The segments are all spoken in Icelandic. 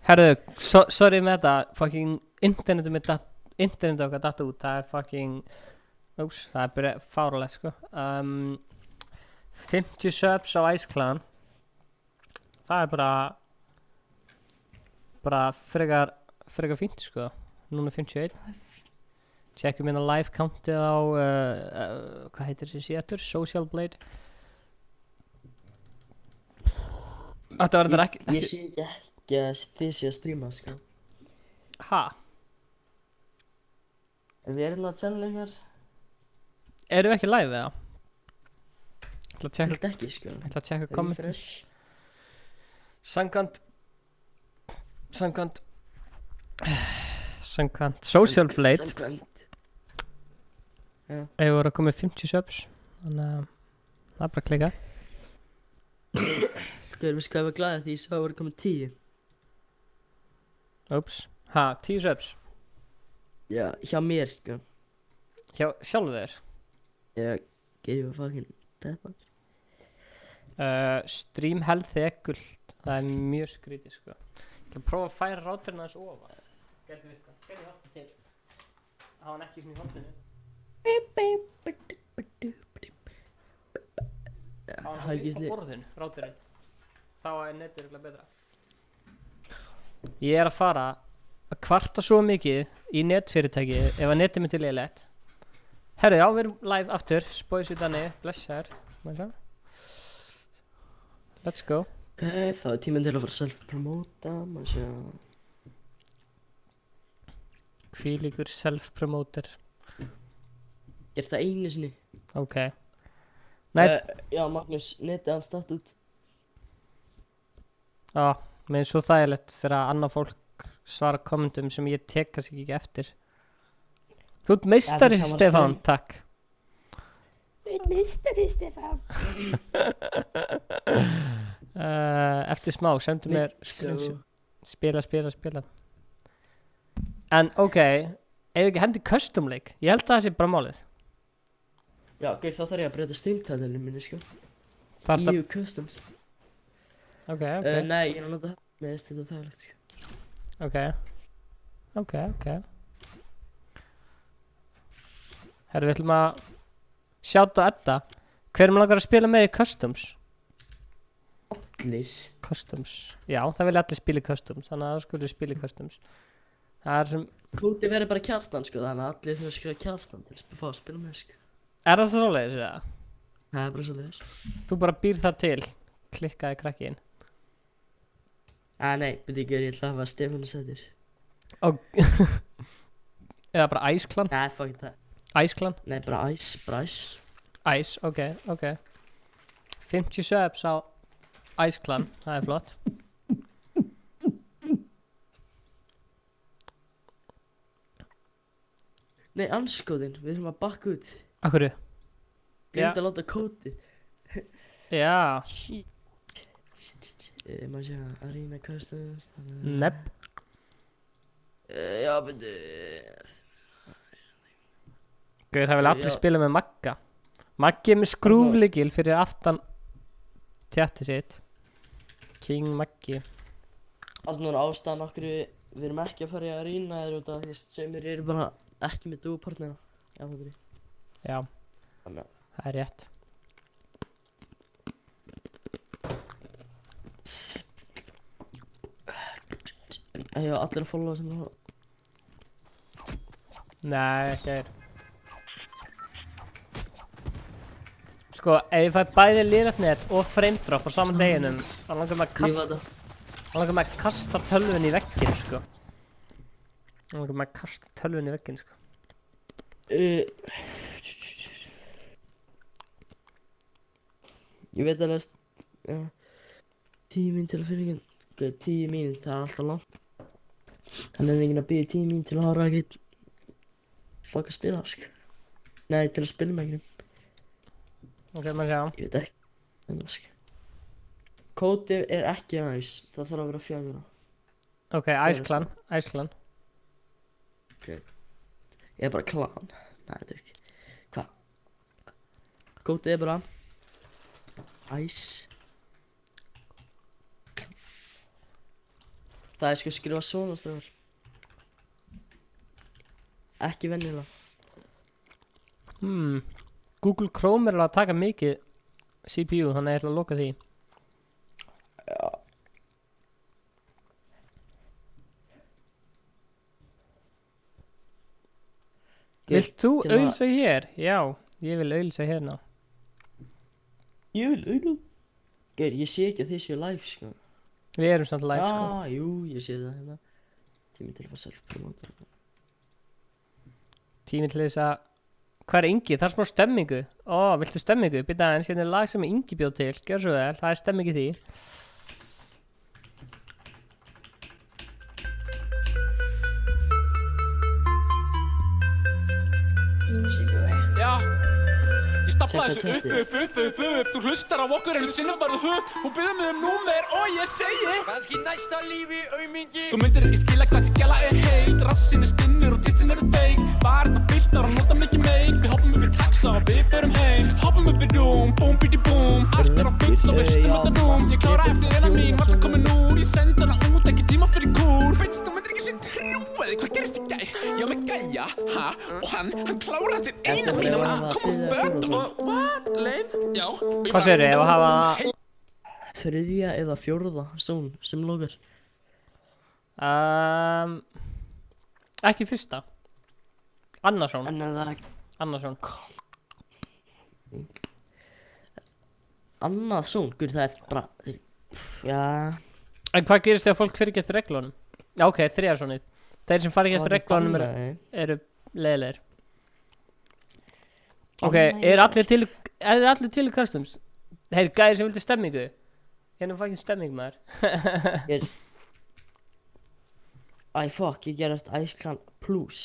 Herðu, sorry með þetta, fucking internetu okkar datt út, það er fucking, það er bara fáralegt sko. 50 subs á Ice Clan, það er bara frekar fínt sko, núna 51. Tjekkum hérna live countið á, hvað heitir þessi síðatur, Social Blade. Þetta var þetta ekki. Ég sé ekki að þið sé að stríma, sko. Ha? En við erum að channel hér. Erum við ekki live eða? Ég ætla ekki, sko. Ég ætla að tjekka kommentin. Samkvæmt Social Blade. Já. Við vorum að koma með 50 subs, þannig að það er bara að klika. Við sko að vera glæði því ég sá að voru komið 10. Úps. Ha, 10 subs? Já, hjá mér, sko. Hjá sjálfu þér? Já, gerir við fucking peppa. Stream health er gult. Það er mjög skrítið, sko. Ég ætla að prófa að færa ráturinn aðeins ofan. Gæti virkað. Gæti hjálpa til. Það var ekki svona í hotninu. Það var svona upp á borðinu, ráturinn. Þá er netið örugglega betra. Ég er að fara að kvarta svo mikið í netfyrirtæki ef að netið mitt er lélegt. Herru, já, við erum live aftur. Spóið sér þannig, blessaður. Let's go. Ok, þá er tíminn til að fara self-promota, maður sé að... Hvílíkur self-promoter. Er það einu sinni? Ok. Nei. Já, Magnús, netið hans datt út. Já, mér er svo þægilegt þegar annað fólk svara kommentum sem ég tek kannski ekki eftir. Þú ert meistari, Stefán, takk. Þú ert meistari, Stefán. Eftir smá, sendu mér spila. En ok, ef ekki hendi custom leik, ég held að það sé bara málið. Já, ok, þá þarf ég að breyta streamtæðinu minni, sko. Þarftu EU Customs. Ok. Nei, ég er að nota það. Mér finnst þetta þægilegt, sko. Ok. Herru, við ætlum að sjáta Edda. Hver er maður langar að spila með í Customs? Allir. Customs. Já, það vilja allir spila í Customs, þannig að það skulle spila í Customs. Það er sem... Kóti verður bara Kjartan, sko, þannig að allir þurfa að skrifa Kjartan til að fá að spila með, sko. Er það svoleiðis, eða? Það er bara svoleiðis. Þú bara býr það til. Klikkaði krakkiinn. Nei, byrju ekki, ég ætla að hafa Stefán að setja þér. Eða bara Ice Clan? Nei, fuck það. Ice Clan? Nei, bara Ice. Ice, ok. 50 subs á Ice Clan, það er flott. Nei, anskotin, við þurfum að bakka út. Akkurru? Glemt að láta kótið. Já. Maður sé að Arena Customs. Nepp. Já, byrju. Gauður, það vil allir spila með Magga. Maggi er með skrúflykil fyrir aftan tjatti sitt. King Maggi. Alltaf ástæðan okkur við erum ekki að fara í Arena er út af því að sömur eru bara ekki með dúopartnera. Já, það er. Já, Þannig að það er rétt. ég var allir að followa sem það. Nei, ekki er. Sko, ef ég fæ bæði lýrætt net og frame drop á saman deginum, þá langar maður að kasta tölvunni í vegginn, sko. Þá langar maður að kasta tölvunni í vegginn, sko. Ég veit alveg að 10 mín til að finna ekki. Ok, 10 mín, það er alltaf langt. Þannig er enginn að byrja 10 mín til að hafa ekkert fuck að spila, sko. Nei, til að spila með einhverjum. Ok, maður sjá. Ég veit ekki. Þannig, sko. Kóti er ekki Ice, það þarf að vera 4. Ok, Ice Clan. Ok. Ég er bara klan. Nei, þetta er ekki. Hvað? Kóti er bara Ice. Það er sko skrifa svona stafar. Ekki venjulega. Google Chrome er alveg að taka mikið CPU, þannig að ég ætla að loka því. Já. Vilt þú til að- auglýsa hér? Já, ég vil auglýsa hérna. Ég vil auðvitað. Gaur, ég sé ekki að þið séu live, sko. Við erum samt live, sko. Já, jú, ég sé það hérna. Tími til að fá self-promote. Tími til þess að... Hvað er Ingi? Það er smá stemmingu. Viltu stemmingu? Býta aðeins, hérna er lag sem Ingi bjóð til. Gjör svo vel, það er stemming í því. Já, ég stapla Check þessu that upp. Þú hlustar á okkur einu sinna bara Hún biður mig númer og ég segi Kannski næsta lífi, aumingi Þú myndir ekki skila hvað sem gæla er heit Rassin er stinnur og titsin eru feik Barinn og fylltar og nota mikið meik Við hoppum upp í taxa og við förum heim Hoppum upp í rúm, búm, bíti búm Allt er á full og við hristum þetta rúm Ég klára eftir eina mín, varla komin úr Ég send hana út, ekki tíma fyrir kúr Veitst, þú myndir ekki sér trúið Hvað gerist í gær? Ég á með gæja, og hann klára eftir eina mín Hann var að koma börn og what? Leim? Já Hvað segirðu, ef að hafa... Þriðja eða fjórða són sem lokar. Ekki fyrsta. Annarsson. En það Annarsson. annað són, guð, það er bara, já, En hvað gerist þegar fólk fyrir ekki eftir reglunum? Já, ok, þriðarsonið. Þeir sem fara ekki eftir reglunum eru leiðilegir. Ok, er allir til í customs? Heyr, gæði sem vildi stemmingu? Hérna fucking stemming, maður. Æ, fuck, ég gerði Ice Clan Plus.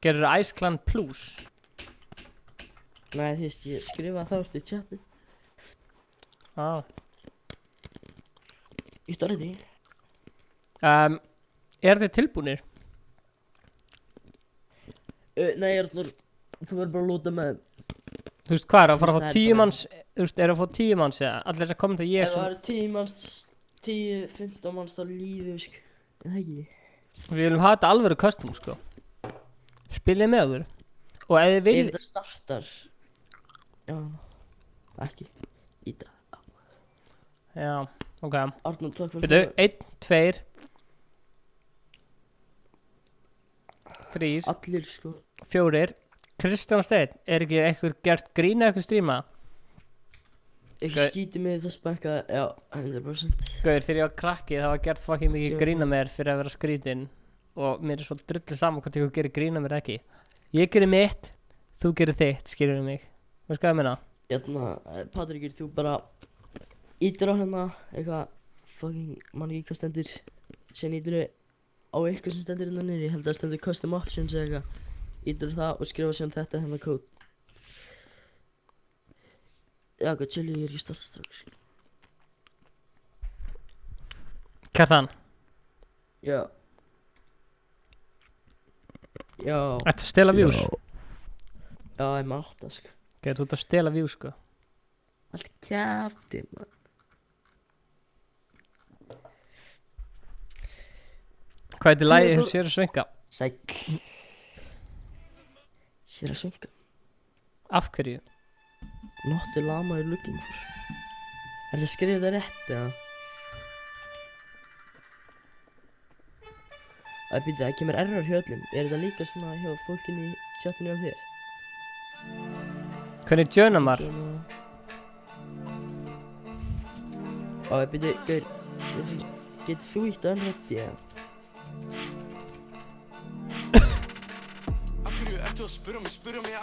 Gerður Ice Clan Plus? Nei, þú veist, ég skrifaði þá eftir chati. Ég starði því. Er þið tilbúnir? Nei, Arnur, þú verður bara að lúta með. Þú veist, hvað er að fara að Það fá er 10 bara- manns? Þú veist, er að fá 10 manns eða? Allir þess að koma til ég Ef það sem... eru 10 manns, 10-15 manns þá lífi, sko. Það ekki. Við viljum hafa þetta alvöru custom, sko. Spilið með okkur. Og ef þið Ef viljið... þetta startar. Já, ekki. Í dag. Já, ok. Arnur, takk fyrir Byrju, 1, 2... 3, Allir, sko. 4. Kristján Steinn, er ekki eitthvað gert grín eða eitthvað stríma? Ekki Gau- skítið mig þetta spekka, já, 100%. Gauður, þegar ég var krakki það var gert fucking mikið Já. grína mér fyrir að vera skrítinn og mér er svo drullu saman hvort ég gerir grína mér ekki. Ég gerir mitt, þú gerir þitt, skilur mig. Hvað skal ég meina? Hérna, Patríkur, þú bara ítir á hérna, eitthvað, fucking, man ekki hvað stendur, sen ítir á eitthvað sem stendur hérna niður, ég held að það stendur custom options eða eitthvað, ítir það og skrifa síðan þetta hérna kód. Já, hvað chilli, ég er ekki starta strax. Kjartan, Já. Já. ætti að stela views? Já, ég maður átta, sko. Ok, þú ert að stela views, sko. Allt kjafti, man. Hvað heitir lagið Þú- hún sér að svenka? Sæll. Sér að sunga. Af hverju? Not the llama you're looking for. Er það skrifið það rétt, eða? Æ, býta, það kemur error hjá öllum. Er þetta líka svona hjá fólkinu í chatinu á þér? Hvernig Jönamar? Æ, býta, gaur, getur þú ítt að unrætti, eða?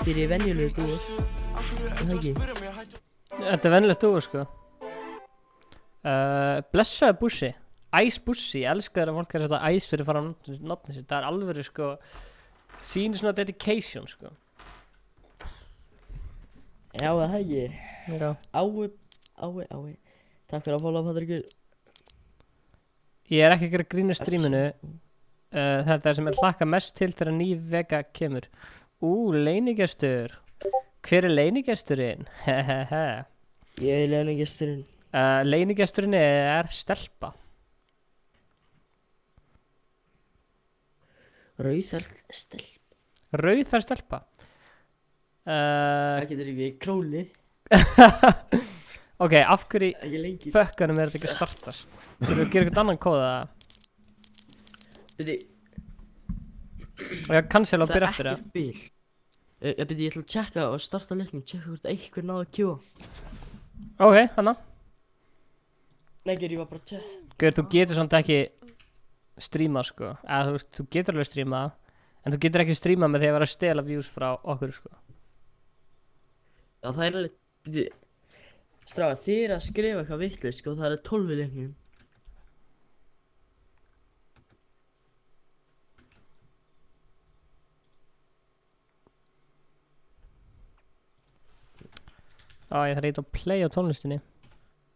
Þér er venjulegu dúr. Er það ekki? Þetta er venjulegt úr, sko. Blessaði Bussi. Ice Bussi, ég elska þegar fólk er að setja ice fyrir að fara að notna sér. Það er alvöru, sko, sýnir svona dedication, sko. Já, er það ekki? Já. Ái. Takk fyrir að followa, Patríkur. Ég er ekki að gera grína stríminu. Þetta er sem ég hlakka mest til þegar ný vega kemur. Leynigestur. Hver er leynigesturinn? Hehehe. Ég er leiðingesturinn. Leynigesturinn er stelpa. Rauðar stelp. Rauðar stelpa. Það getur ekki króli. Ok, af hverju Ekki lengi. bökkanum er þetta ekki að startast? Þurfum við að gera eitthvað annan kóða? Byrju, Og ég cancel og það byrja er eftir það. ekkert bil. Byrju, ég ætla að tjekka og starta leiknum. Tjekka hvort einhver náði að kjúa. Ok, hana. Nei, ég var bara að tjekka. Gauður, þú getur samt ekki streama, sko. Eða þú veist, þú getur alveg streama, en þú getur ekki streama með því að vera að stela views frá okkur, sko. Já, það er alveg, byrju, strákar, þið eru að skrifa eitthvað vitlaust, sko, það er 12 í leiknum. Já, ég þarf eitthvað að play á tónlistinni.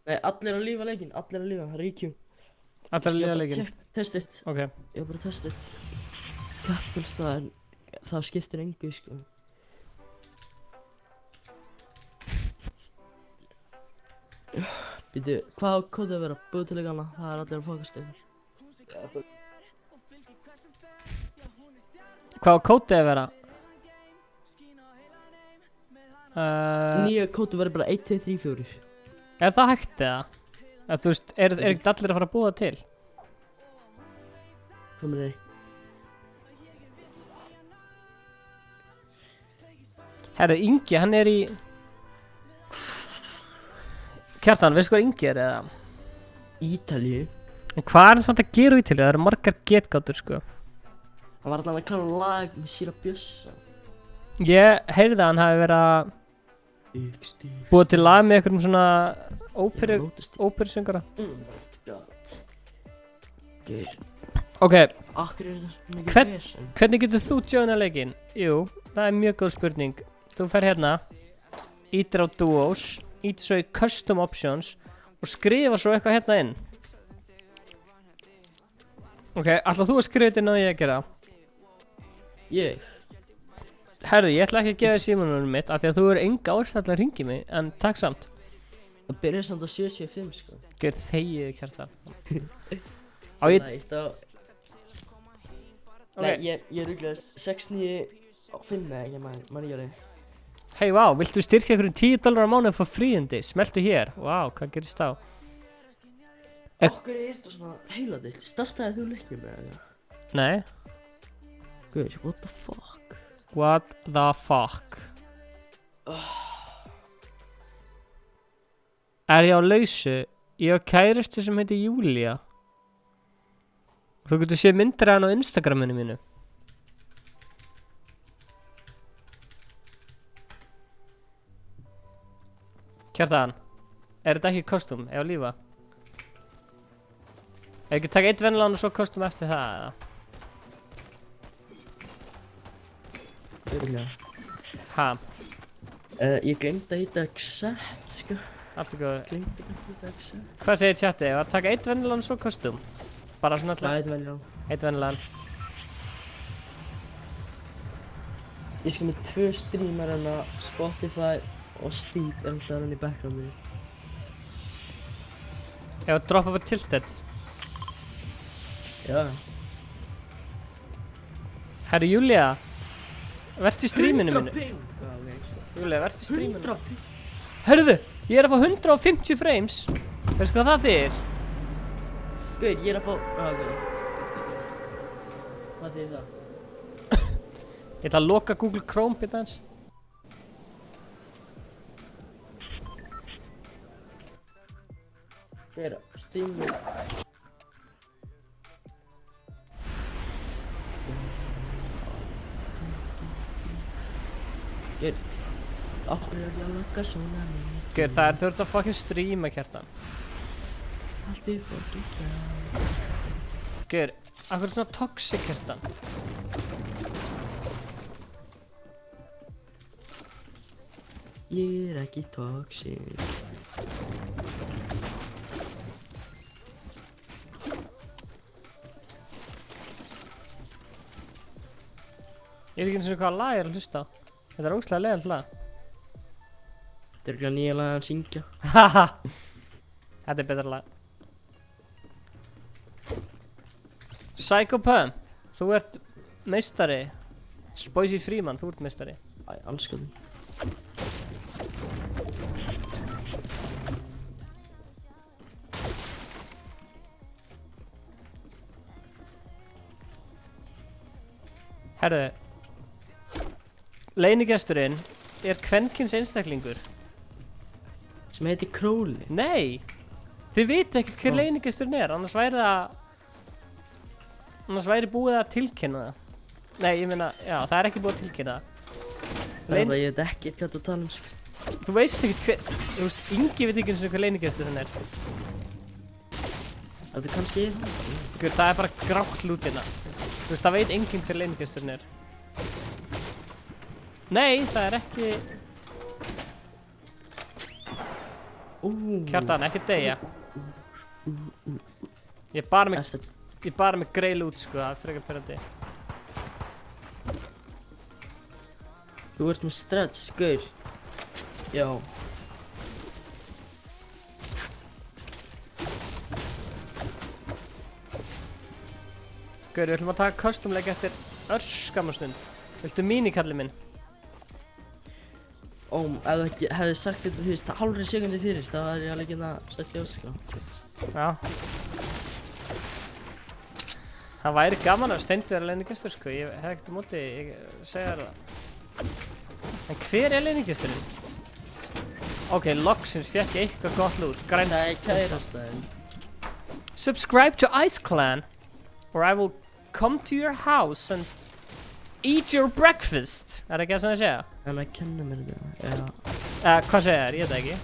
Nei, allir að lífa leikinn, allir að lífa, Ríkjú. Allir að liða leikinn. Test it, Ok. ég var bara að test it. Kappfélstaðar, það skiptir engu, sko. Býtu, hvað á kóðið að vera? Búið til leikana, það er allir að fókast yfir. Hvað á kótið að vera? Nýja kóðið verður bara 1, 2, 3, 4. Er það hægt eða? Eða þú veist, er ekkert allir að fara að búa það til? Hvað með þeir? Herru, Ingi, hann er í... Kjartan, veistu hvað Ingi er eða? Ítalíu. En hvað er hann samt að gera í til? Það eru margar getgátur, sko. Hann var allan að klára lag með Síra Bjössa. Ég heyrði að hann hafi verið að búa til lag með einhverjum svona óperusöngara. Gauð. Ok, Akkur er þetta mikið Hvern- vesen? hvernig getur þú joinað leikinn? Jú, það er mjög góð spurning. Þú fer hérna, ítir á Duos, ítir svo í Custom Options og skrifa svo eitthvað hérna inn. Ok, ætlað þú að skrifa þetta inn á ég að gera? Ég? Herðu, ég ætla ekki að gefa þér símanúmerið mitt af því að þú eru enga ástæðu að hringja mig, en takk samt. Það byrjaði samt á 75, sko. Gjör þegið, Kjartan. Á ég... Eitt á... Ok. Nei, ég ruglaðist 6, 9 og 5 eða ekki, maður ekki alveg. Hei, vá, viltu styrkja ykkur $10 á mánuð fyrir fríindi? Smeltu hér. Vá, hvað gerist þá? Okkur er þetta svona heiladilt. Startaði þú leiknum með það? Nei. Guður, what the fuck? What the fuck? Er ég á lausu? Ég á kærustu sem heitir Júlía. Þú getur séð myndir af hann á Instagraminu mínu. Kjartan, er þetta ekki kostum? Ef að lífa? Ef ekki taka eitt vennilegan og svo kostum eftir það, eða? Örgulega. Ha, Ég glemdi að hitta accept, sko. allt er góð. Glemdi að hitta accept. Hvað segir chati? Ef að taka eitt vennilegan og svo kostum? Bara svona alltaf. Það er velja á. Eitt vennilegan. Ég skal með 2 streamar hérna, Spotify og Steep er alltaf hérna í backgroundinu. Ef að droppa på tilted. Já. Herru Júlía, verðt í streaminu mínu. 100 ping! Já, ok, sko. Júlía, verðt í streaminu. 100 ping! Herruðu, ég er að fá 150 frames. Veistu hvað það þýðir? Guður, ég er að fá... Já, ok. Hvað þýðir það? Ég ætla að loka Google Chrome bit hans. Guður, streaminu... Guður, okkur er ekki að lukka svona mikið. Gauður, það er þurft að fucking streama, Kjartan. Allt er fucking kjær. Gauður, af hverju svona toxic, Kjartan? Ég er ekki toxic. Ég veit ekki eins og hvaða lag ég er að hlusta á. Þetta er ógeðslega leiðilegt lag. Þetta er ekki að nýja lag að syngja. Haha. Þetta er betra lag. Psycho Pum, þú ert meistari. Spoizy Freeman, þú ert meistari. Æ, anskotin. Herðu. Leynigesturinn kvenkins einstaklingur. Sem heitir Crowley. Nei. Þið viti ekkert hver leynigesturinn annars væri búið að tilkynna það. Nei, ég meina, já, það ekki búið að tilkynna það. Ég veit ekki hvað þú tala sko. Þú veist ekkert hver, þú veist, Ingi veit ekki eins og hver leynigesturinn Þetta kannski ég. Það bara grátt lút hérna. Þú veist, það veit enginn hver leynigesturinn Nei, það ekki... Kjartan, ekki deyja. Ég er bara með greil út, sko, það frekar pirrandi. Þú ert með stretch, gaur. Já. Gaur, við ætlum að taka custom-leik eftir örskamastund. Viltu mínikallið minn? Ef þú ekki hefði sagt þetta, þú veist, hálfri sekundi fyrir, þá er ég alveg að setja öskra. Já. Það væri gaman að Steindi vera leynigestur, sko. Ég hef ekkert á móti, ég segja þér það. En hver leynigesturinn? Ok, loksins fékk ég eitthvað gott lút. Grænt. Það kærastæðin. Subscribe to Ice Clan, or I will come to your house and eat your breakfast. Það ekki það sem það segja? Þannig að kenna mér þetta, já. Hvað segja þér? Ég veit það ekki.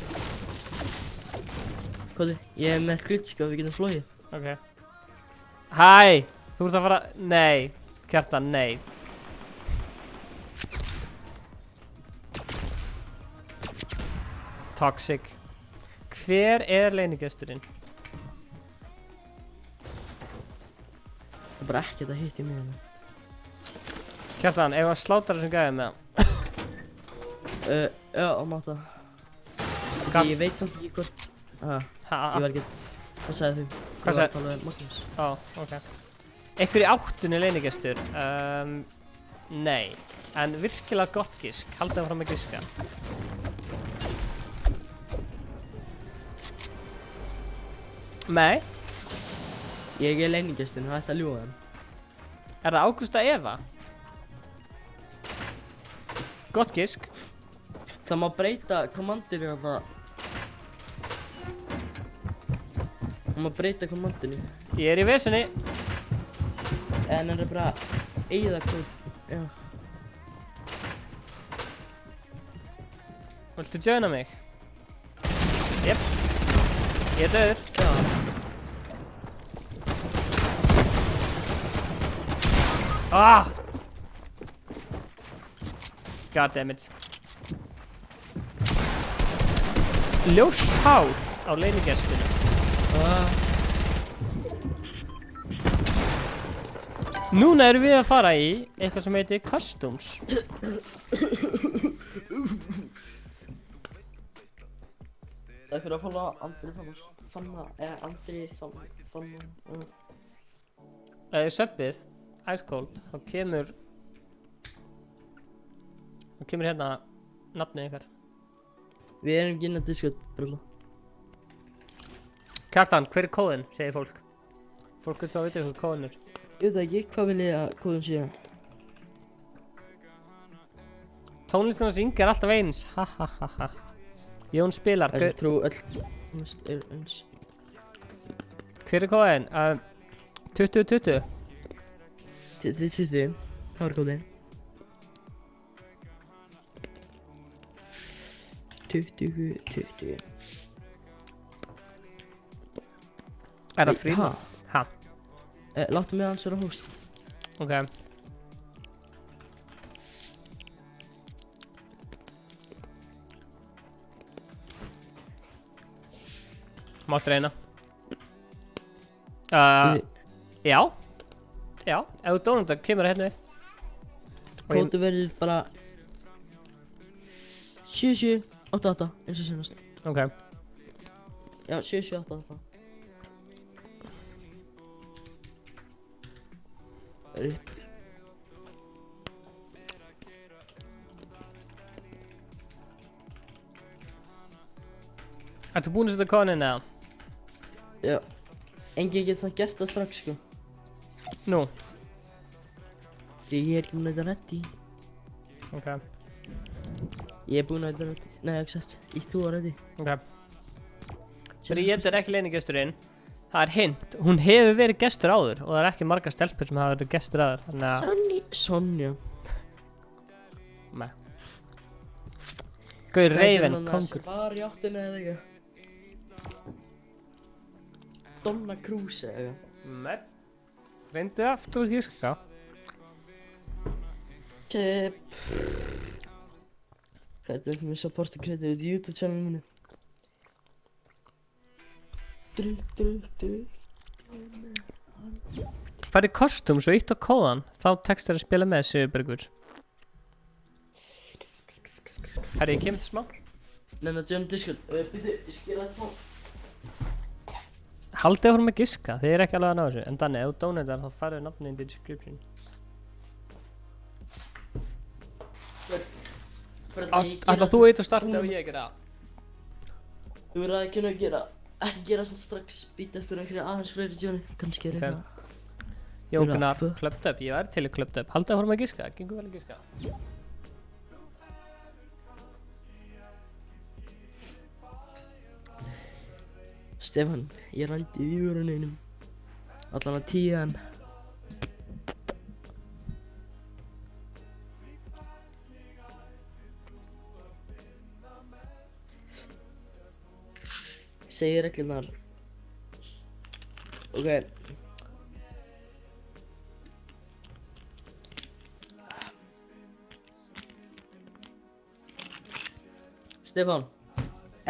Kóti, ég með glitch, sko, við getum flóið. Ok. Hæ! Þú ert að fara... Nei. Kjartan, nei. Toxic. Hver leynigesturinn? Það er bara ekkert að hitta í mig hérna. Kjartan, ef að slátra þessum gæði með Já, á máta. Ég veit samt ekki hvort... Ég var ekki... Hvað sagði þú? Hvað sagði? Ég var að tala um Magnús. Ó, ok. Einhver í áttunni leynigestur? Nei. En virkilega gott gisk. Haldið það fram að giska. Nei. Ég leynigesturinn, það ætti að ljúga þeim. Er það Ágústa Eva? Gott gisk. Það má breyta kommandinu að það... Það má breyta kommandinu. Ég er í vesenni. En það er bara eyða kód. Já. Viltu joina mig? Jep. Ég er döður. Já. Ah! Goddammit. Ljóst hár á leynigesturinn. Núna erum við að fara í eitthvað sem heitir Customs. Takk fyrir að followa Andri Fanna. Ef þið söppið Ice Cold, þá kemur hérna nafnið ykkar. Við erum ekki inn að Discord, brölla. Kjartan, hver kóðinn, segir fólk. Fólk vil þá að vita hvað kóðinn er. Ég veit ekki, hvað vil ég að kóðun sé? Tónlistin hans Inga er alltaf eins. Ha ha ha ha. Jón spilar. Þessi trú öll tónlist er eins. Hver kóðinn? 2020. 2020, það var kóðinn. 2020. Er það Fríman? Ha? Láttu mig hans vera host. Ok. Máttu reyna. Já. Já, ef þú dónundar, kemur það hérna við. Kótu verður bara 7788, eins og senast. Ok. Já, 7788. RIP. Ertu búinn að setja kóðan inn eða? Já. Enginn getur samt gert það strax, sko. Nú, Ég er ekki búinn að þetta reddi. ok, Ég er búinn að þetta reddi. Nei, accept. Þú var reddi. ok. Fyrir ég er ekki leynigesturinn. Það er hint, hún hefur verið gestur áður og það er ekki margar stelpur sem hafa verið gestur áður, þannig að... Sonja. Nei. Gauður Raven, kongur. Var í áttinni eða eitthvað. Donna Cruz eða eitthvað. Nei. Reyndu aftur og þíska. Hvað er þetta með supporter credit í YouTube channel minni? Færði kostum svo ítt á kóðan, þá tekst þér að spila með Sigurbergur. Herri, ég kemur til smá. Nei, John Discord. Býtu, ég skilja þetta smá. Haldið áfram að giska, þið er ekki alveg að ná þessu. En Danni, ef þú donatar þá færðu nafnið í description. Ætla þú eitt að starta ef ég gera það? Þú verður að kynna að gera. Ekki gera það strax. Býta eftir einhverju aðeins fleiri Johnny. Kannski er eitthvað. Jókunar, Clubbed Up, ég væri til í Clubbed Up. Haldið áfram að giska, gengur vel að giska. Stefán, ég rændi í vöruneinum. Allan að 10. Segir reglunar. Ok. Stefán,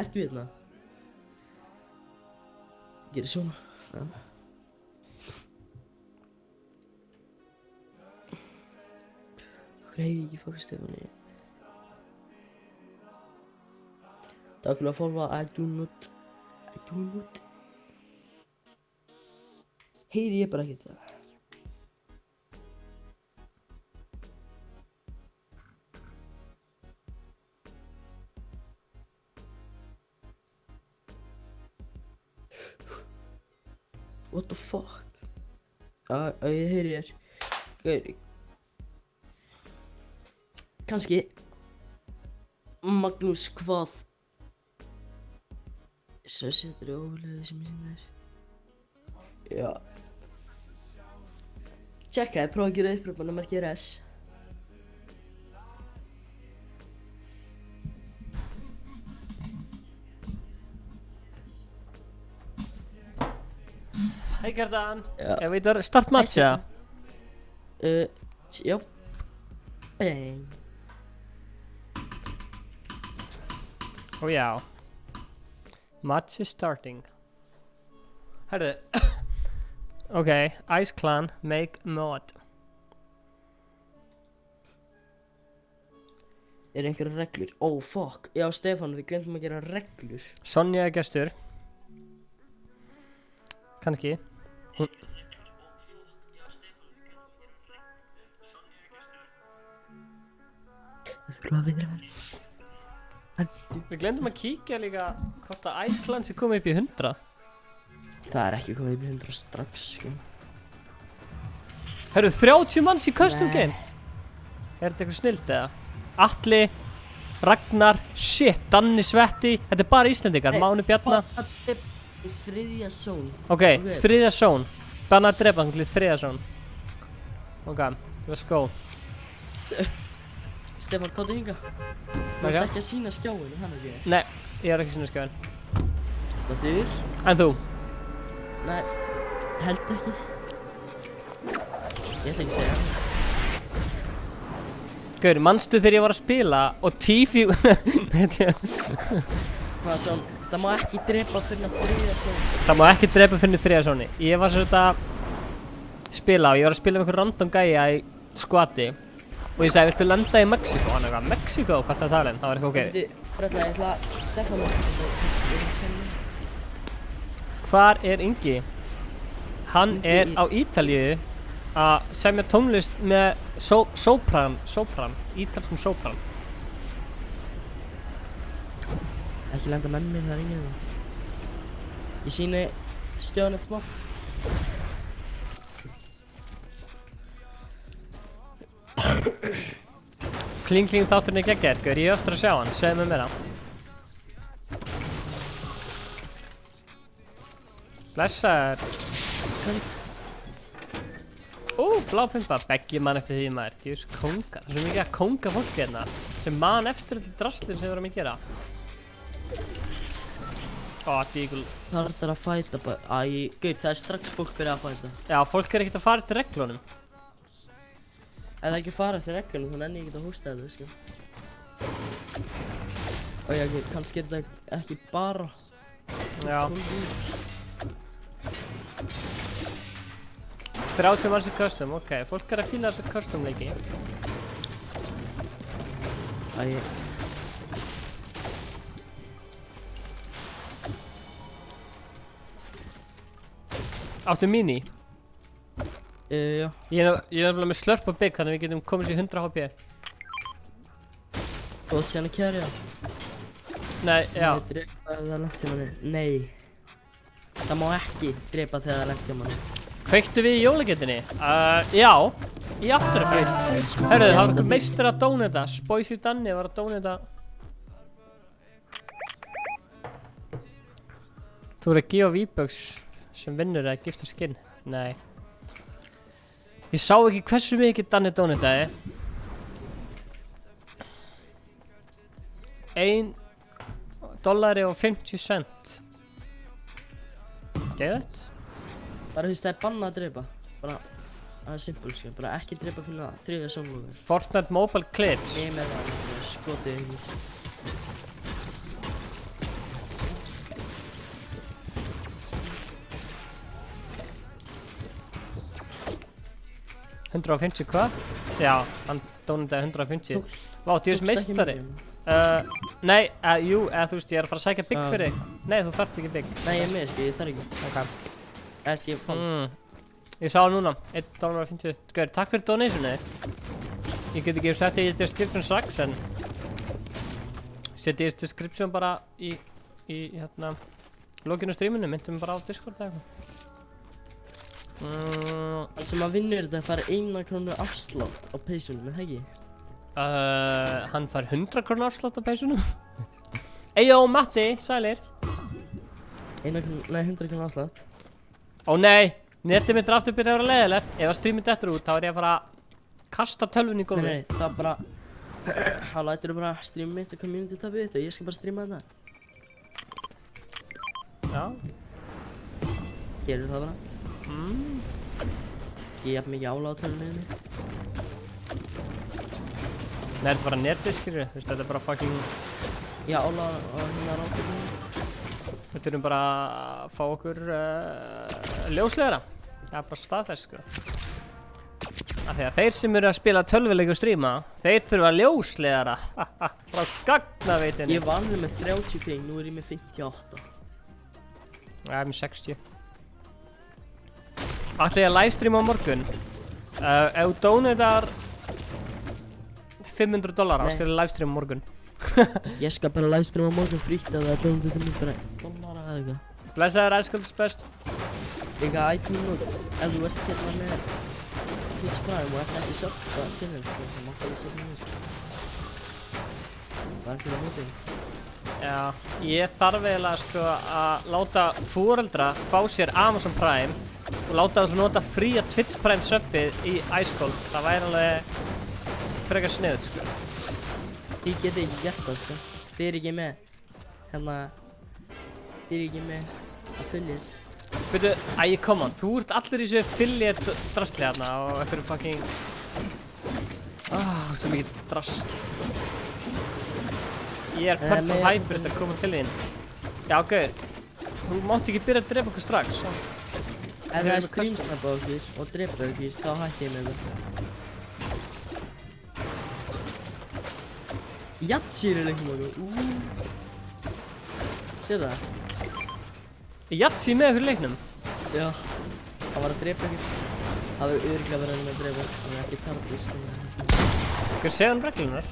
ertu hérna? Gerðu svona. Ja. Heyri ekki fór Stefáni. Takk fyrir að followa. I do not. Heyri ég bara ekkert það. What the fuck? Ég heyri þér. Gauður. Kannski. Magnús, hvað? Svo setur ég ofurlega sem ég sinna þér. Já. Tjekkaði, prófa að gera uppröfman að markera S. Hei Gerdan, Já. ég veit að start matcha. Já. Bang. Ó já. Match is starting. Herðu. Ok, Ice Clan, make mod. Er einhverja reglur? Oh fuck. Já, Stefán, við glemdum að gera reglur. Sonja er gestur. Kannski. Það þurfa að viðra mér. Við glemdum að kíkja líka hvort að Ice Clan sé komið upp í 100. Það er ekki komið upp í 100 strax, sko. Herru, 30 manns í custom Nei. game. Er þetta eitthvað snilt eða? Atli, Ragnar, shit, Danni Svetti. Þetta er bara Íslendingar, Máni Bjarna. Það er í þriðja són. Ok, þriðja zone. Banna að drepa hann til þriðja zone. Ok, let's go. Stefán, hvað er hinga? Þú Ok. ert ekki að sína skjáinu, hann ekki? Nei, ég er ekki sinni skjáin. Hvað er? En þú? Nei, held ekki. Ég ætla ekki að segja. Gaur, manstu þegar ég var að spila og Tifi... Hvað svo, það má ekki drepa fyrir að þriðja són. Það má ekki drepa fyrir þriðja zóni. Ég var svo að spila og ég var að spila með einhver random gæja í squati. Og ég sagði, viltu landa í Mexíkó? Hann eitthvað, Mexíkó? Hvað er það að tala um? Það var eitthvað ok. Ég ætla að Stefán mér. Hvar er Ingi? Hann er á Ítalíu að semja tónlist með sopran, ítalskum sopran. Ekki lenda menn mér, það er enginn það. Ég sýni stjóðan eitt smá. Kling kling þátturinn er geggjaður, gaur, ég er eftir að sjá hann, segðu mig meira. Blessaður. Blá pumpa, beggi mann eftir því maður, djús kóngar. Það er svo mikið að kónga fólki hérna, sem mann eftir allir drastlinn sem við erum að gera. Dígul. Það er að fæta bara, gaur, það er strax fólk byrjað að fæta. Já, fólk er ekkert að fara eftir reglunum. Ef það ekki fara eftir reglunum, þá nenni ég ekki að hósta þetta, sko. Og já, kannski er þetta ekki bara. Já. 30 manns í custom, ok, fólk er að fíla þessu custom leiki. Áttu mini? Já. Ég er nefnilega með slurp og bygg, þannig við getum komið sér 100 HP. Þú átt síðan að kæra? Nei, já. Má ég drepa þegar það lent hjá manni? Nei. Það má ekki drepa þegar það lent hjá manni. Kveiktu við í jólagetinni? Já. Í afturöfnir. Hörru, það var einhver meistur að dóneta. Spoisy Danni var að dóneta. Þú eru að gefa V-Bucks sem vinnur að gifta skinn. Nei. Ég sá ekki hversu mikið Danni dónetaði. $1.50. Geðvægt. Bara þú veist, það er bannað að drepa. Bara, það er simpul, sko. Bara ekki drepa fyrir það. 3. samlokur. Fortnite Mobile Clips. Ég með það, skotið ykkur. 150 hvað? Já, hann dónundaði 150. Vá, djús meistari. Nei, jú, þú veist, ég er að fara að sækja bygg fyrir þig. Nei, þú þarft ekki bygg. Nei, ég er með, sko, ég þarf ekki. Ok. Ég fann. Ég sá núna, $1.50. Gauður, takk fyrir donationið. Ég get ekki sett í description strax, en setja í description bara í hérna lokinu streaminu, myndum bara á Discord eða eitthvað. Hann sem að vinnur þetta fær 1 krónu afslátt á peysunum, er það ekki? Hann fær 100 krónu afslátt á peysunum. Eyjó, Matti, sælir. 100 krónu afslátt. Ó nei, netið mitt er aftur byrjað að vera leiðilegt. Ef að streamið dettur út, þá er ég að fara að kasta tölvunni í gólfið. Nei, það bara þá læturðu bara streamið mitt og community tabið þitt og ég skal bara streama þetta. Já. Gerðu það bara. Ég hef mikið álag á tölvunni minni. Nei, þetta er bara netið, skilur. Þú veist, þetta er bara fucking... Já, álag á hérna ráðtökunni. Við þurfum bara að fá okkur ljóslegara. Það er bara staðfest, sko. Af því að þeir sem eru að spila tölvuleik og stríma, þeir þurfa ljóslegara. Frá gagnaveitinni. Ég var alveg með 30 ping, nú er ég með 58. Það er með 60. Ætla ég að livestreama á morgun. Ef þú donatar $500, þá skal ég livestreama á morgun. Ég skal bara livestreama á morgun frítt að það er $500 eða eitthvað. Blessaður, æskaldist best. Líka iPhone út. Ef þú ert hérna með Twitch Prime og ert ekki sjálfa til þess, þá mátt alveg setja mér. Það er ekki það mótið. Já, ég þarf eiginlega sko að láta foreldra fá sér Amazon Prime og láta þessu nota fría Twitch Prime subbið í Ice Cold. Það væri alveg frekar sniðut, sko. Ég get ekki gert það, sko. Þið er ekki með hérna, þið er ekki með affiliate. Veitu, come on, þú ert allir í þessu affiliate drastli hérna og einhverju fucking... svo mikið drastl. Ég er purple hybrid að koma til þín. Já, gauður. Þú mátt ekki byrja að drepa okkur strax. Ef það er streamsnappa okkur og drepa okkur, þá hætti ég með það. Yatsir er leikum okkur. Sér það? Yatsi með okkur leiknum? Já. Það var að drepa okkur. Það var örugglega verið að drepa. Það var ekki tarfið, sko. Hver segja hann reglunar?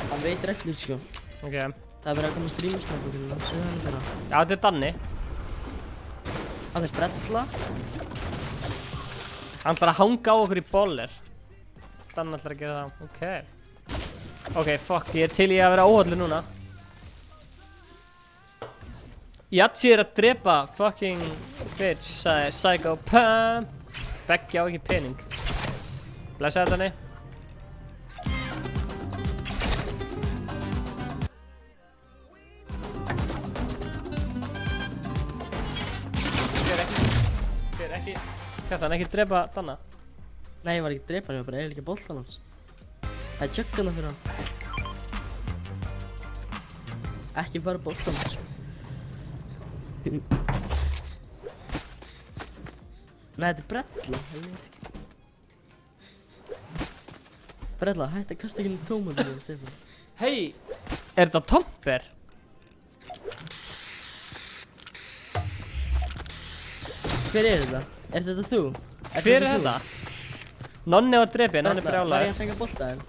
Hann veit reglur, sko. Ok. Það er verið að koma streamsnappa okkur, segja hann bara. Já, þetta er Danni. Hann er brella. Hann ætlar að hanga á okkur í boller. Þannig ætlar að gera það. Ok. Ok, fuck, ég er til í að vera óhallu núna. Yatsi er að drepa fucking bitch, sagði Psycho Pump. Beggi á ekki pening. Blessa þetta henni. Hver ekki. Kjartan, ekki drepa Danna. Nei, ég var ekki að drepa hann, ég var bara eiginlega boltan hans. Það er tjögguna fyrir hann. Ekki fara boltan hans. Nei, þetta er brella. Brella, hætti að kasta ekki inn í tómatinu, Stefán. Hei, er þetta Tomper? Hver er þetta? Er þetta þú? Hver er þetta? Nonni var drepinn, hann er Var brjálaður. ég að taka boltaðinn?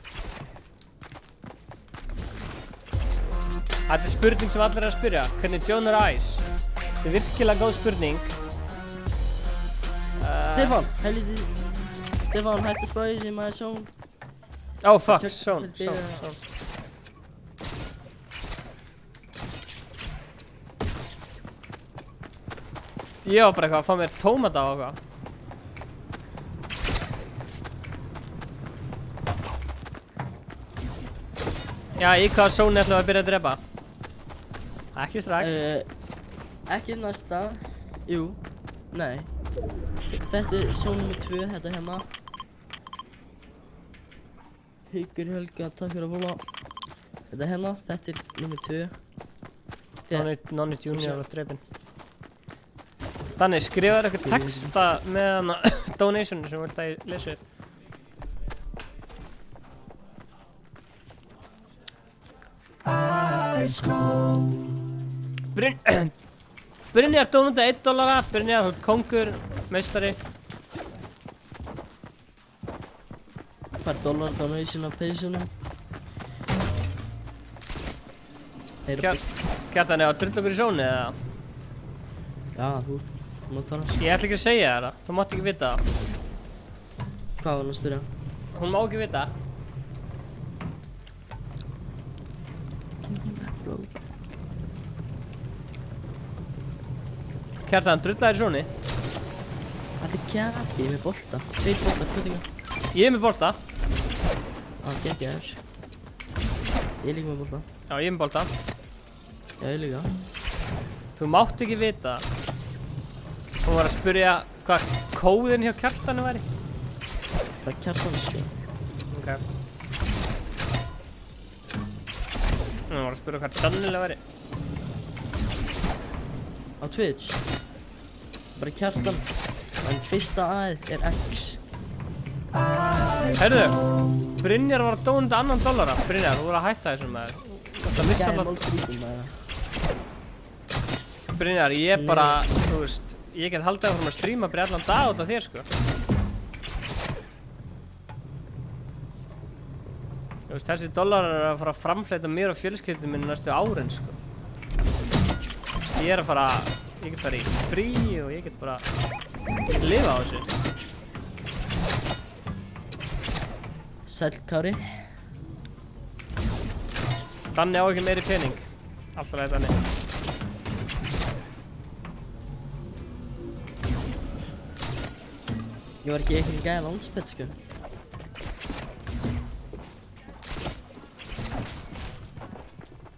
Þetta er spurning sem allir er að spyrja. Hvernig John er Ice? Þetta er virkilega góð spurning. Stefán, helviti. Stefán, hætti að spáði sem maður són. Oh fuck, Check- Zone. Ég var bara eitthvað að fá mér tómata og eitthvað. Já, í hvaða zóni ætlum við að byrja að drepa? Ekki strax. Ekki næsta. Jú. Nei. Þetta er són nr. 2, þetta hérna. Haukur Helga, takk fyrir að fóla. Þetta hérna, þetta er nr. 2. Nonni Junior var drepinn. Þannig, skrifaðu eitthvað texta með hana donationu sem þú vilt að ég lesi upp. Brynjar donata $1. Brynjar, þú ert kóngur, meistari. Fær dollar donation á peysunum. Kjartan, er það drull okkur í zóni eða? Já, þú mátt fara. Ég ætla ekki að segja þér það, þú mátt ekki vita það. Hvað var hann að spyrja? Hún má ekki vita. Kjartan, drullaðir í zóni? Þetta er kjafti, ég er með bolta. 2 bolta, kvötinga. Ég er með bolta. Á, geggjaður. Ég er líka með bolta. Já, ég er með bolta. Já, ég líka. Þú mátt ekki vita. Hún var að spyrja hvað kóðin hjá Kjartanu væri. Það er kjartan, sko. Ok. Hún var að spyrja hvað Dannilega væri. Á Twitch. Bara kjartan. En fyrsta aðeð er X. Heyrðu, Brynjar var að dónda $2. Brynjar, þú voru að hætta þessum maður. Þú ætti að missa Gæði alltaf. málfrítum með það. Brynjar, ég bara, þú veist, ég get haldið áfram að stríma bara allan dag út af þér, sko. Þú veist, þessi dollarar er að fara að framfleyta mér og fjölskyldum minni næstu árin, sko. Ég er að fara, ég get fara í frí og ég get bara, ég get lifa á þessu. Sæll Kári. Danni á ekki meiri pening. Alltaf leið Danni. Ég var ekki eitthvað gæði landspett, sko.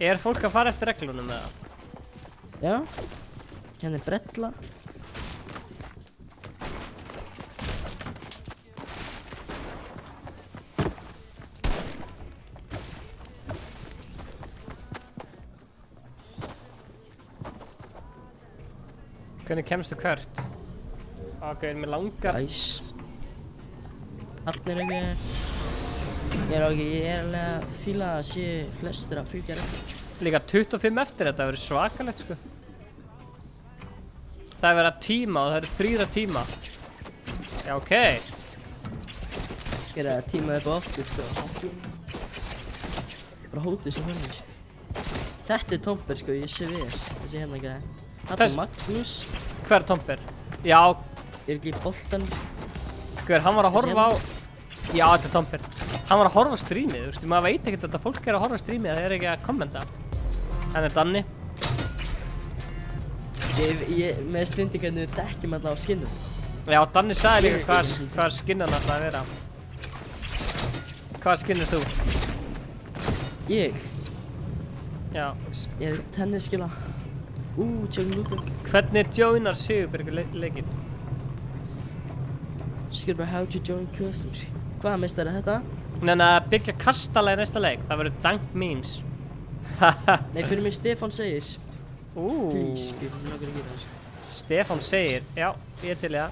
Er fólk að fara eftir reglunum með það? Já. Hérna er brella. Hvernig kemstu hvert? Ok, mér langar. Æs. Þarna er ekki. Ég er alveg að fíla að sé flestir að fylgja rétt. Líka 25 eftir þetta verður svakalegt, sko. Það er verið að tíma og það eru 3 að tíma. Já, ok. Ég er að tíma upp á aftur, sko. Bara hótið sem hörnum, sko. Þetta er Tomper, sko, ég sé við. Þessi hérna gæði. Þetta Þess- er Magnús. Hver er Tomper? Já, Er ekki boltan? hver, hann var að horfa á... Já, þetta er Tomper. Hann var að horfa á strímið, þú veist, maður veit ekkert að þetta fólk er að horfa á strímið, það er ekki að kommenta. En er Danni. Meðist fyndi hvernig við þekkjum alltaf á skinnum. Já, Danni sagði líka hvað skinnan alltaf að vera. Hvað skinn er þú? Ég Já. er tennisskila. Tjóðum lúka. Hvernig joinar Sigurbergur leikinn? Skrifa bara how to join customs. Hvaða meistari er þetta? Þannig að byggja kastala í næsta leik, það verður dank means. Nei, fyrir mig Stefán segir. Please, Please. skrifa langar að gera þessu. Stefán segir, já, ég er til í það.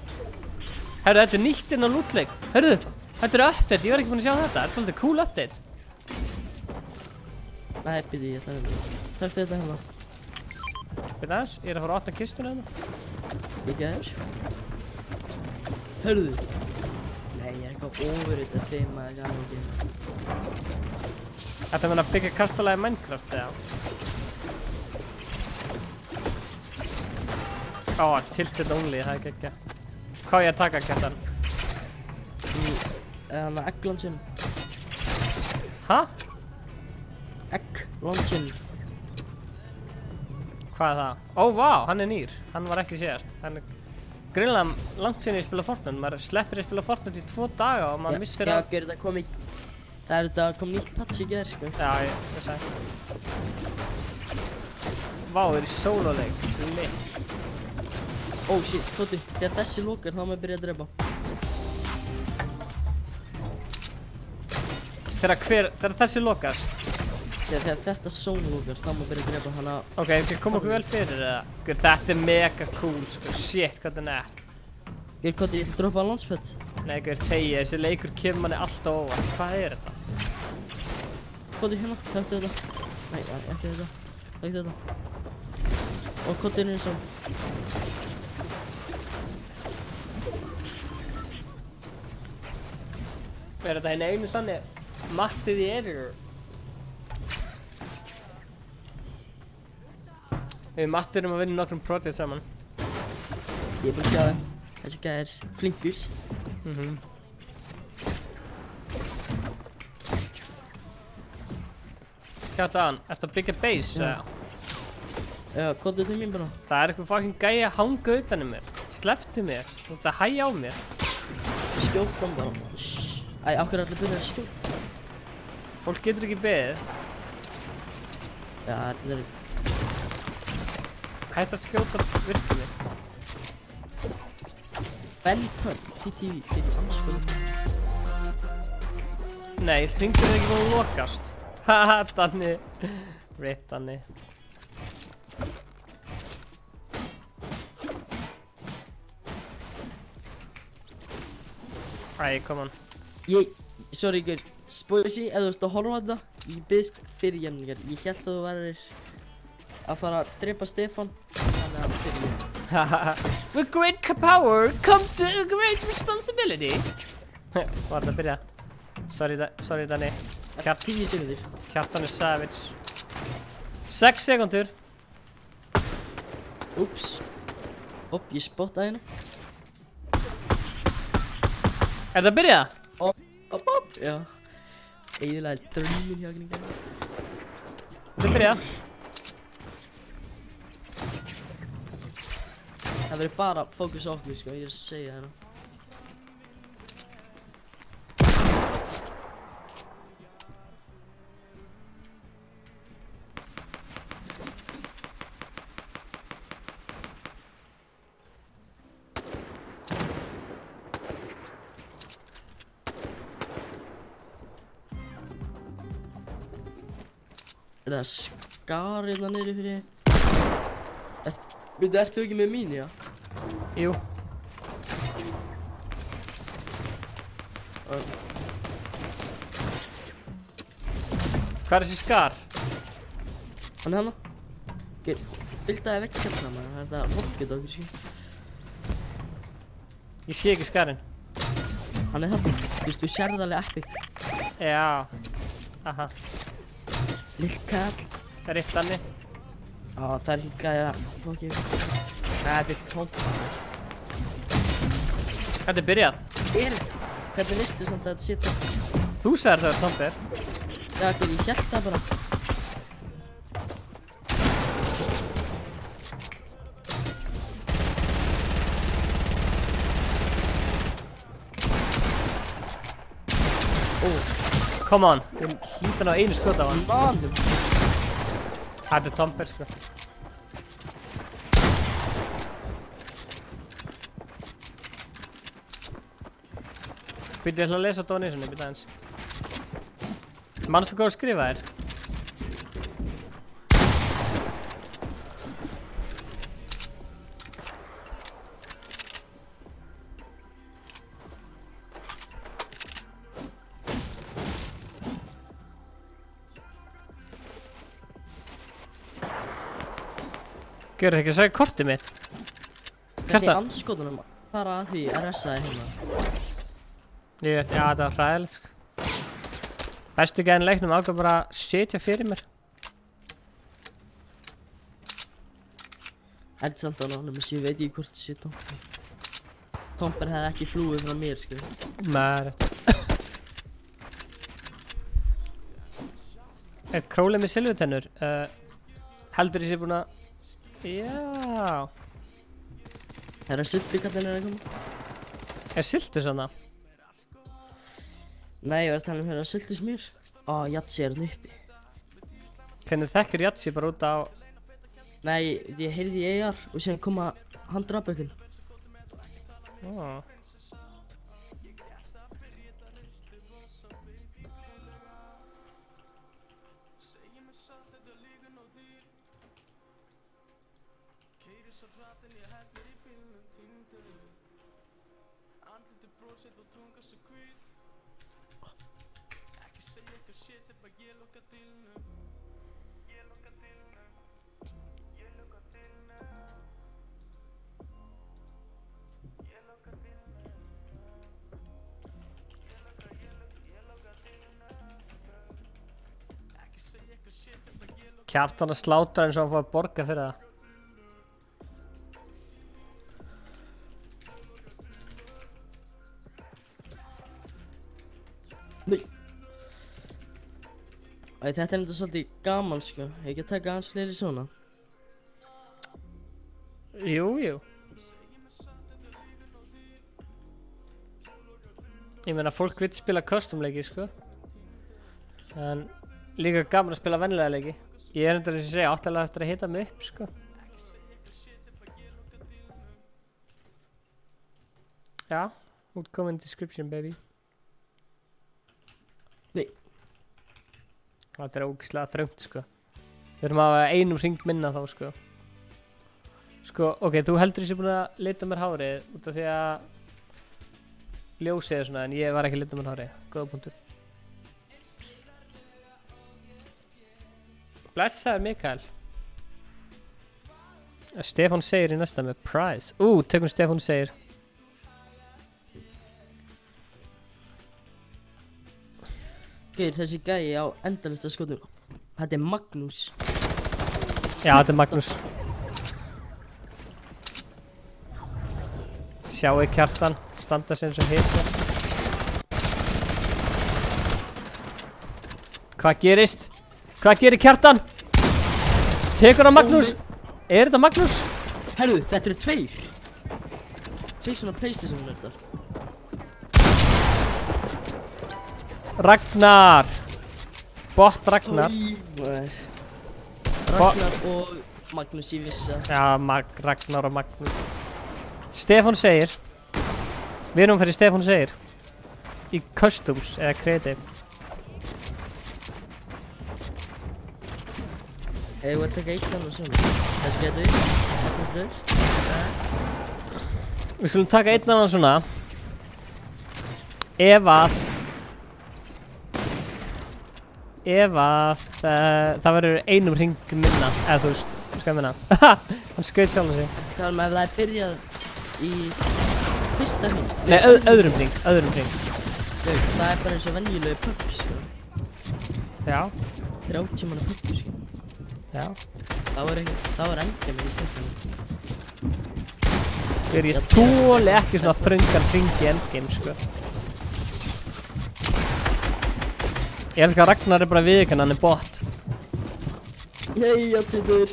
Herru, þetta er nýtt inn á lootleik. Herru, þetta er update, ég var ekki búinn að sjá þetta. Þetta er svolítið cool update. Nei, byrju, ég ætla að vera. Takk fyrir þetta hérna. Veit aðeins, ég er að fara að opna kistuna hérna. Ekki aðeins. Hörðu. Nei, ég er eitthvað ofurrið að þeim að það er ekki. Þetta er að byggja kastala í Minecraft, eða? Ó, tilted only, það er geggja. Hvað á ég að taka, Kjartan? Þannig að egg-launchinn. Ha? Egg-launchinn. Hvað er það? Ó, vá, hann er nýr. Hann var ekki síðast. Hann er greinlega langt sinni í spila Fortnite. Maður sleppir í spila Fortnite í 2 daga og maður missir Já, að... gerði þetta kom í... Það er þetta kom nýtt patch í gerð, sko. Já, ég sagði. Vá, er í sóloleik. Lit. Shit, tóti. Þegar þessi lokar, þá maður byrja að drepa. Þegar þessi lokast. Þegar þetta zone lokar, þá maður byrja að drepa hana. Ok, við komum okkur vel fyrir eða? Þetta er mega cool, sko. Shit, hvað þetta er nett. Tóti, ég ætla að droppa á launchpad. Nei, þegi, þessi leikur kemur manni alltaf óvart. Hvað er þetta? Tóti, hérna, taktu þetta. Nei, ekki þetta. Taktu þetta. Og Tóti er eins og... Er þetta henni einu þannig mattið í editor? Við matturum að vinna nokkrum project saman. Ég er búinn að sjá það. Þessi gæði er flinkur. Kjartan, ertu að byggja base? Já. Já, Tóti til mín bara. Það er eitthvað fucking gæi að hanga utan um mér. Slepptu mér, þú ert að hægja á mér. Skjótt kom bara. Æ, okkur er allir byrjað að skjótt. Fólk getur ekki beðið. Já, þetta er... Hætt að skjóta virkunni. Ben Pump, TTV, fyrir anskoðum. Nei, hringurinn er ekki búinn að lokast. Haha, Danni. Rip, Danni. Æ, come on. Sorry ykkur, Spoisi, ef þú ert að horfa á þetta, ég byggðist fyrirgefningar. Ég held að þú værir að fara að drepa Stefán, þannig að fyrirgefningar. With great power comes great responsibility. Var þetta að byrja? Sorry Danni. 10 sekundir. Kjartan er savage. 6 sekundur. Úps. Ég spottaði hérna. Er þetta að byrja? Já. Eiginlega drömmin hjá gringar. Þetta er byrja. Það verður bara fókus á okkur, sko, ég er að segja hérna. Er það skar hérna niðri fyrir... Ert þú ekki með mín, já? Jú. Hvað er þessi skar? Hann er hana. Bildaði vekk hérna maður, það er þetta rocket okkur, sko. Ég sé ekki skarinn. Hann er þarna, þú sérð alveg epic. Já. Aha. Lill kall. Það er eitt Danni. Það er ekki gæja, fokkið. Þetta er tómt. Þetta er byrjað. Hvernig veistu samt að þetta sé Tomper? Þú sagðir það er Tomper. Já, ég hélt það bara. Come on, ég hlýt hann á einu skot á hann. Manum. Þetta er Tomper sko. Býttu, ég ætla að lesa donationið, býttu aðeins. Manstu hvað að skrifa þér? Gjörðu ekki að segja kortið mitt. Hvernig anskotunum fara að því að RS-aði hérna? Ég veit, já þetta var hræðilegt sko. Bestu gæðin leiknum ákvað bara að sitja fyrir mér. Þetta er samt alveg annað, ég veit ekki hvort það sé Tomper. Tomper hefði ekki flúið frá mér, sko. Nei, rétt. Królið með silfurtennur. Heldur ég sé búin að... Já. Það er að sultukallin að koma. Er siltu svona? Nei, ég var að tala um hérna að sultusmjör. Ó, Jatsi er hann uppi. Hvernig þekkir Jatsi bara út á... Nei, ég heyrði í ER og síðan koma hann drapa ykkur. Ó. Kjartan að slátra eins og hann fór að borga fyrir það. Nei. Æ, þetta er enda svolítið gaman, sko. Ég ekki að taka aðeins fleiri svona. Jú, jú. Ég meina, fólk vil spila custom-leiki, sko. En líka gaman að spila vennilega leiki. Ég er endur að segja áttalega eftir að hita mig upp, sko. Já, útkomin description, baby. Nei. Þetta er ógeðslega þröngt, sko. Við erum að hafa einum hring minna þá, sko. Sko, ok, þú heldur þessi búin að lita mér hárið út af því að ljósið er svona, en ég var ekki að lita mér hárið. Góða punktur. Blessaður Mikael. Stefán segir í næsta með prize. Tökum Stefán segir. Gauður, þessi gæi á endalista skotum. Þetta er Magnús. Já, þetta er Magnús. Sjáu Kjartan standa sig eins og hita. Hvað gerist? Hvað gerir Kjartan? Tekur hann Magnús? Er þetta Magnús? Herru, þetta eru tveir. Tveir svona PlayStation nördar. Ragnar. Bot Ragnar. Ragnar og Magnús, ég vissi það. Já, Ragnar og Magnús. Stefán segir. Við erum fyrir Stefán segir. Í customs eða creative. Ég var að taka eitt annað svona. Þessi getur. Magnús dör. Við skulum taka einn annan svona. Ef að það verður einum hring minna, eða þú veist, hvað minna. Hann skaut sjálf sig. Það með ef það er byrjað í fyrsta hring. Nei, öðrum hring. Það er bara eins og venjulegu pubs. Já. 30 manna pubs. Já. Það var endið með í setjum. Ég þoli ekki svona þröngan hring í endgame, sko. Ég elskar að Ragnar bara viðurkenna, hann bot. Nei, Játsetur.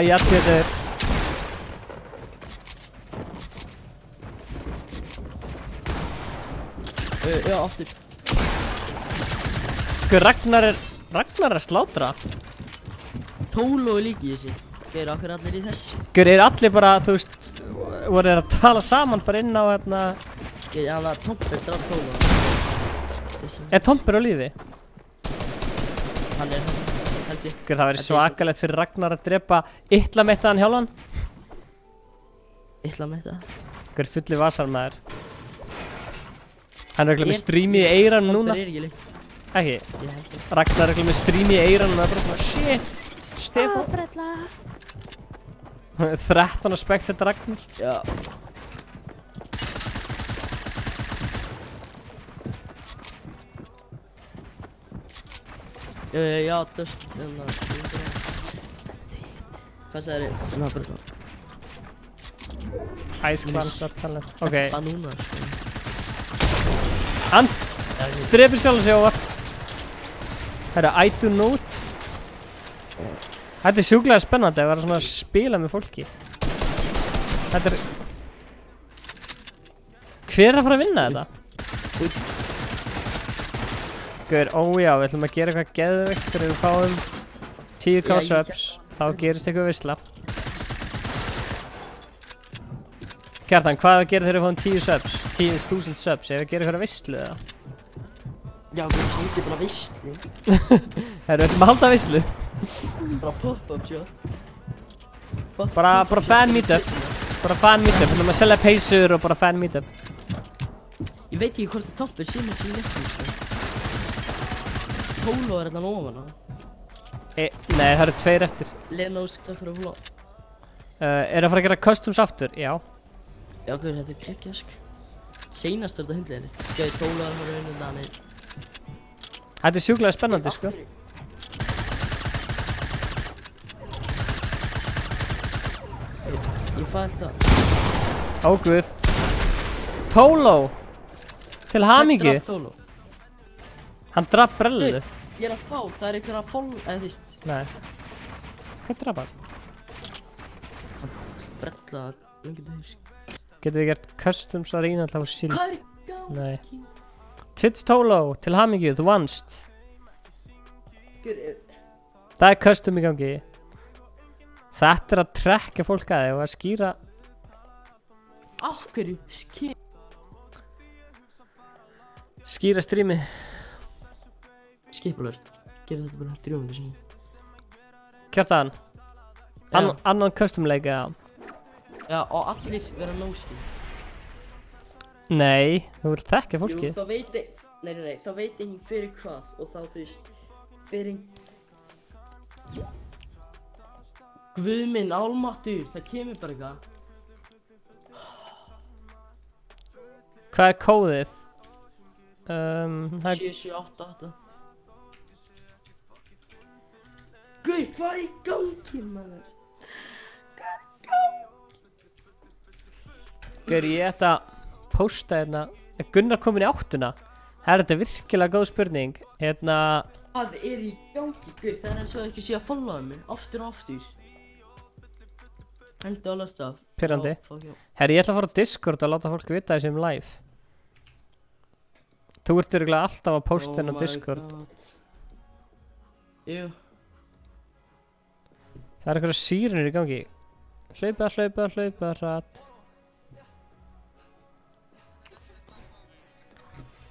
Játsetur. Já, aftur. Sko, Ragnar er að slátra. Tóló er líka í þessu. Geir okkur allir í þessu. Sko, er allir bara, þú veist, voru þeir að tala saman bara inn á, Geir, hann að Tomper draf Tóló. Er Tomper á lífi? Hann er, held ég. Sko, það væri svakalegt fyrir Ragnar að drepa illa mettaðan hjálpan. Illa með þetta. Sko, er fulli vasarmaður. Hann er örugglega með stream í eiranum núna. Tomper er ekki lík. Ekki? Ég held ég. Ragnar er örugglega með stream í eiranum og það er bara svona shit. Stefán. Brella. 13 aspekt þetta Ragnar. Já. Já, döst. Hvað sagði þér? Ná, Brella. Ice Clan talent. Ok. Það núna, sko. Hann drepur sjálf sig óvart. Það er I do note. Þetta er sjúklega spennandi að vera svona að spila með fólki. Þetta er... Hver er að fara að vinna þetta? Guður, ójá, við ætlum að gera eitthvað geðveikt þegar við fáum 10k subs. Þá gerist eitthvað veisla. Kjartan, hvað að gera þegar við fáum 10 subs? 10.000 subs, ef við gerum eitthvað veislu eða? Já, við haldum bara veislu. Við ætlum að halda veislu. Bara pop-up, sjá. Bara fan meetup. Bara fan meetup. Við ætlum að selja peysur og bara fan meetup. Ég veit ekki hvort það toppur síðan í leiknum, sko. Tóló er hérna ofan á. Nei, það eru 2 eftir. Lenós, takk fyrir að fló. Er að fara að gera customs aftur? Já. Já, hvað þetta er klikkja, sko. Seinast er þetta hundlegri. Gæði Tóló er að fara að vinna þannig. Þetta er sjúklega spennandi, sko. Ég fæ alltaf. Ó guð. Tóló. Til hamingju. Hvað draf Tóló? Hann draf brellu. Ég er að fá, það er einhver að eða þú veist. Nei. Hvað draf hann? Brella, lengi það husk. Getum við gert customs að reyna alltaf á síld? Hvað er í gangi? Nei. Twitch Tóló. Til hamingju, þú vannst. Það er custom í gangi. Þetta er að trekka fólk að þig og að skýra. Af hverju? Skýra streamið. Skipulöst. Gerðu þetta bara 300 sinni. Kjartan. Já. Annan custom leik eða? Já, og allir vera no-skin. Nei, þú vilt þekka fólki. Jú, þá veit ég... Nei, þá veit ég fyrir hvað og þá þú veist... Fyrir... Guð minn, almáttur, það kemur bara eitthvað. Hvað er kóðið? Það er 778. Guð, hvað er í gangi, maður? Gaur, ég ætla að posta hérna. Er Gunnar komin í 8-una? Þetta er virkilega góð spurning. Hvað er í gangi, Guð? Það er eins og ekki sé að followa mig, aftur og aftur. Hendu alveg af. Pirrandi. Herri, ég ætla að fara á Discord og láta fólk vita þessu live. Þú ert örugglega alltaf að posta hérna á Discord. Jú. Það er eitthvað sýrunir í gangi. Hlaupa, hratt.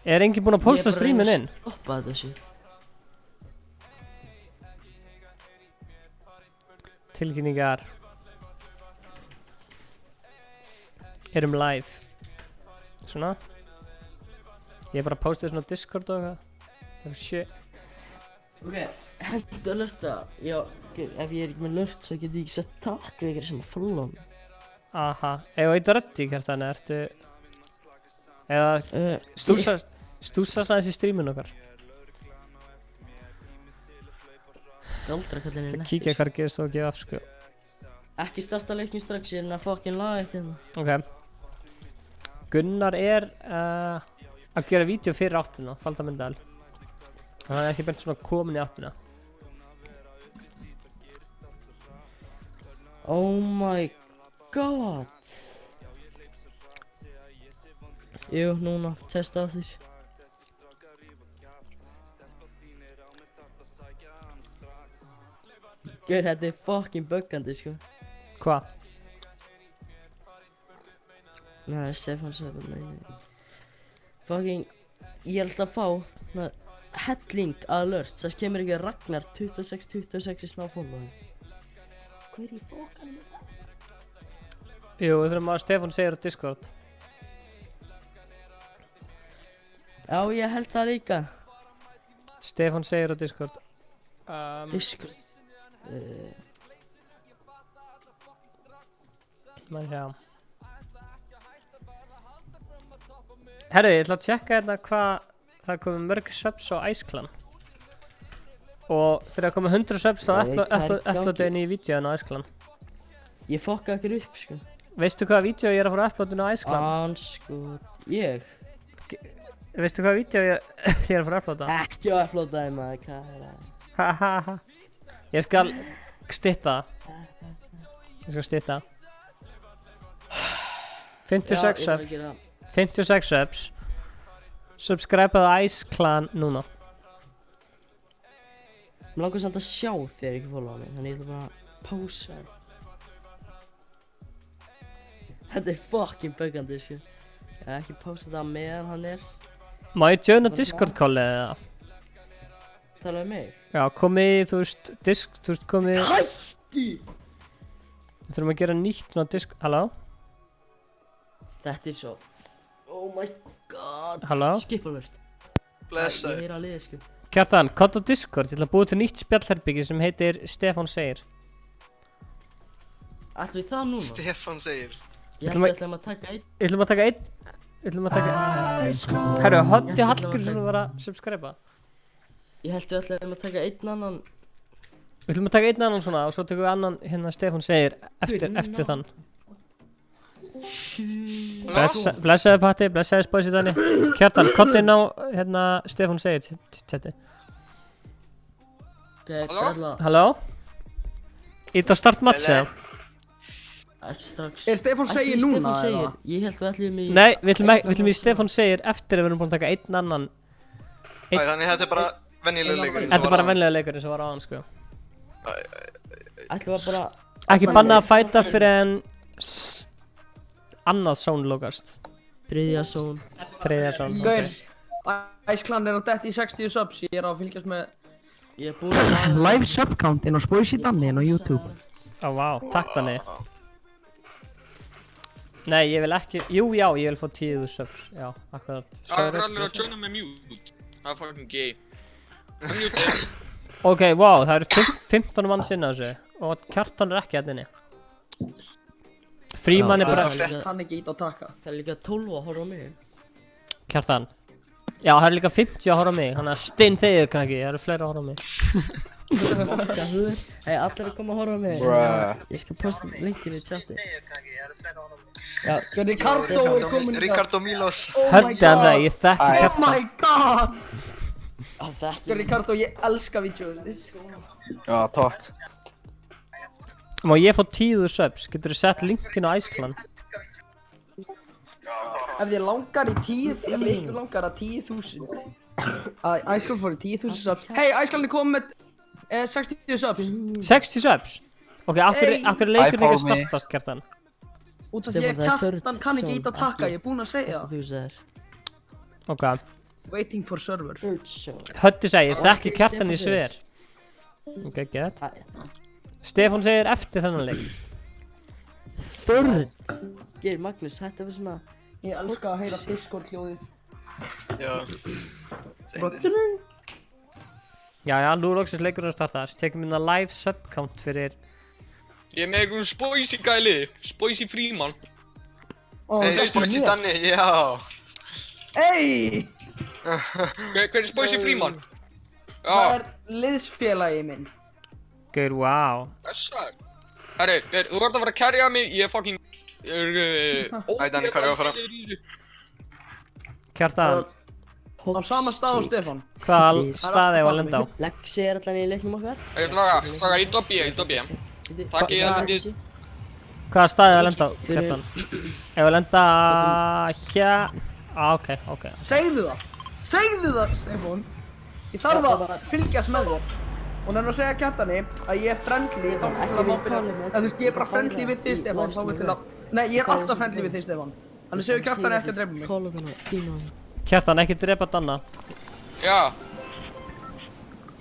Er enginn búinn að posta streamin inn? Ég er bara að stoppa þetta shit. Tilkynningar. Erum live. Svona. Ég er bara að posta þessu á Discord og eitthvað. Það er shit. Ok, hendu að lurta. Já, ef ég er ekki með lurt svo get ég ekki sett takk við ykkur sem að followa mig. Aha. Eða eitthvað reddi Kjartan, ertu... Eða stúsast aðeins í streamin okkar. Galdrakallinn er Það kíkja hvað gerist og gefa af, sko. Ekki starta leiknum strax, ég er að fucking laga þetta hérna. Ok. Gunnar er að gera vídeo fyrir áttina, falda myndal. Hann er ekki beint svona komin í áttina. Oh my god. Jú, núna, testa af þér. Gaur, þetta er fucking buggandi, sko. Hvað? Nei, Stefán sagði bara nei. Fucking, ég held að fá helling alert, þess kemur ekki Ragnar 26 í snáfónu. Hvað er í fókanum með það? Jú, við þurfum að Stefán segir á Discord. Já, ég held það líka. Stefán segir á Discord. Discord. Maður sjá. Herri, ég ætla að tjekka hérna hvað það er komið mörg subs á Ice-Clan. Og þegar það komið 100 subs þá uploada ég nýju vídeo á Ice-Clan. Ég fokka okkur upp, sko. Veistu hvaða vídeo ég er að fara að uploada á Ice-Clan? Anskot. Ég? Veistu hvaða vídeo ég er að fara að uploada? Ekki að uploada það, maður, hvað er það? Hahaha. Ég skal stytta það. Ég skal stytta það. 56 subs. 56 subs. Subscribeaðu Ice-Clan núna. Mér langar samt að sjá þegar ekki followa mig, þannig ég ætla bara að pása. Þetta er fucking buggandi, sko. Ég hef ekki pása þetta meðan hann er. Má ég joina Discord callið eða? Talaðu um mig? Já, komið, þú veist, komið. Hætti! Við þurfum að gera nýtt núna Discord, halló? Þetta er svo. Oh my god. Halló? Skip alert. Blessa. Ég heyra að liða, sko. Kjartan, kott á Discord, ég ætla að búa til nýtt spjallherbyggi sem heitir Stefán segir. Ætlum við það núna? Stefán segir. Ég held við ætlum að taka einn. Við ætlum að taka einn. Herru, Hoddi Hallgrímsson var að subscriba. Ég held við ætlum að taka einn annan. Við ætlum að taka einn annan svona og svo tökum við annan hérna Stefán segir eftir þann. Blessaði Patti, blessaði Spósi Danni. Kjartan, kott inn á hérna Stefán segir chati. Halló? Halló? Ít á start match eða? Ekki strax. Er Stefán segir núna eða? Ég held við ætlum í. Nei, við ætlum í Stefán segir eftir að við erum búin að taka einn annan. Þannig þetta er bara venjulega leikur. Þetta er bara venjulega leikurinn sem var á hann sko. Ætlum við bara. Ekki bannað að fæta fyrir en annað zone lokast. Þriðja zone. Þriðja zone. Gaur, Ice-Clan er á detti í 60 subs. Ég er að fylgjast með. Ég er búinn að live subcount inn á Spósi Danni inn á YouTube. Ó vá, takk Danni. Nei, ég vil ekki, já, ég vil fá 10 subs, já, akkurat. Það er allir að joina með mute. Það er fucking gay. Mute. Ok, wow, það eru 15 mann sinna þessu og Kjartan er ekki hérna inni. Frímann er bara... Kann ekki ít á taka. Það er líka 12 að horfa á mig. Kjartan. Já, það eru líka 50 að horfa á mig, þannig að stein þegið kannski, það eru fleiri að horfa á mig. Hei, allir að koma að horfa á mig. Ég skal posta linkin í chati. Já, Ricardo er komin í það. Ricardo Milos. Höndi hann það, ég þekki Oh Kjartan. my god. það ekki. Ricardo, ég elska vídeoðu. Já, takk. Má ég fá 10 subs, getur þú sett linkin á Ice-Clan? Ef þið langar í 10, ef ykkur langar að 10.000. Ice-Clan fór í 10.000 subs. Hei, Ice-Clan er komið með 60 subs. 60 subs? Ok, akkur leikur líka startast Kjartan? Út af því að Kjartan kann ekki ít á taka, ég er búinn að segja Það það. þú segir. Ok. Waiting for server. Hötti segi, ég þekki Kjartan í sver. Ok, get. Stefán segir eftir þennan leik. Þörð. Geir Magnús, þetta var svona. Ég elska að heyra Discord hljóðið. Já. Já, nú loksins leikurinn að starta. Tekum hérna live subcount fyrir... Ég er með einhvern Spósi gæli. Spósi Frímann. Hey, Spósi Danni, já. Hey! Hver er Spósi Frímann? Það er liðsfélagi minn. Gaur, wow. Þessar. Herru, þú ert að fara að carrya mig, ég er fucking... Æ, Danni, hvað er að fara? Kjartan, Á sama stað og Stefán. hvaða staði ég var að lenda á? Lexi er allan í leiknum okkar. Strákar, í dobbi. Takk ég það myndi. Hvaða staði ég var að lenda á, Kjartan? Ég var að lenda ok. Segðu það, Stefán. Ég þarf að fylgjast með þér. Og nefnir að segja Kjartani að ég er friendly þá til að má byrja. Eða þú veist, ég er bara friendly við þig, Stefán, þá til að... Nei, ég er alltaf friendly við þig, Stefán. Þannig segur Kjartani ekki að drepa mig. Kjartan, ekki drepa Danna. Já.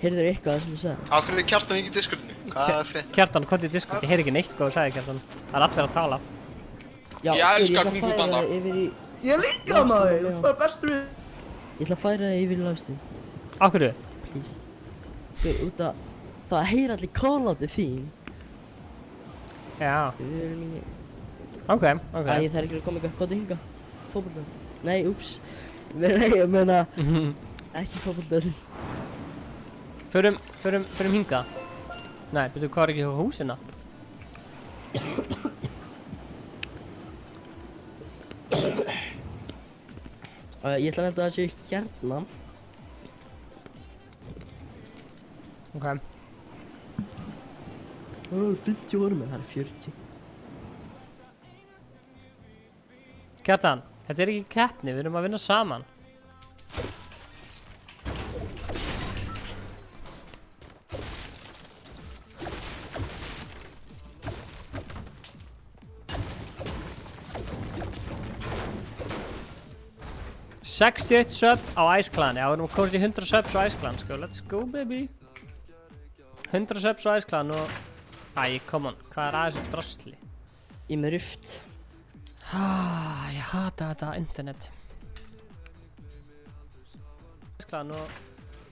Heyrðu eitthvað það sem ég sagði? Af hverju er Kjartan ekki í Discordinu? Hvað er frétt? Kjartan, hvað er Discord? Ég heyr ekki neitt hvað þú sagði, Kjartan. Það er allir að tala. Ég elska Kung Fu Panda. Ég líka maður, það er bestur við. Ég ætla að færa það yfir í lagstinn. Á hverju? Please. Út af... Það heyr allir call-outið þín. Já. Við erum í... Ok. Æ, það er ekki að koma eitthvað. Hvað er hinga? Fótbolta. Nei, úps. Nei, ég meina... Ekki fótbolta. Förum hingað. Nei, betur hvað er ekki á húsina? Ég ætla að nefna að það séu hérna. Ok. Það er 50 ormur, það er 40. Kjartan, þetta er ekki keppni, við erum að vinna saman. $68 sub á Ice Clan, já, við erum að komast í 100 subs á Ice Clan, sko, let's go baby. 100 subs á Ice Clan og... Æ, come on, hvað er aðeins drasli? Ég með ruft. Ég hata þetta internet. Ice Clan og...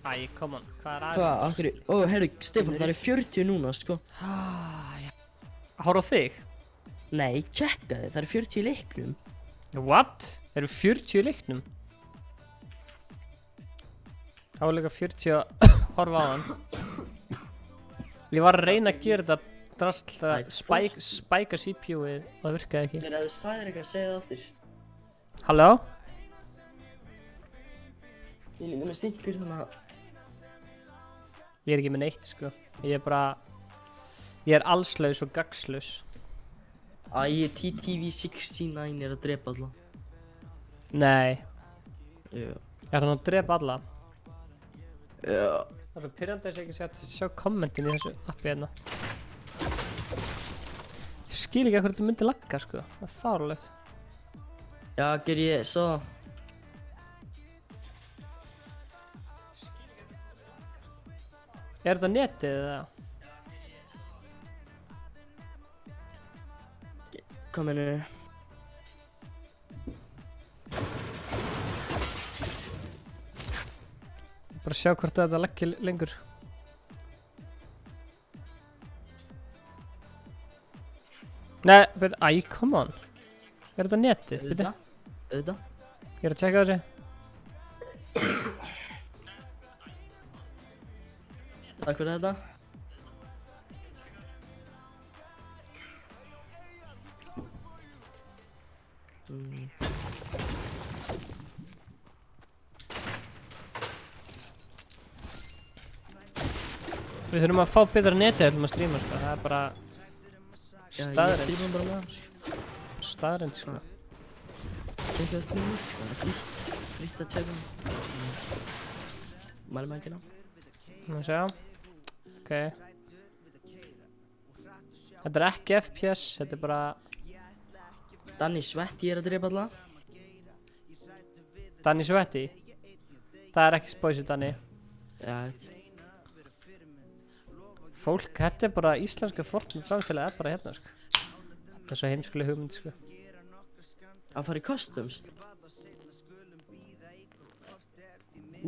Æ, come on, hvað er aðeins Hvað, okkur... Ó, heyrðu, Stefán, það er 40 núna, sko. Hóra á þig? Nei, tjekka þið, það er 40 í leiknum. What? Eru 40 í leiknum? Það var líka 40 að horfa á hann. Ég var að reyna að gera þetta drasl að spæka CPU-ið og það virkaði ekki. Þegar þú sagðir eitthvað, segja það aftur. Halló? Ég er með stingur þannig að... Ég er ekki með neitt, sko. Ég er bara... Ég er allslaus og gagnslaus. TTV69 er að drepa alla. Nei. Já. Er hann að drepa alla? Já. Það er svo pyrrandi að ég ekki að sjá kommentin í þessu appi hérna. Ég skil ekki að hvernig þetta myndi lagga, sko. Það er fárulegt. Já, ger ég svo. Er þetta netið eða? Hvað mennur þið? Bara sjá hvort þetta leggir lengur. Nei, betur, æ, come on. Er þetta netið? Betur, Auðvitað. ég er að tjekka þessi. Takk fyrir þetta. Við þurfum að fá betra netið ef við að stríma, sko. Það er bara Já, ég staðreynd. stríma bara með það, sko. Staðreynd, sko. Tjekka það stríma, sko. Það er flýtt. Flýtt að tjekka. Mælum ekki ná. Má sjá. Ok. Þetta er ekki FPS, þetta er bara... Danni Svetti er að drepa alla. Danni Svetti. Það er ekki spósið, Danni. Já, þetta. Fólk, þetta er bara íslenska Fortnite samfélagi, er bara hérna, sko. Þetta er svo heimskuleg hugmynd, sko. Að fara í customs.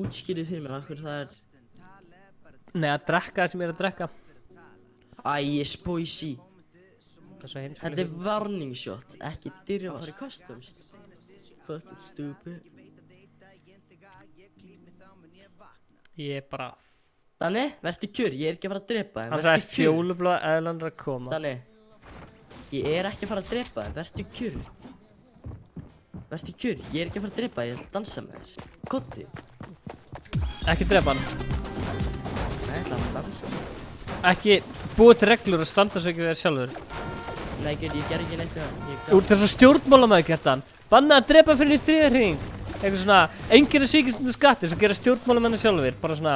Útskýrið fyrir mér, akkur það er... Nei, að drekka það sem ég er að drekka. Spoisi. Það er svo heimskuleg Þetta er hugmynd. warning shot, ekki dyrfast. Að fara í customs. Fucking stupid. Ég er bara... Danni, verðstu kjör, ég er ekki að fara að drepa þig. Hann sagði fjólublá eðlan er að koma. Danni, Ég er ekki að fara að drepa þig, vertu kjur. Vertu kjur, ég er ekki að fara að drepa þig, ég ætla að dansa með þér. Kottu. Ekki drepa hann. Nei, ég ætla að dansa. Ekki búa til reglur og standa svo ekki við þér sjálfur. Nei, ég ger ekki neitt við það. Þú ert þessu stjórnmálamæður, Kjartan. Bannað að drepa fyrir í 3. hring. Eitthvað svona, enginn er svíkist undir skatti, svo gera stjórnmálamenni sjálfur. Bara svona...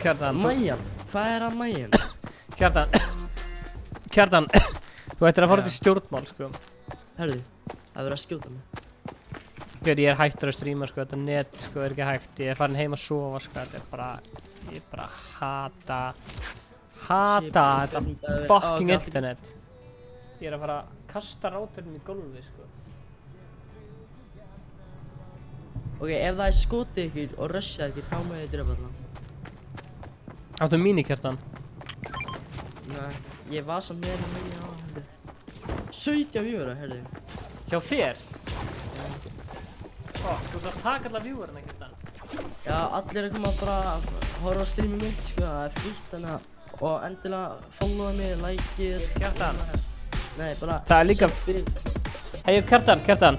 Kjartan, Majan, hvað er að Majan? Kjartan, þú ættir að fara til stjórnmál, sko. Hörðu, það verður að skjóta mig. Ég er hættur að stríma, sko, þetta net, sko, er ekki hægt. Ég er farin heim að sofa, sko, þetta er bara... Ég bara hata þetta fucking internet. Ég er að fara að kasta ráturinn í gólfi, sko. Ok, ef það er skotið ykkur og rushað ykkur, þá má ég drepa það. Áttu mín í Kjartan? Nei, ég var samt með hérna á, herðu. 17 viewer, herðu. Hjá þér? Ó, þú ert að taka alla viewerina, Kjartan. Já, allir er að koma bara að horfa á streamið mitt, sko, það er frítt, þannig að... Og endilega followa mig, likeið... Kjartan. Nei, bara... Það er líka... Hei, Kjartan.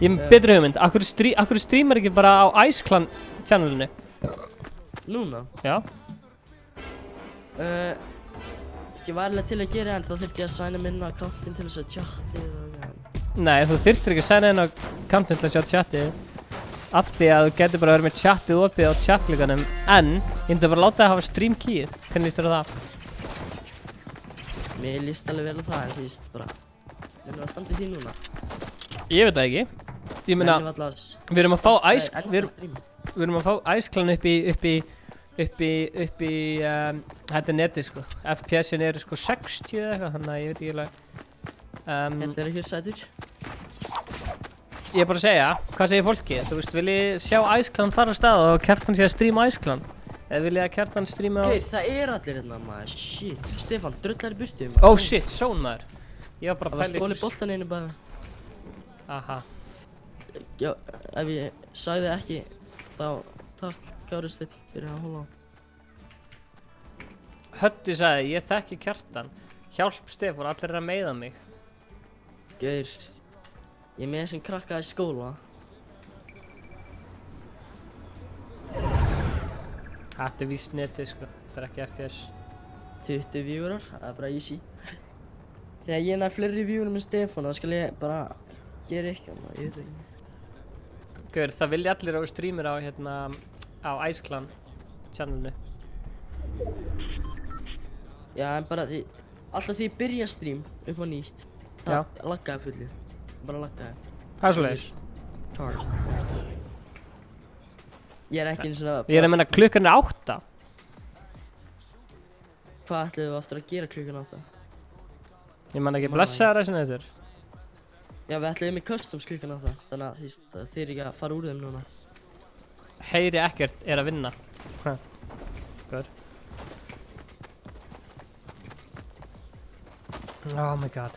Ég er með betri hugmynd. Akkur streamar ekki bara á Ice Clan channelinu? Núna? Já. Ég var alveg til að gera en þá þurfti ég að signa minna accountinn til þess að chatti og... Nei, þú þyrftir ekki að signa inn á accountinn til að sjá chattið. Af því að þú getur bara verið með chattið opið á chatklíkanum. En, ég myndi bara láta það að hafa stream keyið. Hvernig líst þér á það? Mér líst alveg vel á það en þú veist bara... Hvernig var standið því núna? Ég veit það ekki. Ég meina, við erum að fá Ice... Við erum að fá Ice Clan upp í þetta netið, sko. FPS-in eru sko 60 eða eitthvað, þannig að ég veit ekki alveg. Þetta er ekki sætur. Ég er bara að segja, hvað segir fólki? Þú veist, vil ég sjá Ice Clan fara á stað og Kjartan sé að stríma Ice Clan? Eða vil ég að Kjartan stríma á... Geir, það er allir hérna maður, shit. Stefán, drullar í burtu. Oh shit, són maður. Ég var bara að pæla í... Það var stólið boltan einu bara. Aha. Já, ef ég sagði ekki, þá takk Kári Steinn fyrir að hóla á. Höddi sagði, ég þekki Kjartan. Hjálp Stefán, allir er að meiða mig. Geir, ég er með þessum krakka í skóla. Þetta er víst netið, sko. Þetta er ekki FPS. 20 viewerar, það er bara easy. Þegar ég nær fleiri viewerar með Stefán, þá skal ég bara gera eitthvað, ég veit ekki. Gaur, það vilja allir á streamir á hérna á Ice Clan channelinu. Já, en bara því, alltaf því ég byrja stream upp á nýtt, það laggaði fullu. Bara laggaði. Það er svoleiðis. Ég er ekki eins og það... Ég er að menna klukkan er 8. Hvað ætlum við aftur að gera klukkan 8? Ég man ekki blessaðar þessi neytur. Já, við ætlum með customs klukkan 8, þannig að þið er ekki að fara úr þeim núna. Heyri ekkert er að vinna. Góður. Oh my god.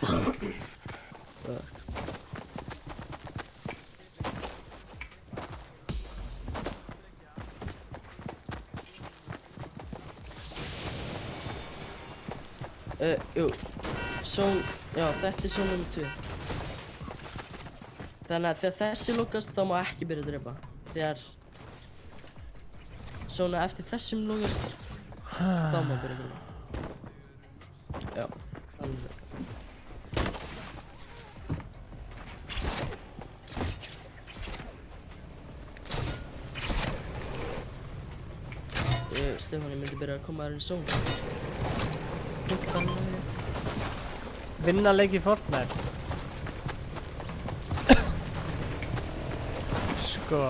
Jú, já, þetta er zone nr. 2. Þannig að þegar þessi lokast þá má ekki byrja að drepa. Þegar svona eftir þessum lokast þá má byrja að drepa. Já, alveg. Stefán, ég myndi byrja að koma þér inn í zone. Vinna leik í Fortnite. Sko.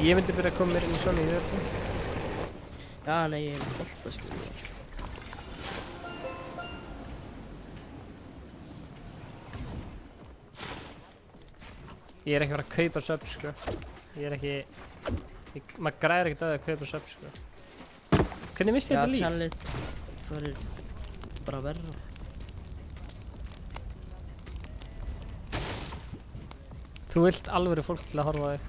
Ég myndi byrja að koma mér inn í svona í þjóðum. Já, nei, ég er alltaf sko. Ég er ekki að fara að kaupa sub, sko. Ég er ekki... maður græðir ekkert að kaupa sub, sko. Hvernig misti ég þetta líf? Já, channelið farir bara verra. Þú vilt alvöru fólk til að horfa á þig.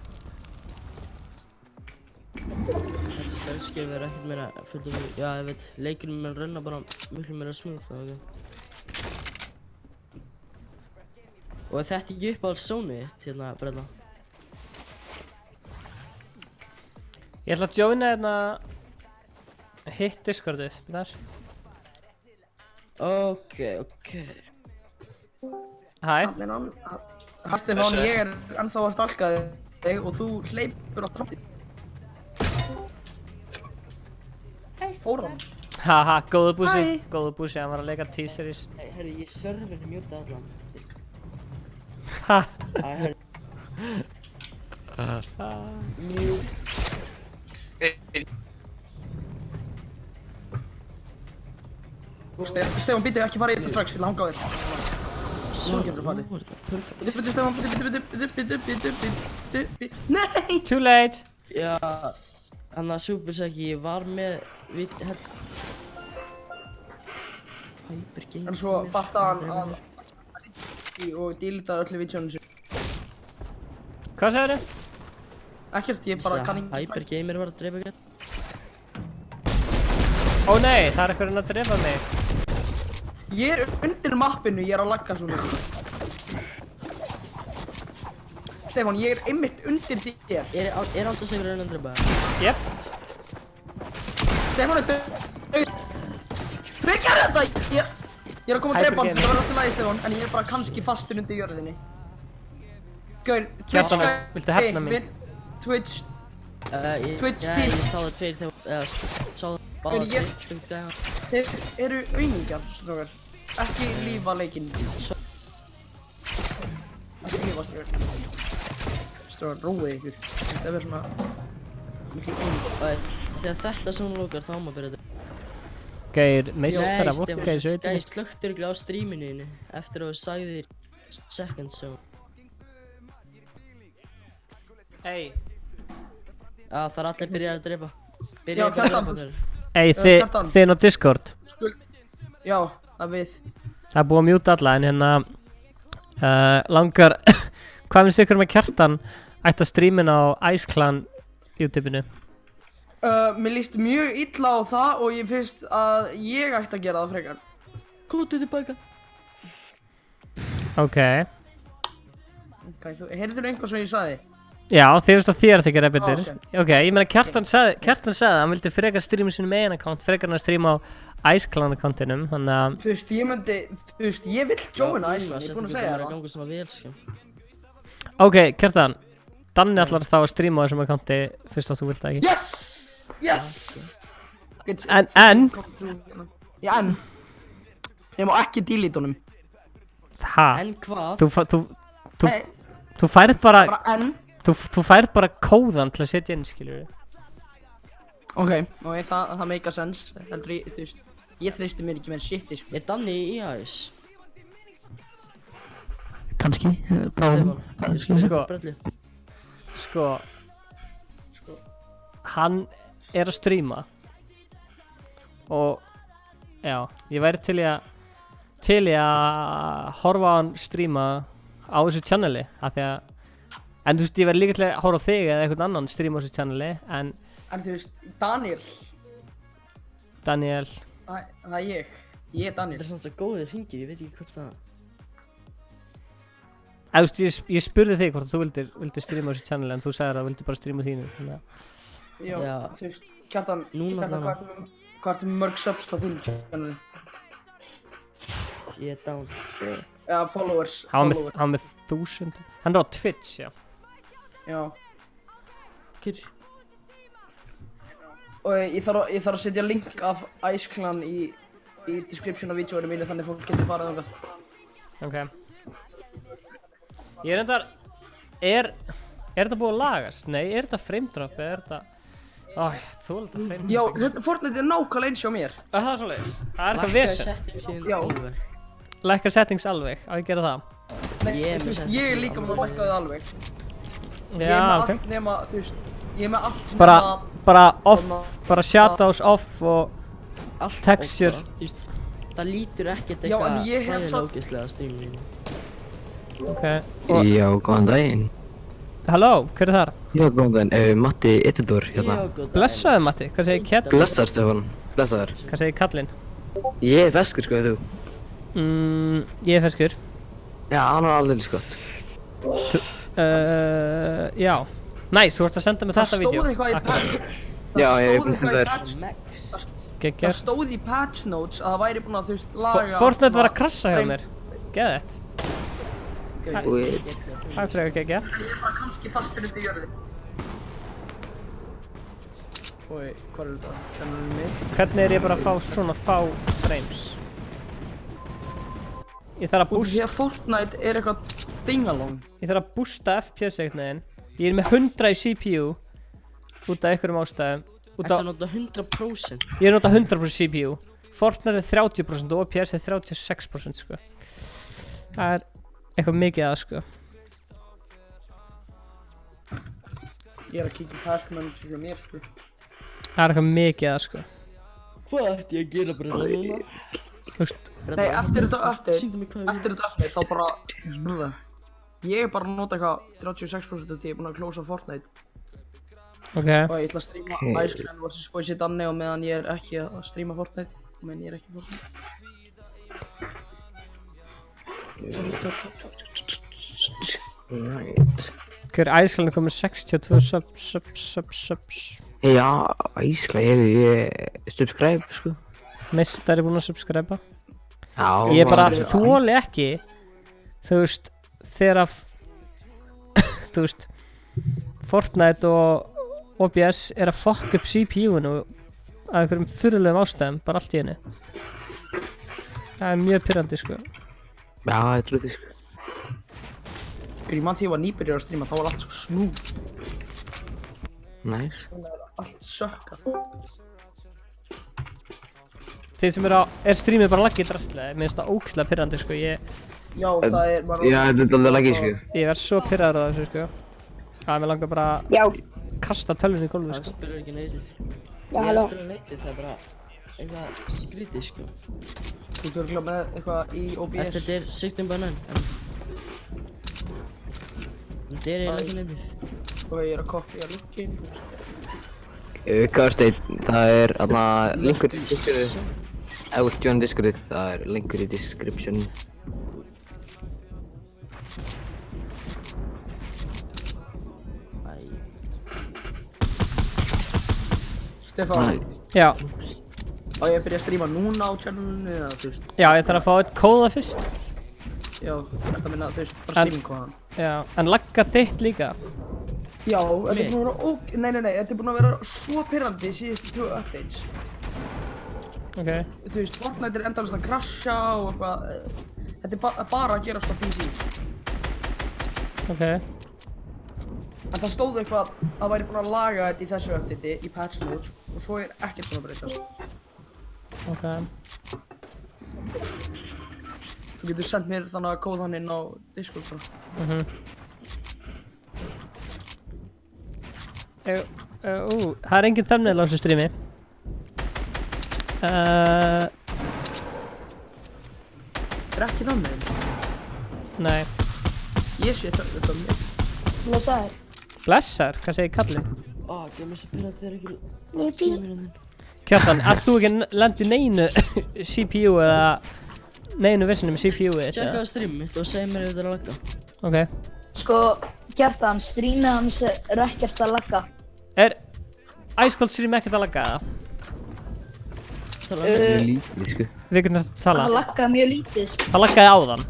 Þetta er slensk. kannski verður ekkert meira fullt af, já ég veit, leikurinn með að renna bara miklu meira smúð, það ekki. Og er þetta ekki uppáhalds zónið þitt, hérna, Brella? Ég ætla að joina hérna hitt Discordið, þar. Ok. Hæ. Stefán, ég er ennþá að stalka þig og þú hleypur á trótti. Fóran. Haha, góðu búsi, hann var að leika T-series. Herri, ég serverinn mjúta allan. Ha. Herri. Stefán, býttu ekki fara í þetta strax, ég vil hanga á þér. Nú getur þú farið. Býttu, Stefán, býttu. Nei! Too late. Já, hann að Supersæki, ég var með, Hypergame. En svo fattaði hann að og dílitaði öllu vídeónu sér. Hvað sagðirðu? Ekkert, ég bara kann ekki. Hypergamer var að dreifa greitt. Ó nei, það er einhverjum að drefa mig. Ég er undir mappinu, ég er að lagga svo mikið. Stefán, ég er einmitt undir þér. Er alltaf sigur að dreifa? Jep. Stefán er döð. Hvað gerði þetta? Ég er að koma að drepa hann, þetta verður alltaf lagi, Stefán, en ég er bara kannski fastur undir jörðinni. Gaur, Twitch guy, viltu hefna mín? Twitch Ég sá það tveir þegar, sá það báða tveir gæða. Þeir eru aumingjar, strókar. Ekki lífa leikinn. Ekki lífa, strókar. Strókar, róið ykkur. Þetta verður svona miklu aumingjar. Þegar þetta svona lókar, þá maður byrja þetta. Gæir, meistara vodka í sveitinni. Gæir, slökktur ykkur á stríminu þínu eftir að þú sagðir second zone. Ey. Já, það er allir byrjað að dreipa. Já, Kjartan. Ey, þið á Discord. Já, það við. Það er búið að mjúta alla, en hérna langar, hvað finnst ykkur með Kjartan ætti að strímina á Ice Clan YouTube-inu? Mér líst mjög illa á það og ég finnst að ég ætti að gera það frekar. Kóttu tilbaka. Ok. Heyrðu þú einhvað sem ég sagði? Já, þið finnst að þér þykir betur. Ok. Ok, ég meina Kjartan sagði að hann vildi frekar stríma sínum eigin account, frekar hann að stríma á Ice Clan accountinum, þannig að... Þú veist, ég myndi, ég vill joina Ice Clan, ég er búinn að segja það. Það gangur svona vel, sko. Ok, Kjartan, Danni ætlar þá að stríma á þessum accounti fyrst að þú vilt það ekki. Yes! Yes! En? Já, en. Ég má ekki delete honum. Ha? En hvað? Þú færð bara... Bara en. Þú færð bara kóðan til að setja inn, skiljur við. Ok, það make a sense, heldur ég, þú veist, ég treysti mér ekki með shiti, sko. Er Danni í IS? Kannski, bráðum. Sko, hann er að stríma og, já, ég væri til í að horfa á hann stríma á þessu channeli, af því að, en þú veist, ég væri líka til að horfa á þig eða einhvern annan stríma á þessu channeli, en þú veist, Daniel, það er ég er Daniel. Það er svona svo góðir hringir, ég veit ekki hvort það. Þú veist, ég spurði þig hvort þú vildir stríma á þessu channeli, en þú sagðir að þú vildir bara stríma þínu, þannig að... Já, þú veist, Kjartan, hvað ertu mörg subs á þínu channeli? Ég er down. Já, followers. Hann með 1000. Hann er á Twitch, já. Já. Kyrr. Og ég þarf að setja link af Ice Clan í description af vídeóinu mínu, þannig fólk getur farið þangað. Ok. Ég er reyndar... Er þetta búið að lagast? Nei, er þetta frame drop eða er þetta... Æ, þú er þetta frame drop. Já, Fortnite er nákvæmlega eins hjá mér. Það er svoleiðis. Það er eitthvað vesen. Já. Lækka settings alveg, á ég að gera það. Nei, þú veist, ég er líka með að lækka þið alveg. Já, Ég er með ok. allt nema, þú veist, ég er með allt Bara off, bara shadows off og texture. Það lítur ekkert Já, en ég hef eitthvað satt- lókislega stríminu. Ok. Já, góðan daginn. Halló, hver er þar? Já, góðan daginn, Matti Etidor hérna. Blessaðu Matti, hvað segir Kjell? Blessaður Stefán, blessaður. Hvað segir Kallinn? Ég er feskur sko, þú. Ég er feskur. Já, hann var aldrei gott. Já. Næs, þú ert að senda mér þetta vídeo. Það stóð eitthvað í patch. Já, ég er búinn að senda þér. Geggjað. Það stóð í patch notes að það væri búinn að þú veist laga. Fortnite var að krassa hjá mér. Geðvett. Úi. Það er frekar geggjað. Ég er bara kannski fastur undir jörði. Ói, hvað er þetta? Kennurinn mig? Hvernig er ég bara að fá svona fá frames? Ég þarf að Því boosta. að Fortnite er eitthvað dingalong. Ég þarf að boosta FPS-eignin. Ég er með 100 í CPU. Út af einhverjum ástæðum. Ertu að nota 100%? Ég er notað 100% CPU. Fortnite er 30% og OPS er 36% sko. Það er eitthvað mikið að sko. Ég er að kíkja task manager hjá mér sko. Það er eitthvað mikið að sko. Hvað ætti ég að gera bara núna? Þú veist. Nei, eftir þetta update, Sýndu mér hvað þá bara ég er bara að nota eitthvað 36% af því ég er búinn að closea Fortnite. Ok. Og ég ætla að streama Ice Clan vs. Boise Danni og meðan ég er ekki að streama Fortnite. Og meðan ég er ekki Fortnite. Right. Hver æslan er komið 62 subs. Já, æsla, ég subscribe sko. Meistar er búinn að subscriba. Já. Ég bara þoli ekki. Þú veist, þegar þú veist, Fortnite og OBS er að fuck upp CPU-inu af einhverjum furðulegum ástæðum, bara allt í henni. Það er mjög pirrandi sko. Já, ég trúi því sko. Ég mann því ég var nýbyrjar að streama, þá var allt svo smooth. Nice. Það er allt sökkað. Þeir sem er streamið bara laggið drastlega, mér finnst það ógeðslega pirrandi sko. Já, það er bara... Já, þetta er alveg lagið sko. Ég verð svo pirraður á þessu sko. Mér langar bara að kasta tölvunni í gólfið sko. Það spilur ekki neitið. Já, halló. Ég spilur neitið, það er bara eitthvað skrítið sko. Þú ert örugglega með eitthvað í OBS. Þetta er 16 banan, en þetta er eiginlega ekki neitið. Og ég er að kopja linkin. Karsteinn, það er aðna linkur í Discordið. Ef þú vilt joina Discordið, það er linkur í description. Stefán, Já, á ég að byrja að streama núna á channelinu eða þú veist? já, ég þarf að fá eitt kóða fyrst. Já, þetta minna, þú veist, bara streaming kóðan. Já, en lagga þitt líka. Já, þetta er búin að vera nei, þetta er búin að vera svo pirrandi síðustu 2 updates. Ok. Þú veist, Fortnite er endalaust að crasha og eitthvað, þetta er bara að gerast á PC. Ok. En það stóð eitthvað að væri búin að laga þetta í þessu update í patch notes og svo er ekkert búin að breytast. Ok. Þú getur sendt mér þannig að kóðan inn á Discord bara. Það er engin thumbnail á þessu streami. Er ekki þannig? Nei. Ég sé þannig. Blessaður. Blessar, hvað segir kallinn? Ég er með svo fyrir að þið er ekki Ég er tíminn. Kjartan, ert þú ekki lendi neinu CPU eða neinu vissinu með CPU eða Tjekka á streamið mitt og segja mér ef þetta er að lagga. Ok. Sko, Kjartan, streamið hans er ekkert að lagga. Er Ice Cold Stream ekkert að lagga eða? Það lagga. Mjög lítið sko. Við getum þetta að tala. Það laggaði mjög lítið, sko. Það laggaði áðan.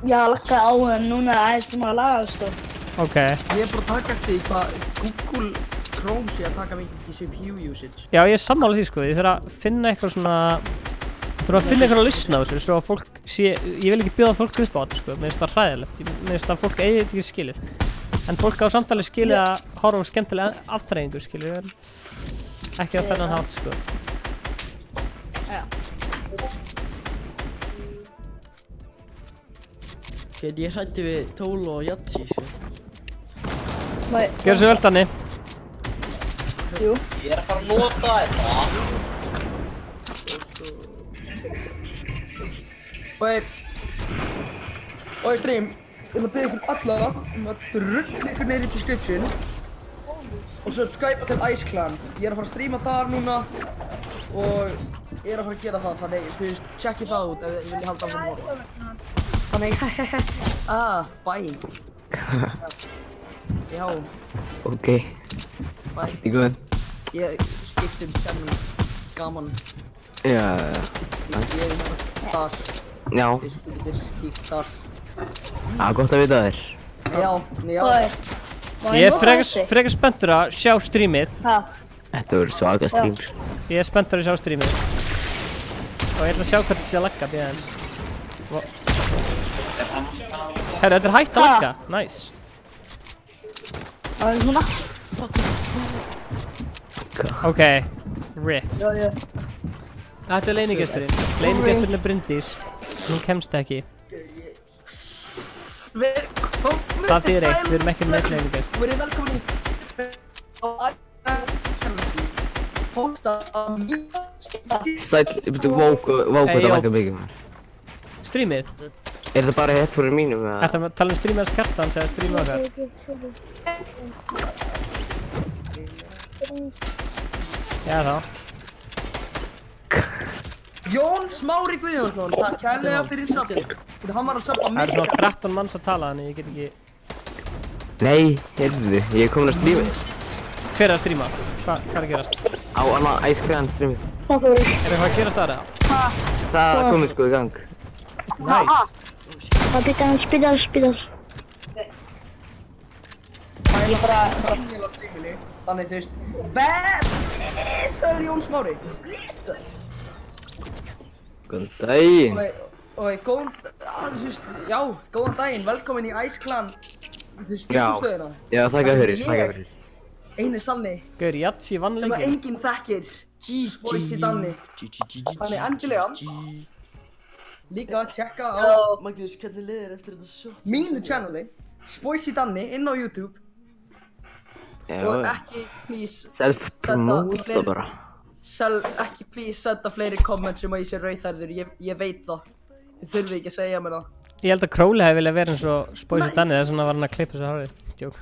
Já, það laggaði á en núna er aðeins búin að laga, sko. Ok. Ég er bara að taka eftir því hvað Google Chrome sé að taka mikið í CPU usage. Já, ég er sammála því sko. Ég þarf að finna eitthvað svona... Þurfa að finna eitthvað að lysna á þessu svo að fólk sé... Ég vil ekki bjóða fólk upp á þetta sko. Mér finnst það hræðilegt. Mér finnst það fólk eigi þetta ekki skilið. En fólk á samtalið skilið að horfa á skemmtilega afþreyingu skilið. Ekki á þennan hátt sko. Já. Ég hræddi við Tól og Jatsi, sko. Gjörðu svo vel, Danni. Jú. Ég er að fara að nota þetta. Oi stream. ætla að biðja ykkur allara að drulla ykkur niður í description og subscribe til Ice Clan. Ég að fara að streama þar núna og ég að fara að gera það, þannig þú veist, checkið það út ef þið viljið halda áfram að horfa. Þannig, bye. Já. Ok. Bye. Allt í góðu. Ég skipti channel, gaman. Já. Ég er þar. Já. Fyrst getur kíkt þar. Gott að vita þér. Já. Ég er frekar spenntur að sjá streamið. Þetta verður svaka stream. Ég er spenntur að sjá streamið. Og ég ætla að sjá hvað þetta sé að lagga, býða eins. Herru, þetta er hægt að lagga. Nice. Það er svona. Ok, RIP. Þetta er leynigesturinn. Leynigesturinn er Bryndís. Hún kemst ekki. Það þýðir eitt, við erum ekki með leynigest. Verið velkomin í Hósta af mjög Sæll, vá hvað það lagga mikið maður. Streamið? Er það bara headphone mínum eða? Ertu að tala um streamið hans Kjartans eða streamið okkar? Já þá. Jón Smári Guðjónsson, takk kærlega fyrir subbi. Hann var að subba mig. Það eru svona 13 manns að tala þannig, ég get ekki... Nei, heyrðu, ég er komin að streama. Hver er að streama? Hvað er að gerast? Á annað Ice Clan streamið. Er eitthvað að gerast þar eða? Það komið sko í gang. Nice. Það byrja hann spila. Það er bara að streaminu. Þannig þú veist, blessaður Jón Smári, blessaður. Góðan daginn. Góðan daginn, velkomin í Ice Clan. Þú veist, YouTube-stöðina. Já, þakka fyrir. Einu sanni. Gaur, Jatsi vann Sem að lengi. enginn þekkir. Spoici Danni. Þannig endilega. Líka að tjekka á Magnús, hvernig liðir eftir þetta shot? mínu channeli, Spoici Danni, inn á YouTube. Og ekki, please, Self-promote bara. ekki please senda fleiri comments um að ég sé rauðhærður, ég veit það. Þið þurfið ekki að segja mér það. Ég held að Króli hefði viljað vera eins og Spoici Danni, þess vegna var hann að klippa sér hárið. Joke.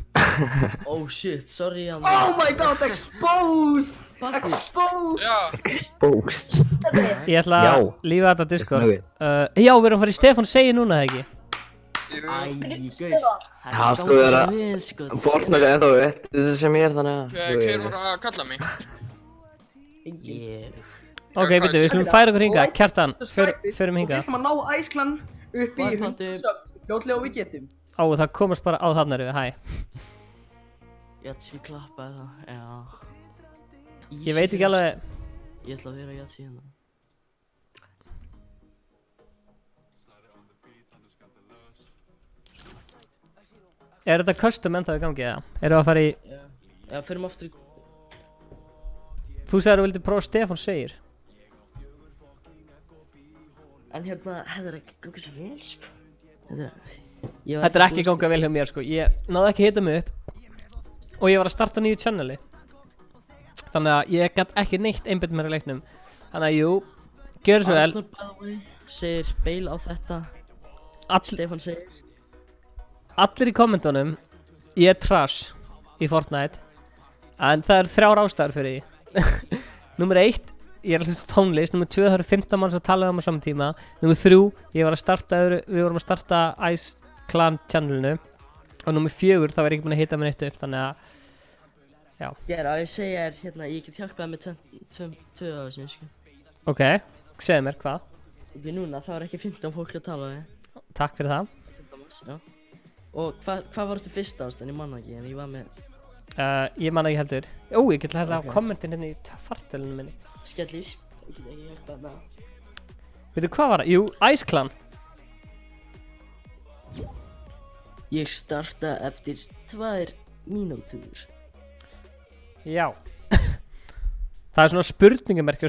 Oh shit, sorry hann. Oh my god, exposed! Exposed! Exposed. Ég ætla að lífa þetta á Discord. Já, við erum að fara í Stefán Segir núna, eða ekki? Gauð. Já, sko það er að Fortnite er ennþá þetta sem ég er þannig að... Hver var að kalla mig? Ok, við slumum færa okkur hinga. Kjartan, förum hinga. Og við ætlum að ná Ice Clan upp í 100 subs, fljótlega og við getum. Ó, það komast bara á þarna eru við, hæ. Jatsi klappaði það, já. Ég veit ekki alveg... Ég ætla að vera Jatsi hérna. Er þetta custom ennþá í gangi, eða? Erum við að fara í... Já, förum aftur í... Þú sagði að þú vildi prófa Stefán Segir. En hérna, þetta er ekki gangið svo vel, sko. Þetta er ekki gangað vel hjá mér, sko. Ég náði ekki að hita mig upp. Og ég var að starta nýju channeli. Þannig að ég gæti ekki neitt einbeitt mér í leiknum. Þannig að jú, gjör svo vel. Arnur Bæði segir beil á þetta. Stefán segir. Allir í kommentunum, ég er trash í Fortnite. En það er 3 ástæður fyrir því. Númer 1, ég er að hlusta tónlist. Númer 2, það eru 15 manns að tala um á saman tíma. Númer 3, við vorum að starta Ice Clan channelinu. Og númer 4, þá er ég ekki búinn að hita mér neitt upp, þannig að... Já. Að ég segja er, hérna, ég get hjálpað með 2 af þessu, sko. Ok, segðu mér, hvað? Ok, núna, þá er ekki 15 fólk að tala við. Takk fyrir það. 15 manns, já. Og hvað var þetta fyrsta ást, en ég manna ekki, en ég var með... Ég manna ekki heldur. Ó, ég get hlæða á kommentin hérna í fartölunum minni. Skellís, ég get ekki hjálpað með það. Veitu, hvað var það? Jú, Ice Clan. Ég starta eftir 2 mínútur. Já. Það er svona spurningamerki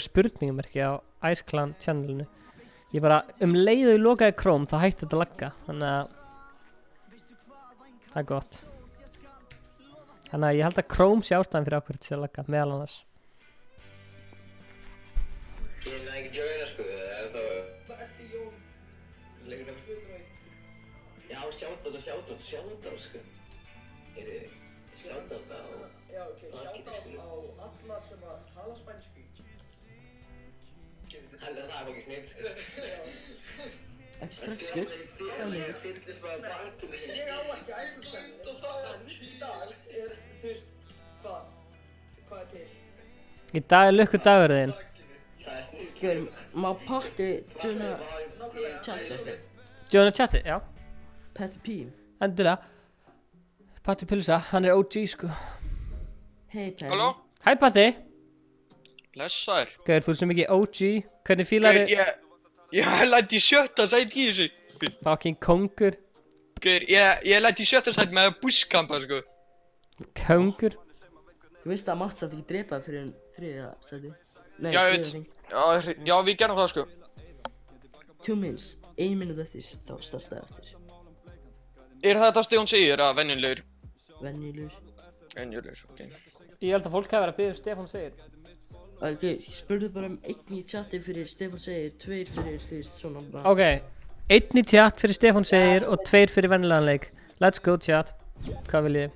á Ice Clan channelinu. Ég bara, leiðu ég lokaði Chrome, þá hætti þetta að lagga. Þannig að... Það er gott. Þannig að ég held að Chrome sé ástæðan fyrir ákveð til að lagga, meðal annars. Ég næði ekki joina sko, eða þá... Já, shoutout, sko. Shoutout á... Já, ok, shoutout á alla sem að tala spænsku. Það er fokkin snill, sko. Ekki strax, sko. Ég á ekki æfumsæmi. En í dag þú veist, hvað er til? Í dag er lukkudagur þinn. Gauður, má Patti joina chat eitthvað? Joina chati, já. Patti P. Endilega. Patti Pilsa, hann er OG sko. Hey Patti. Halló? Hæ Patti. Blessaður. Gauður, þú ert sem ekki OG. Hvernig fílar Gaur, ég læti í 7. sæti í þessu. Fucking kongur. Gaur, ég læti í 7. sæti með busskampa, sko. Kongur. Þú veist að Mats ætti ekki drepa fyrir en 3. sæti? Nei, Já, ég veit. 4. hring. Já, við gerum það, sko. 2 minutes, 1 minút eftir, þá startaði eftir. Er þetta Stefán segir að venjulegur? Venjulegur. Venjulegur, ok. Ég held að fólk hafi verið að biðja Stefán segir. Ok, spurðu bara 1 í chati fyrir Stefán segir, 2 fyrir þú veist svona bara. Ok, 1 í chat fyrir Stefán segir og 2 fyrir vennilegan leik. Let's go chat. Hvað vil ég?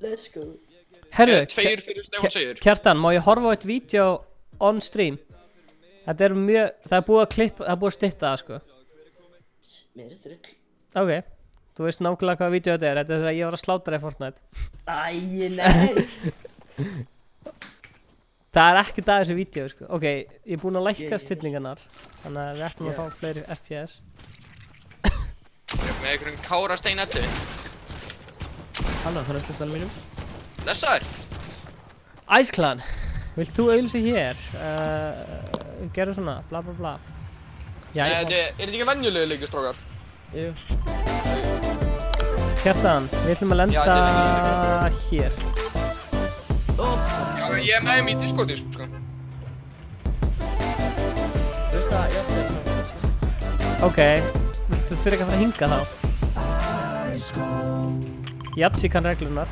Let's go. Herru, 2 fyrir Stefán segir. Kjartan, má ég horfa á eitt vídeo on stream? Þetta er mjög, það er búið að klippa, það er búið að stytta það sko. Mér er þrugl. Ok, þú veist nákvæmlega hvaða vídeo þetta er þegar ég var að slátra í Fortnite. Æi, nei. Það er ekki það þessi vídeo sko. Ok, ég er búinn að lækka stillingarnar, þannig að við ættum að fá fleiri FPS. Með einhverjum Kára Steinellu. Halló, það er stærstanum mínum. Blessaður. Ice Clan, vilt þú auðlýsa hér? Gerðu svona, bla bla bla. Já, Er þetta ekki venjulegur leikur, strákar? Jú. Kjartan, við ætlum að lenda hér. Já, ég er með þeim í Discordi, sko. Þú veist að, ég ætla að Ok, viltu fyrir ekki að fara að hinga þá? Jatsi kann reglunar.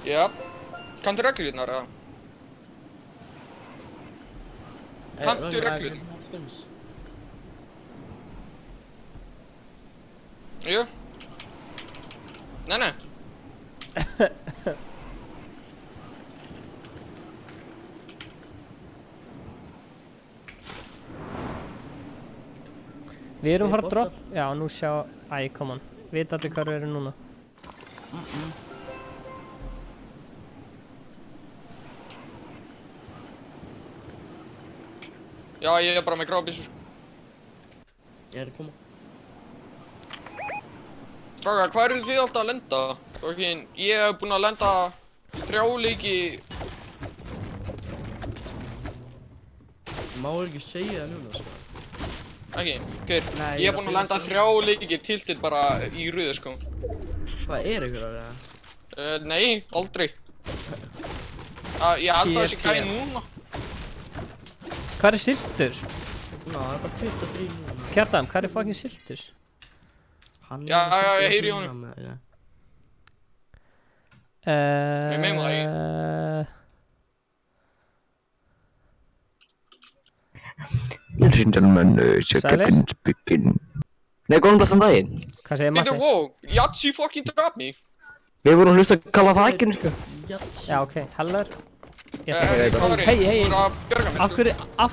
Já. Kanntu reglurnar, eða? Kanntu reglurnar? Jú. Nei. Við erum að fara að droppa. Já, nú sjá. Æ, come on. Veit allir hvað við erum núna. Já, ég er bara með grábísu, sko. Ég er að koma. Strákar, hvað eru þið alltaf að lenda? Strákin, ég hef búinn að lenda 3 leiki. Má ekki segja það núna, sko. Ekki, gaur, ég hef búinn að lenda 3 leiki tiltil bara í röðu, sko. Hvað er ykkur að það? Nei, aldrei. Ég held að það sé gæði núna. Hvað er Siltur? Ná, það er bara 23 núna. Kjartan, hvað er fucking Siltur? Já, ég heyri í honum. Ég meina það ekki. Ladies and gentlemen, Sælir? speaking. Nei, góðan blessan daginn. Hvað segir Matti? Wow, Jatsi fucking draf mig. Við vorum hlust að kalla það ekki, sko. Já, ok, hellar. Hei. Af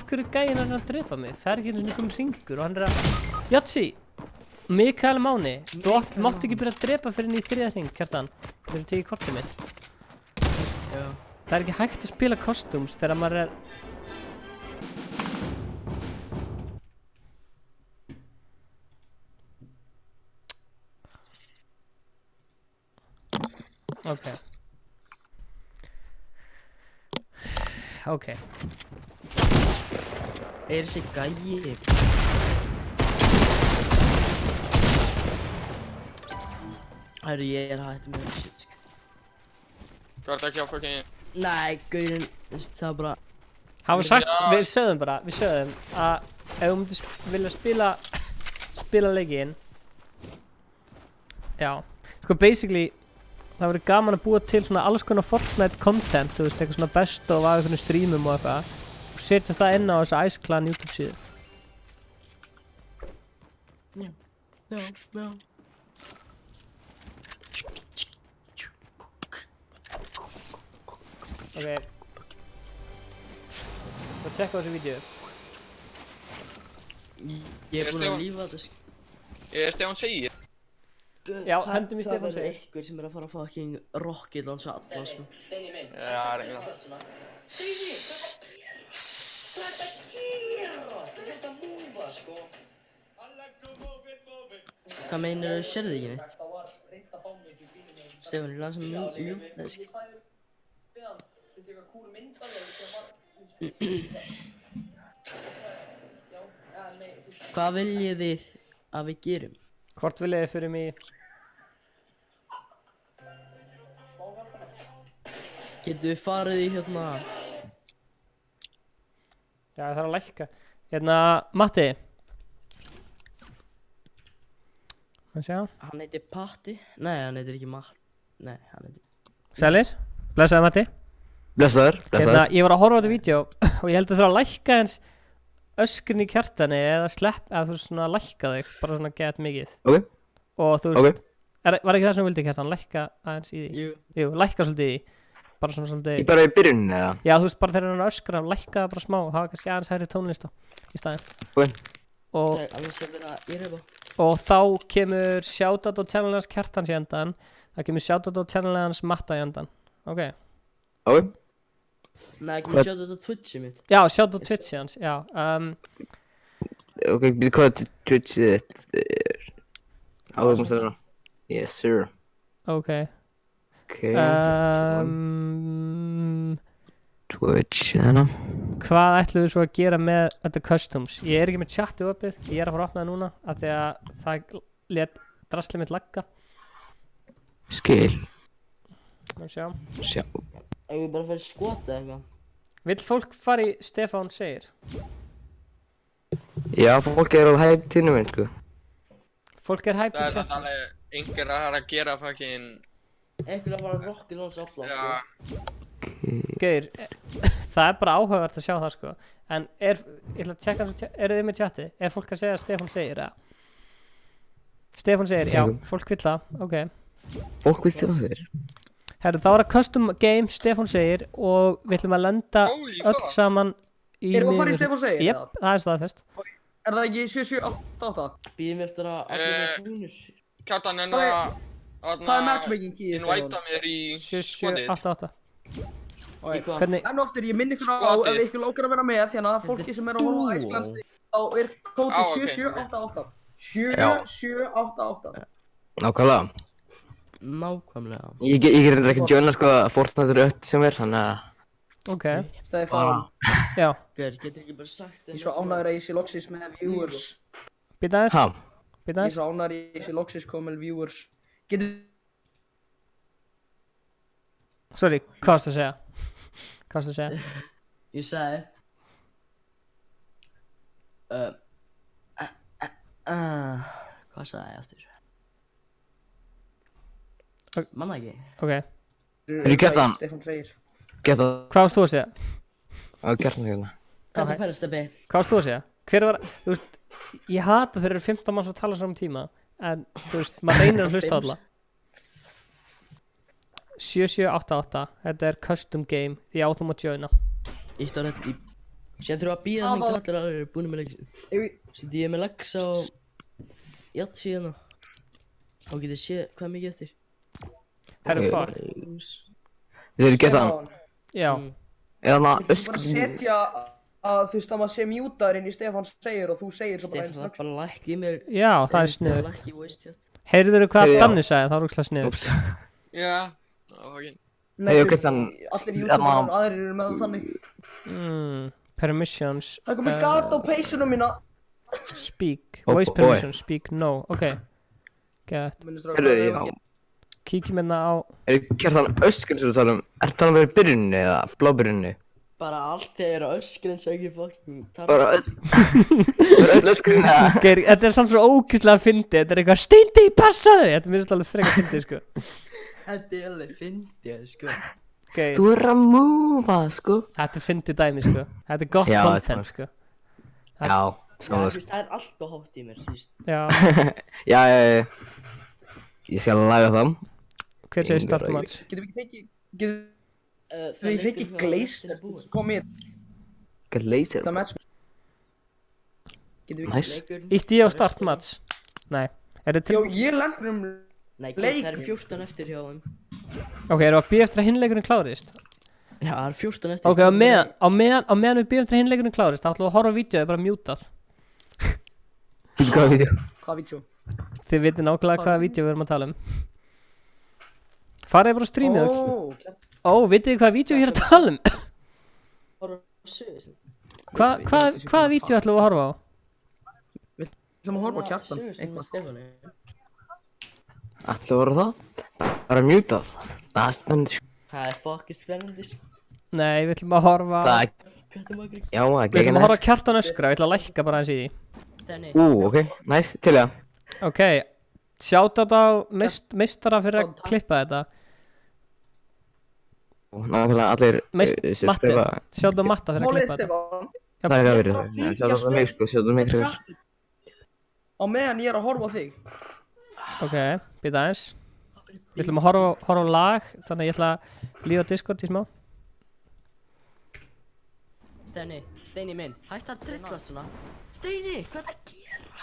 hverju gæinn er hann að drepa mig? Það er ekki eins og einhverjum hringur og hann er að... Jatsi! Mikael Máni, þú mátt ekki byrja að drepa fyrir henni í 3. hring, Kjartan. Þú eru tekið kortið mitt. Já. Það er ekki hægt að spila costumes þegar maður er... Ok. Er þessi gæi? Herru, ég er hætti með þessi shit, sko. Hvað er þetta ekki á fucking... Nei, gaurin, það er bara... Hafa sagt, við sögðum að ef þú myndir vilja spila leikinn. Já, sko basically, það verður gaman að búa til svona alls konar Fortnite content, þú veist, eitthvað svona best of af einhvern streamum og eitthvað. setja það inn á þessu Ice Clan YouTube síðu. Já. Ok. Það tjekka þessu vídeo. Ég er búinn að lífa þetta Stefán segir. Já, hendum í Stefán Það segir. verður einhver sem er að fara að fucking rocket launcha alla sko. Steini minn. Já, reyna. Hvað meinar þú, sérðu ekki neitt? Stefán, ég laði sem mjúk. Hvað viljið þið að við gerum? Hvort viljið þið fyrir mig? Getum við farið í hérna? Já, það þarf að lækka. Hérna, Matti. Hvað sé hann? Hann heitir Patti. Nei, hann heitir ekki Matti. Nei, hann heitir... Sælir, blessaði Matti. Blessaður. Hérna, ég var að horfa á þetta vídeo og ég held að það þarf að lækka eins öskrin í kjartani eða slepp, eða þú veist svona lækka þig, bara svona get mikið. Ok. Og þú veist, var ekki það sem þú vildi kjartan, lækka aðeins í því? Jú, lækka svolítið í því. Bara svona svolítið... Bara í byrjunni eða? Já, þú veist, bara þegar hann öskra, lækka það bara smá, hafa kannski aðeins hærri tónlist í staðinn. Ok. Og þá kemur shoutout á channel hans Kjartans í endan, það kemur shoutout á channel hans Matta í endan. Ok. Nei, ekki með shoutout á Twitchi mitt. Já, shoutout á Twitchi hans, já. Ok, býðu hvað Twitchi þitt er? Áður það vera. Yes, sir. Ok. Twitch, þennan. Hvað ætlum við svo að gera með þetta customs? Ég er ekki með chati opið, ég er að fara að opna það núna af því að það lét draslið mitt lagga. Skil. Sjá. Ef við bara fyrir skota eitthvað. Vill fólk fara í Stefán segir? Já, fólk er á hæptíðinu minn, sko. Fólk er hæptíð. Það er samt alveg einhver að gera fucking... Einhver að fara að rockin á þessu alla. Já. Gauðir, það er bara áhugavert að sjá það sko. En ég ætla að tjekka, eru þið með chati? Er fólk að segja að Stefán segir eða? Stefán segir, já, fólk vill það, ok. Fólk vill Stefán segir? Herru, þá er það custom game Stefán segir og við ætlum að lenda öll saman í... Erum við að fara í Stefán segir? Jep, það er staðfest. Er það ekki 7788? Býðum eftir að allir með tónur. Kjartan en Hvað er matchmaking key í Stefán? Invæta mér í skotið. 7788. Hvernig? En oftur, ég minn ykkur á ef ykkur lókar að vera með því að fólki sem er að horfa á Ice Clan þá er kótið 7788. 7788. Nákvæmlega. Ég getur ekki joina sko að Fortnite eru öll sem þannig að... Ok. Stefán. Já. Getur ekki bara sagt það. Ég svo ánæður að ég sé loksis með viewers. Býta aðeins. Hæ? Býta aðeins. Ég svo ánæður að ég sé loksis komið viewers. Sorry, hvað varstu að segja? Hvað varstu að segja? Ég sagði hvað sagði ég aftur? Manna ekki. Ok. Eru Kjartan? Kjartan. Hvað varst þú að segja? Kjartan hérna. Kjartan Pælsteppi. Hvað varst þú að segja? Hver var, þú veist, ég hata þegar eru 15 manns að tala saman tíma en þú veist, maður reynir að hlusta á alla. 7788, þetta er custom game, já þú mátt joina. Ítt á rétt í... Sér þurfum að býða mig til allir aðrir eru búin með leggsa. Sýndi ég með leggsa og... Játt síðan og... Þá getið séð hvað mikið eftir. Herru fuck. Þið eru gett það? Já. Eða maður öskri... Þú bara setja að þú veist að maður sé mjútaður inn í Stefán segir og þú segir svo bara einn strax. Stefán bara lækki í mér... Já, það er sniðugt. Heyrðuðu hvað Danni sagði, það er ógeðslega sniðugt. Já. Nei, allir YouTuberar aðrir eru með þannig. Permissions. Það komið gat á peysunum mína. Speak, voice permissions, speak no, ok. Gett. Kíkjum hérna á... Kjartan öskrin sem þú tala ertu talað um í byrjunni eða blábyrjunni? Bara allt þegar öskrin sem ekki fucking tala. Bara öll öskrin eða? Þetta er samt svo ógeðslega fyndið, þetta er eitthvað Steindi, passaðu! Þetta er mér alveg frekar fyndið, sko. Þetta er alveg fyndið, sko. Geir, Þú er að múfa, sko. þetta er fyndið dæmi, sko. Þetta er gott Já, content, sko. Já, Já, svona, þú veist, það er allt og hótt í mér, þú veist. Já, Já, ég skal laga það. hver segir startmatch? Getum við ekki fengið Glaze? Komið Glazer. þetta match. Getum við Nice. Ítti ég á startmatch? Nei. Er þetta Já, til... ég lendur Nei, Leikur. það er 14 eftir hjá þeim. Ok, erum við að býja eftir að hinleikurinn klárist? Já, það er 14 eftir. Ok, á meðan við býjum eftir að hinleikurinn klárist, þá ætlum við að horfa á vídeoið bara mjútað. Býttu hvaða vídeo? Hvaða vídeo? Þið vitið nákvæmlega hvaða vídeo við erum að tala um. Farið bara á streamið og... Ó, vitið þið hvaða vídeo ég er að tala um? Hvaða vídeo ætlum við að horfa á? Sem að horfa á Kjartan, eitthvað. Ætla voru það? Bara mjútað. Það er spennandi, sko. Það er fucking spennandi, sko. Nei, við ætlum að horfa... Það er... Já, það er Við ætlum að horfa á Kjartan öskra, ég ætla að lækka bara aðeins í því. Stenni. Ok, nice, til það. Ok, shoutout á meistara fyrir að klippa þetta. Nákvæmlega allir... Matti, shoutout á Matta fyrir að Málið klippa þetta. Stefán, Það er það verið það. Sjáttu það mig, sko, sjáttu mig fyrir. á meðan ég er að horfa á þig. Ok, býta aðeins. Við ætlum að horfa á lag, þannig að ég ætla að líða á Discord í smá. Steini minn, hætti að drilla svona. Steini, hvað er að gera?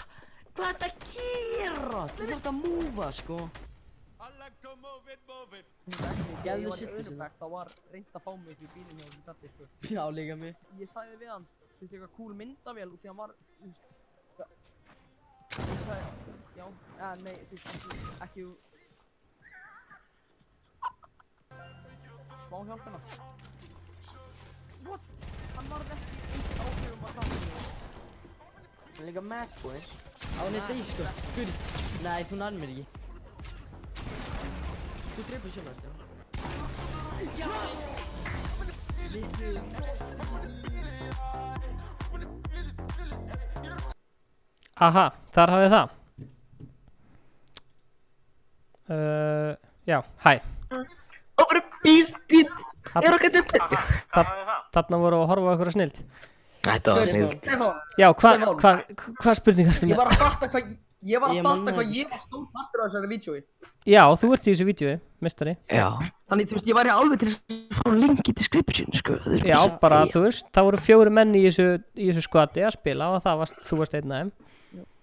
Hvað er að gera? Þú þarft að múfa, sko. Ég var í öðrubæk, þá var reynd að fá mig upp í bílinn hjá þessu kalli, sko. Já, líka mig. Ég sagði við hann, þú veist eitthvað cool myndavél út í hann var, þú veist, ég sagði, já, nei, þú veist, ekki, smá hjálpina. What? Hann varð ekki eitt áhrifum að tala um mig. Það er líka mad, boy. Á henni deg, sko. Guri. Nei, þú nærmir mér ekki. Þú dreipur sjálf það, Stefán. Aha, þar hafið það. Já, hæ. Þarna voru að horfa á eitthvað snild. Þetta var snilt. Stefán, Já, hvað spurningar ertu ég með? var að fatta hvað ég var stór partur á þessari vídeói. Já, þú ert í þessu vídeoi, mistari. Já. Þannig, þú veist, ég væri alveg til að fá link í description, sko. Já, bara, þú veist, það voru 4 menn í þessu skvati að spila og þú varst einn af þeim.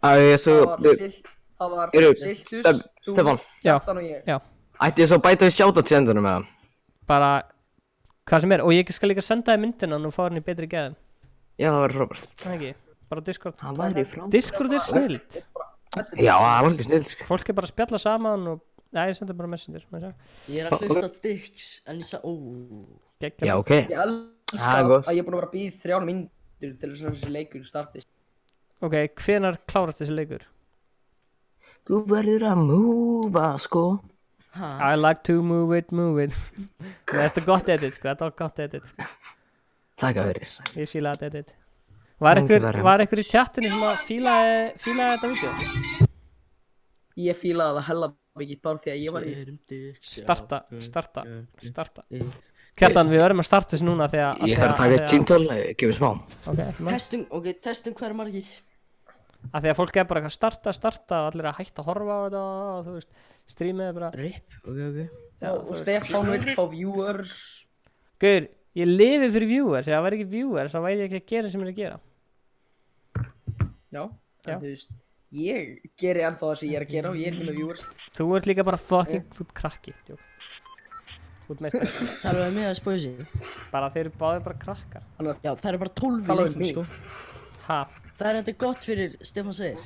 Það var Siltus, þú, Stefán. Kjartan og ég. Já. Ætti ég svo bæta við shoutout til endanum með það? Bara, hvað sem er, og ég skal líka senda þér myndina og fá henni í betri gæðum. Já, það var frábært. Það ekki, bara Discord. Það væri frábært. Discord er snild. Já, það var ekki snilt, sko. Fólk er bara að spjalla saman og, já, ég sendi bara messenger. Ég er að hlusta Dix, en ég sagði, Geggjað. Já, ok. Ég elska að ég er búin að vera að bíða 3 mínútur til þess að þessi leikur startist. Ok, hvenær klárast þessi leikur? Þú verður að múfa, sko. I like to move it. Þetta er gott edit, sko, þetta var gott edit, sko. Takk að verið. Ég fílaði þetta edit. Var einhver í chatinu sem að fílaði þetta vídeo? Ég fílaði það hella mikið bara því að ég var í... Starta. Kjartan, við verðum að starta þessu núna þegar... Ég þarf að taka eitt símtól, gefið smá. Testum hver er margir. Af því að fólk er bara eitthvað starta og allir að hætta að horfa á þetta og þú veist, streamið er bara... RIP, ok. Já, og Stefán vill fá viewers. Gaur, ég lifi fyrir viewers, ef það væri ekki viewers þá væri ég ekki að gera sem ég er að gera. Já, en þú veist, ég geri ennþá það sem ég er að gera og ég er ekki með viewers. Þú ert líka bara fucking, þú ert krakki, tjók. Þú ert meistar. Það er með að spósi. Bara þeir eru báðir bara krakkar. Já, það eru bara 12 í leiknum, sko. Ha? Það er enda gott fyrir Stefán Segir.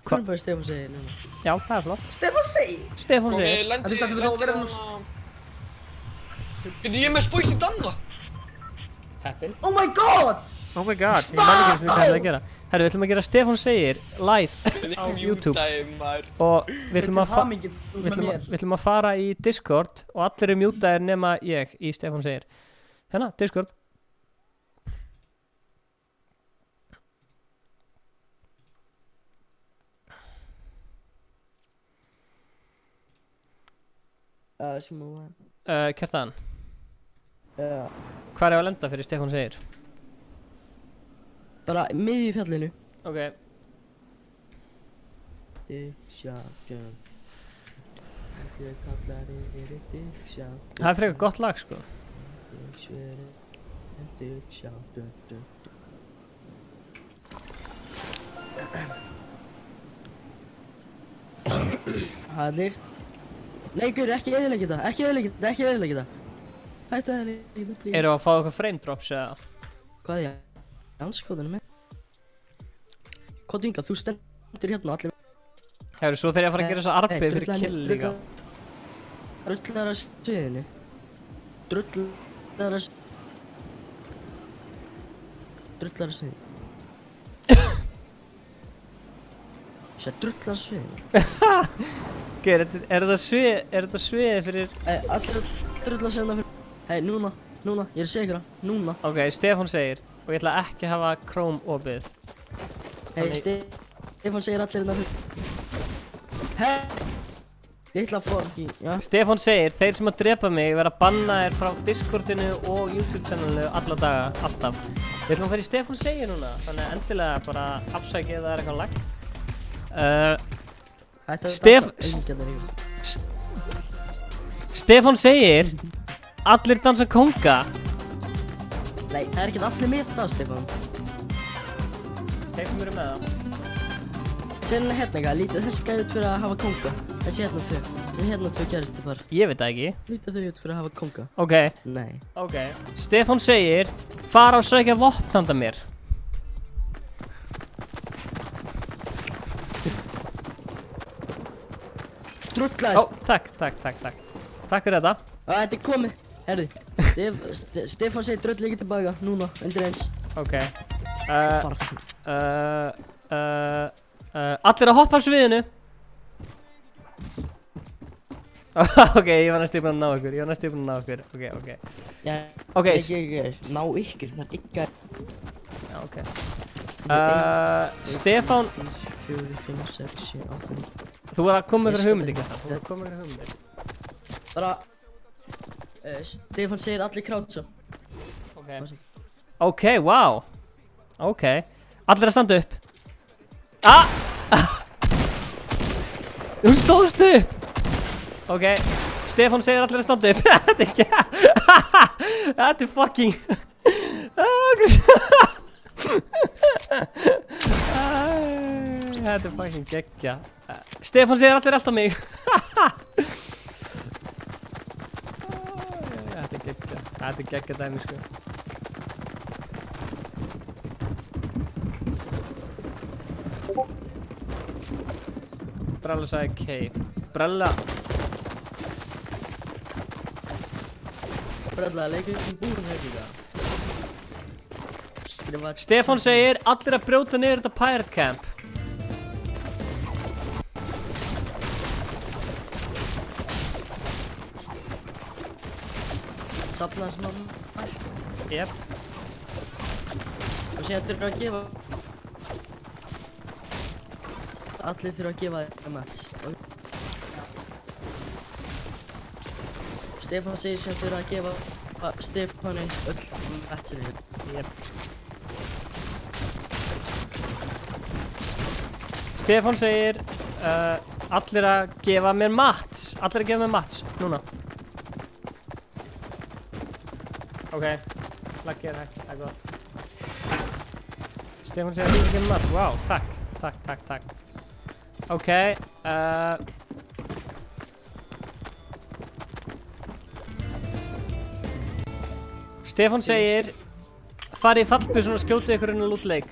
Hvað er bara Stefán Segir núna? Já, það er flott. Stefán Segir? Stefán Segir. Ég er með spóis í Danla. Heppin. Oh my god! Oh my god, ég man ekki hvað það er að gera. Herru, við ætlum að gera Stefán Segir live á YouTube. Og við ætlum að fara í Discord og allir eru mjútaðir nema ég í Stefán Segir. Hérna, Discord. Kjartan. Já. Hvar er að lenda fyrir Stefán segir? Bara miðju fjallinu. Ok. Það er frekar gott lag sko. Hallir. Nei, gaur, ekki eyðileggja þetta, ekki eyðileggja þetta. Hættu að eyðileggja þetta, please. Eru að fá eitthvað frame drops eða? Hvað er ég? Anskoðunum með. Hvað ynga, þú stendur hérna og allir. Hefur svo þegar ég að fara að gera þessa arbið fyrir kill líka. Drullar að sviðinu. Drullar að sviðinu. Sér drullar að sviðinu. Ok, er þetta svið fyrir... Allir drullar að sviðina fyrir... Hei, núna, ég er að segja ykkur það, núna. Ok, Stefán segir, og ég ætla ekki að hafa Chrome opið. Hei, Stefán segir allir hérna fyrir... Hei! Litla forki, já. Stefán segir, þeir sem að drepa mig verða bannaðir frá Discordinu og YouTube-channelinu alla daga, alltaf. Við ætlum að fara í Stefán segir núna, þannig að endilega bara afsækja ef það er eitthvað lag. Stefán segir, allir dansa konga. Nei, það er ekki allir með það, Stefán. Þeir sem eru með það. Sérna hérna eitthvað, lítið þessi gæði út fyrir að hafa konga. Þessi hérna tvö. Þessi hérna tvö kæristu par. Ég veit það ekki. Lítið þau út fyrir að hafa konga. Ok. Nei. Ok. Stefán segir, fara og sækja vopn handa mér. Drullaðist. Ó, takk. Takk fyrir þetta. Þetta er komið. Herði. Stefán segir drull ekki tilbaka. Núna, undir eins. Ok. Allir að hoppa af sviðinu. Ok, ég var næstu búinn að ná ykkur. Ok. Já, ok. Ná ykkur, það er ykkar. Já, ok. Stefán. 4, 5, 6, 7, 8. Þú var að koma með einhverja hugmyndir. Bara, Stefán segir allir krátsa. Ok, wow. Ok. Allir að standa upp. Þú stóðst upp. Ok, Stefán segir allir að standa upp. Þetta er ekki. Þetta er fucking. Þetta er fucking geggja. Stefán segir allir elta mig. Þetta er geggja dæmi sko. Brella sagði K. Brella. Brella, leikur um búrun hefði það. Stefán segir allir að brjóta niður þetta pirate camp. Safna sem að... Jep. Og sér þurfa að gefa... Allir þurfa að gefa þér mats. Stefán segir sem þurfa að gefa Stefáni öll matsinu. Jep. Stefán segir allir að gefa mér mats. Núna. Ok, laggið er hægt, það er gott. Stefán segir allir að gefa mér mats. Wow, takk. Ok, Stefán segir farið í fallbyssun og skjótið ykkur inn á lootleik.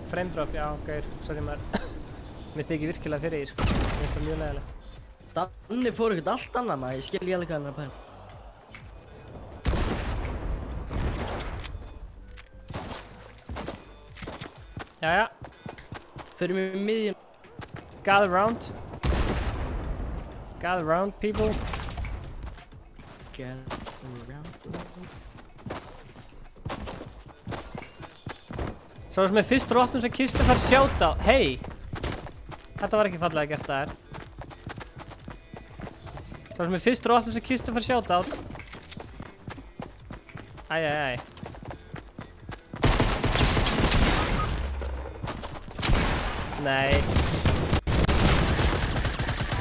Frame drop, já, gaur, sorry maður. Mér þykir virkilega fyrir því, sko. Það er eitthvað mjög leiðilegt. Danni fór ekkert allt annað maður, ég skil ekki alveg hvað hann er að pæla. Jæja. Fyrir mig miðjum. Gather round. Gather round, people. Sá sem er fyrstur á opnum sem kistu fær shoutout. Hey! Þetta var ekki fallega gert það er. Sá sem er fyrstur á opnum sem kistu fær shoutout. Æ. Nei.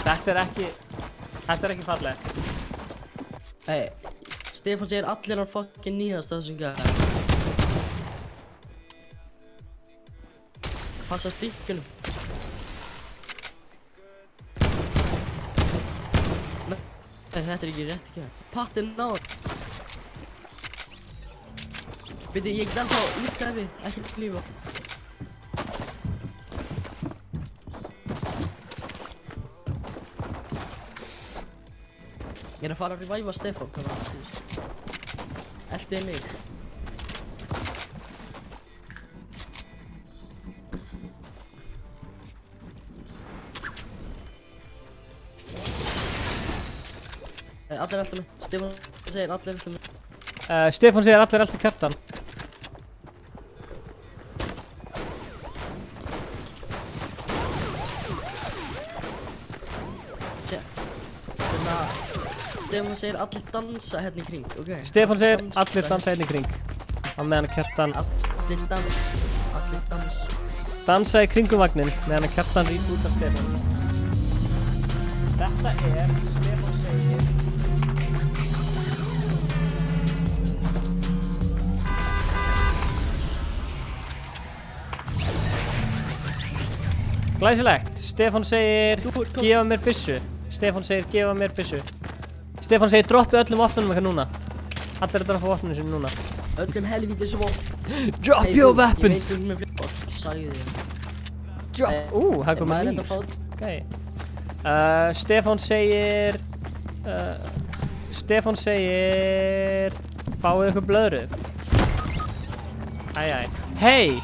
Þetta er ekki fallega. Hey, Stefán segir allir hann fucking nýðast þessum gæða. Passa stíkkunum. Nei, þetta er ekki rétt ekki. Pattinn náður. Veitu, ég get ennþá lífgæfi, ekki lífa. Ég er að fara að reviva Stefán, eltið mig. Allir elta mig, Stefán segir allir elta mig. Stefán segir allir elta Kjartan. Stefán segir allir dansa hérna í kring, ok? Stefán segir allir dansa hérna í kring. Á meðan Kjartan... Allir dans. Dansa í kringum vagnin meðan Kjartan rýt út af Stefán. Þetta er Stefán segir... Glæsilegt. Stefán segir gefa mér byssu. Stefán segir gefa mér byssu. Stefán segir droppi öllum vopnunum eitthvað núna. Allir að droppa vopnunum sinni núna. Öllum helvítis vopn. Drop your weapons! Ég veit með flip. Sagði þig. Drop! Það er komið líf. Ok. Stefán segir... Stefán segir... Fáið ykkur blöðru. Æ. Hey!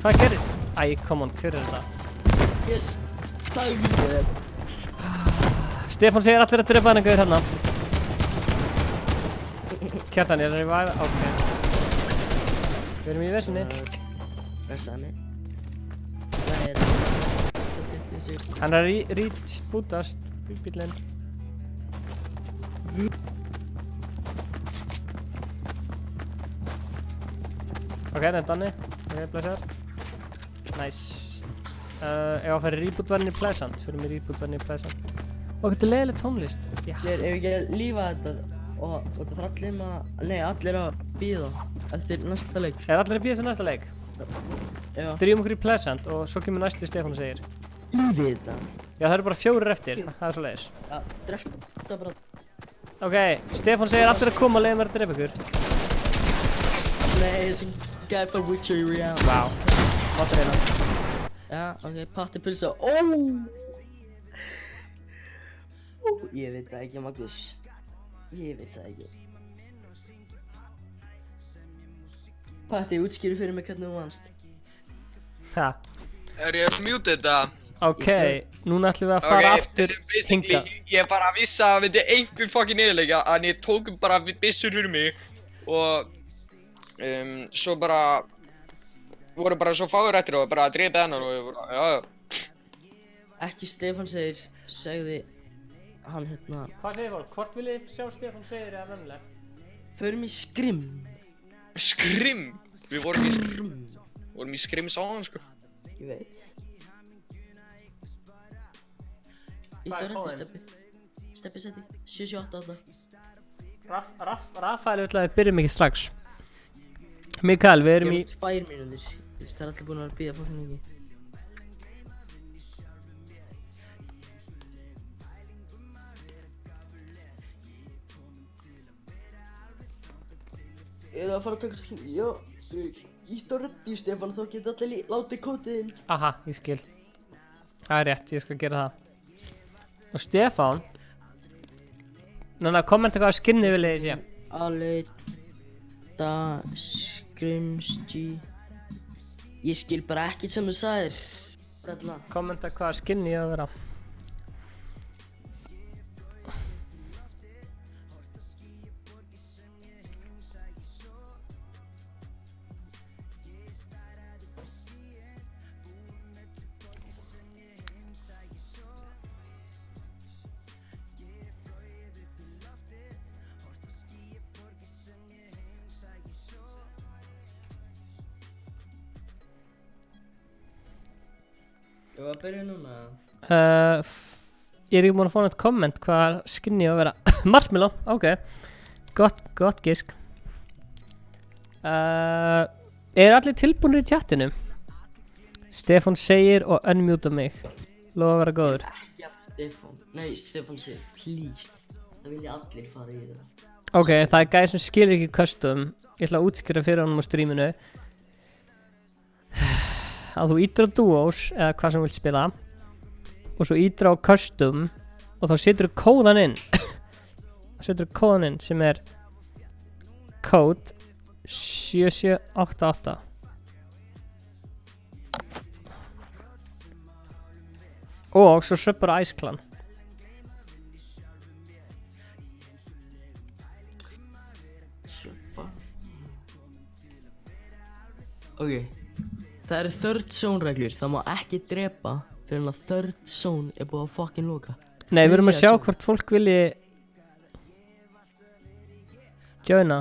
Hvað gerir? Æ, come on, hver er þetta? Yes! Sagði þig. Stefán segir allir að drepa hann gauður hérna. Kjartan, ég er að revive. Ok. Við erum í vesinni. Vesinni. Hann er að rít bútast. Bílinn. Ok, þetta er Danni. Ok, blessar. Nice. Ég á að fara í rebootverðin í Pleasant. Fyrir mig rebootverðin í Pleasant. Og þetta er leiðileg tónlist. Já. Ef við ekki að lífa þetta og það er allir að... Nei, allir að bíða eftir næsta leik. Er allir að bíða eftir næsta leik? Já. Drýjum okkur í Pleasant og svo kemur næsti Stefán segir. Lífið þetta? Já, það eru bara 4 eftir. Það er svo leiðis. Já, dreft þetta bara. Ok, Stefán segir allir að koma og leiða mér að drepa ykkur. Nei, þessi gæði for Witcher Reality. Vá. Máttu reyna. Já, ok, patti pulsa. Ég veit það ekki, Magnús. Ég veit það ekki. Patti, útskýru fyrir mig hvernig þú vannst. Ha. Er ég að mute þetta? Ok, núna ætlum við að fara aftur hingað. Ég bara vissi að það myndi einhver fucking niðurleika, en ég tók bara byssur fyrir mig og svo bara voru bara svo fáir eftir og bara drepið hennan og ég bara, já. Ekki Stefán segði hann hérna. Hvað segir fólk? Hvort vil ég sjá Stefán segir eða vemlega? Förum í Skrim. Skrim? Við vorum í Skrim sáðan sko. Ég veit. Ítt á rétti Steppi seti 778. Rafael vill að við byrjum ekki strax. Mikael, við erum í... 2 mínútur. Það er allir búin að bíða fólk mikið. Ég er að fara að taka skinn. Já, ítt á rétti Stefán, þá geta allir látið kótið inn. Aha, ég skil. Það er rétt, ég skal gera það. Og Stefán... Núna, kommenta hvaða skinni viljið þið sé. Alita Skrimsky. Ég skil bara ekkert sem þú sagðir. Kommenta hvaða skinni ég að vera. Ég var að byrja núna. Ég er ekki búinn að fá nátt komment hvað skinni að vera. Marshmallow, ok. Gott gisk. Er allir tilbúinir í tjattinu? Stefán segir og unmjúta mig. Lofa að vera góður. Ekki að Stefán. Nei, Stefán segir, please. Það vilja allir fara í þetta. Ok, það er gæði sem skilur ekki custom. Ég ætla að útskýra fyrir honum á streaminu. Að þú ítir á duos eða hvað sem þú vilt spila og svo ítir á custom og þá setur þú kóðan inn. Setur þú kóðan inn sem er code 7788. Og svo söpur Ice Clan. Ok, það eru third zone reglur, það má ekki drepa fyrir að third zone er búið að fucking loka. Nei, við erum að sjá hvort fólk vilji joina.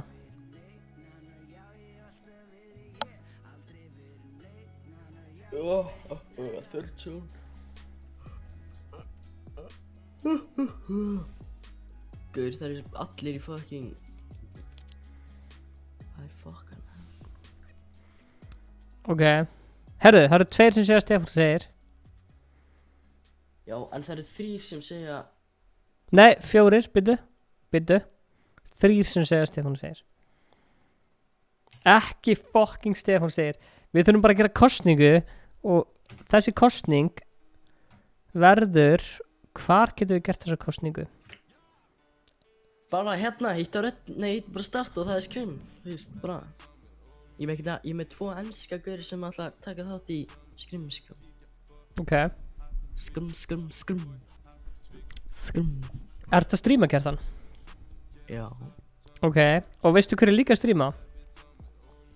Third zone. Guður, það eru allir í fucking... Æ, fuck hann. Ok. Herru, það eru 2 sem segja Stefán segir. Já, en það eru 3 sem segja... Nei, 4, byttu. 3 sem segja Stefán segir. Ekki fucking Stefán segir. Við þurfum bara að gera kosningu og þessi kosning verður... Hvar getum við gert þessa kosningu? Bara hérna, hitt á rödd... Nei, bara start og það er skrim. Þú veist, bara... Ég er með 2 enska gaurir sem ætla að taka þátt í skrim, sko. Ok. Skrim. Ertu að stríma, Kjartan? Já. Ok, og veistu hver er líka að stríma?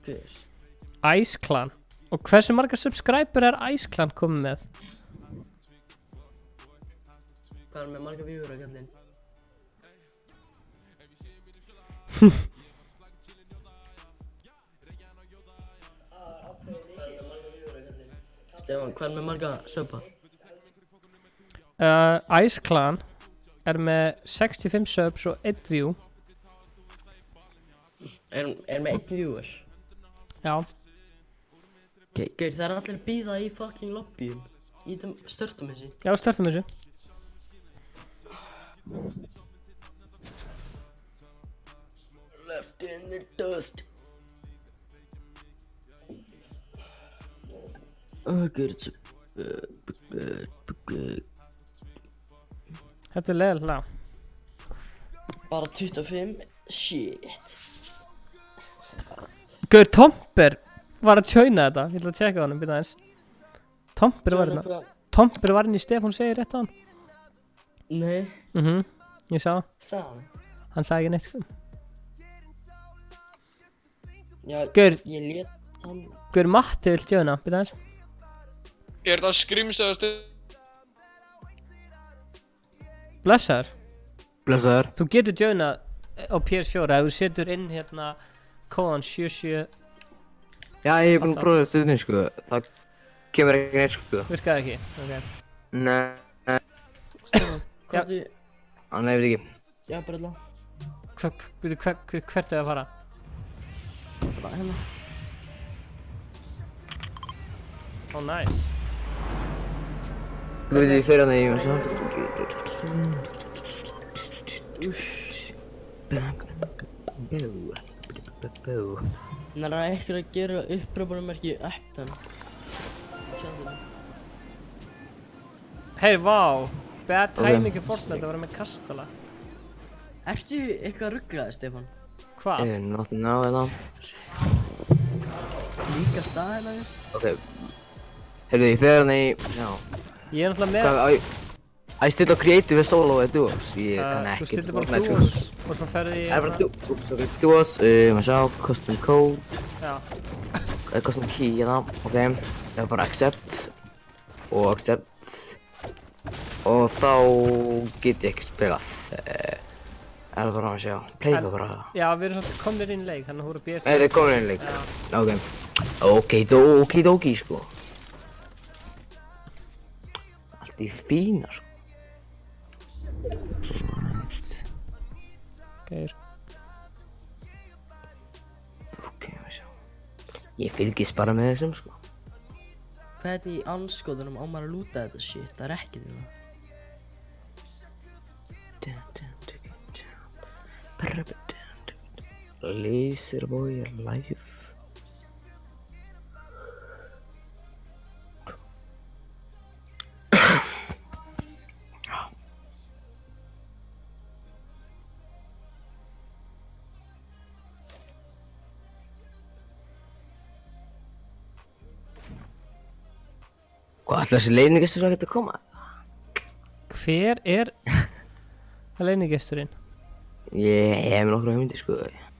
Hver? Ice Clan. Og hversu marga subscriber er Ice Clan komið með? Hvað er með marga viewer að kallinn? Stefán, hvað er með marga subba? Ice Clan er með 65 subs og 1 view. Er með 1 viewer? Já. Ok, gaur, það er allir að bíða í fucking lobbyum. Störtum þessi. Já, störtum þessu. Left in the dust. Gaur, Þetta er leiðilegt lag. bara 25, shit. Gaur, Tomper var að tjóna þetta. Ég ætla að tjekka hann, byrja aðeins. Tomper var hérna. Tomper var hérna í Stefán segir rétt á hann. Nei. Ég sá. Sá hann? Hann sagði ekki neitt sko. Já, Gaur, ég lét hann. Gaur, Matti vill tjóna, byrja aðeins. Er þetta skrimsaðastu? Blessaður. Blessaður. Þú getur tjóna á PS4 ef þú setur inn hérna kóðan 77. Já, ég hef búinn að prófa þetta stundin sko. Það kemur ekki neitt sko. Virkaði ekki? Ok. Nei. Stefán. Hvað þú? Nei, ég veit ekki. Já, bara alltaf. Hvert er það að fara? Bara hérna. Ó, nice. Þú veit ég fyrir hann að ég var svo. Það er eitthvað að gera uppröpunarmerki Upton. Tjaldinu. Hey, vá. Bad timing í Fortnite að vera með kastala. Ertu eitthvað rugglaði, Stefán? Hvað? Not now, eða? Líka staðina þér? Ok. Heyrðu, ég fyrir hann að ég, já. Ég er náttúrulega með... Hvað, að ég stilla creative solo eða duos? Ég kann Þú ekki stillir bara duos og svo ferði ég... Það er bara duos, maður sjá, custom code. Já. Custom key, hérna, ok. Það er bara accept. Og accept. Og þá get ég ekki spilað. Það bara að sjá, play það bara. Já, við erum svona komnir inn í leik, þannig að þú eru að býðast... Nei, þið er komin inn í leik. Ok. Okidoki, sko. Þetta er fína sko. Right. Geir. Ok, maður sjá. Ég fylgist bara með þessum sko. Hvernig í anskotunum á maður að lúta þetta shit? Það er ekki til það. Laserboy er live. Hvað ætla þessi leynigestur að geta að koma? Hver er leynigesturinn? Ég hef nokkra hugmyndir sko.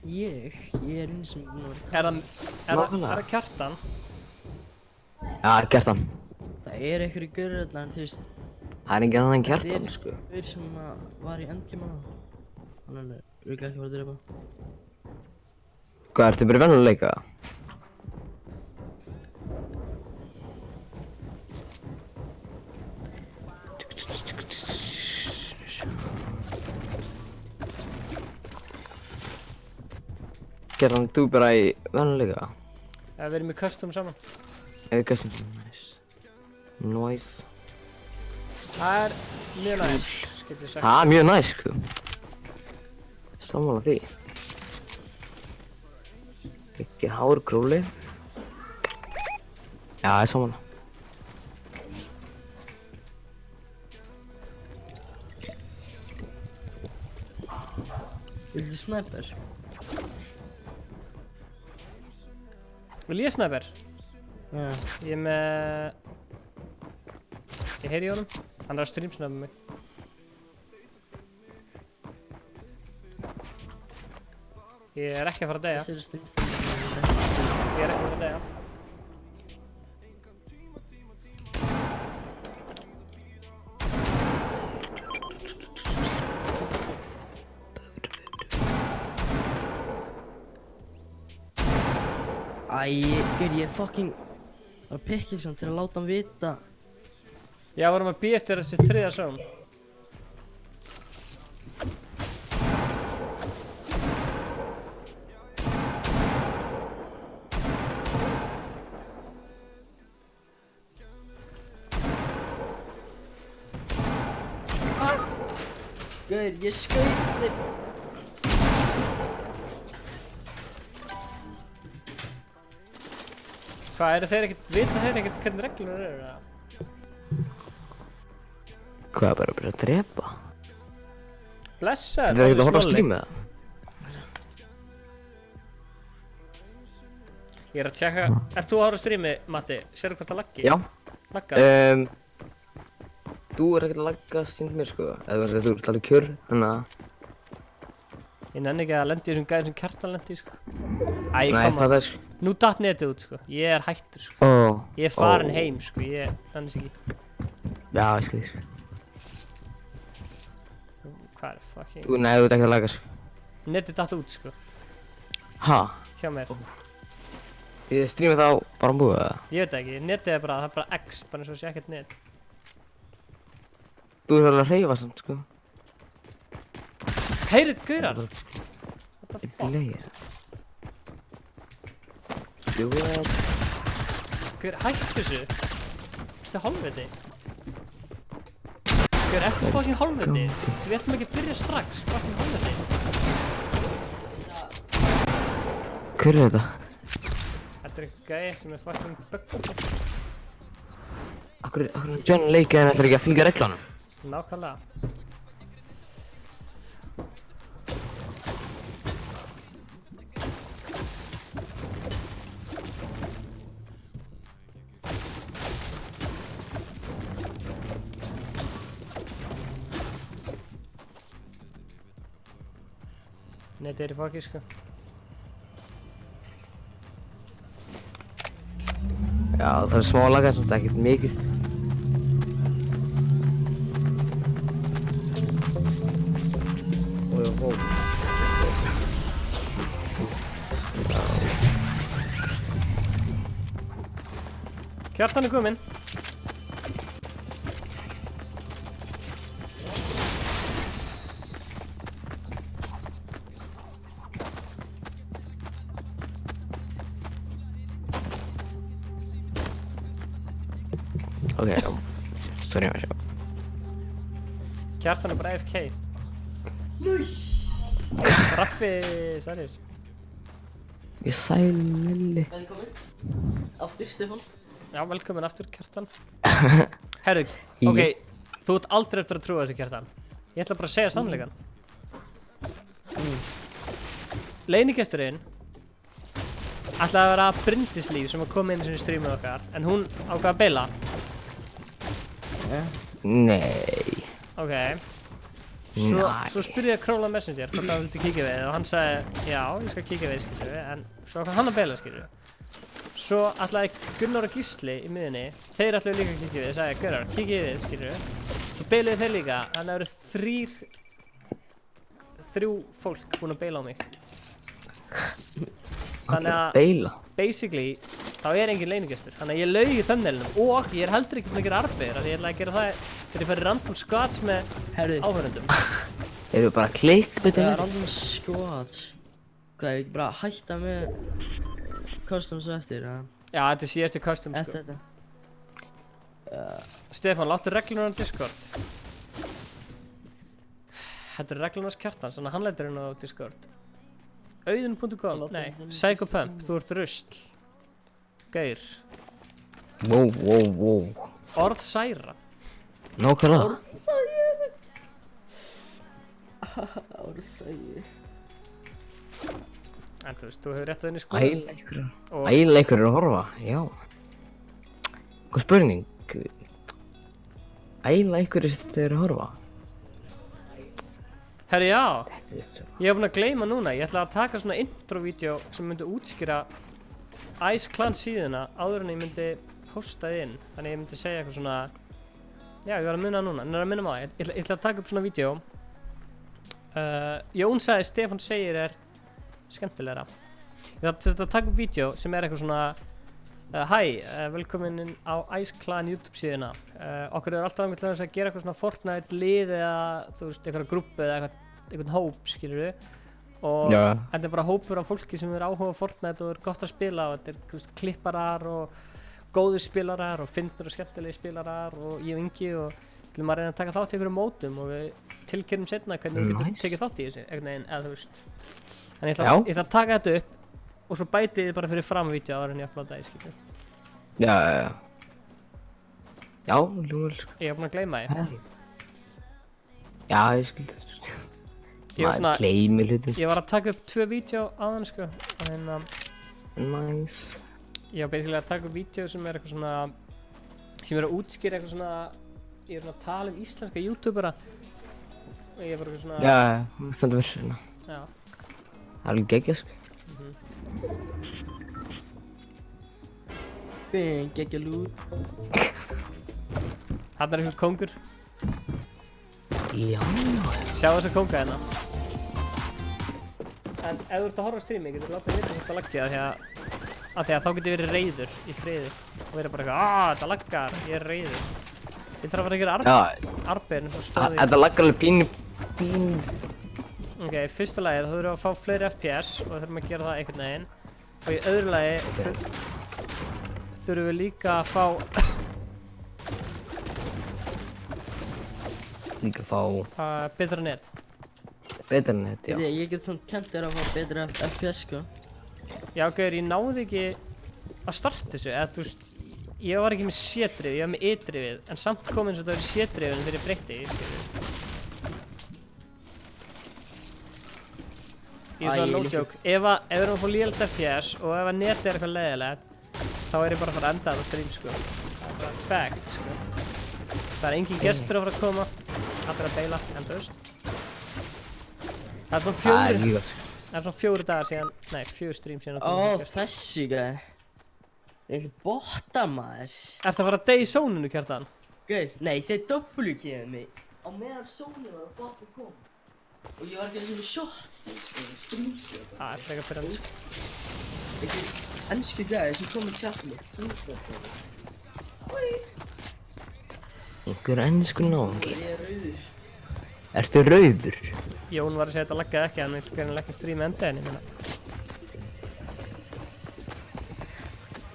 Ég er eins sem búinn að vera Er það Kjartan? Já, það er Kjartan. Það er einhverju gaurur þarna en þú veist. Það er enginn annan Kjartan sko. Það er gaur sem var í endgame á. Hann er örugglega ekki að fara að drepa. Hvað, ertu bara vennuleika? Kjartan, þú bara í vennuleika? Við erum í custom saman. Custom, nice. Nice. Það er mjög næst, getur ég sagt. Það er mjög næst sko. Sammála því. Ekki hárkróli. Já, það er sammála. Viltu sniper? Vil ég sniper? Já. Ég er með... Ég heyri í honum. Hann er að streamsnöfa mig. Ég er ekki að fara að deyja. Þessi er stream. Ég er ekki að fara að deyja. Gaur, ég fucking var pikkilsan til að láta hann vita. Já, vorum að býja eftir þessi þriðja zone. Gaur, ég skaut þig. Hvað, eru þeir ekkert, vita þeir ekkert hvernig reglur eru það? Hvað, bara að byrja að drepa? Blessaður, Það er ekkert að horfa að streama það? Ég er að tjekka, ert þú að horfa að streami, Matti? Sérðu hvort það laggi? Já. Laggar? Þú er ekkert að lagga sínt mér sko. Eða þú ert alveg kjör, þannig að... Ég nenni ekki að lendi í þessum gæðum sem Kjartan lendi í sko. Æ, Nei, það er sko. Nú datt netið út sko, ég er hættur sko. Ég er farin heim sko, ég nennis ekki. Já, ég skil sko. Hvað er fucking... Nei, þú ert ekki að lagga sko. Netið datt út sko. Ha? Hjá mér. Ég streama þá bara um búið eða? Ég veit ekki, netið er bara, það er bara X, bara eins og sé ekkert net. Þú er alveg að hreyfa samt sko. Heyrðu, gaurar! What the fuck? Gaur, hættu þessu! Ertu hálfviti? Gaur, ertu fucking hálfviti? Við ætlum ekki að byrja strax, fucking hálfviti. Hver er þetta? Þetta er eitthvað gæi sem er fucking bugg. Akkur er John leikið en ætlar ekki að fylgja reglunum? Nákvæmlega. Netið er í fokki sko. Já, það er smá lagar samt ekkert mikið. Kjartan er kominn. Ok, já. Sorry að sjá. Kjartan er bara AFK. Raffi, sælir. Ég sæl, Lilli. Velkomin. Aftur, Stefán. Já, velkomin aftur, Kjartan. Herru, ok, þú ert aldrei eftir að trúa þessu, Kjartan. Ég ætla bara að segja sannleikann. Leynigesturinn ætlaði að vera Bryndíslíf sem að koma inn í svona streamið okkar, en hún ákvað að beila. Nei. Ok. Svo spurði ég Króla Messenger hvort það vildi kíkja við og hann sagði já, ég skal kíkja við, skilju, en svo ákvað hann að beila, skilju. Svo ætlaði Gunnar og Gísli í miðunni, þeir ætlaði líka að kíkja við, sagði Gunnar, kíkja við, skilju. Svo beiluðu þeir líka, en það eru þrjú fólk búin að beila á mig. Þannig að basically þá er engin leynigestur, þannig að ég laug í thumbnailinum og ég er heldur ekki búin að gera arbegur af því ég ætla að gera það þegar ég færi random squads með áhörundum. Erum við bara klikk með þetta? Random squads. Hvað, ég ekki bara hætta með customs og eftir, eða? Já, þetta er síðastu custom, sko. Eftir þetta. Stefán, láttu reglunum á Discord. Þetta er reglunum á Kjartan, þannig að hann lætur hérna á Discord. Auðun.com, nei, Psychopump, þú ert rusl. Gaur. Wow. Orð særa. Nákvæmlega. Orð særa. En þú veist, þú hefur rétt að þenni skoðun. Ægilega einhverjir að horfa, já. Hvað spurning? Ægilega einhverjir þeir eru að horfa. Herri, já. Ég hef búin að gleyma núna. Ég ætla að taka svona intro-vídeó sem myndi útskýra Ice Clan síðuna áður en ég myndi posta inn. Þannig ég myndi segja eitthvað svona... Já, ég var að munna núna. En það er að minna maður. Ég ætla að taka upp svona vídeó. Jón sagði Stefán segir er skemmtilegra. Ég ætla að taka upp vídeó sem er eitthvað svona... Hæ, velkomin inn á Ice Clan YouTube síðuna. Okkur alltaf langt til að gera eitthvað svona Fortnite lið eða þú veist, eitthvað grúppu eða eitthvað hóp, skilur við. Og þetta er bara hópur af fólki sem er áhuga á Fortnite og er gott að spila og þetta er, þú veist, klipparar og góðir spilarar og fyndnir og skemmtilegi spilarar og ég og Ingi og við ætlum að reyna að taka þátt í einhverjum mótum og við tilkynum seinna hvernig við getum tekið þátt í þessu, einhvern veginn, eða þú veist. En ég ætla að taka þetta upp og svo bæti þið bara fyrir fram vídeo áður en ég uploada það, skilur. Já, ljúvel, sko. Ég hef búin að gleyma því. Já, ég skildi. Maður gleymi hlutum. Ég var að taka upp 2 vídeo áðan, sko. Nice. Ég var basically að taka upp vídeo sem er eitthvað svona... sem er að útskýra eitthvað svona... Ég er svona að tala um íslenska youtubera. Og ég er bara eitthvað svona... Já, stendur verið svona. Já. Það er alveg geggjað, sko. Geggja lút. Þarna er einhver kóngur. Já. Sjá þessa kónga hérna. En ef þú ert að horfa á streami, getur þú látið vita hvort það laggja af því að þá getur ég verið reiður í friði. Og verið bara eitthvað, þetta laggar, ég er reiður. Ég þarf að fara að gera arbegur eins og stóði. Þetta laggar alveg pínu. Ok, í fyrsta lagi þá þurfum við að fá fleiri FPS og við þurfum að gera það einhvern veginn. Og í öðru lagi þurfum við líka að fá betra net. Betra net, já. Ég get svona kent þér að fá betra FPS, sko. Já, Gauður, ég náði ekki að starta þessu, eða þú veist, ég var ekki með C-drifið, ég var með E-drifið, en samt kom eins og það var C-drifið þegar ég breytti, skilur. Ég er svona no joke, ef við erum að fá lélegt FPS og ef að netið er eitthvað leiðilegt, þá er ég bara að fara að enda þetta stream, sko. Það er bara fact, sko. Það er engin gestur að fara að koma, allir að beila, en þú veist. Það er svona 4 dagar síðan, nei, 4 stream síðan. Þessi gæði. Eitthvað botta, maður. Ertu að fara að deyja í zóninu, Kjartan? Gauð, nei, þeir W-keyðu mig. Á meðan zóninu var að botta kom. Og ég var ekki að svona shot, streamskjöld. Það er frekar fyrir ennsku. Eitthvað ennsku gæði sem kom í chatinu, streamskjöld. Einhver ennsku náungi. Ég er rauður. Ertu rauður? Jón var að segja að þetta laggaði ekki, hann vil greinilega ekki streama enda en ég meina.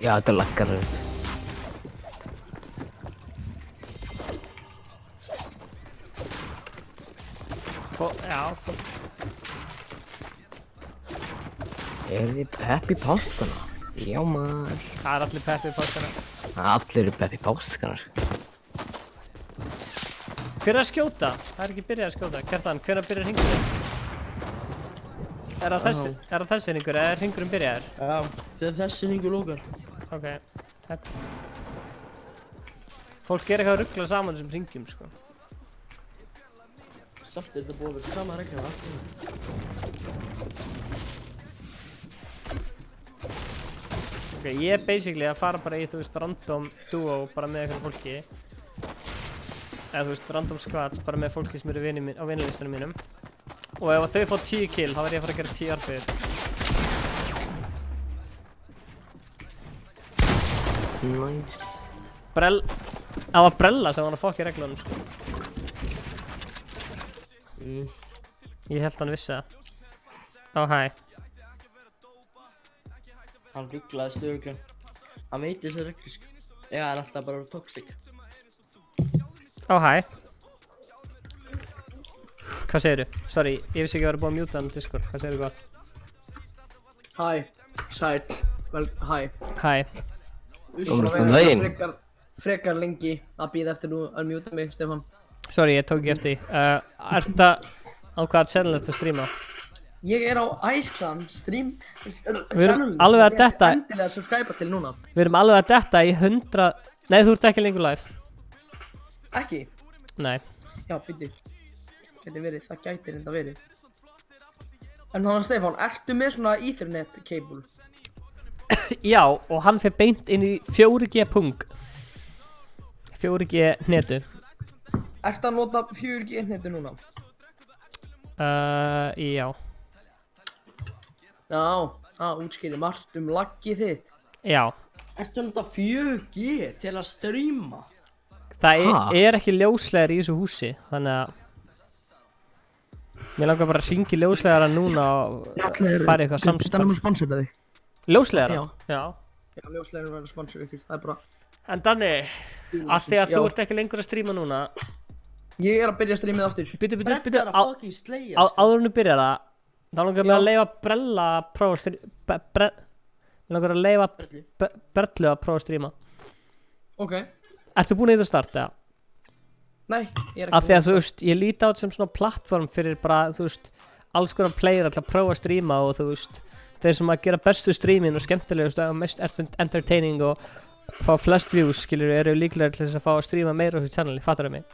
Já, þetta laggar rauður. Já. Þið peppi páskana? Já maður. Það allir peppi páskana. Allir peppi páskana, sko. Hver að skjóta? Það ekki byrjað að skjóta. Kjartan, hvenær byrjar hringurinn? Er það þessi hringur eða er hringurinn byrjaður? Já, þegar þessi hringur lókar. Ok. Fólk gerir eitthvað að ruggla saman þessum hringjum, sko. Samt þetta búið að vera sama regla. Ok, ég er basically að fara bara í, þú veist, random duo bara með eitthvað fólki. Eða, þú veist, random squads bara með fólki sem eru á vinnulistunum mínum. Og ef þau fá 10 kill, þá verð ég að fara að gera 10 arfið. Nice. Það var Brella sem var að fokka í reglunum, sko. Ég held hann vissi það. Hæ. Hann rugglaði stöðuglega. Hann veit þessar reglu, sko. Eða hann er alltaf bara toxic. Hæ. Hvað segirðu? Sorry, ég vissi ekki að vera búið að mjúta hann á Discord. Hvað segirðu gott? Hæ, sæl, hæ. Hæ. Komast um daginn? Frekar lengi að býða eftir nú að mjúta mig, Stefán. Sorry, ég tók ekki eftir því. Ertu á hvaða channel ertu að streama? Ég er á Ice Clan stream Við erum alveg að detta. Endilega að subscribe til núna. Við erum alveg að detta í 100... Nei, þú ert ekki lengur live. Ekki? Nei. Já, byrju. Gæti verið, það gæti reynda verið. En þannig að Stefán, ertu með svona Ethernet cable? Já, og hann fer beint inn í 4G pung. 4G netu. Ertu að nota 4G netu núna? Já. Já, það útskýrir margt laggið þitt. Já. Ertu að nota 4G til að streama? Það er ekki ljóslegar í þessu húsi, þannig að mér langar bara að hringi ljóslegara núna og fara í eitthvað samstarf. Þannig að sponsora þig. Ljóslegara? Já, ljóslegara verður að sponsora ykkur, það er bara... En Danni, að því að þú ert ekki lengur að stríma núna... Ég er að byrja að strímið aftur. Byttu, áður en þú byrjar það, þá langar mér að leyfa Brella að prófa að stríma... Mér langar að leyfa Brellu að prófa að stríma. Ok. Ertu búin að þetta starta? Nei, ég er ekki. Af því að þú veist, ég líti á þetta sem svona plattform fyrir bara, þú veist, alls konar player að prófa að stríma og þú veist, þeir sem að gera bestu streamin og skemmtilegust og mest entertaining og fá flest views, skilur, eru líklega til þess að fá að stríma meira á þessu channeli, fattar það mig?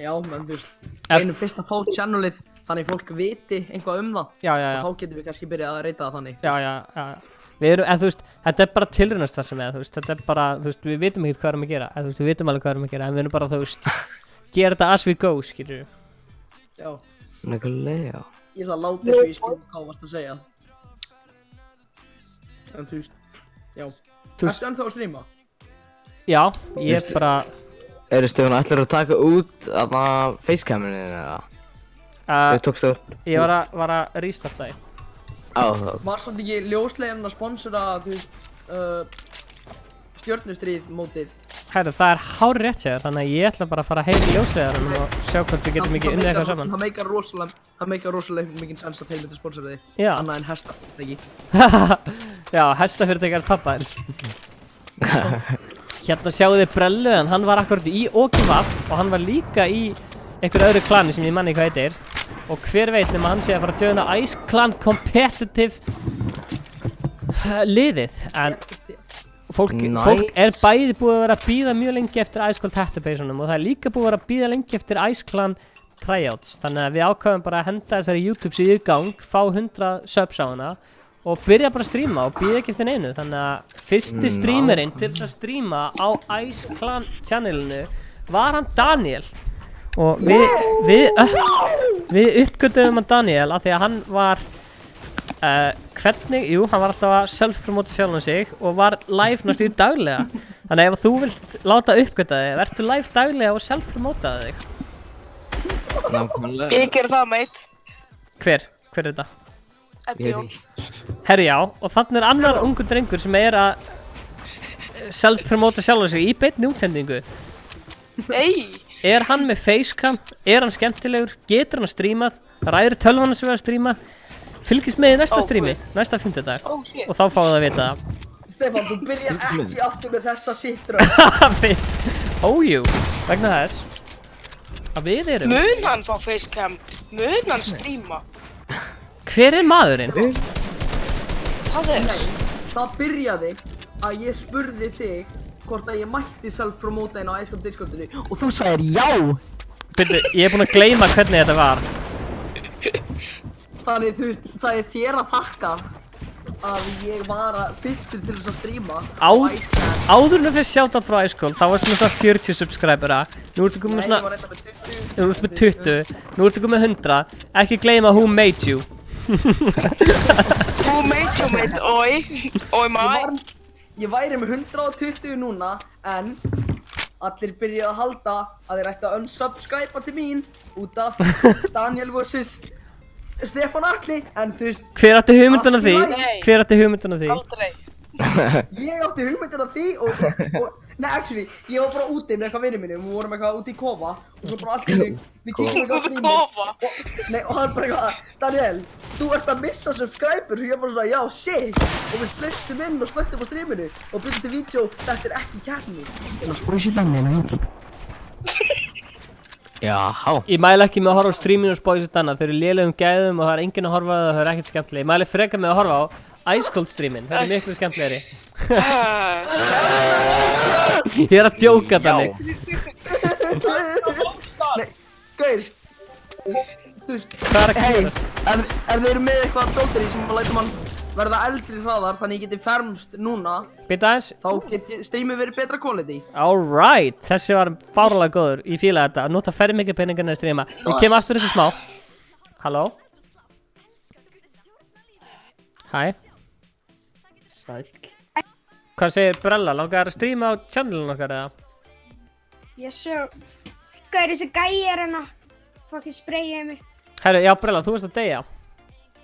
Já, menn þú veist, einum fyrst að fá channelið þannig fólk viti eitthvað það. Já. Og þá getum við kannski byrjað að reyta það þannig. Já. Við erum, en þú veist, þetta er bara tilraunastarfsemi, þú veist, þetta er bara, þú veist, við vitum ekki hvað erum að gera, þú veist, við vitum alveg hvað erum að gera, en við erum bara, þú veist, gera þetta as we go, skilur við. Já. Nefnilega. Ég ætla að láta þessu í skilum hvað varst að segja. En þú veist, já. Ertu ennþá að streama? Já, ég er bara... Stefán, ætlar að taka út aðna facecaminu eða? Þú tókst það upp? Ég var að restarta því. Var samt ekki ljósleginn að sponsora, þú veist, stjörnustríð mótið? Hæru, það er hár rétt sér, þannig að ég ætla bara að fara að heyra ljóslegaranum og sjá hvort við getum ekki unnið eitthvað saman. Það meikar rosalega mikið sens að þeir myndi sponsora þig. Já. Annað en hesta, ekki? Já, hestafyrirtækjar pappa eins. Hérna sjáu þið Brellu, en hann var akkurat í OGVAP og hann var líka í einhverju öðru klani sem ég manni hvað heitir. Og hver veit nema hann sé að fara að joina Ice Clan Competitive liðið, en fólk er bæði búið að vera að bíða mjög lengi eftir Ice Clan Tattobasunum og það er líka búið að vera að bíða lengi eftir Ice Clan Tryouts, þannig að við ákvæðum bara að henda þessari YouTube síðu í gang, fá 100 subs á hana og byrja bara að stríma og bíða ekki eftir neinu, þannig að fyrsti streamerinn til þess að stríma á Ice Clan channelinu var hann Daniel. Og við uppgötuðum að Daniel af því að hann var hann var alltaf að self-promota sjálfan sig og var live næstu daglega. Þannig að ef þú vilt láta uppgöta þig, verður live daglega og self-promota þig. Ég ger það, mate. Hver er þetta? Edjón. Herri já, og þannig er annar ungur drengur sem er að self-promota sjálfan sig í beinni útsendingu. Nei! Er hann með facecam? Er hann skemmtilegur? Getur hann að stríma? Ræður tölvan sem við að stríma? Fylgist með í næsta strími, næsta 5. dag. Og þá fáum það að vita það. Stefán, þú byrjar ekki aftur með þessa shit-röð. Ójú, vegna þess að við erum... Mun hann fá facecam? Mun hann stríma? Hver er maðurinn? Nei, það byrjaði að ég spurði þig hvort að ég mætti self-promota inn á Ice Cold Discordinu og þú sagðir já! Byrju, ég er búinn að gleyma hvernig þetta var. Þannig þú veist, það er þér að þakka að ég var fyrstur til þess að stríma á Ice Cold. Áður en þú fyrst shoutout frá Ice Cold, þá varstu með svona 40 subscribera. Nú ertu komið með svona... Nei, ég var reynda með 20. Nú ertu með 20. Nú ertu komið með 100. Ekki gleyma who made you. Who made you, mate? Oi, maður. Ég væri með 120 núna, en allir byrjuði að halda að þeir ætti að unsubscribe til mín út af Daniel vs. Stefán Atli, en þú veist... Hver átti hugmyndina því? Hver átti hugmyndina því? Aldrei. Ég átti hugmyndina því og... Nei, actually, ég var bara úti með eitthvað vinið mínum, við vorum eitthvað úti í kofa og svo bara allt í hug, við kíkjum eitthvað á streamið og hann bara eitthvað, Daniel, þú ert að missa subscriber og ég bara svona, já, shit og við slöktum inn og slöktum á streaminu og byrjum til vídeo, þetta er ekki keppni. Spósi Daniel á YouTube. Jáhá. Ég mæli ekki með að horfa á streaminu og spósi Danna, þau eru lélegum gæðum og það er enginn að horfa það, það er ekkert skemmtileg. Ég mæli frekar með að horfa á Ice Cold streamin, það er miklu skemmtilegri. Ég er að djóka þannig. Nei, Gaur, þú veist, Hvað er að gerast? Ef þið eru með eitthvað dóttir í sem lætur mann verða eldri hraðar þannig ég geti fermst núna, Býta aðeins. þá geti streamið verið betra quality. Alright, þessi var fárlega góður, ég fíla þetta, að nota ferð mikið peningarna að streama. Ég kem aftur þessi smá. Halló? Hæ? Sæll. Hvað segir Brella? Langar að streama á channelun okkar eða? Ég svo... Gaur, þessi gæi er hérna. Fucking sprayjaði mig. Herru, já Brella, þú varst að deyja.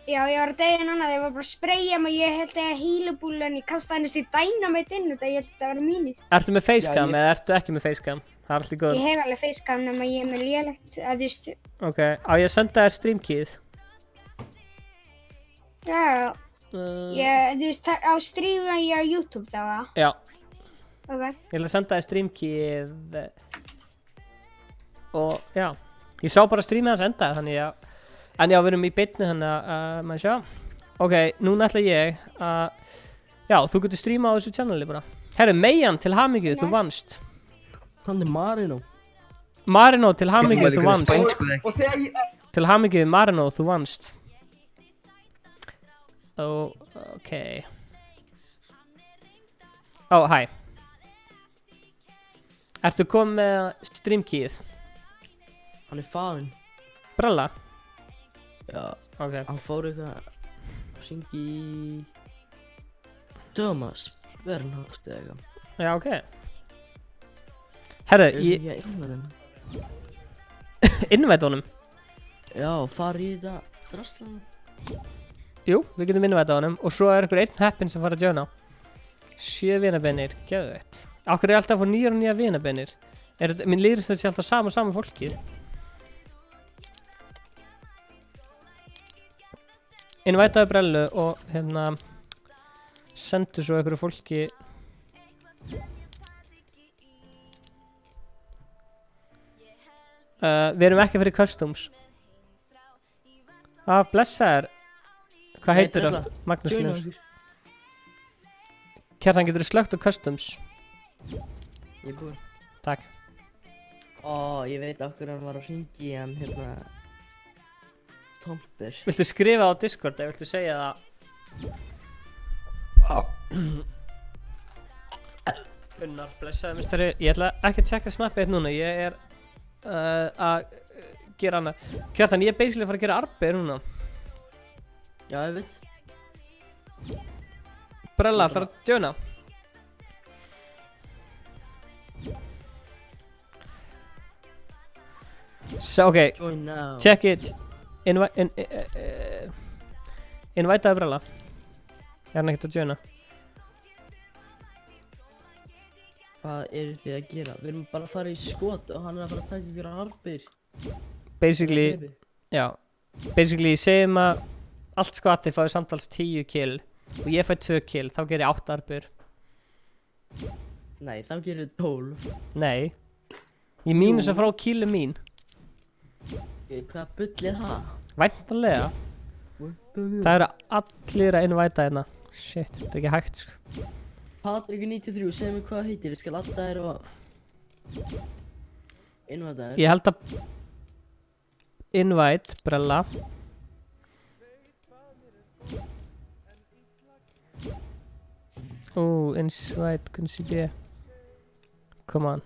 Já, ég var að deyja núna, þeir var bara að sprayja mig, ég held að ég healabúlu en ég kastaði hennast í dynamite inn þetta, ég held að þetta var mínis. Ertu með facecam eða ertu ekki með facecam? Það er alltaf góður. Ég hef alveg facecam nema ég er með lélegt, að þú veist... Ok, á ég að senda þér streamkeyið? Já, þú veist, á streama ég á YouTube þá, eða? Já. Ok. Ég ætla að senda þér streamkeyið og já, ég sá bara streamið hans enda þannig að en já, við erum í beinni þannig að maður sjá. Ok, núna ætla ég að já, þú getur streama á þessu channeli bara. Herru, Meian, til hamingju, þú vannst. Hann er Marino. Marino, til hamingju, þú vannst. Og þegar ég... Til hamingju, Marino, þú vannst. Ok. Hæ. Ertu komið með streamkeyið? Hann er farinn. Brella? Já. Ok. Hann fór eitthvað að syngja í... Thomas Bernhardt eða eitthvað. Já, ok. Herru, Ég innvæði hann. Innvæta honum? Já, fara í þetta drastlana. Jú, við getum innvæta honum og svo er einhver einn heppinn sem fara að joina. 7 vinabennir, geðveitt. Akkur er alltaf að fá nýjar og nýjar vinabennir. Minn líður þetta sé alltaf sama fólkið. Innvætaðu Brellu og hérna sendu svo einhverju fólki við erum ekki fyrir customs. Blessaður. Hvað heitir það? Magnús Ljóns. Kjartan, getur þú slögt á customs? Ég er búinn. Takk. Ég veit okkur hann var að syngja í hann hérna Tomper. Viltu skrifa á Discord eða viltu segja það? Unnar, blessaði mistari. Ég ætla ekki að tjekka snappið núna. Ég er að gera hana. Kjartan, ég er basically að fara að gera arbeið núna. Já, ég veit. Brella, ætlar að joina? So, ok. Join now. Check it. Invitaðu Brella. Ég er hann ekkert að joina. Hvað eru þið að gera? Við erum bara að fara í skot og hann er að fara að taka ykkur harpir. Basically, já. Basically, segjum að allt skvatið fáið samtals 10 kill og ég fæ 2 kill, þá ger ég 8 arbur. Nei, þá gerir þið 12. Nei. Ég mínus að frá killu mín. Hvað bull er það? Væntanlega. Það eru allir að innvæta hérna. Shit, þetta er ekki hægt sko. Patrik93, segð mér hvað það heitir, ég skal adda þér og innvæta þér. Ég held að invite, brella. Invite, couldn't see there. Come on.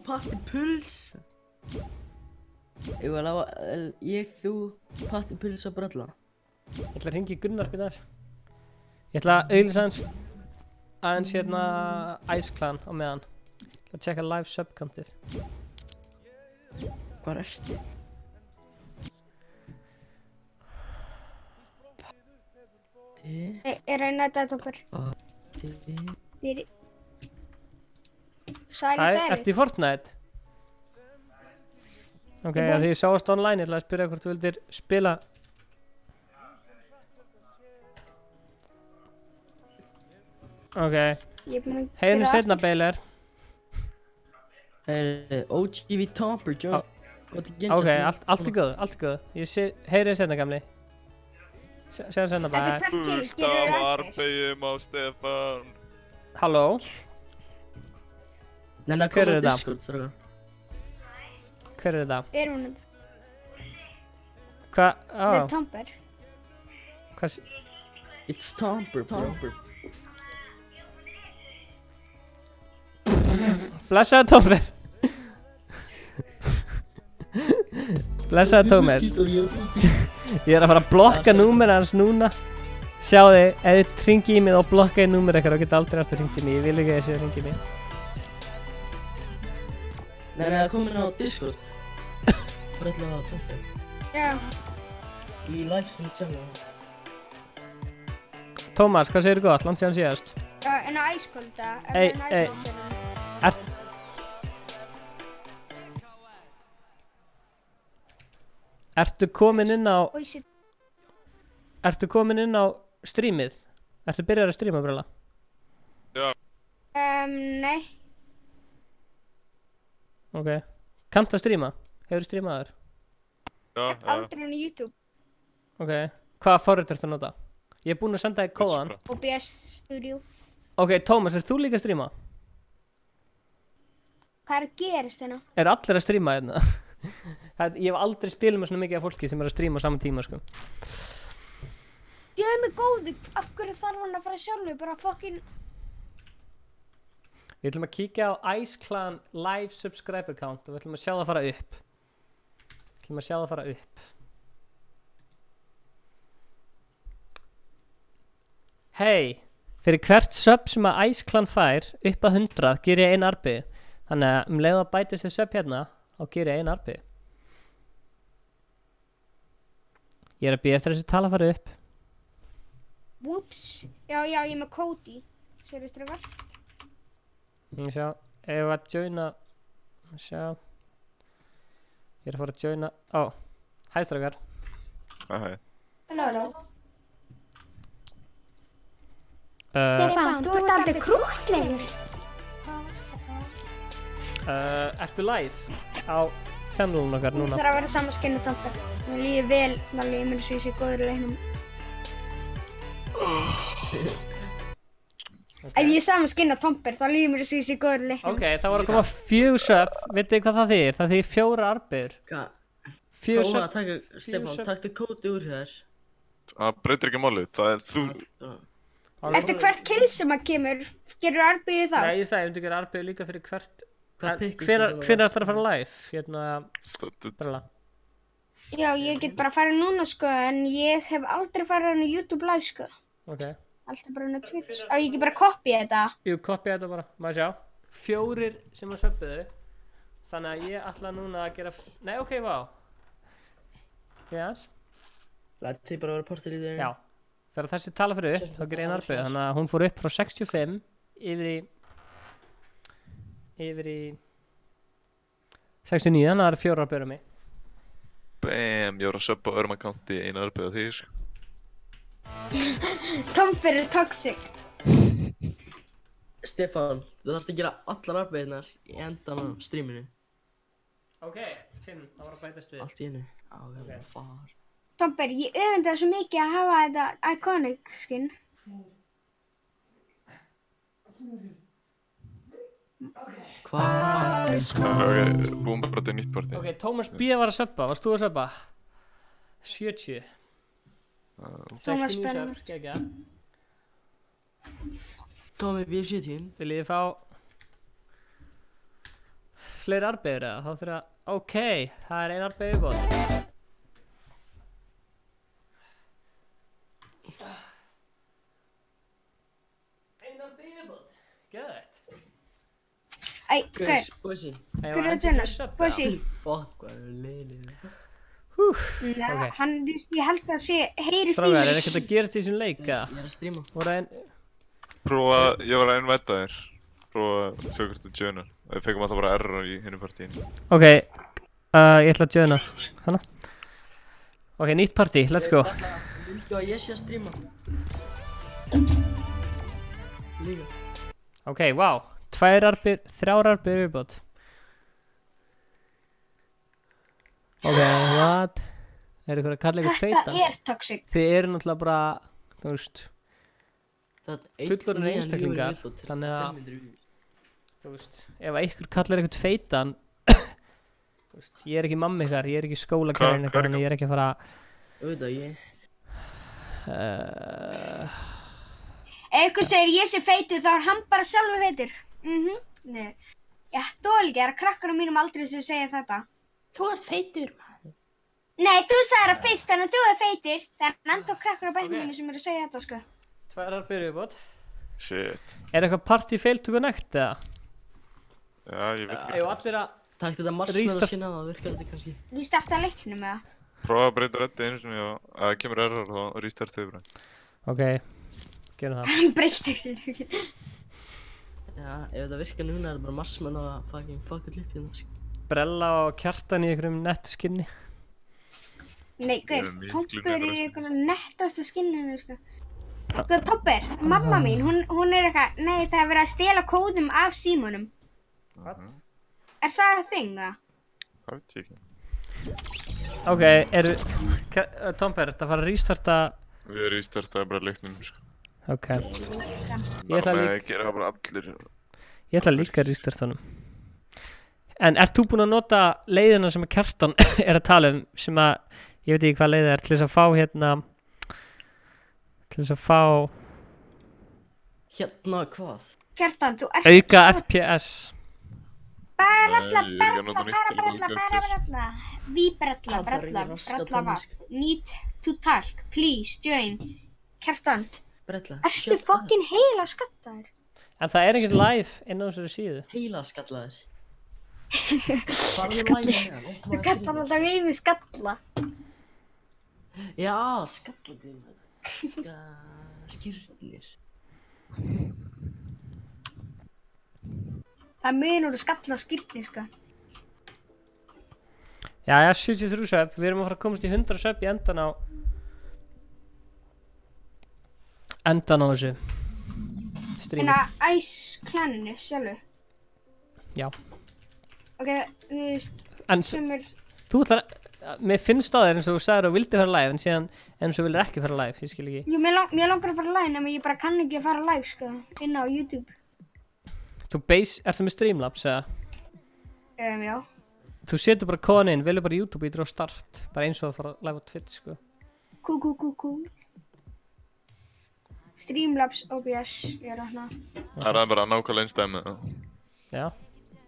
Patti Puls. Ég, þú, Patti Puls og brella. Ég ætla að hringi í Gunnar byrja þess. Ég ætla að auðlýsa aðeins hérna Ice Clan á meðan. Ég ætla að checka live subcountið. Hvað ertu? Er að næta þetta okkur? Sæli. Ertu í Fortnite? Ok, því ég sáast online, ég ætla að spyrja hvort þú vildir spila. Ok, heiðinu setna Beiler. OGV Tomper, Joe. Ok, allt er góð, allt er góð. Ég heyri þið setna gamli. Sér senna bara. Fullt af arbegjum á Stefán. Halló? Nenna, hver er þetta? Discord, strákar. Hver er þetta? Er hún þetta? Hvað? Þetta er Tomper. Hvað? It's Tomper, Tomper. Blessaði Tomper. Blessaði Tomper. Ég er að fara að blokka númer hans núna. Sjáðu, ef þið hringi í mig og blokka í númer ekkert, þá geta aldrei aftur hringt í mig. Ég vil ekki að þessi hringi í mig. Nei, það er komin á Discord. Brella á Tomper. Já. Í livestream channel. Tómas, hvað segir þú gott? Langt síðan síðast. En á æskólda. Ei. Ertu komin inn á streamið? Ertu byrjar að streama, Brella? Já. Nei. Ok. Kannt að streama? Hefur þú streamaður? Já. Aldrei hann í YouTube. Ok. Hvaða forrit ertu að nota? Ég er búinn að senda þig kóðan. OBS Studio. Ok, Tómas, ert þú líka að streama? Hvað er að gerast hérna? Eru allir að streama hérna? Ég hef aldrei spilað með svona mikið af fólki sem er að streama á saman tíma, sko. Ég er með góðu, af hverju þarf hann að fara sjálfur, bara fucking... Við ætlum að kíkja á Ice Clan live subscriber count og við ætlum að sjá það fara upp. Hei, fyrir hvert sub sem að Ice Clan fær upp að 100 ger ég 1 arbi. Þannig að leið að bætist þið sub hérna og ger ég 1 arbi. Ég er að bíða eftir þessi tala að fara upp. Whoops. Já, ég er með Cody. Sérðu strafar? Sjá, ef að joina. Sjá. Ég er að fara að joina. Hæ strákar. Hæ. Halló. Stefán, þú ert aldrei krúttlegur. Ertu live á channelun okkar núna? Það þarf að vera saman skinni Tomper. Mér líður vel, þá líður mér svo ég sé góður í leiknum. Ef ég er saman skinni Tomper, þá líður mér svo ég sé góður í leiknum. Ok, það var að koma 4 sub. Vitið þið hvað það þýðir? Það þýðir 4 arbir. Hvað? 4 sub. Stefán, taktu kóti úr hér. Það breytir ekki málið, það er þú. Eftir hvert kill sem að kemur, gerur arbið þá? Nei, ég sagði, þú gerir arbið líka fyrir hvert. Hvenær ætlar að fara live? Hérna, Brella. Já, ég get bara farið núna sko, en ég hef aldrei farið á YouTube live sko. Ok. Alltaf bara á Twitch. Á, ég ekki bara kopja þetta? Jú, kopja þetta bara, maður sjá. 4 sem að söpbuðu. Þannig að ég ætla núna að gera... Nei, ok, vá. Yes. Lætt þið bara að vera partur í þeirri? Já. Þegar þessi tala fyrir upp, þá gerir einn arbið. Þannig að hún fór upp frá 65 yfir í 69, þannig að það eru 4 arbið um mig. Bam, ég var að subba öðrum accounti einu arbið á því, sko. Tomber er toxic. Stefán, þú þarfst að gera allar arbeiðnar í endan á streaminu. Ok, 5, það var að bætast við. Allt í einu. Ok, far. Tomber, ég öfunda svo mikið að hafa þetta iconic skin. Hvað? Ok, búum bara til nýtt partí. Ok, Tómas B var að subba, varst þú að subba? 70. Tómas 69 B. subs, geggja. Tómi B 70. Viljið þið fá fleiri arbeigur eða? Þá þurfa, ok, það er ein arbeig viðbót. Ein arbeig viðbót, geðvægt. Æ, gauð, Bossi. hver er að dönna? Bossi. Fuck, hvað er leiðið? Nei, Ok. hann, þú veist, ég held að sé, heyrist í Strákar, er mér. ekkert að gera til þessum leik eða? Ég er að streama. Voru ein... Prófa, ég var að innvæta þér. Prófa að sjá hvort þú joinar. Við fengum alltaf bara error í hinu partíinu. Ok, ég ætla að joina. Hanna. Ok, nýtt partí, let's go. Viltu að ég sé að streama? Líka. Ok, wow. 2 arbir, 3 arbir viðbót. Ok, what? Er ykkur að kalla ykkur Þetta feitan? er toxic. Þið eru náttúrulega bara, þú veist, fullorðinir einstaklingar. Þannig að, þú veist, ef ykkur kallar ykkur feitan, þú veist, ég er ekki mamma ykkar, ég er ekki skólakærinn ykkar, þannig ég er ekki að fara Auðvitað, ég. Ef ykkur segir ég sé feitur, þá er hann bara sjálfur feitur. Nei. Ég þoli ekki, það eru krakkar á mínum aldrei sem segja þetta. Þú ert feitur, maður. Nei, þú sagði það fyrst, þannig að þú er feitur. Það er ennþá krakkar á bæknum mínu sem eru að segja þetta, sko. 2 arbir viðbót. Shit. Er eitthvað partí fail to connect eða? Já, ég veit ekki. Ef allir að... Takk þetta marsmæða skinn að það virkar þetta kannski. Lýst eftir að leiknum með það. Prófa að breyta reddi einu sinni og að það kemur error og restart þau bara. Ok, gerum það. Breytt ekki. Já, ef þetta virkar núna er það bara marsmæða að fucking fucka upp hérna, sko. Brella og Kjartan í einhverjum nettu skinni. Nei, Ég er guð, miklu Tomber er nettari í einhverju nettasta skinninu, sko. Guð, Tomber, mamma mín, hún er eitthvað, nei, það er verið að stela kóðum af símanum. What? Er það þing, það? Það veit ég ekki. Ok, Tomber, þetta fara að restarta... Við erum restartaði bara leiknum, sko. Ok. Ég ætla Bara gera bara allir. Ég ætla líka að restarta honum. En ert þú búinn að nota leiðina sem að Kjartan er að tala um, sem að, ég veit ekki hvað leið það er, til þess að fá hérna, til þess að fá Hérna, hvað? Kjartan, þú ert auka FPS. Bara Nei, ég er ekki að nota nýtt til að auka brella. Brella, vatn. Need to talk, please, join. Kjartan, Brella. ertu fucking heila skattaður? En það er ekkert live inn á þessari síðu. Heila skallaður. Skalli. Þú kallar alltaf við mig skalla. Já, skallaður. Skýrnir. Það munur að skalla skýrni, sko. Jæja, 73 sub, við erum að fara að komast í 100 sub í endan á þessu streami. En að Ice Claninu sjálfu. Já. Ok, þú veist, En sumir... þú ætlar, mér finnst á þér eins og þú sagðir að þú vildi fara live, en síðan eins og vildir ekki fara live, ég skil ekki. Jú, mér langar að fara live, nema ég bara kann ekki að fara live, sko, inn á YouTube. Ertu með Streamlabs eða? Já. Þú setur bara kóðan inn, velur bara YouTube ítur á start, bara eins og að fara live á Twitch, sko. Cool. Streamlabs, OBS, ég er hérna. Það er bara nákvæmlega einn stæmi. Já.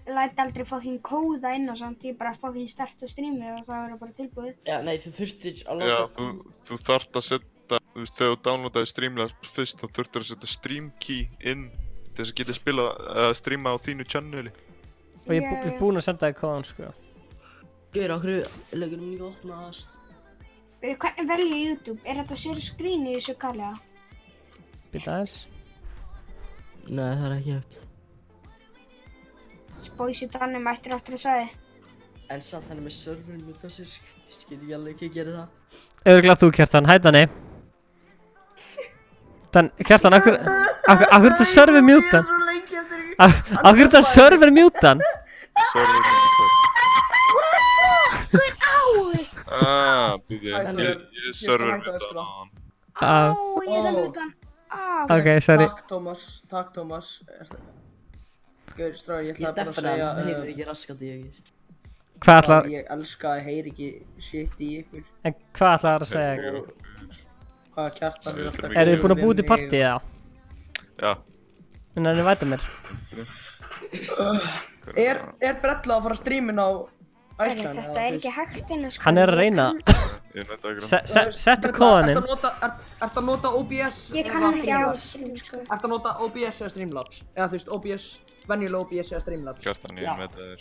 Ég læti aldrei fucking kóða inn og samt, ég bara fucking starta streamið og það verður bara tilbúið. Já, nei, þú þurftir að Já, láta... þú þarft að setja, þú veist, þegar þú downloadaði Streamlabs fyrst, þá þurftir að setja stream key inn til þess að geta spila, streama á þínu channeli. Og ég er búinn að senda þig kóðan, sko. Gauður, okkur leikur mér ekki opnast. Hvernig velja YouTube? Er þetta share screen í þessu kallega? Býta aðeins. Nei, það er ekki hægt. Spóisi Danni mættur aftur að sagði. En samt hann er með serverinn með þessu, skil ég alveg ekki að gera það. Örugglega þú, Kjartan, hæ Danni. Kjartan, akkur er þetta server mjútan? Akkur er þetta server mjútan? Server mjútan. Býði, ég server mjútan. Ég það mjútan. Ok, sorry. Takk Tómas. Gauður stráður, ég ætlaði bara að Ég segja heyrir ekki raskat í ykkur. Hvað ætlar... Ég elska að heyri ekki shit í ykkur. En hvað ætlar það að segja? Hvað Kjartan er alltaf... Eru þið búin að búið til partíið þá? Já. En það er væta mér. Er Brella að fara að streamin á Iceland? Þetta er ekki hægt innan sko. Hann er að reyna. Settu kóðan inn. Ertu að nota OBS? Ég kann hann ekki á stream sko. Ertu að nota OBS eða Streamlabs? Eða þú veist OBS, venjulega OBS eða Streamlabs? Kjartan, ég með það þér.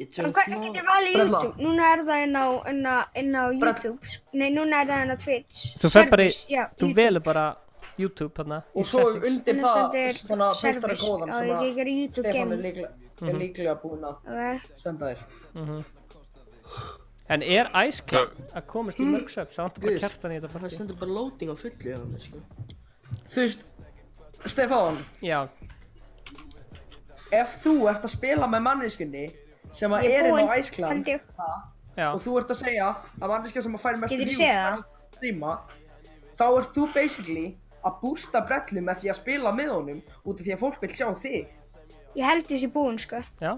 En hvernig get ég valið YouTube? Núna er það inn á YouTube. Nei, núna er það inn á Twitch. Þú fer bara í... Þú velur bara YouTube þarna. Og svo undir það svona fyrstari kóðan sem að Stefán er líklega búinn að senda þér. En er Iceclan að komast í mörg subs? Það vantar bara Kjartan í þetta partí. Það stendur bara loading á fullu hjá hann, sko. Þú veist, Stefán. Já. Ef þú ert að spila með manneskunni sem að er inn á Iceclan og þú ert að segja að manneskja sem að færi mestu views að streama, þá ert þú basically að boosta Brellu með því að spila með honum út af því að fólk vil sjá þig. Ég held þessi búinn sko. Já.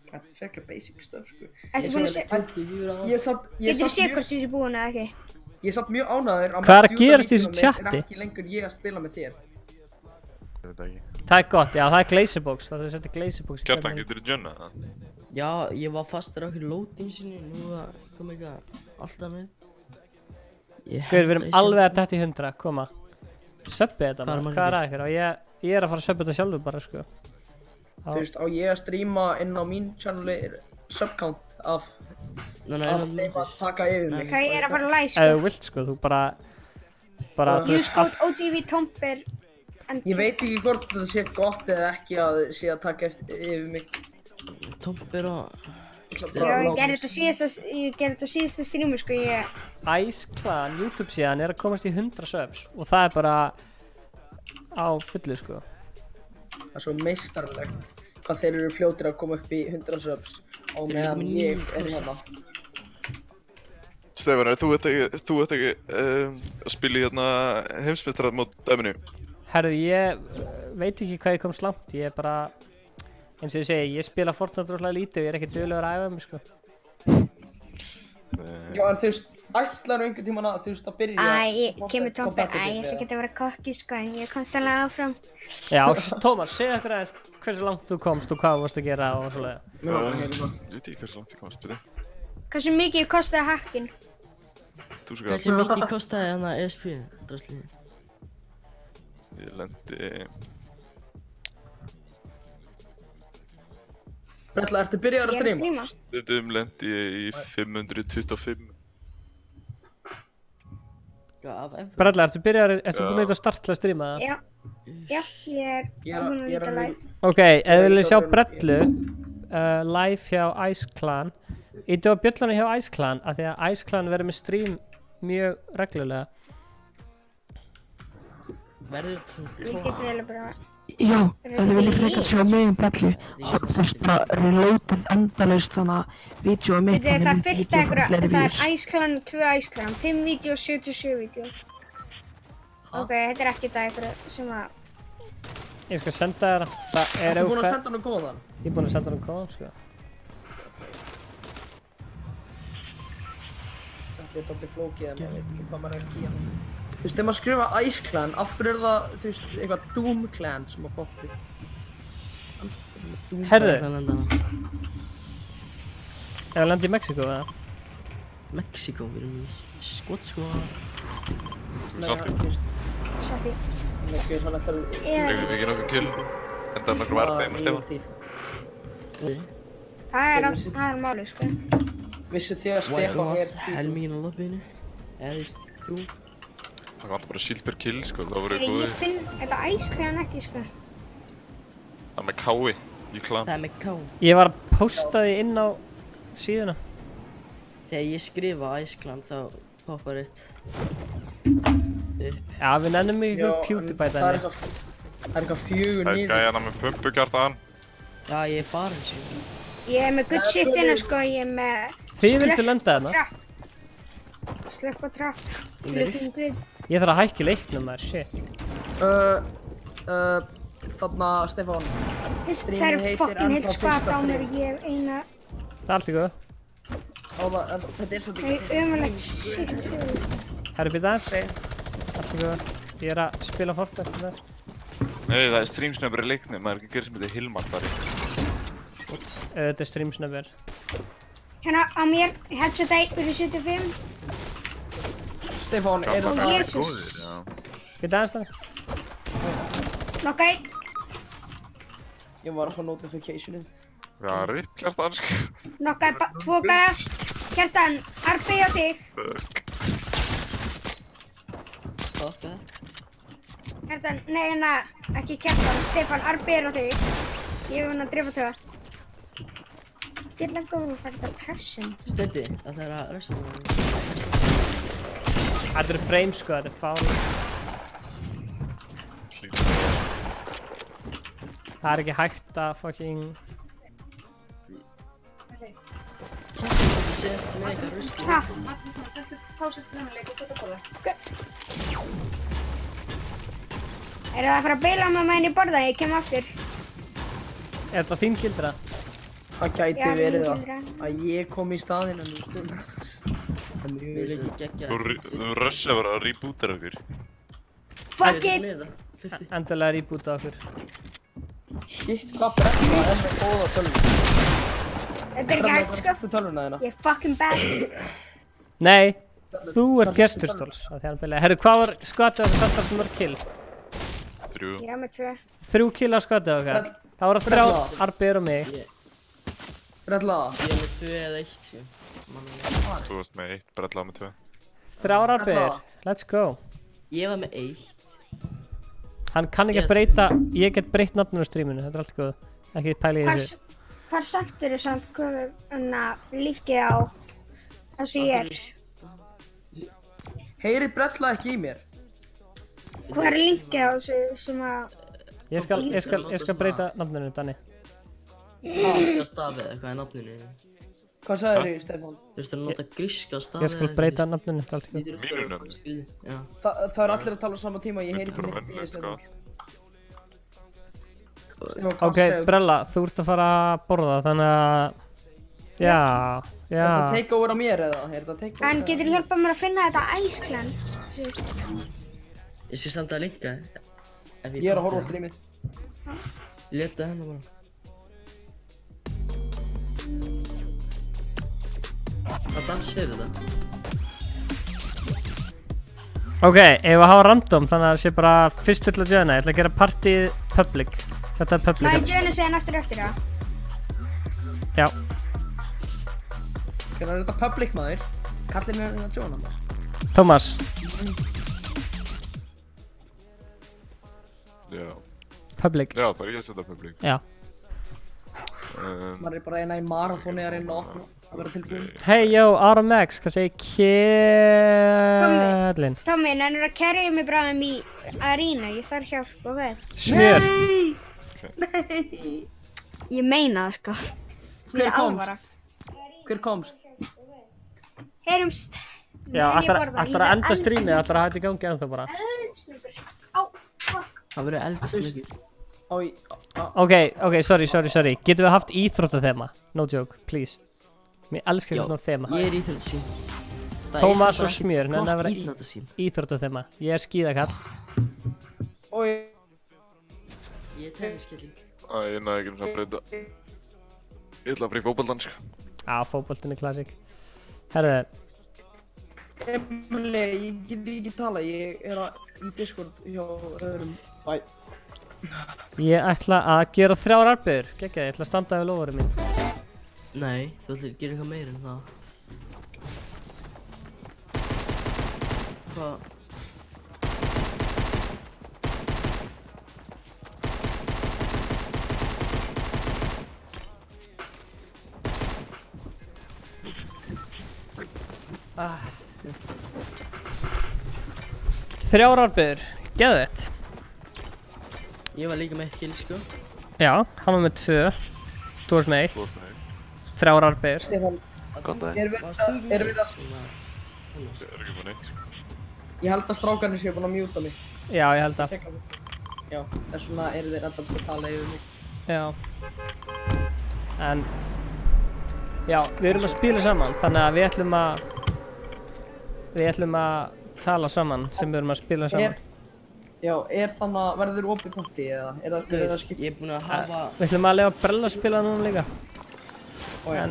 Það er frekar basic stuff sko. Ertu búinn að sé... Getur þú séð hvort þessi búinn eða ekki? Ég satt mjög ánægður að hvað er að gerast í þessu chatti? Er ekki lengur ég að spila með þér. Það er gott, já, það er Glazerbox. Það er setja Glazerbox í Kjartan, getur þú jönna það? Já, ég var fastur á okkur loading sinni, nú kom eitthvað alltaf með. Gauður, við erum alveg að detta í 100, koma. Subbið þetta bara, hvað er að ykkur? Og ég er að fara að subba þetta sjálfur bara, sko. Þú veist, á ég að streama inn á mín channeli subcount af þeim að taka yfir mig. Hvað ég er að fara að live, sko. Ef þú vilt, sko, þú bara... Use code OGV Tomper. Ég veit ekki hvort þetta sé gott eða ekki að sé að taka yfir mig. Tomper og... Já, ég gerði þetta síðasta streamu, sko, Iceclan, YouTube síðan, er að komast í 100 subs og það er bara á fullu, sko. Það er svo meistarlegt hvað þeir eru fljótir að koma upp í 100 subs á meðan ég er hérna. Stefán, þú ert ekki að spila í hérna heimsmeistarat mót dæminu? Herðu, ég veit ekki hvað ég komst langt, ég er bara, eins og ég segi, ég spila Fortnite rosalega lítið og ég er ekki duglegur að æfa mig, sko. Já, en þú veist, ætlar einhvern tímann að þú veist að byrja... kemur Tomper, ég ætla ekki að vera kokki, sko, en ég komst alveg áfram. Já, Tómas, segðu okkur aðeins hversu langt þú komst og hvað þú varst að gera og svoleiða. Ég veit ekki hversu langt ég komst, byrju. Hversu mikið kostaði hackinn? Hversu mikið kostaði hann að ESP, draslið? Ég lendi... Brella, ertu byrjaður að streama? Stundum lendi ég í 525. Brella, ertu búinn að þetta start til að streama það? Já, ég er búinn að líta live. Ok, ef þið viljið sjá Brellu live hjá Iceclan, ítu á bjöllunum hjá Iceclan af því að Iceclan verður með stream mjög reglulega. Ég get vel að bara... Já, ef þið viljið frekar sjá mig Brellu, þú veist bara reloadið endalaust þannig að vídeo mitt það er fyllt eitthvað, það er Iceclan og 2 Iceclan, 5 vídeo og 77 vídeo. Ok, þetta er ekki það eitthvað sem að... Ég skal senda þér það. Ertu búinn að senda hann kóðan? Ég er búinn að senda hann kóðan, sko. Þetta er dálítið flókið en maður veit ekki hvað maður er að gera. Þú veist, ef maður skrifa Iceclan, af hverju er það, þú veist, eitthvað Doom Clan sem að poppi? Herðu! Er það land í Mexíkó, eða? Mexíkó, við erum í Skotsko. Salti. Salti. Við gerum okkur kill. Þetta er nokkur varð þeim að stefa. Það er málið, sko. Vissu þið að Stefán er... Helmingin á lobbyinu. Eða, þú veist, þú. Það vantar bara shield per kill sko, það voru Ég góðir. finn þetta æsklegan ekki, sko. Það er með kái í klan. Það er með K. Ég var að posta því inn á síðuna. Þegar ég skrifa Iceland þá poppar eitt Já, við nennum í ykkur PewDiePie dæmi. Það er eitthvað 4 Það er niður. gæðana með pumpukjartan. Já, ég er farin síðan. Ég er með good shit innan, sko. Ég er með... Þið vildu lenda þarna? Slöpp og trapp. Ég er með rift. Ég þarf að hækki leiknum maður, shit. Þarna, Stefán. Það eru fokkin heilt skvat á mér. Ég hef eina... Það er allt í góð. Þetta er svolítið Það er ömurlegt shit. Herru, býta aðeins. Allt í góð. Ég er að spila Fortnite þar. Nei, það er streamsnöfur í leiknum, maður er ekki að gera sem þetta Hilmar þar. Þetta er streamsnöfur. Hérna á mér, headshot 1 fyrir 75. Stefán, er það... Jesús. Býta aðeins þar. Nokka 1. Ég var að fá notificationið. Já, rip kjartan sko. Nokka 2 gæja. Kjartan, RP á þig. Fuck that. Kjartan, nei hérna, ekki Kjartan. Stefán, RP er á þig. Ég hef hann að drefa töða. Ég er langt að fara þetta pressin. Stendi, það er að rösta það. Þetta eru frames sko, þetta er fáli. Það er ekki hægt að fucking... Er það að fara að beila með henni í borða? Ég kem aftur. Er þetta þín gildra? Það gæti Já, verið mín það. gildra. Að ég kom í staðinn en þú stund. Við sem geggja. Þú rusha bara að rebootar okkur. Fuck it! Endilega reboota okkur. Shit, hvað brekka er með góða tölvuna? Þetta er ekki hægt sko. Þetta tölvuna þína. Ég er fucking bad. Nei, þú ert gesturstóls að því hann byrja. Herru, hvað var skvatið okkar samt sem var kill? 3. Ég er með 2. 3 kill á skvatið okkar. Það voru 3 arbeigur og mig. Brella. Ég er með 2 eða 1 sko. Þú varst með 1, Brella með 2. 3 arbeigur, let's go. Ég var með 1. Hann kann ekki að breyta, ég get breytt nafnum á streaminu, þetta er allt góð. Ekki pæla í þessu. Hvar sagtur þið samt komið líkið á þessu ég er? Heyri Brella ekki í mér? Hvað er líkið á þessu sem að... Ég skal breyta nafninu, Danni. Gríska stafið, hvað er nafninu? Hvað sagðir þið, Stefán? Þú veist að nota gríska stafið. Ég skal breyta nafninu, þetta er allt góð. Mínu nafni. Það er allir að tala á sama tíma, ég heyri ekki neitt í þér, Stefán. Ok, Brella, þú ert að fara að borða, þannig að... Já. Er þetta take over á mér eða? En getur þú hjálpað mér að finna þetta Iceland? Ég sé samt að linka. Ég er að horfa á streamið. Ég leta hennar bara. Hvað dans er þetta? Ok, ef að hafa random, þannig að það sé bara fyrst til að joina. Ég ætla að gera party public. Þetta er public. Má ég joina sig en aftur eftir það? Já. Hvernig er þetta public maður? Kallinn er að joina maður. Tómas. Já. Public. Já, það er ég að setja public. Já. Maður er bara eina í marathóni að reyna að vera tilbúin. Hey, yo, Aron Max, hvað segir Kjellin? Tommy, nennir að carry mig bráðum í arena, ég þarf hjálp, ok? Smjör! Nei! Ég meina það sko. Hver komst? Hver komst? Heyrumst. Já, ætlar að enda streamið, ætlar að hætta í gangi ennþá bara. Eldsnöpur. Á, fuck. Það verður eldsnöpur. Ok, sorry. Getum við haft íþróttathema? No joke, please. Mér elskar svona þema. Ég er íþróttasín. Tómas og Smjör, nefn að vera íþróttathema. Ég er skíðakall. Oi. Ég er tenniskilling. Ég næði ekki að breyta. Ég ætla að fara í fótboltan sko. Já, fótboltin er klassik. Herðu. Emil, ég get ekki tala, ég er í Discord hjá öðrum. Bye. Ég ætla að gera 3 arbeigur. Gekkja, ég ætla að standa við loforðið mín. Nei, þú ætlar að gera eitthvað meira en það. Hvað? 3 arbeigur, geðveitt. Ég var líka með 1 kill, sko. Já, hann var með 2. Þú varst með 1. 3 arbeigur. Stefán, erum við að... Ég er ekki með neitt, sko. Ég held að strákarnir séu búin að mjúta mig. Já, ég held að. Já, þess vegna eru þeir endast að tala yfir mig. Já. En... Já, við erum að spila saman, þannig að við ætlum að tala saman sem við erum að spila saman. Já, þannig að verður opið partí eða er það skipt? Ég er búinn að hafa... Við ætlum að lega Brella að spila núna líka. En...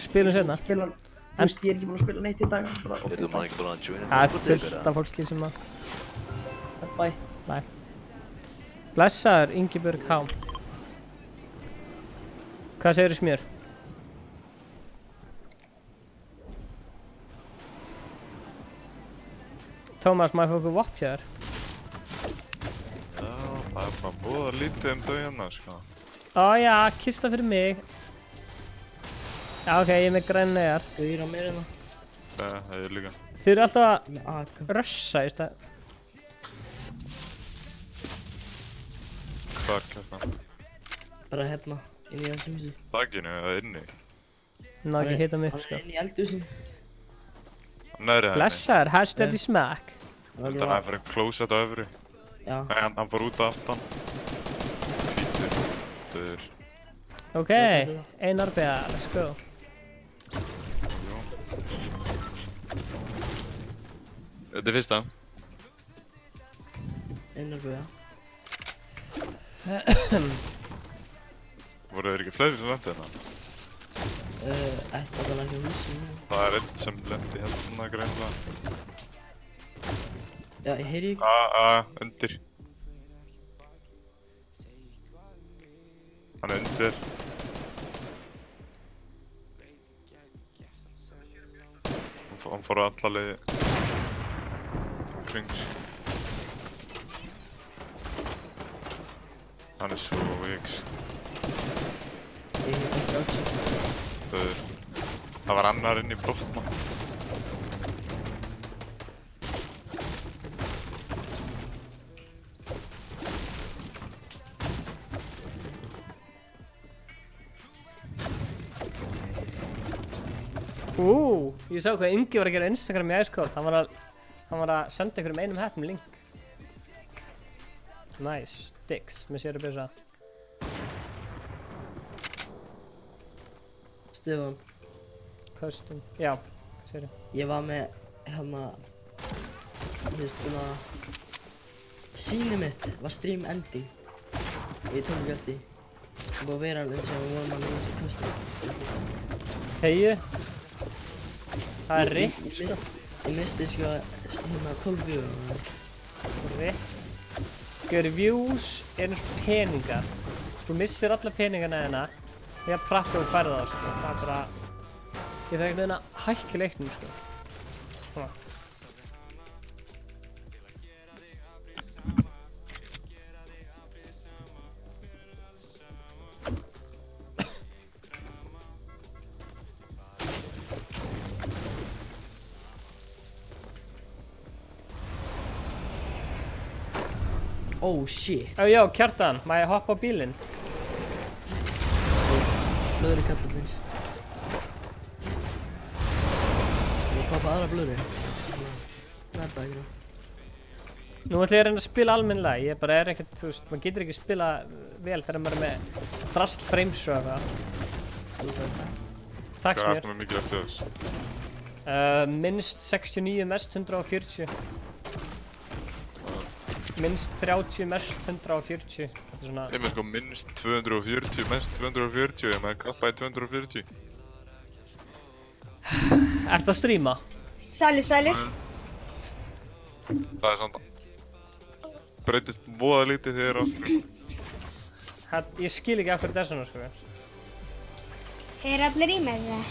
Spilum seinna. Þú veist, ég er ekki búinn að spila neitt í dag. Það er fullt af fólki sem að... Bye. Bye. Blessaður, Ingibjörg H. Hvað segirðu smjör? Tómas, má ég fá okkur vopp hjá þér? Já, það er bara búið að lítið þau hérna, sko. Ó já, kista fyrir mig. Já, ok, ég er með grænlegar. Þau eru á mér hérna. Það er líka. Þið eru alltaf að rössa í stað. Hvar, kjartan? Bara hérna, inn í þessum húsi. Þakkinu eða inni? Ná ekki hita mig upp, sko. Hann er inn í eldhúsin. Blessaður, hashtag smack. Þannig að það fyrir closet á öfri. Já. Nei, hann fór út á aftan. Hvítur. Döður. Ok, ein arbeiga, let's go. Þetta er fyrsta. Ein arbeiga. Voru þeir ekki fleiri sem lendi hérna? Ekki að lækja húsinu. Það er einn sem lendi hérna greinlega. Já, ég heyri ekki. Undir. Hann er undir. Hann fór alla leiði. Krings. Hann er svo viks. Ég hef ekki átsett. Döður. Það var annar inn í brotna. Ég sá hvað Ingi var að gera Instagram í Ice Cold. Hann var að senda einhverjum einum heppnum link. Nice, dicks, með sér að byrja. Stefán. Custom, já, hvað segir þið? Ég var með, hérna, þú veist svona, sýnið mitt var stream ending. Ég tók ekki eftir. Það búið að vera alveg eins og við vorum að leysa custom. Heyju. Það er ripp, sko. Ég misti sko, hérna 12 views. Ripp. Views er eins og peningar. Þú missir alla peningana hérna. Ég að prata og færða það, sko. Það er bara... Ég þarf einhvern veginn að hækka leiknum, sko. Svona. Oh shit. Já, Kjartan, má ég hoppa á bílinn? Blöðri kallarnir. Ég poppa aðra blöðri. Það er bara ekki ná. Nú ætlum ég að reyna að spila almennilega. Ég bara er ekkert, þú veist, maður getur ekki spila vel þegar maður er með drasl frames og eitthvað. Takk Hvað er mér. alltaf með mikið eftir þess? Minnst 69, mest 140. Minnst 30, mest 140. Þetta er svona... Ég með sko minnst 240, mest 240, ég með kappa í 240. Ertu að stríma? Sælir, sælir. Það er samt... breytist voða lítið þegar ég er á stream. Ég skil ekki af hverju þetta er svona, sko. Er allir í með það?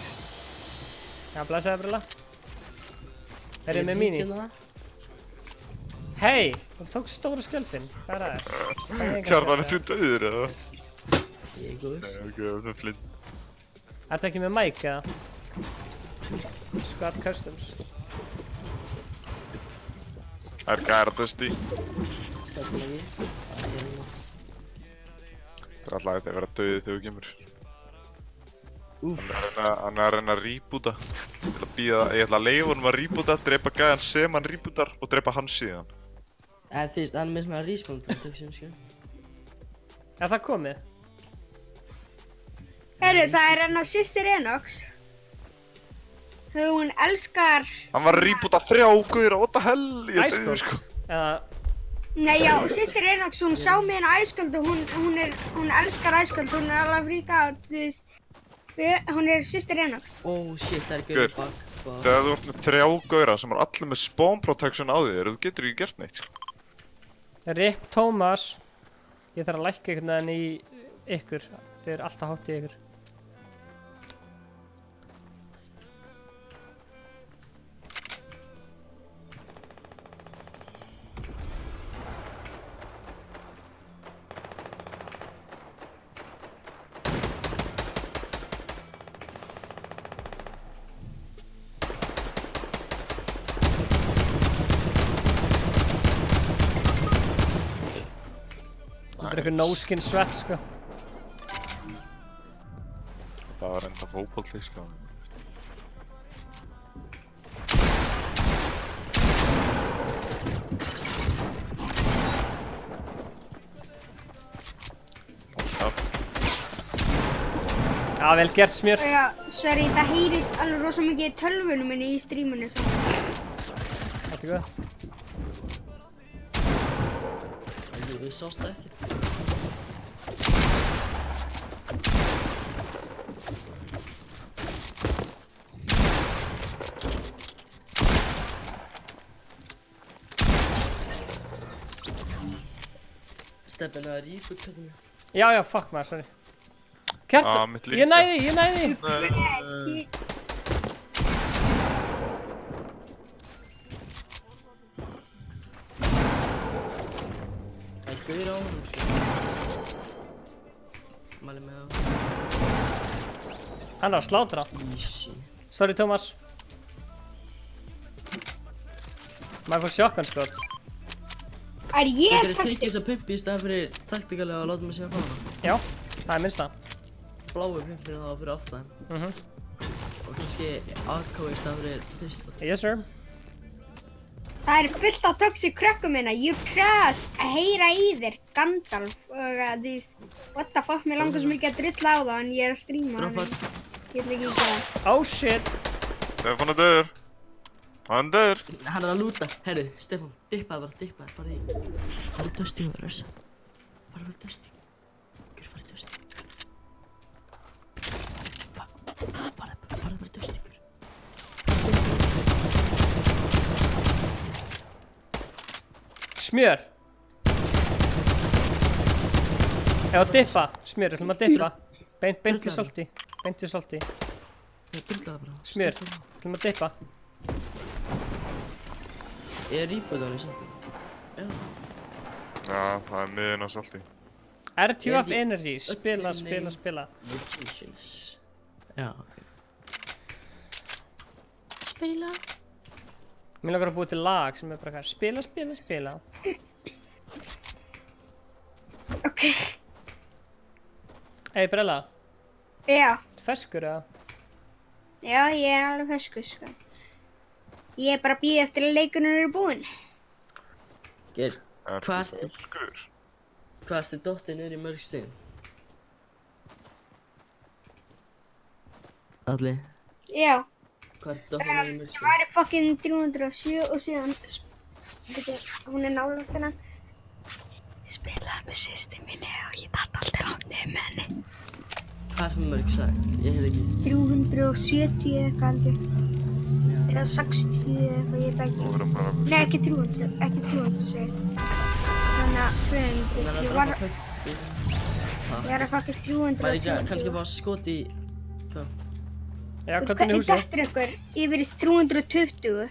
Já, blessaði Brilla. Er ég með mini? Hei, þú tók stóra skjöldin. Hvað er það? Kjartan, er þú döður eða? Ég er góður. Nei, ok, það er flint. Ertu ekki með mic, eða? Squad Customs. Það er gæra Dusty. Sættum ekki. Það er alltaf að vera döðið þegar þú kemur. Hann er að reyna að reboota. Ég ætla að leyfa honum að reboota, drepa gæjan sem hann rebootar og drepa hann síðan. En þú veist, hann er með svona respawn protection, sko. Er það komið? Heyrðu, það er hennar systir Enox. Hún elskar... Hann var að reboota 3 gauðra, what the hell? Ég döði sko. Nei, já, systir Enox, hún sá mig hérna Æskuld og hún elskar Æskuld, hún er alveg fríka, þú veist. Hún er systir Enox. Oh shit, það er gauður bak. Þegar þú ert með 3 gauðra sem er allir með spawn protection á þér, þú getur ekki gert neitt sko. Rip Thomas. Ég þarf að lækka einhvern veginn í ykkur. Þið er alltaf hátt í ykkur. Það er eitthvað no-skin svett, sko. Það var enda fótbolti, sko. Já, vel gert Smjör. Já, Sverri, það heyrist alveg rosa mikið í tölvunum minni í stríminu saman. Allt í góð. Þú sást það ekkert. Steppin að reboot hérna. Já, fuck maður, sorry. Kjartan, mitt líka. ég næði. Það er gauður á honum, sko. Mæli með það. Hann er að slátra. Easy. Sorry, Thomas. Maður fór shotgun skot. Er ég Getur þið taxi? tekið þessa pumpi í staðan fyrir taktíkalega og láta mig segja frá hana? Já, það er minnst það. Blái pumpinu þá fyrir aftæðin. Og kannski AK í staðan fyrir pistol. Yes, sir. Það er fullt af toxic krökkum minna. You trust að heyra í þér, Gandalf. Og þú veist, what the fuck, mér langar svo mikið að drulla á það en ég er að stríma. Droppa. Ég vil ekki gera það. Oh shit. Stefán er döður. Hann er döður. Hann er að lúta. Herru, Stefán, dippaði bara, dippaði. Farið Dusty og Rössa. Farið vel Dusty. Hver farið Dusty? Farið bara Dusty. Smjör. Ef að dippa, Smjör, ætlum að dippa. Beint í salti. Beint í salti. Smjör, ætlum að dippa. Ég er reboot-án í salti. Já. Já, það er miðinn á salti. RTF Energy, spila. Vacations. Já, ok. Spila. Mér langar að búið til lag sem er bara eitthvað spila. Ok. Hey, Brella. Já. Ferskur, eða? Já, ég er alveg ferskur, sko. Ég er bara að bíða eftir að leikurinn eru búinn. Geir, hvað ertu dottið niður í mörg stig? Alli? Já. Hvað ertu dottið niður í mörg stig? Það væri fucking 307 og síðan... Hún er nálægt hennan. Ég spilaði með systir minni og ég datt alltaf langt niður með henni. Hvað er það mörg sagt? Ég hef ekki. 370 eitthvað held ég. Eða 60 eitthvað, ég veit ekki. Nei, ekki 300 segir. Þannig að 200. Ég var að fara ekki 300. Væri ekki kannski að fá skot í... Hvað? Já, hvað er húsið? Þetta er ykkur yfir í 320.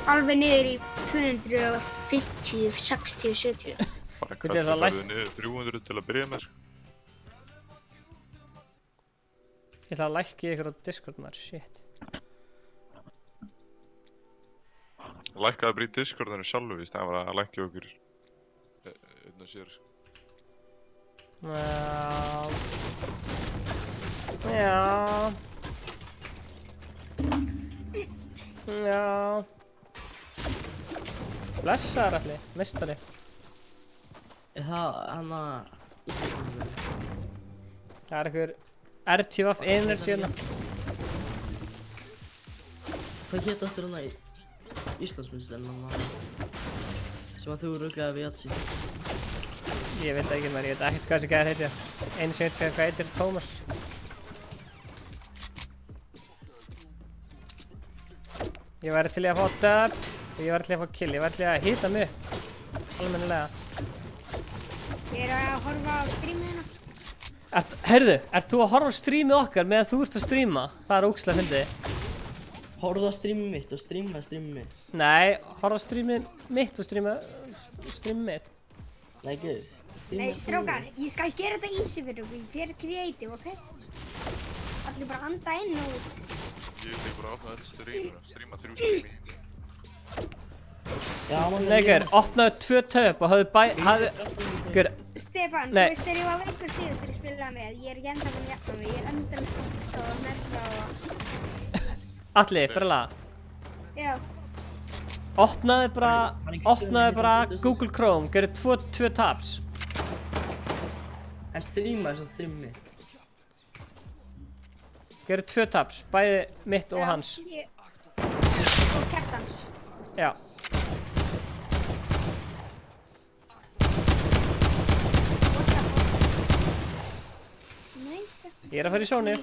Alveg niður í 250, 60, 70. Bara hvað það niður 300 til að byrja með, sko. Ég ætla að lækka ykkur á Discord, maður, shit. lækkaði bara í Discordinu sjálfu, víst, það var að lækja okkur einn og sér. Já. Já. Blessaður allir, mistari. Það, Íslandsmyndir. Það einhver RTF Energy hérna. Hvað hét aftur Íslandsmyndir sem að þú ruglaði við Jatsi? Ég veit ekki maður, ég veit ekkert hvað þessi gæðir heitir. Einu sem veit hvað heitir Tómas. Ég væri til í að fá dub og ég væri til í að fá kill. Ég væri til í að hita mig upp. Almennilega. Ég að horfa á streamið hérna. Heyrðu, ert þú að horfa á streamið okkar meðan þú ert að streama? Það ógeðslega fyndið. Horfðu á streamið mitt og streamaði streamið mitt. Nei, horfa á streamið mitt og streamið mitt. Nei, guð. Nei, strákar, ég skal gera þetta easy fyrir okkur. Ég fer creative, ok? Allir bara anda inn og út. Ég vil bara opna öll streama 3 streami. Nei, gaur, opnaðu 2 töp og hafðu gaur. Stefán, þú veist þegar ég var veikur síðast þegar ég spilaði með, ég er ekki enda búinn að jafna mig, ég er endalaust að hlusta og nerfa og... Alli, brella. Já. Opnaðu bara Google Chrome, gerðu 2 tabs. En streamaði svo streamið mitt. Gerðu 2 tabs, bæði mitt og hans. Og Kjartans. Já. Ég er að fara í sónið.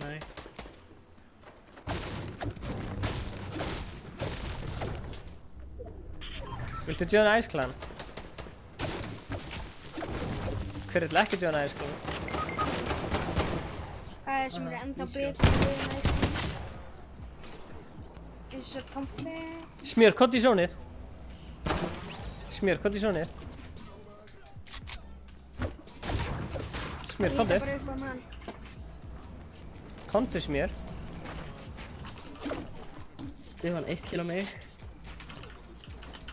Nei. Viltu joina Ice Clan? Hver vill ekki joina Ice Clan? Það er sem er enda betur við Ice Clan. Eins og Tompi. Smjör, kott í sónið. Smjör, kott í sónið. Smjör, kontu. Kontu, Smjör. Stefán, 1 kill á mig.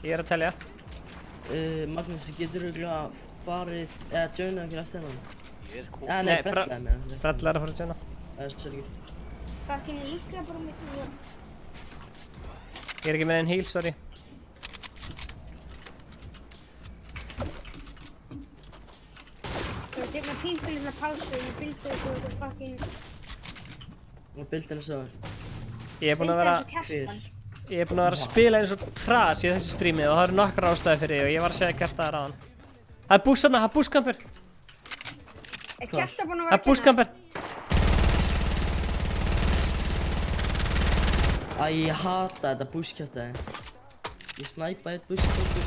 Ég er að telja. Magnús, þú getur örugglega farið, eða joinað okkur eftir hennan. Nei, Brella er með hann. Brella er að fara að joina. Það er sorry. Það finnir líka bara mitt í það. Ég er ekki með einn heal, sorry. Þú tekur með píntu lilla pásu og ég bildi þessu og þú fucking... Og bildi henni svo. Ég er búinn að vera að spila eins og kras í þessu streami og það eru nokkra ástæði fyrir því og ég var að segja Kjartan þar áðan. Það er búss þarna, það er bússkampur. Er Kjartan búinn að Það er bússkampur. Æ, ég hata þetta búskjaftaði. Ég snæpaði eitt búskjaftaði.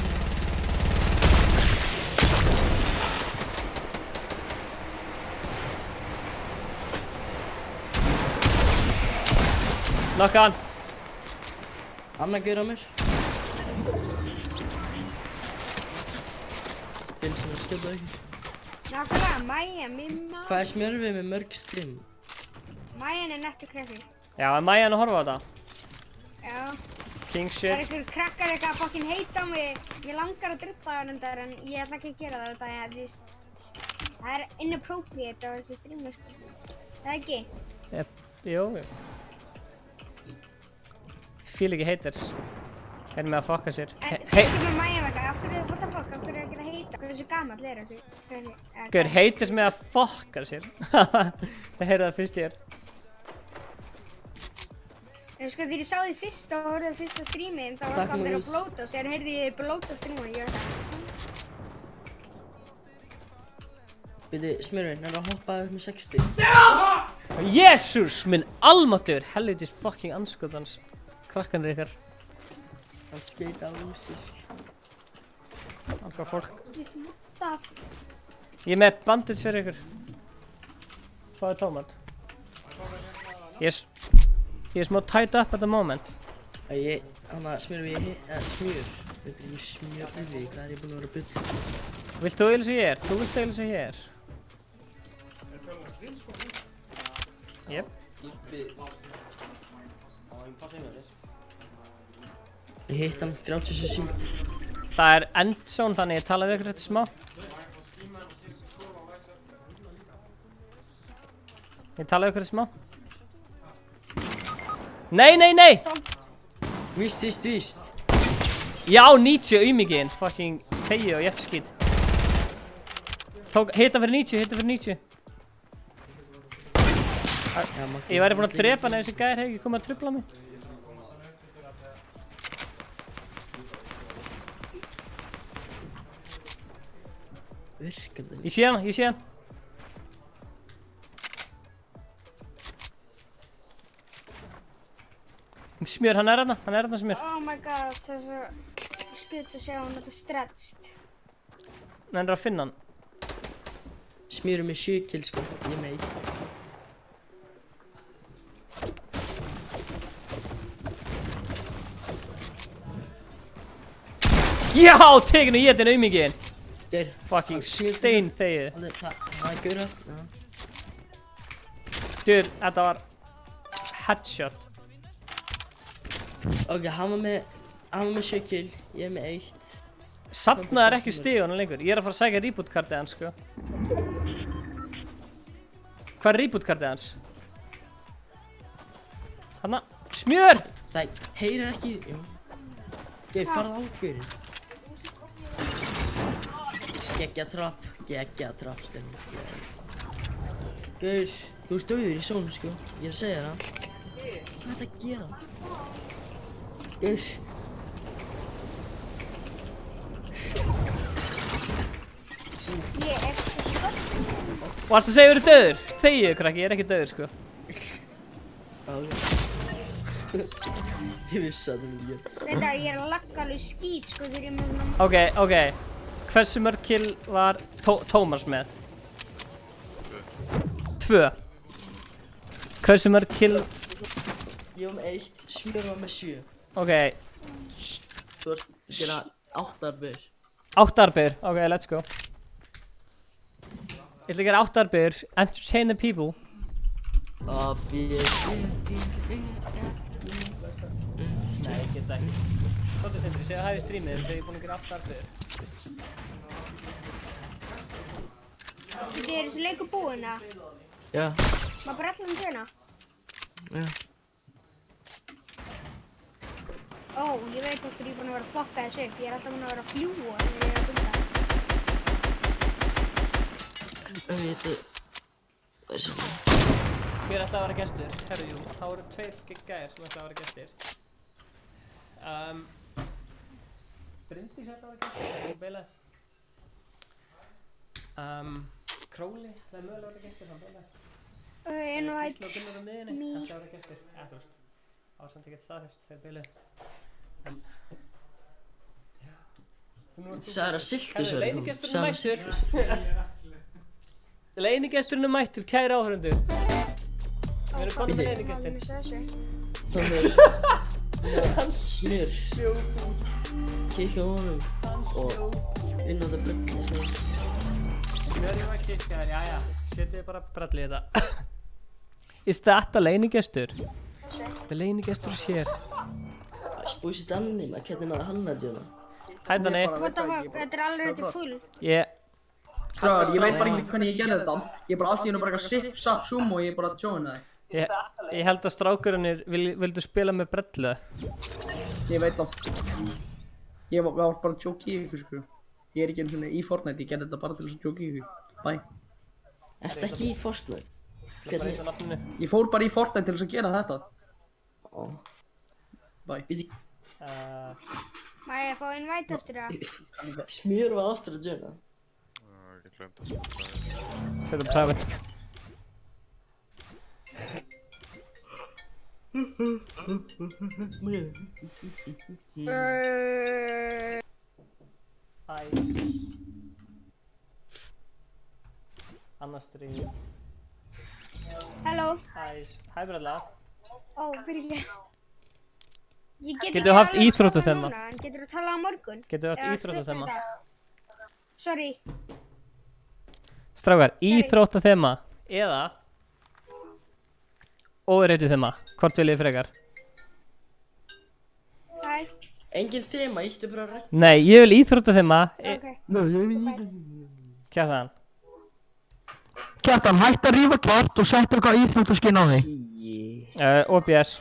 Nokka hann. Anna gaur á mér. Finn sem að skjóta ekki. Nákvæmlega, Maja, mimma. Hvað er smjörfið með mörg stream? Majan er nettu krekki. Já, er Majan að horfa á þetta? Já. King Það er shit. einhver krakkar eitthvað að fucking heita á mig. Mér langar að drilla hann endar en ég ætla ekki að gera það þetta, þú veist. Það er inappropriate á þessu streamu, sko. Það er ekki? Jú. Fíl ekki haters. Er með að fokka sér. En ekki með Maja vega, af hverju, what the fuck, af hverju er ekki að heita? Hversu gamall er þessu? Gaur, haters með að fokka sér. Það heyrði það fyrst ég er. En sko þegar ég sá því fyrst og horfði fyrst á streamið þá varst allir að blóta og sér heyrði ég blóta streamið og ég var Byrju, smjörfið, nefnir að hoppa upp með 60. Jesús minn almáttur. Helvitis fucking anskotans. Krakkanir ykkar. Hann skeita á rússisk. Alltaf fólk. Vistu, what the... Ég er með bandage fyrir ykkur. Fáðu tómat. Ég er smá tied up at the moment. Hanna, smjörfið, smjör. Veit ekki smjörfið, hvað er ég búinn að vera að byrja? Vilt þú eiginlega sem ég er? Þú vilt eiginlega sem ég er? Jep. Ég hitt hann 37 síld. Það er endzone, þannig ég tala við ykkur þetta smá. Ég tala við ykkur þetta smá. Nei, nei, nei! Víst. Já, 90 auðmikinn. Fucking þegi og jættskít. Hitta fyrir 90. Ég væri búinn að drepa hann ef þessi gæðir hefði ekki komið að trufla mig. Virkandi. Ég sé hann. Smjör, hann er þarna smjör. Oh my god, það er svo skutt að sjá hann, þetta er stretched. Hann er að finna hann. Smjörum með 7 kill sko, ég með 1. Já, tekinu ég þetta auðmikinn. Geir. Fucking stein þegið. Það er gaurað. Dude, þetta var headshot. Ok, hann var með 7 kill, ég er með 1. Safnað er ekki stíðunum lengur. Ég er að fara að sækja reboot-kartið hans, sko. Hvað er reboot-kartið hans? Hanna, smjör! Það heyrir ekki. Geir, farðu á gaurinn. Geggja trapp, Stefán. Gaur, þú ert dauður í sónu, sko. Ég er að segja það. Hvað er þetta að gera? Gaur. Ég er svo skott. Varstu að segja verið döður? Þegið, krakki, ég er ekki döður, sko. Ég vissi að það myndi gera. Þetta ég er að lagga alveg skít, sko, þegar ég er með svona... Ok. Hversu mörg kill var Tómas með? 2. Hversu mörg kill... Ég var með 1, smjör var með 7. Ok. Þú ert að gera 8 arbeigur. 8 arbeigur, ok, let's go. Ég ætla að gera 8 arbeigur, entertain the people. Nei, ég get það ekki. Hvað er Sindri, segja það í streamið þegar ég er búinn að gera 8 arbeigur. Þetta er þessi leikur búinn, eða? Já. Má bara allan hérna? Já. Ó, ég veit okkur ég er búinn að vera að fokka þessu upp. Ég er alltaf búinn að vera að fljúa þegar ég er að búinn Það er svona. Hver ætlaði að vera gestur? Herru, jú, þá eru 2 gæjar sem ætlaði að vera gestir. Bryndís ætlaði að vera gestur, og Beilaði. Króli, það er mögulega að vera gestur, hann Beilaði. Invite Gísli og Gunnar á miðjunni, ætlaði að vera gestur. Þú veist, ásamt ekki staðfest, þegar Beilaði. Það er að siltu svo. Leinigesturinn er mættur. Leinigesturinn er mættur, kæri áhörundur. Við erum konum með leinigestin. Smjör. Kikka á honum. Og vinna þetta brönd. Smjörjum að kikka þér, jæja. Setjum bara bralli í þetta. Is þetta leinigestur? Það er leinigestur hér. Spúsi Danni, maður hvernig náður hann að djóna. Hæ Danni. What the fuck, þetta er alveg þetta full. Stráðar, ég veit bara ekki hvernig ég gerði þetta. Ég bara allt í hennu bara eitthvað sip, sap, sumo og ég bara joinaði. Ég held að strákurinn vildu spila með brellu. Ég veit það. Ég var bara að jóka í ykkur, sko. Ég er ekki einu svona í Fortnite, ég gerði þetta bara til þess að jóka í ykkur. Bye. Ertu ekki í Fortnite? Ég fór bara í Fortnite til þess að gera þetta. Bye. Má ég fá invite eftir það? Smjör var aftur að joina. Ég glemt að Setjum private. Annars stríð. Halló. Hæ brella. Ó, byrja. Getur þú haft íþróttaþema? Getur þú talað á morgun? Getur þú haft íþróttaþema? Sorry. Strákar, íþróttaþema eða óreitu þema. Hvort vil ég frekar? Hæ. Engin þema, íttu bara regn. Nei, ég vil íþrótta þema. Ok. Nei, ég vil íþrótta. Kjartan. Kjartan, hætt að rífa kort og settu eitthvað íþróttaskinn á þig. OBS.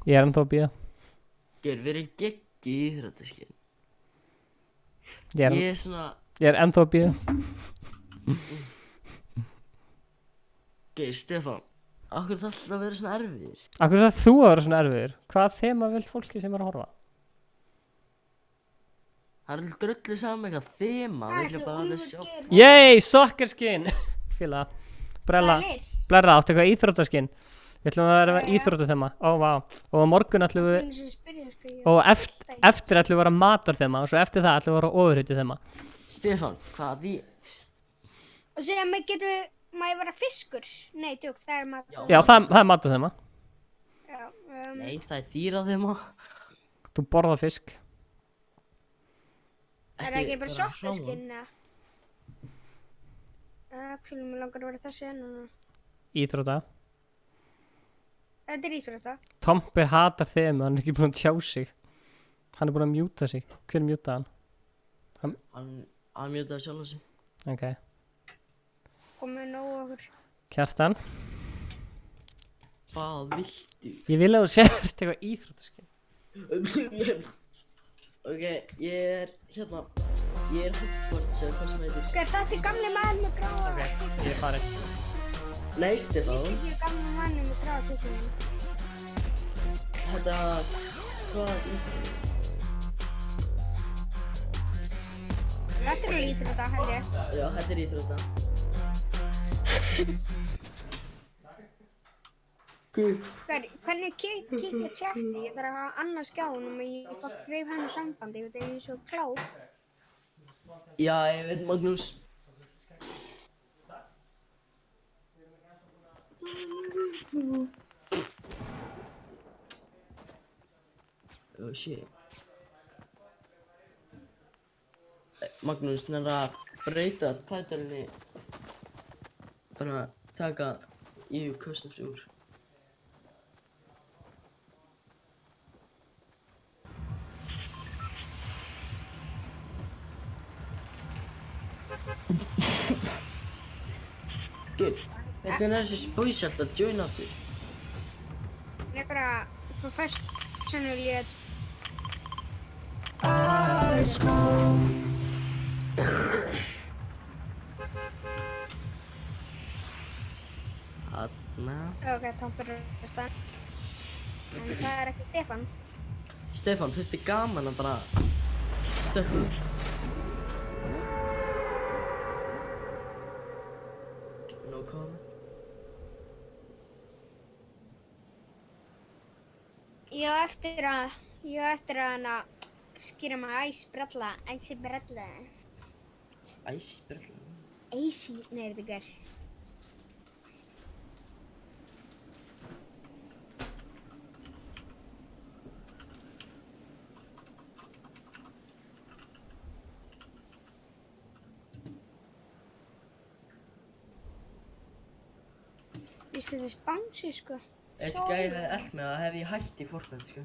Ég er ennþá að bíða. Við erum geggi íþróttaskinn. Ég er svona... Ég er ennþá að bíða. Stefán, akkur þarf það að vera svona erfiðir? Akkur þarf þú að vera svona erfiður? Hvað þema vilt fólki sem er að horfa? Það er drullu saman eitthvað þema, við viljum bara alveg sjá. Yey, sokkerskinn! Fíla. Brella átt eitthvað íþróttaskinn. Við ætlum að vera íþróttaþema. Ó, vá. Og á morgun ætlum við... Og eftir ætlum við að vera matarþema. Og svo eftir það ætlum við að vera ofurhýttuþema. Stefán, hvað því? Og síðan má ég vera fiskur? Nei, tjók, það er matarþema. Já, það er matarþema. Já, Nei, það er dýraþema. Þú borðar fisk. Er það ekki bara sokkaskinn eða? Axel, mér langar að vera þessi núna. Íþrótta. Þetta er íþrótta. Tomper hatar þemu, hann er ekki búinn að tjá sig. Hann er búinn að mjúta sig. Hver mjútaði hann? Hann mjútaði sjálf sig. Ok. Komið nógu okkur. Kjartan. Hvað viltu? Ég vil að þú sért eitthvað íþróttaskinn. Ok, ég er hérna, ég er Hogwarts eða hvað sem heitir. Ok, þetta er gamli maður með gráa. Ok, ég er farinn. Nei, Stefán. Ég er gamli maður með gráa tutunum. Þetta, hvað íþrótta? Þetta er alveg íþrótta, held ég. Já, þetta er íþrótta. Hvernig kíkja tjatti? Ég þarf að hafa annað skjánum og ég fór greif hennu sambandi, ég er svo klár. Já, ég veit Magnús. Oh shit. Magnús, það er að breyta tætarinni. Bara taka EU Customs úr. Gud, hvernig er þessi spóisjalt að joina aftur? Ég er bara professional í þetta. Þarna. Ok, Tomper er stann. En það er ekki Stefán. Stefán, finnst þið gaman að bara stökka út? No comment. Ég á eftir að hana skýra mig æsbrella. Æsbrella? Æsi, nei, þetta er. Vistu þessi bánsi, sko? Þessi gæi hefði elt mig, það hefði ég hætt í Fortnite, sko.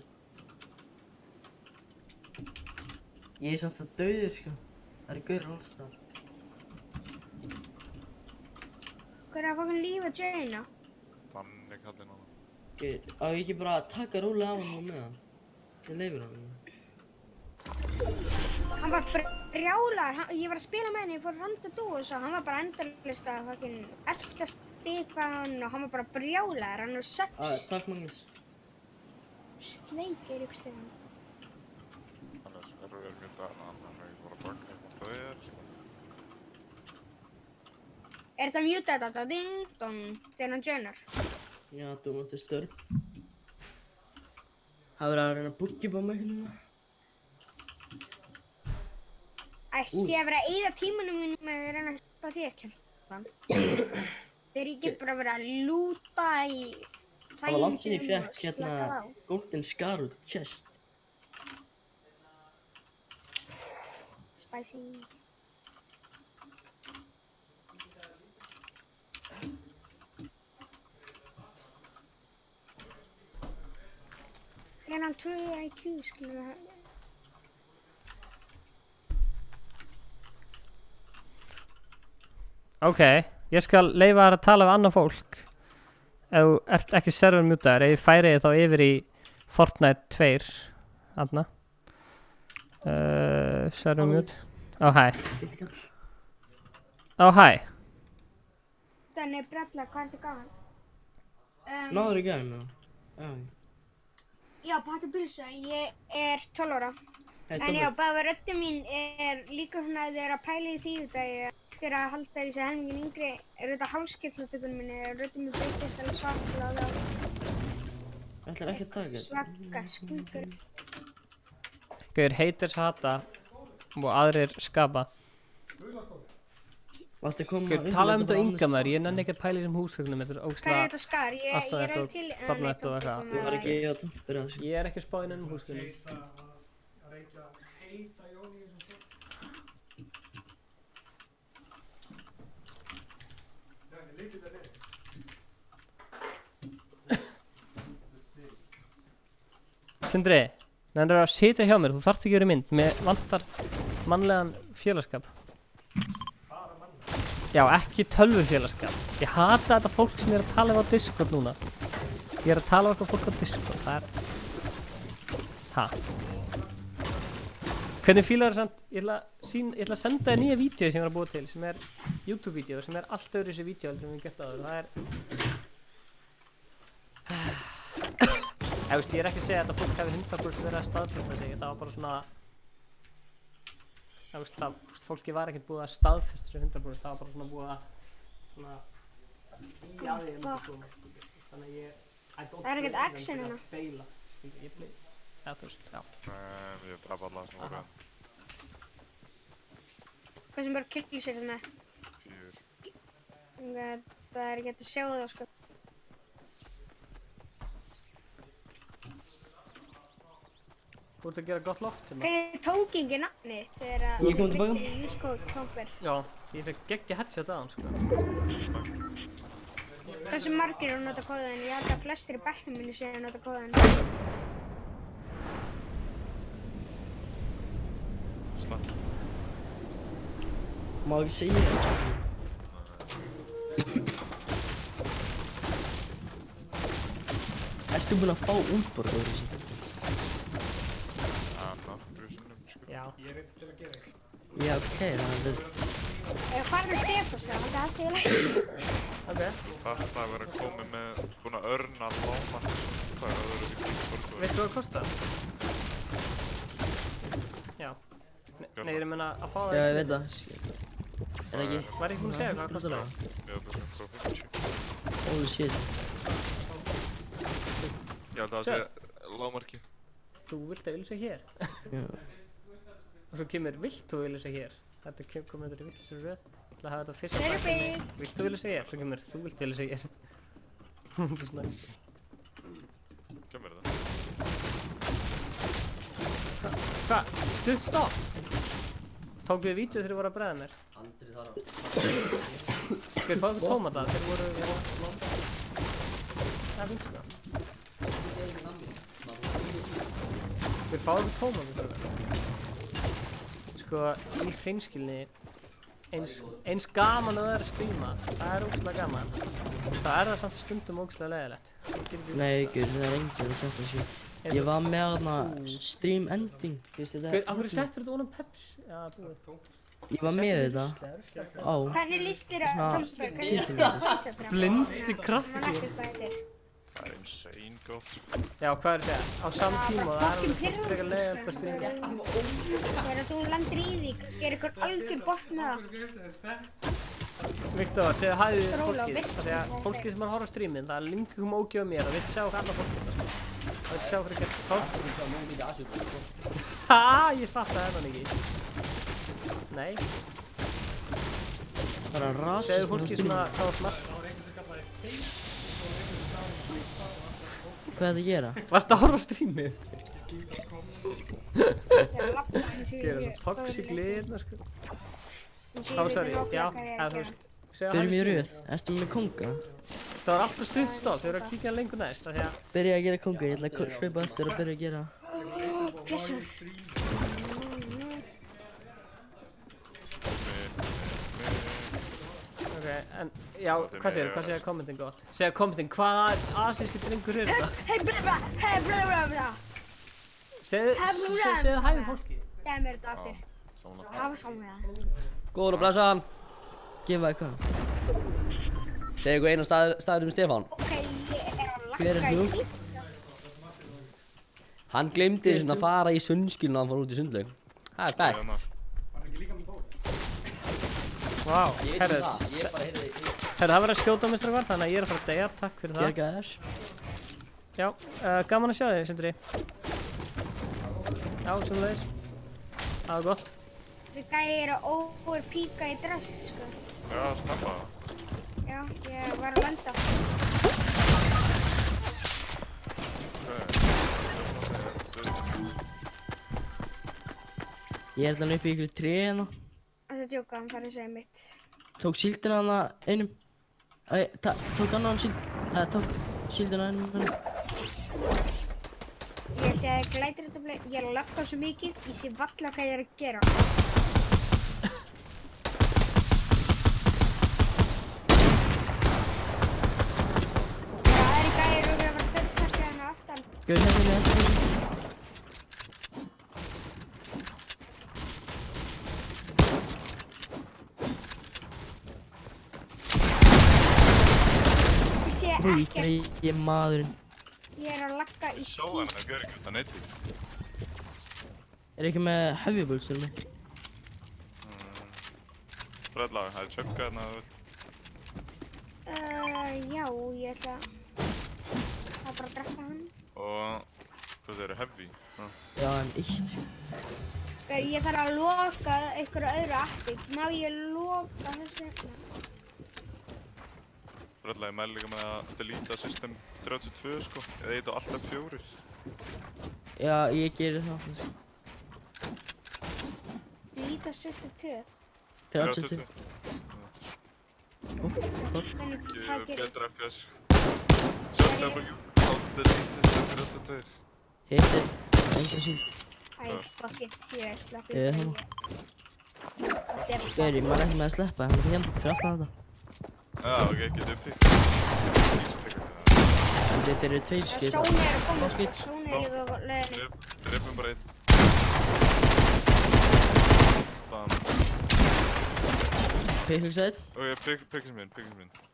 Ég er samt svo dauður, sko. Það er gaur allstar. Hvað er að fokkin lífa Jaina? Þannig kallinn hana. Gaur, á ég ekki bara að taka rólega af hann og með hann? Það leifir hann. Hann var brjálar, ég var að spila með henni, ég fór randa dús og hann var bara endalist að fokkin elta Stefán og hann var bara brjálar, hann var 6. Takk Magnús. Sleik Eirík Stefán. Hannes, erum við mjög dæna hann, hann er ekki bara að baka eitthvað það er. Er þetta mjúta þetta? Ding dong, þegar hann joinar. Já, þú mátti störn. Það verið að reyna að boogie mig hérna. Ætti ég að vera að eyða tímanum mínum með að reyna að hjálpa þér, Kjartan. Þegar ég get bara verið að lúta í Það var langt síðan ég fekk hérna Golden Scarlet Chest. Spicy. Er hann 2 IQ, skilur það? Ok, ég skal leyfa þér að tala við annað fólk ef þú ert ekki server mjútaður, ef ég færi þig þá yfir í Fortnite 2 þarna server mjút hæ hæ Þannig brella, hvað ertu gaman? Náður í gæðum með það? Já, Patti Bulsa, ég er 12 ára. Hey, En já, bara röddin mín er líka svona að þið er að pæla í því út að ég eftir að halda í sig helmingin yngri er þetta hálskirtlatökunum minni, röddin mín breytist alveg svaklega Ætlar ekki að taka þetta? Svaka skunkur. Gauður haters hata og aðrir skapa. Gauður tala um þetta ynga maður, ég nenni ekki að pæla í þessum húsfögnum, þetta er Hvað er þetta skar? Ég er alveg til barnett og eitthvað. Ég var ekki að byrja þessu. Ég er ekki að spá inn um húsfögnum. Sindri, nefnir að sitja hjá mér, þú þarft ekki að vera í mynd, mér vantar mannlegan félagskap. Já, ekki tölvufélagskap. Ég hata þetta fólk sem er að tala á Discord núna. Ég er að tala á eitthvað fólk á Discord, það er... Ha? Hvernig fílar það samt, ég ætla að senda þér nýja vídeo sem ég var að búa til, sem er YouTube-vídeó, sem er allt öðru þessi vídeo sem við gert áður, það er... Ég er ekki að segja að þetta fólk hefur 100% verið að staðfesta sig, það var bara svona... Fólki var ekkert búið að staðfesta sig 100%, það var bara svona búið að... Svona... Í aðeins, þannig að ég... Það er ekkert action hérna. Já, þú veist, já. Ég draf alla sem voru. Hvað sem bara killir sér með? 4. Það er ekki að sjá það, sko. Þú ert að gera gott loft hérna. Hvernig tók ekki nafnið þegar Ég kom tilbaka. use code Chomper? Já, ég fekk geggja headset á hann, sko. Hversu margir eru að nota kóðan? Ég held að flestir í bekknum minni séu að nota kóðan. Slatt. Má ekki segja þetta. Ertu búinn að fá útborgað þessu? Já. Já, ok, þannig að Hvað er Stefáns það? Haldið allt í lagi? Ok. Þarf að vera komið með, búinn að örna lágmark, hvað er öðru því útborgað? Veistu hvað það kostar? Já. Nei, ég er að meina að fá það Já, ég veit það. Er það ekki? Var ég búinn að segja hvað það kostar? Já, það er frá 50. Holy shit. Ég held að það sé lágmarkið. Þú vilt að vilja segja hér? Já. Og svo kemur vilt þú vilja segja hér? Þetta komið þetta í vilt sem röð. Það hafa þetta fyrst Þeir eru byggð. Vilt þú vilja segja hér? Svo kemur þú vilt vilja segja hér. Þetta er svona... Kemur þetta? Hvað? Stutt stopp? Tók við vídeo þegar þið voru að bregða mér? Andri þarf að... Hver fáðu þú tómata? Þeir voru... Það er fint sko. Hver fáðu þú tómata? Sko, í hreinskilni, eins gaman að það er að stríma, það er ógeðslega gaman. Það er það samt stundum ógeðslega leiðilegt. Nei, guð, það er enginn að setja þessu. Ég var með þarna stream ending, þú veist þetta? Af hverju settur þetta ofan Peps? Já, búið. Ég var með þetta á... Hvernig líst þér að Tomsberg? Hvernig líst þér að Písatrap? Blindi krakki. Man ekkert hvað þetta er. Það er insane gott. Já, hvað er það? Á saman tíma og það er alveg frekar leiðilegt að stríma. Þegar þú landir í því, sker ykkur algjör botn með það. Viktor, segðu hæði við Róla, fólkið. veist Þegar fólkið sem er að horfa á streaminn, það er lingum ógjöf mér og við sjá hvað annað fólkið. Það vil sjá hverju gert. Haaa, ég fatt að þetta ekki. Nei. Það er að rasism. Segðu fólkið svona hvað var smart. Hvað er það að gera? Varstu að horfa á streamið? Þegar lappa hann séu Gera svo toxic liðna sko. Þá sorry, já, eða þú veist. Byrjum í röð, ertu með konga? Það var alltaf stutt stopp, þau eru að kíkja lengur næst af því að... Byrja að gera kongu, ég ætla að hlaupa eftir og byrja að gera. Blessur. Ok, en, já, hvað segir kommentin gott? Segja kommentin, hvaða asíski drengur er þetta? Hei, blabla. Segðu hæ við fólki. Segðu mér þetta aftur. Hafa samlega. Góður og blessaðan. Gefa eitthvað. Segðu eitthvað einu staður Stefán. Ok, ég er að Hver er lakka í þú? skýt. Hann glemdi svona að fara í sundskilinu og hann fór út í sundlaug. Það er fægt. Vá, herru, það verður að skjóta á mig strákar, þannig að ég er að fara að deyja, takk fyrir það. Bjarga þér. Já, gaman að sjá þig, Sindri. Já, sömuleiðis. Það var gott. Þessi gæi er að overpíka í drast, sko. Já, snabba. Já, ég var að landa. Ég er alltaf upp í ykkur tré hérna. Það er djóka, hann farið segja mitt. Tók síldina hana einum. Tók annan síld. Tók síldina einum. Ég held að ég glætir þetta bleið. Ég er að lakka svo mikið, ég sé valla hvað ég er að gera. Það er gæir og við erum að þörfkassa hérna aftan. Gauð hérna með þetta. Ég sé Új, ekkert. ég maðurinn. Ég er að lakka í Sjá hann að gera ekki þetta neyti. Er ekki með heavy bulls fyrir mig? Bræðlag, það er tjökka hérna að þú vilt. Já, ég ætla að bara að drekka hann. Og hvað það eru heavy? Já, en eitt. Ég þarf að loka einhverju öðru appi. Má ég loka þessu hérna? Bræðlag, ég mæli líka með að deleta system 32 sko, eða eitthvað alltaf 4. Já, ég gerir það. Líta system 2. 32. Hvernig, hvað gerir? Betra FPS sko. Search það á YouTube, how to delete system 32. Heitir, enga síld. Æ, fuck it, ég sleppi. Ég er hérna. Gauð, ég man ekki með að sleppa, hann er hérna, fyrir aftan þetta. Já, ok, getur uppi. Þeir eru tveir skip. Sóni er að koma, Sóni er líka á leiðinni. Dreipum bara einn. Pickles einn. Ok, pickles minn.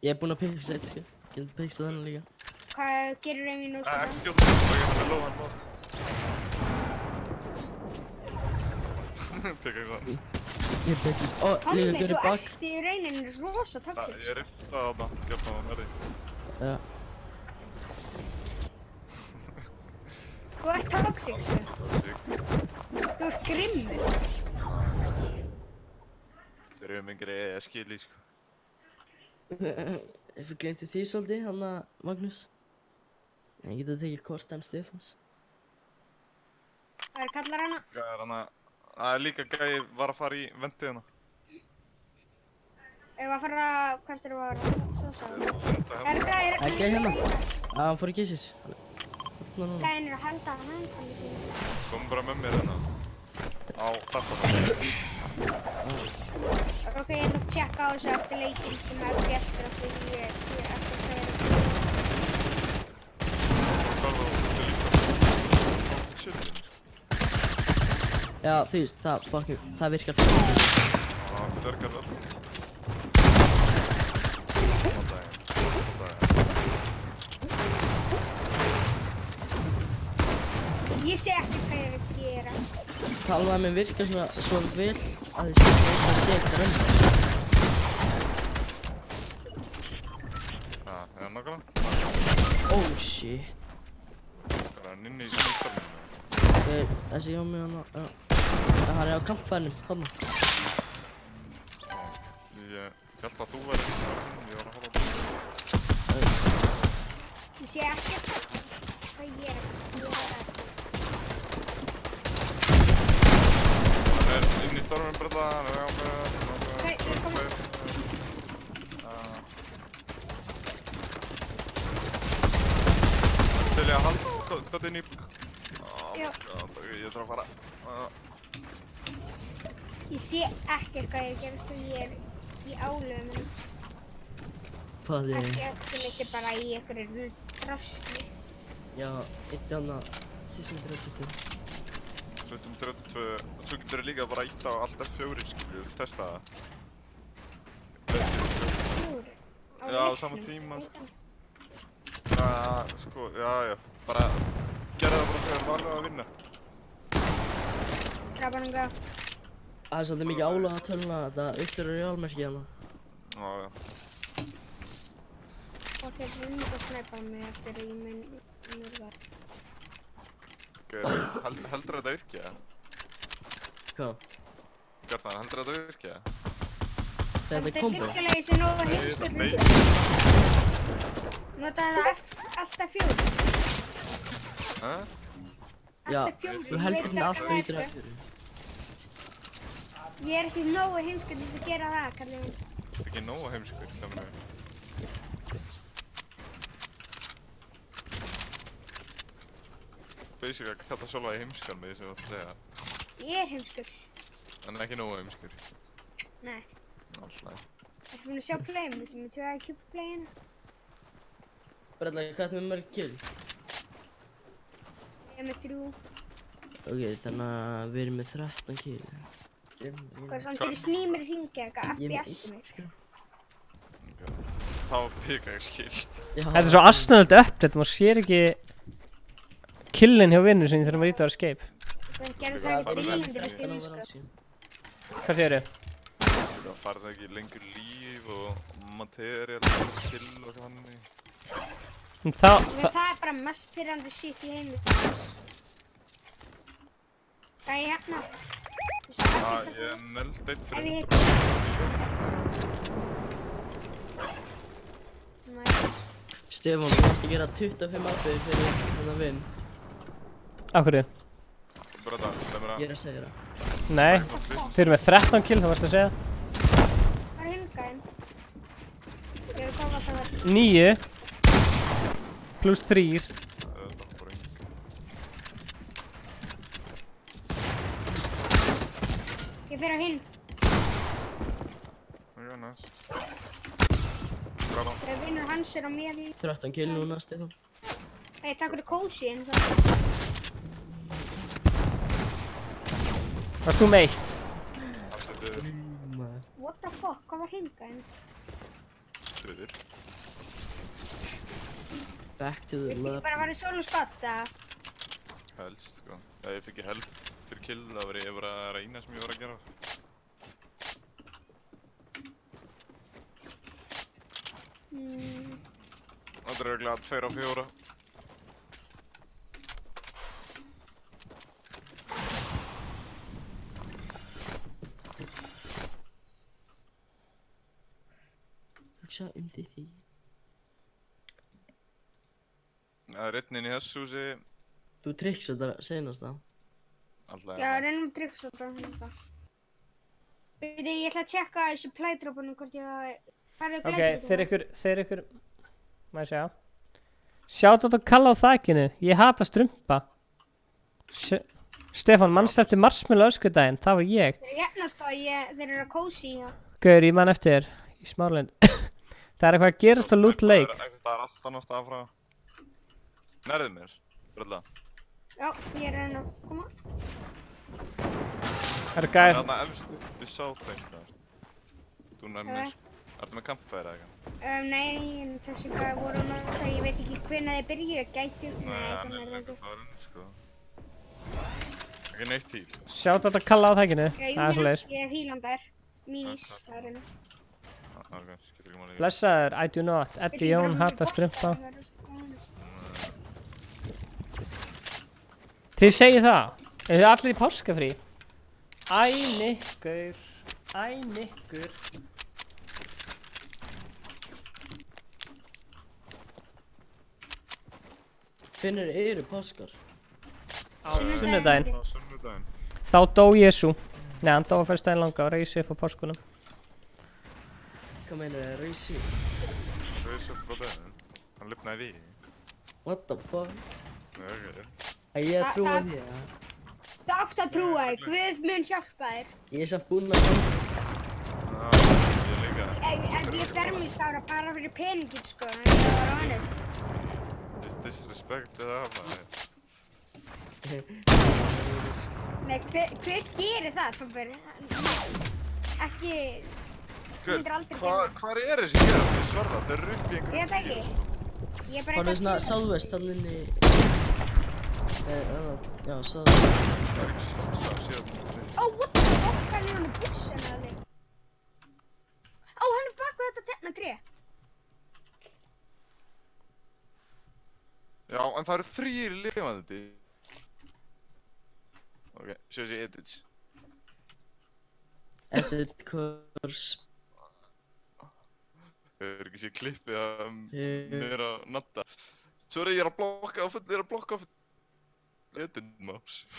Ég er búinn að pickles einn, sko. Getur pickles þennan líka. Hvað gerir Reymi nú, sko? Ekki skjóta, ok, hann er lóðan bara. Pickles hans. Ég pickles. Ó, líka Tommi, görið þú bak. ert í Reyninu rosa toxic. Ég rifta þarna, gefna það með því. Já. Þú ert toxic, sko. Þú ert grimmur. Þeir eru mingri skili, sko. Ef við glemti því svolítið, hann að Magnús. Ég geta tekið kort en Stefáns. Hvað kallar hana? Hvað er hana? Það er líka gæi var að fara í vendið hana. Ef að fara, hvert eru að fara? Svo sagði. Er gæir... Ekki hérna. Hann fór í gísir. Gæin er að halda hann handfæli sín. Komum bara með mér hérna. Á tappa. Ok, ég ætla að tjekka á þessu eftir leikinn sem er gestur eftir ég sé eftir hvað ég er að Já, þú veist, það virkar. Já, það virkar allt. Ég sé ekki hvað ég er að gera. Talvaði mig virkar svona svo vel að þið sé að þetta reyna. Já, nákvæmlega. Oh shit. Það er inn í snýttarnum. Þessi hjá mig hana, já. Hann er á kampfærnum, þarna. Ég held að þú verður hérna, ég var að horfa á það. Ég sé ekki hvað ég er að gera. Hann er inn í storminn bara það, hann er á með... ert inn í... Já. Ég þarf að fara. Ég sé ekkert hvað ég gerði þegar ég er í álöfum. Hvað er? Ekkert sem þetta er bara í einhverju drasli. Já, eitt annað System 32. System 32, svo getur þið líka bara ítt á allt F4, skilju, testa það. Já, á sama tíma, sko. Sko, já, bara gera það bara þegar valið að vinna. Krabanunga. Það er svolítið mikið álag að tölna þetta uppstöru realmerki hérna. Já. Og þeir rundu að snæpa mig eftir að ég mörgar. Heldur þetta virki, eða? Hvað? Gjartan, heldur þetta virki, eða? Þetta er kombo? Þetta er virkilega sem nógu heimskull. Notaði það alltaf fjóri. Hæ? Já, þú heldur hérna alltaf í drafnir. Ég er ekki nógu heimskull til að gera það, kallið minn. Þú ert ekki nógu heimskur, það meina við. Basic að kalla Sölva í heimskar með því sem þú ætti að segja. Ég er heimskull. En ekki nógu heimskur. Nei. Alltaf. Ertu búinn að sjá playum? Þú með 2 IQ playina? Brella, hvað er með mörg kill? Ég er með 3. Ok, þannig að við erum með 13 kill. Hvað er svona til snýmir hringja eitthvað FPS mitt? Þá pika ég skil. Þetta er svo asnöðult update, maður sér ekki killin hjá vinnu sinni þegar maður ítar að escape. Það gerði það ekki lífið eftir lífskap. Hvað segirðu? Það farið ekki lengur líf og material og kill og þannig. Það er bara mest pirrandi shit í heimi. Það er hérna. Ég neld eitt fyrir 100. Stefán, þú ætti að gera 25 ábyrði fyrir þennan vinn. Af hverju? Brota, lemur að... Ég er að segja það. Nei, þeir eru með 13 kill, það varst að segja. Hvað er hingæðin? Ég er að koma að það var... 9 plus 3. Ég fer á hinn. Já, næst. Bravo. Það vinnur hans á mér í... 13 kill núna, Stefán. Hey, takk fyrir kósi en það... Varst þú með 1? What the fuck, hvað var hingæðin? Stöður. Back to the lab. Ég bara var í svona skatta. Helst, sko. Ef ég fikk ég held fyrir kill, þá var ég bara að reyna sem ég var að gera. Það er örugglega 2 á 4. Hugsa því. Það er einn inn í þessu húsi. Þú tricksað það senast það. Alltaf. Já, reynum að tryggsa þetta. Ég ætla að tjekka þessu playdropunum hvort ég hafi... Ok, þeir ykkur... Má ég segja? Sjátt átt að kalla á þakinu, ég hata strumpa. Stefán, mannst eftir Marshmallow öskudaginn, það var ég. Þeir jafnast að þeir eru að kósi í það. Gaur, ég man eftir þér, í Smáralind. Það er eitthvað að gerast á Loot Lake. Það er allt annars stað frá. Nærðu mér, Brella. Já, ég er að koma. Það er gæð. Þarna efst við Southwest þar. Þú nærmir. Ertu með kampfæri eða eitthvað? Nei, en þessi gæði voru náttúrulega, ég veit ekki hvenær þið byrjuðu, gæti... Nei, hann er lengur farin, sko. Ekki neitt til. Sjátt átt að kalla á þakinu, það er svo leiðis. Ég hef hílandar. Mís, það er henni. Ok, skilur ekki máli. Blessaður, I do not. Eddi Jón hata strumpa. Þið segið það. Er þið allir í páskafrí? Æ, nikkur. Æ, nikkur. Hvenær eru páskar? Sunnudaginn. Sunnudaginn. Þá dó Jesú. Nei, hann dó að fyrstæðin langa og reysi upp á páskunum. Hvað meinar þið, reysi? Reysi upp á daginn. Hann lifnaði við. What the fuck? Nei, ok. Að ég trúa Það- því, ja. Það átt að trúa þig, Guð mun hjálpa þér. Ég er samt búinn að Ég líka. Ég fermist ára bara fyrir peningin, sko, en ég var honest. Just disrespect það, maður. Nei, hver gerir það, Tobber? Ekki... Þú myndir aldrei gera það. Hvar er þessi hér? Ég sverða, þeir eru upp í Ég veit einhverjum ekki. Ég er bara Hann er svona að segja það. southwest, hann inni... Já, southwest. Það er ekki síðan. Ó, what the fuck, hann er hann í bussinu, alveg. Ó, hann er bak við þetta tekna tré. Já, en það eru 3 lifandi. Ok, sjá sér edits. Edit course. Þau eru ekki sér klippið að mér að natta. Sorry, ég er að blokka á full, Edit mouse.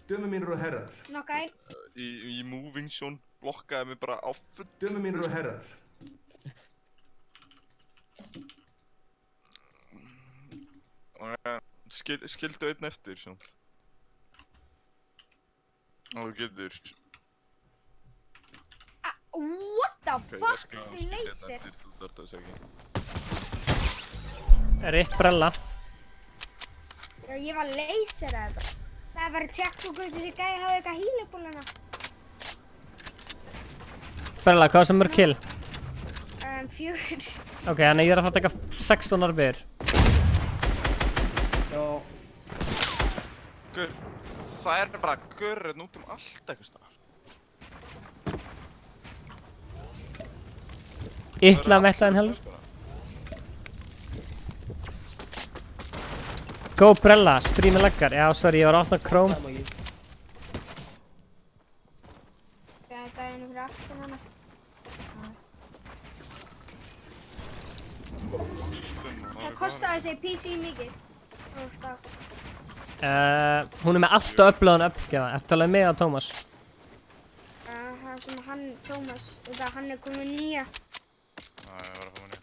Dömur mínir og herrar. Nokkær. Í moving zone blokkaði mig bara á full. Dömur mínir og herrar. Skildu einn eftir, samt. Og þú getur. What the Ok, ég fuck, skal þessi skilja einn laser. eftir, þú þarft að segja. Rip brella. Já, ég var laser að þetta. Það var að tjekka hvort þessi gæi hafi eitthvað hýlubúluna. Brella, hvað sem er kill? 4. Ok, þannig ég er að fara að taka 16 arbeigur. Já. Gaur, það er bara gaurinn út allt eitthvað staðar. Illa mellaðin heldur. Go Brella, streami laggar. Já, sorry, ég var að opna Chrome. Þetta er einu fyrir aftan hana. Hvað kostaði þessi PC mikið? Hún er með allt og upplöðun uppgjafa. Ertu talað um mig og Tómas? Það sem hann, Tómas, þetta hann er komið nýja. Já, ég var að fá nýja.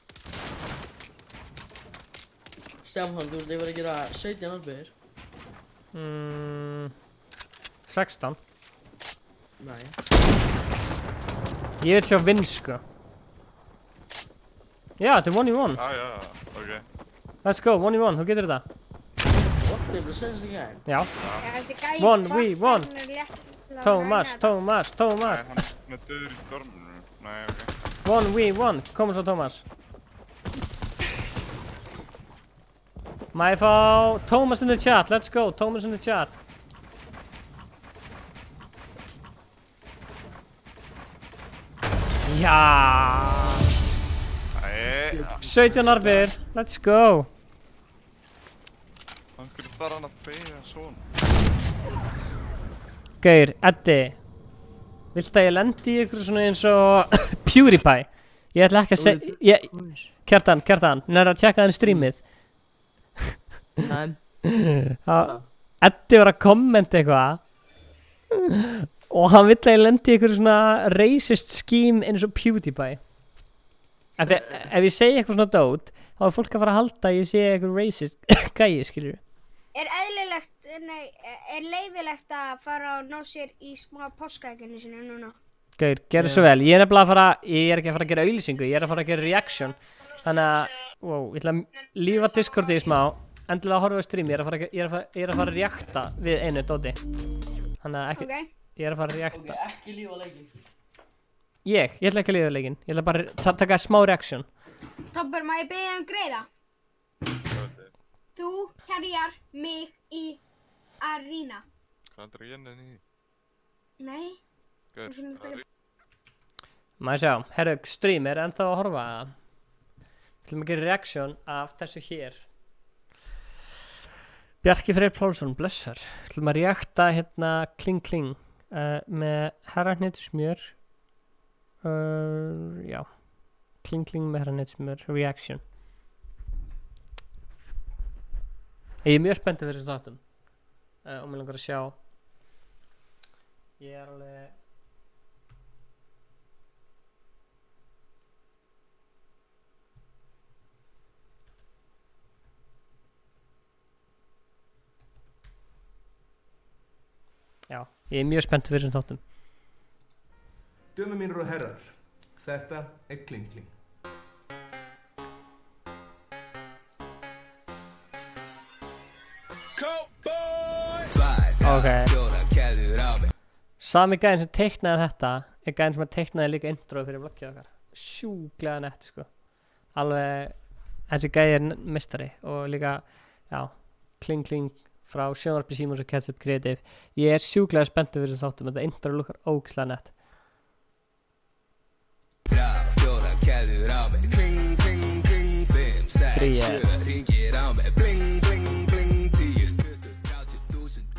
Stefán, þú veist, ég var að gera 17 albeigur. 16. Nei. Ég vil sjá vinn, sko. Já, þetta er 1v1. Já, ok. Let's go, 1v1, þú getur þetta. What, þið er það senast ekki gæði? Já. Þessi gæi 1v1. Tómas. Nei, hann er döður í storminu. Nei, ok. 1v1, koma svo Tómas. Má ég fá Tómas in the chat, let's go, Tómas in the chat. Já. 17 arbeigur, let's go. Hvernig þarf hann að beigja svona? Gaur, Eddi. Viltu að ég lendi í ykkur svona eins og PewDiePie? Ég ætla ekki að segja... Kjartan, nærðu að tjekka þenni streamið? Nei. Eddi var að kommenta eitthvað og hann vill að ég lendi í ykkur svona racist scheme eins og PewDiePie. Ef ég segi eitthvað svona dót, þá er fólk að fara að halda að ég segi eitthvað racist gæi, skilur. Er leyfilegt að fara og ná sér í smá páskaegginu sinu núna? Gaur, gerðu svo vel. Ég er nefnilega að fara, ég er ekki að fara að gera auglýsingu, ég er að fara að gera reaction. Þannig að, wow, ég ætla að lífa Discordi í smá, endilega að horfa á stream, ég er að fara að reacta við einu dóti. Þannig að ekki, ég er að fara að reacta. Ok, ekki lífa leikinn. Ég ætla ekki að lífa leikinn, ég ætla bara að taka smá reaction. Tobber, má ég beðja greiða? Þú herjar mig í Arena. Hvað er ég enn í því? Nei. Má ég sjá, herru, stream er ennþá að horfa. Við ætlum að gera reaction af þessu hér. Bjarki Freyr Pálsson, blessar. Við ætlum að reacta hérna Kling Kling með herraneytismjör. Já, Kling Kling með herraneytismjör, reaction. Ég er mjög spenntið fyrir þessu þáttum og mér langar að sjá. Ég er alveg... Já, ég er mjög spenntur fyrir þessum þáttum. Dömur mínir og herrar, þetta er Kling Kling. Ok. Sami gæðin sem teiknaði þetta er gæðin sem teiknaði líka introið fyrir vloggið okkar. Sjúklega nett, sko. Alveg, þessi gæði er meistari og líka, já, Kling Kling frá sjónvarpi Símons og Ketchup Creative. Ég er sjúklega spenntur fyrir þessum þáttum, þetta intro lukkar ógeðslega nett.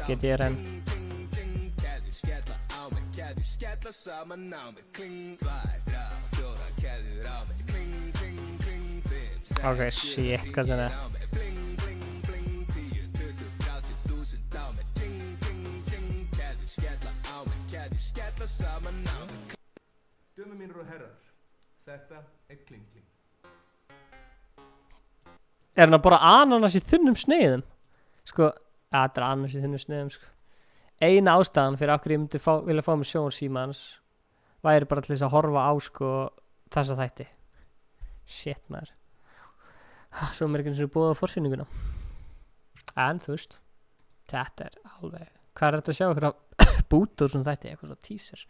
GTRN. Ok, shit, hvað er þetta? Dömur mínir og herrar, þetta er Kling Kling. Er hann að borða ananas í þunnum sneiðum? Sko, þetta er ananas í þunnum sneiðum, sko. Eina ástæðan fyrir okkur ég myndi vilja fá mig sjónvarsímans væri bara til þess að horfa á, sko, þessa þætti. Shit, maður. Svo er mér ekki eins og búið á forsýninguna. En, þú veist, þetta er alveg... Hvað er þetta að sjá okkur að búta úr svona þætti, eitthvað svona teaser?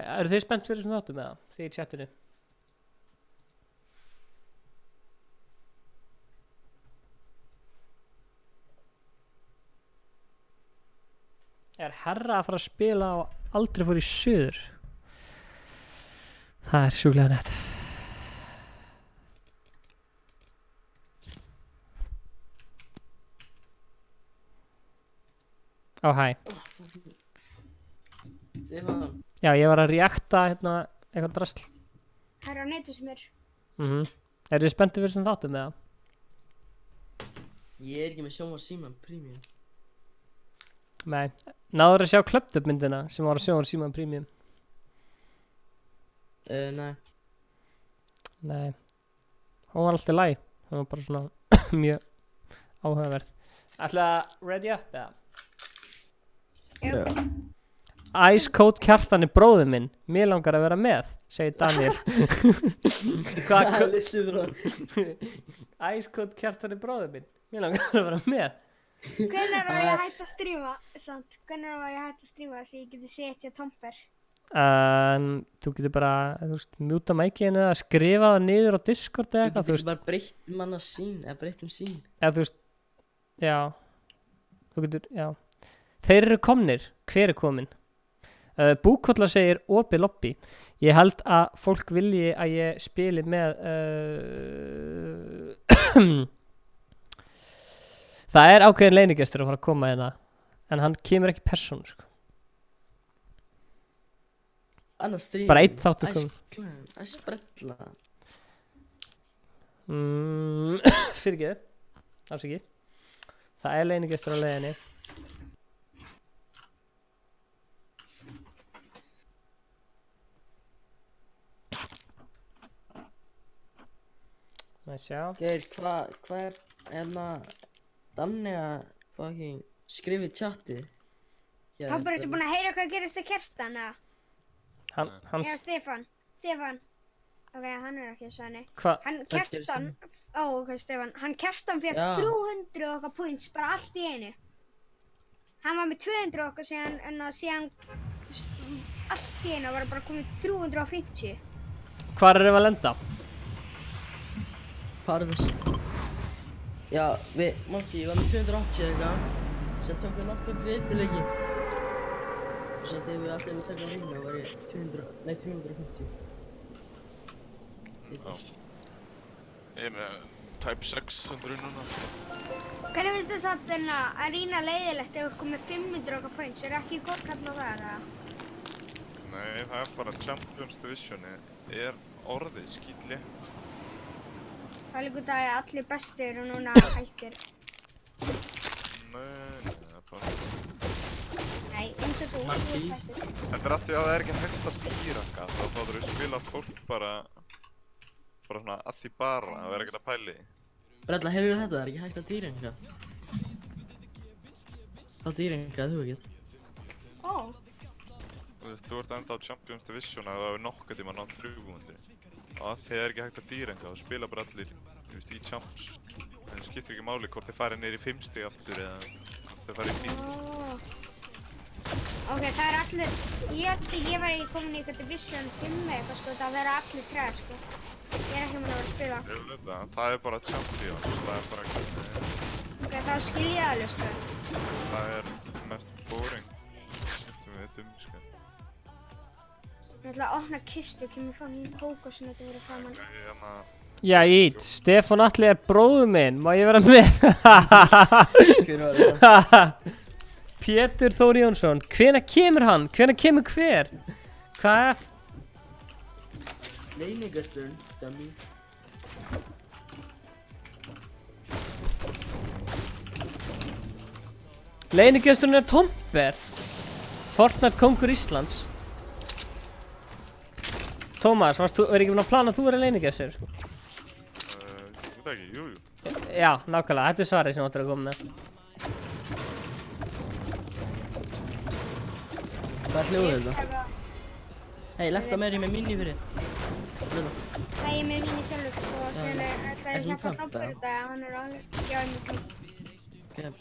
Eru þið spennt fyrir svona þáttum eða? Þið í chatinu? Er herra að fara að spila og aldrei fór í suður? Það er sjúklega nett. Ó, hæ. Já, ég var að reakta hérna eitthvað drasl. Herra Netusmjör. Eru þið spenntið fyrir sem þáttum eða? Ég er ekki með sjónvarsíman Premium. Nei, náður að sjá Clubbed Up myndina sem var að sjónvarsíman Premium? Nei. Nei. Hún var alltaf í lagi. Hún var bara svona mjög áhugaverð. Ætla að ready up eða? Jú. Ice Cold Kjartan er bróðið minn. Mér langar að vera með, segir Daniel. Hvað? Ice Cold Kjartan er bróðið minn. Mér langar að vera með. Hvenær var ég hægt að stríma? Hvenær var ég hægt að stríma þess að ég geti setja tomper? Þú getur bara, þú veist, mjúta mækinu eða skrifa það niður á Discord eða eitthvað, þú veist. Þú getur bara breytt manna sín, eða breytt sín. Eða þú veist, já. Þú getur, já. Þeir eru komnir. Hver er komin? Búkolla segir opið lobby. Ég held að fólk vilji að ég spili með Það er ákveðin leynigestur að fara að koma hérna, en hann kemur ekki persónu, sko. Bara einn þáttur kom. Æsbrella. Fyrirgeðu. Afsakið. Það er leynigestur á leiðinni. Má sjá. Geir, hvað er Danni að fucking skrifa í chatið? Toppur, ertu búinn að heyra hvað gerist í Kjartan, eða? Hans... Eða Stefán. Ok, hann er ekki svanni. Hvað? Hann Kjartan, ok, Stefán. Hann Kjartan fekk 300 okkar points, bara allt í einu. Hann var með 200 okkar síðan, en síðan allt í einu var bara komið 350. Hvar erum við að lenda? Paradís. Já, mástu, ég var með 280 eitthvað. Svo tók við nokkuð greiðtileiki. Svo þegar við allir við taka hreinu var ég 350. Já. Ég er með type 600 núna. Hvernig finnst þess að rýna leiðilegt ef þú komið 500 okkar points? Er ekki gott kall á það, eða? Nei, það er bara Champions Divisioni er orðið skítlétt. Það er líka út af að allir bestu eru núna hættir. Nei, það er bara... Nei, eins og þú hættir. Þetta er af því að það er ekki hægt að dýranga, þá þurfum við spila fólk bara svona að því bara, að vera ekkert að pæli. Brella, heyrðu þetta? Það er ekki hægt að dýranga. Þá dýrangaði þú ekkert. þú ert ennþá Champions Division að það hefur nokkuð tíma nátt 300. Og að þeir ekki hægt að dýrenga og spila bara allir, þú veist, í Champs. En það skiptir ekki máli hvort þeir fari niður í 5 stig aftur eða hvort þeir fari í 9. Ok, það er allir, ég var ekki komin í eitthvað Division 5 eitthvað sko, það verða allir trash sko. Ég er ekki með að vera að spila. Ég veit það, það er bara Champions, það er bara hvernig... Ok, þá skil ég alveg sko. Það er mest boring, sem við veitum sko. Ég ætla að opna kistu, kemur fucking kókosin þetta verið framan. Já, ít, Stefán Atli er bróður minn, má ég vera með? Hver var þetta? Pétur Þór Jónsson, hvenær kemur hann? Hvenær kemur hver? Hvað er? Leynigesturinn, dummy. Leynigesturinn er Tomber, Fortnite kongur Íslands. Tómas, er ekki búinn að plana að þú verið leynigestur? Ég veit ekki, jú. Já, nákvæmlega, þetta er svarið sem þú ættir að koma með. Hvað er hljóðið þetta? Hei, letta meiri með minni fyrir. Það er með minni sjálfur og síðan ætla ég að hjálpa Tomber þetta, hann er alveg, já ég er með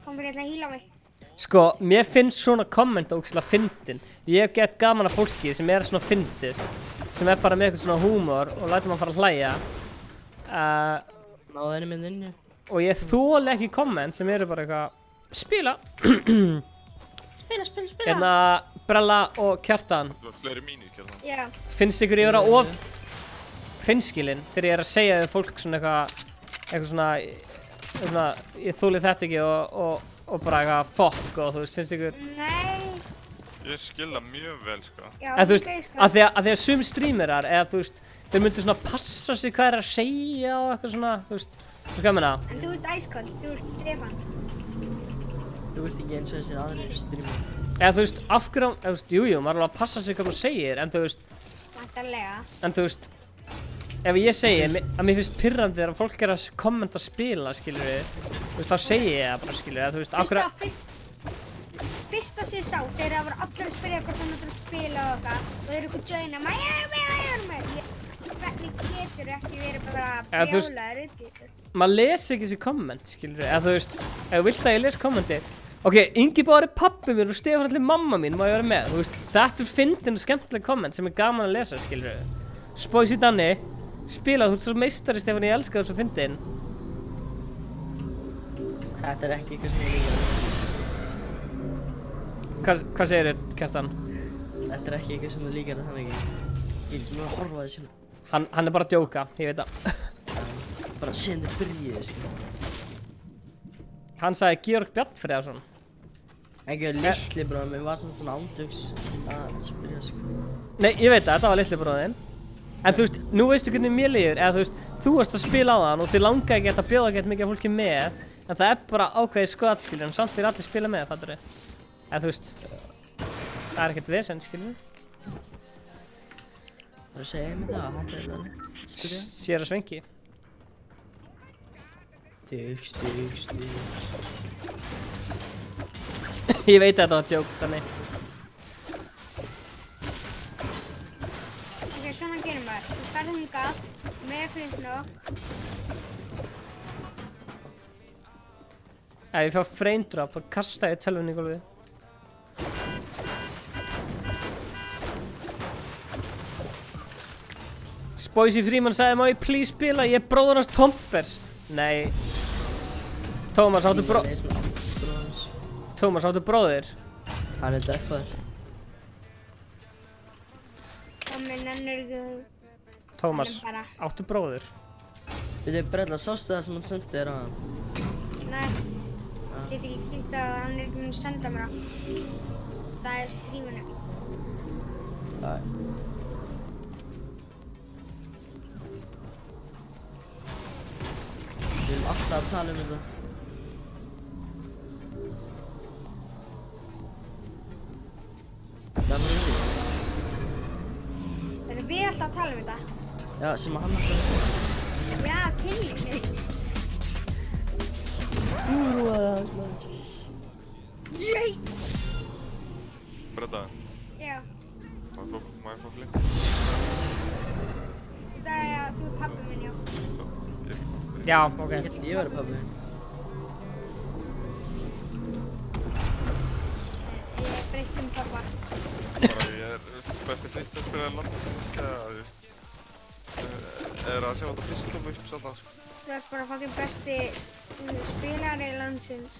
Tomber, ég ætla að hýla mig. Sko, mér finnst svona komment ógeðslega fyndin. Ég hef gett gaman af fólki sem er svona fyndið, sem er bara með eitthvað svona húmor og lætur mann fara að hlæja. Náðu henni með inni. Og ég þoli ekki komment sem eru bara eitthvað, spila. Spila. Hérna, Brella og Kjartan. Það var fleiri mínir, Kjartan. Já. Finnst ykkur ég vera of hreinskilinn þegar ég er að segja við fólk svona eitthvað svona, ég þoli þetta ekki og bara eitthvað fokk og þú veist, finnst ykkur... Nei. Ég skil það mjög vel, sko. Já, en þú veist, að því að sum streamerar, eða þú veist, þeir myndu svona passa sig hvað er að segja og eitthvað svona, þú veist, hvað ég meina? En þú ert æskoll, þú ert Stefán. Þú ert ekki eins og þessir aðrir streamer. Eða þú veist, af hverju, þú veist, jújú, maður er alveg að passa sig hvað maður segir, en þú veist... Væntanlega. En þú veist, ef ég segi að mér finnst pirrandi þegar fólk er að kommenta að spila, skilur við, þú veist, þá segi ég það bara, skilur við, þú veist, af hverju... Fyrsta sem ég sá, þegar það voru allir að spyrja hvort það náttúrulega spila og eitthvað og þeir eru eitthvað joina, hvernig getur ekki verið bara brjálaður utgítur? Maður les ekki þessi komment, skilur við, eða þú veist, ef þú vilt að ég les kommenti, ok, Ingi Bári pabbi minn og Stefán Atli mamma mín má ég vera með, þú veist, þetta er fyndin og skemmtileg komment sem er gaman að lesa, skilur við. Spoisi Danni, spila, þú ert svo meistari Stefán, ég elska þú svo fyndin. Þetta er ekki eitthvað sem ég líka. Hvað segir þið, Kjartan? Þetta er ekki eitthvað sem þið líkar þannig ekki. Ég er ekki nú að horfa að þessu. Hann er bara að djóka, ég veit það. Bara síðan þið byrjið, sko. Hann sagði Georg Bjarnfreðarsson. Ekki litli bróðir minn var svona ándjóks að spyrja, sko. Nei, ég veit það, þetta var litli bróðinn. En þú veist, nú veistu hvernig mér líður, eða þú veist, þú varst að spila á þann og þið langaði ekki að bjóða ekki mikið fólki með, en það er bara ákveðið skot, skilur, en samt vil allir spila með, fattur þið? Eða þú veist, það er ekkert vesen, skilur. Það er að segja mér það, hætti þetta, spyrja. Sér að svengi. Stug. Ég veit að þetta var djók, þannig. Ok, svona gerum við. Þú ferð hingað með flintlock. Ef ég fá frame-drop og kasta ég tölvunni í gólfið. Spoisi Fríman sagði, má ég please spila, ég er bróður hans Tombers. Nei. Tómas, áttu bróðir? Hann er deffaður. Tommi nennir ekki. Tómas, áttu bróðir? Við þau Brella, sástu það sem hann sendi þér á hann? Nei. Ég get ekki kynnt að hann er ekki mun að senda mér á. Það er strífinu. Nei. Við viljum alltaf að tala þetta. Það var yfir. Erum við alltaf að tala þetta? Já, sem að hann alltaf að tala. Já, kynlífi. Já, ok. Ég verði pabbi. Ég breytti pappa. Bara ég besti flipperspilari landsins eða, að sjá þetta pistol upp svolítið, sko. Þú ert bara fucking besti spilari landsins.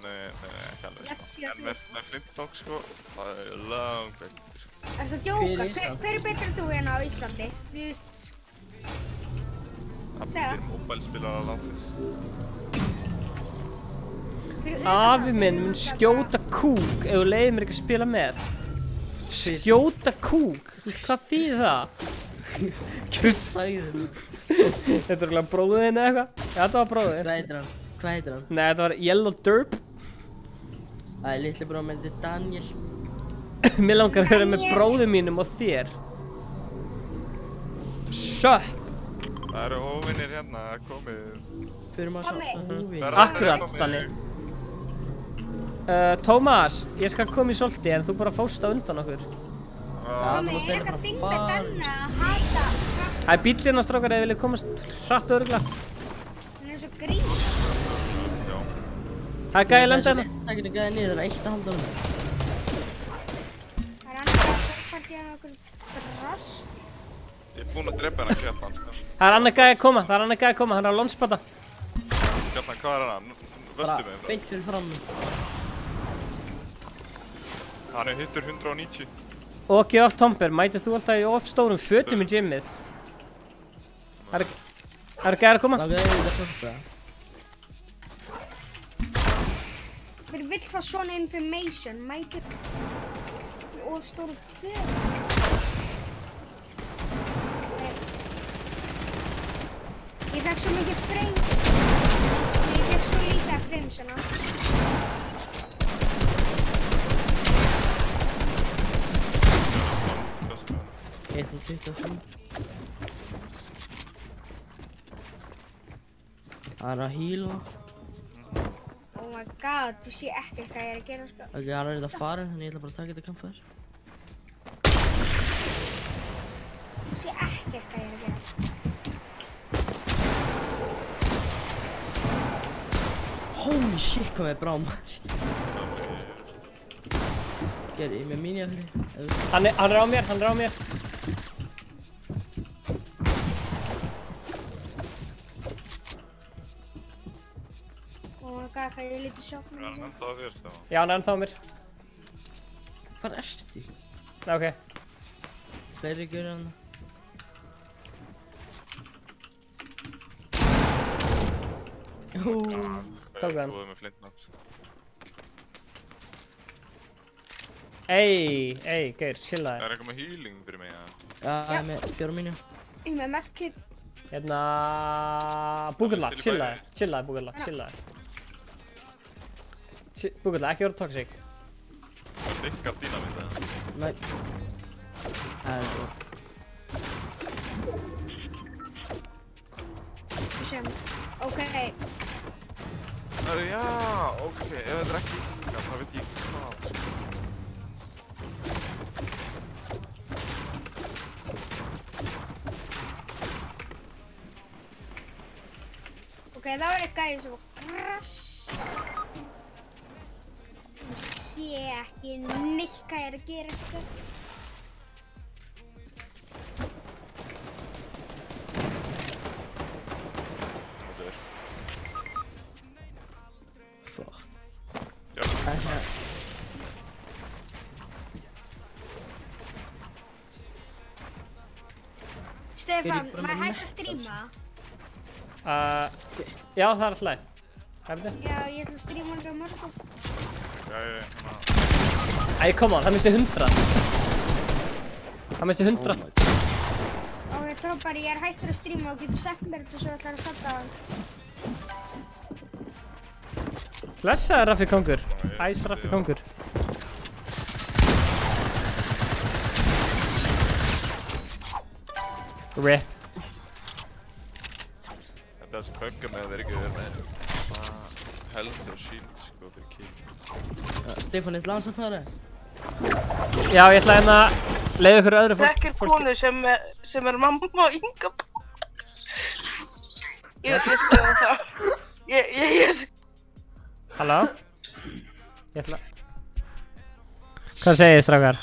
Nei, ekki alveg, sko. En með Flintlock, sko, það langt bestur, sko. Ertu að djóka? Hver betur þú hérna á Íslandi? Þú veist... Allir móbælspilara landsins. Afi minn mun skjóta kúk ef þú leiðir mér ekki að spila með. Skjóta kúk? Þú veist, hvað þýðir það? Hvað sagði það? Þetta er alveg bróðin eða eitthvað? Já, þetta var bróðin. Hvað heitir hann? Nei, þetta var Yellow Derp. Það er litli bróð með þetta Daniel. Mér langar að vera með bróðum mínum og þér. Shut. Það eru óvinnir hérna að komið. Fyrir maður svo óvinnir. Akkurat, Danni. Tómas, ég skal koma í solti en þú bara fóst á undan okkur. Tommi, ég er að binda Danna að hata. Það er bíllinn á strákar eða viljið komast hratt og örugglega. Hann er svo grín. Það er gæði landa hérna. Það getur gæði niður, það er eitt að halda um það. Það er annað að fólkvært ég að okkur drast. Ég er búinn að drepa hennar Kjartan, sko. Það er annar gæði að koma, hann er á lónspata. Kjartan, hvað er hann? Vöstu mig, beint fyrir fram. Hann er hittur 190. Og gef Tomber, mætið þú alltaf í of stórum fötum í gymmið? Það eru gæði að koma? Hver vill fá svona information? Mætið í of stórum fötum. Ég fekk svo mikið frames. Ég fekk svo lítið frames hérna. 1.25. Það er að heala. Oh my god, þú sé ekkert hvað ég er að gera, sko. Ok, hann er þetta farin, þannig ég ætla bara að taka þetta kampfæður. Þú sé ekkert hvað ég er að gera. Holy shit, hvað er brá maður. Gerði ég með mín í að fyrir. Hann er á mér, Oh my god, hvað ég lítið sjokknum. Er hann ennþá á þér, Stefán? Já, hann er ennþá á mér. Hvar ertu? Ok. Fleiri gjörðu hann. Tók hann. Góður með Flintlock. Ey, Geir, chillaði. Er eitthvað með healing fyrir mig, eða? Já, ég er með 4 mínú. Ég er með medkit. Hérna... Búgulla, chillaði, Búgulla, chillaði. Búgulla, ekki vera toxic. Það er dikkar dínamít, eða? Nei. Það er svo. Ok. Já, ok, ef þetta er ekki ykkar, þá veit ég hvað, sko. Ok, það var eitt gæði sem var krass. Ég sé ekki neitt hvað ég er að gera, sko. Stefán, maður hægt að stríma? Já, það er alltaf leið. Hæfði? Já, ég ætla að stríma hann á morgun. Æ, come on, það misti 100. Það misti 100. Ok, Trópari, ég er hættur að stríma og getur sagt mér þetta svo ætlar að starta hann. Blessaði Raffi Kongur. Æs Raffi Kongur. Rip. Þetta sem bugga með að vera ekki verið með health og shield, sko, fyrir kill. Stefán, eitthvað lands að fara? Já, ég ætla hérna að leiða ykkur öðru fólki. Þekkir konu sem er mamma og Inga. Ég skoða það. Ég Halló? Ég ætla... Hvað segir þið, strákar?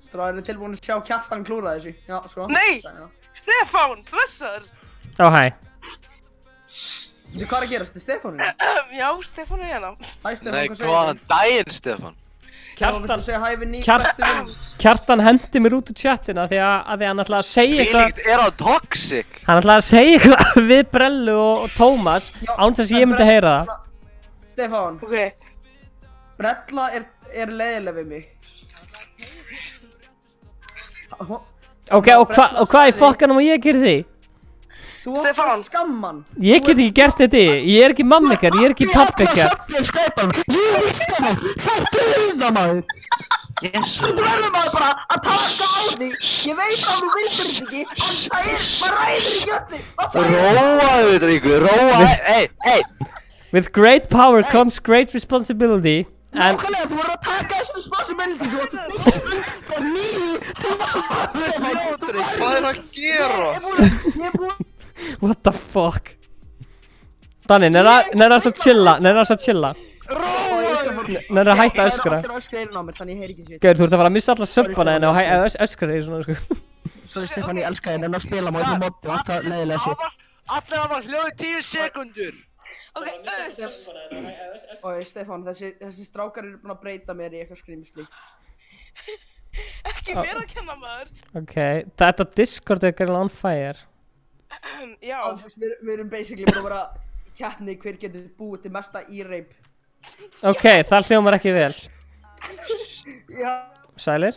Strákar eru tilbúin að sjá Kjartan klúra þessu. Já, svo. Nei! Stefán, blessaður! Ó, hæ. Þú hvað er að gerast? Þetta er Stefán Já, Stefán er hérna. Hæ, Stefán, Nei, hvað segir góðan daginn, Stefán. Kjartan hendi mér út úr chattina því að hann ætlaði að segja eitthvað. Þvílíkt er hann toxic. Hann ætlaði að segja eitthvað við Brellu og Tómas án þess að ég myndi heyra það. Stefán. Ok. Brella er leiðileg við mig. Ok, og hvað í fokkanum og ég geri því? Þú átt að skamman. Ég get ekki gert þetta, ég er ekki mamma ykkar, ég er ekki pappi ykkar. Ég veist það, sættu það maður. Þú verður maður bara að taka á því. Ég veit að þú vildur þetta ekki, en það maður ræður ekki upp því. Róaðu, Dríkur, róaðu, hey. With great power comes great responsibility. Nákvæmlega, þú verður að taka þessu responsibility. Þú átt að diskur for me. Hvað er að gera? What the fuck? Danni, nefnir að chilla. Nefnir að hætta að öskra. Það er öskra einu á mér, þannig ég heyr ekki sér. Gauður, þú ert að fara að missa alla söbbana henni og öskra þig svona, sko. Sorry Stefán, ég elska þér, en að spila maður í móti og allt það leiðilega sér. Allir hafa hljóðið 10 sekundur. Og Stefán, þessi strákar eru búin að breyta mér í eitthvað skrýmsli. Ekki mér að kenna maður. Ok, þetta Discord er gæðilega on fire. Já. Við erum basically bara að vera keppni hver getur búið til mesta e-rape. Ok, það hljómar ekki vel. Já. Sælir?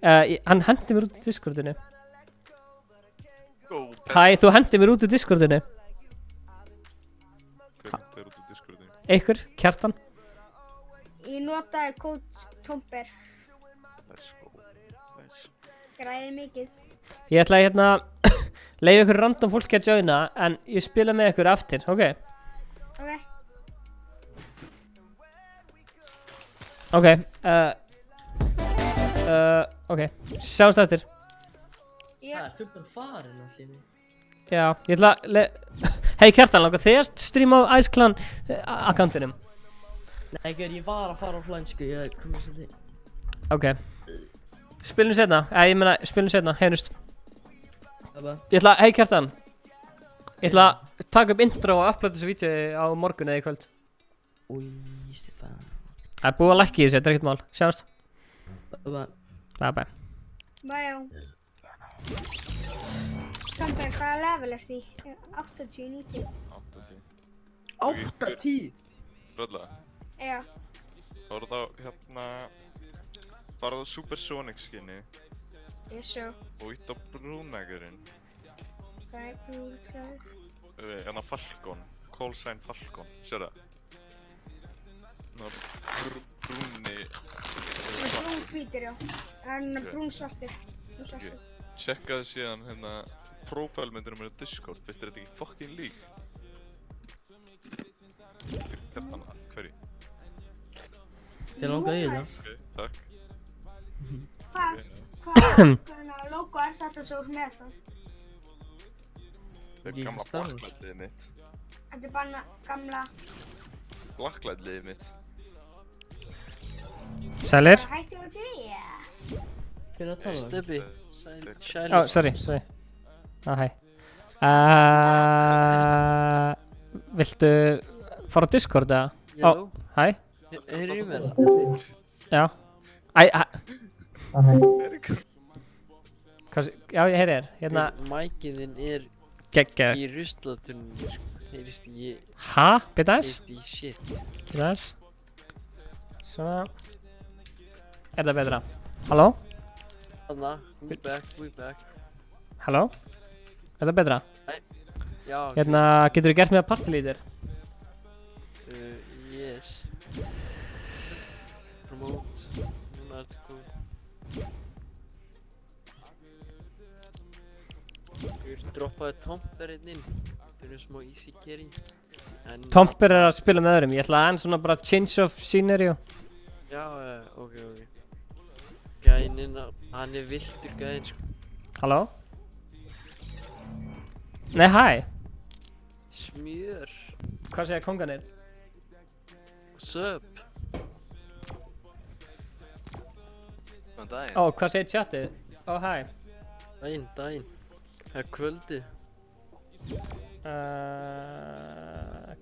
Hann hendi mér út í Discordinu. Hæ, þú hendi mér út í Discordinu. Hver hendi þér út í Discordinu? Einhver, Kjartan. Ég notaði kód Tomber. Let's go. Græði mikið. Ég ætla að leiða ykkur random fólki að joina, en ég spila með ykkur aftur, ok? Ok, ok, sjáumst eftir. Það er bara farin allir. Já, ég ætla Hei Kjartan, langar þig að streama á Ice Clan accountinum? Nei, ég var að fara offline, sko, ég komast að því. Ok. Spilum setna, ég meina, spilum setna, heyrnust. Ég ætla, hei Kjartan. Ég ætla að taka upp intro og uploada þessu vídeo á morgun eða í kvöld. Új, Stefán. Það er búið að lækka í þessu, þetta er ekkert mál. Sjáumst. Bye. Bæjá. Samt að hvaða level er því? 80, 90? 80? Brella? Já. Farðu þá hérna... Farðu á Supersonic skinni. Jessu. Og ítt á brúnægurinn. Hvað er brúnægur? Hérna Falcon. Call sign Falcon. Sér það? Brúnni... Það er brún hvítir, já. En brún svartir. Checkaðu síðan hérna profilmyndunum mér á Discord. Finnst þér þetta ekki fucking líkt? Kjartan, hverju? Þér langaði í það? Ok, takk. Hvað logo er þetta svo úr með það? Þetta er gamla Blacklight-liðið mitt. Þetta er bara gamla... Blacklight-liðið mitt. Sælir? Hætti á því, Hver er að tala? Stebbi. Ó, sorry. Hæ. Viltu fara á Discord eða? Já. Hæ? Heyrðu í mér? Já. Já, ég heyri þér. Hérna... Mækið þinn er... Geggjaður. Í ruslatunni, heyrist í... Ha? Bita þess? Heyrist í shit. Bita þess? Svona... Er það betra? Halló? Hanna, we back. Halló? Er það betra? Nei. Já, ok. Hérna, getur þú gert mig að partylítir? Yes. Promote. Núna ertu góð. Við droppaði Tomberinn inn. Fyrir smá easy carry. Tomber er að spila með öðrum. Ég ætla aðeins svona bara change of scenario. Já, ok. Gæinn inn á... Hann er viltur gæinn, sko. Halló? Nei, hæ. Smjör. Hvað segja konganir? What's up? Góðan daginn. Ó, hvað segir chatið? Ó, hæ. Daginn. Það er kvöldið.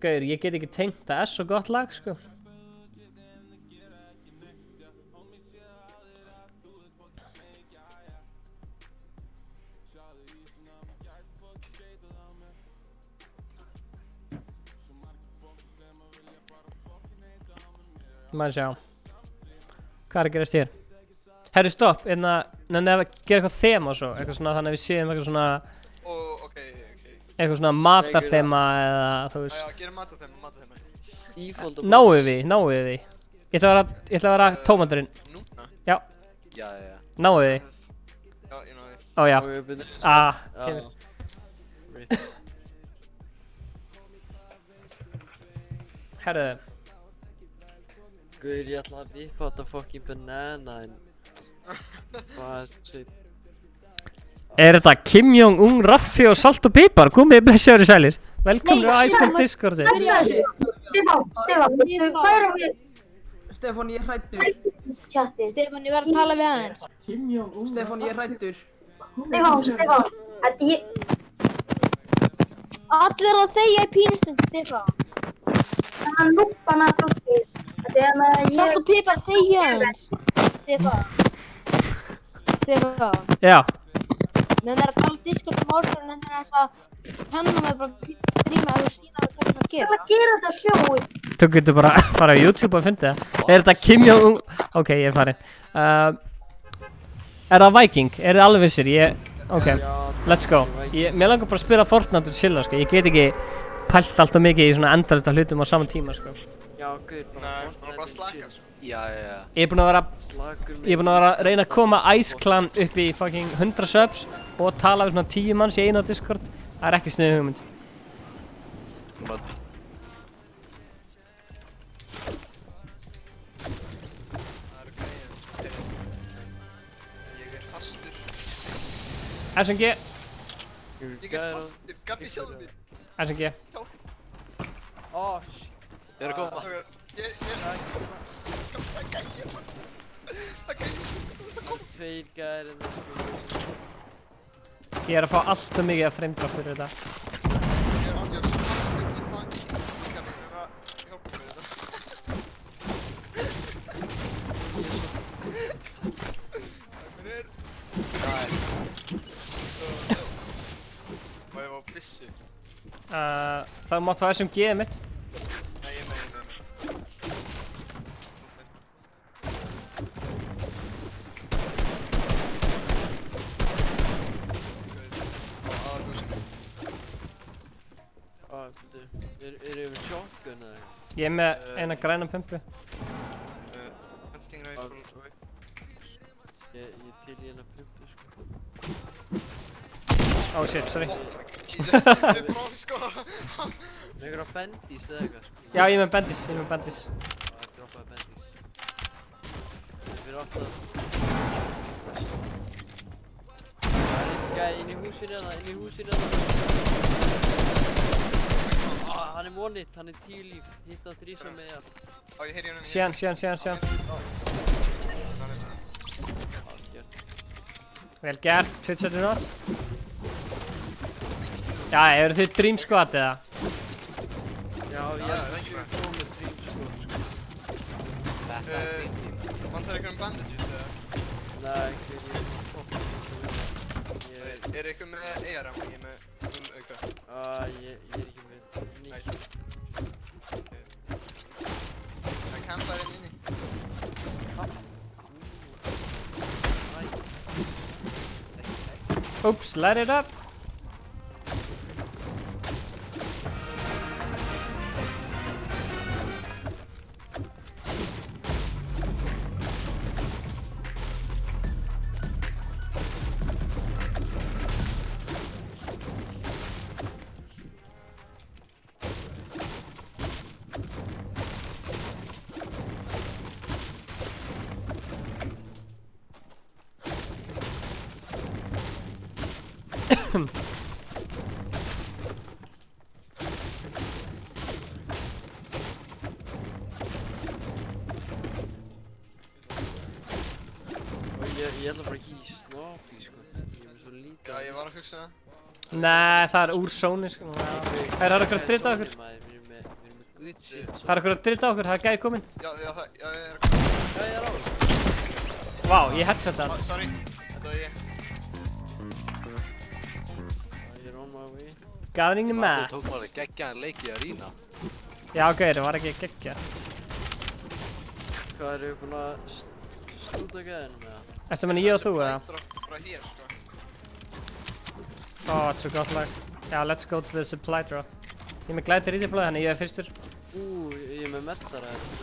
Gaur, ég get ekki tengt, það er svo gott lag, sko. Maður sjá. Hvað er að gerast hér? Herri, stopp, nenni að gera eitthvað þema og svo, eitthvað svona, þannig að við séum eitthvað svona eitthvað svona matarþema eða, þú veist. Já, gerum matarþema. Náum við því. Ég ætla að vera tómaturinn. Núna? Já. Já. Náum við því. Já, ég náði. Ó, já. Kemur. Herðu. Guður, ég ætla að vippa þetta fucking banana en... Hvað shit. Er þetta Kim Jong-un, Raffi og salt og pipar? Komið blessaður í sælir. Velkomnir á Ice Cold Discordi. Stefán, hvað erum við? Stefán, ég er hræddur. Stefán, ég verð að tala við aðeins. Stefán, ég er hræddur. Stefán, allir að þegja í pínustund, Stefán. Það er lúpan að dóttir. Salt og pipar þegja aðeins. Stefán. Já. Nenni að tala Discord morgun og nenni að hennar mig bara gríma að þú sína hvað það að gera. Það er að gera þetta hljóð. Þú getur bara að fara á YouTube og finna það. Er þetta Kim Jong-un? Ok, ég er farin. Er það Viking? Er þið alveg vissir? Ok, let's go. Mér langar bara að spila Fortnite og chilla, sko. Ég get ekki pælt alltaf mikið í svona endalista hlutum á saman tíma, sko. Já, guður, bara slaka, sko. Já. Ég er búinn að vera að reyna að koma Ice Clan upp í fucking 100 subs og tala við svona 10 manns í einu á Discord. Það er ekki sniðug hugmynd. Ég er fastur. SNG. Ég er fastur, Gabi sjáðu mér. SNG. Oh, shit. Ég er að koma. Tveir gæðir en það sko. Ég er að fá alltaf mikið að frame-drop fyrir þetta. Ég er andjóks fastur í þangi. Gabi, hjálpa mér þetta. Má ég fá blissu? Það mátt fá SMG-ið mitt. Nei, ég með. Eru við shotgun eða? Ég er með eina græna pumpu. Hunting rifle. Ég til í eina pumpu sko. Oh shit, sorry. Jesus, ég er bróð sko. Með ykkur á bendis eða eitthvað sko. Já, ég er með bendis, Já, droppaði bendis. Við erum alltaf... Það er einn gæði inn í húsinu hérna, Hann er one hit, hann er 10 líf, hitt hann 3 sem með það. Á, ég heyri hann. Síðan. Vel gert, Twitch-settur nátt. Já, eru þið Dream Squad eða? Já, ég er komið Dream Squad. Vantar ykkur bandages eða? Nei, Er ykkur með ARM? Ég er með 0 auka. Ég er ekki með nýtt. Það kampar inn inni. Oops, light it up. Ég ætla að fara ekki í Snoopy, sko. Ég er með svo lítið. Já, ég var að hugsa það. Nei, það er úr sóni, sko. Það er okkur að drita okkur. Við erum með good shit, svo. Það er okkur að drita okkur, það er gæði kominn. Já, ég er að koma. Já, ég er á. Vá, ég headsetta hann. Sorry, þetta var ég. Ég er on my way. Gathering the map. Þú tók bara geggjaðan leik í Arena. Já, ok, það var ekki geggja. Hvað eru búin að stúta gæðinum, eða? Ertu með ég og þú, eða? Bara hér, sko. Ó, þetta er svo gott lag. Já, let's go to the supply drop. Ég er með glætir í deploy, þannig ég er fyrstur. Ég er með metzara hérna.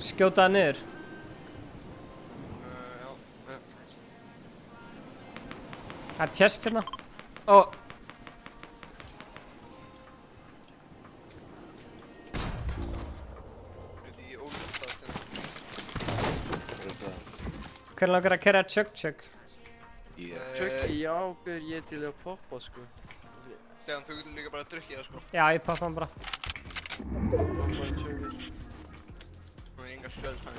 Skjóta það niður. Já. Það er chest hérna. Ó. Hvernig langar að kæra chug-chug? Chuggy, já, ég er til að poppa, sko. Stefán, þú getur líka bara að drukja það, sko. Já, ég poppa hann bara. Poppa chuggy. Nú er engar skjöld hann.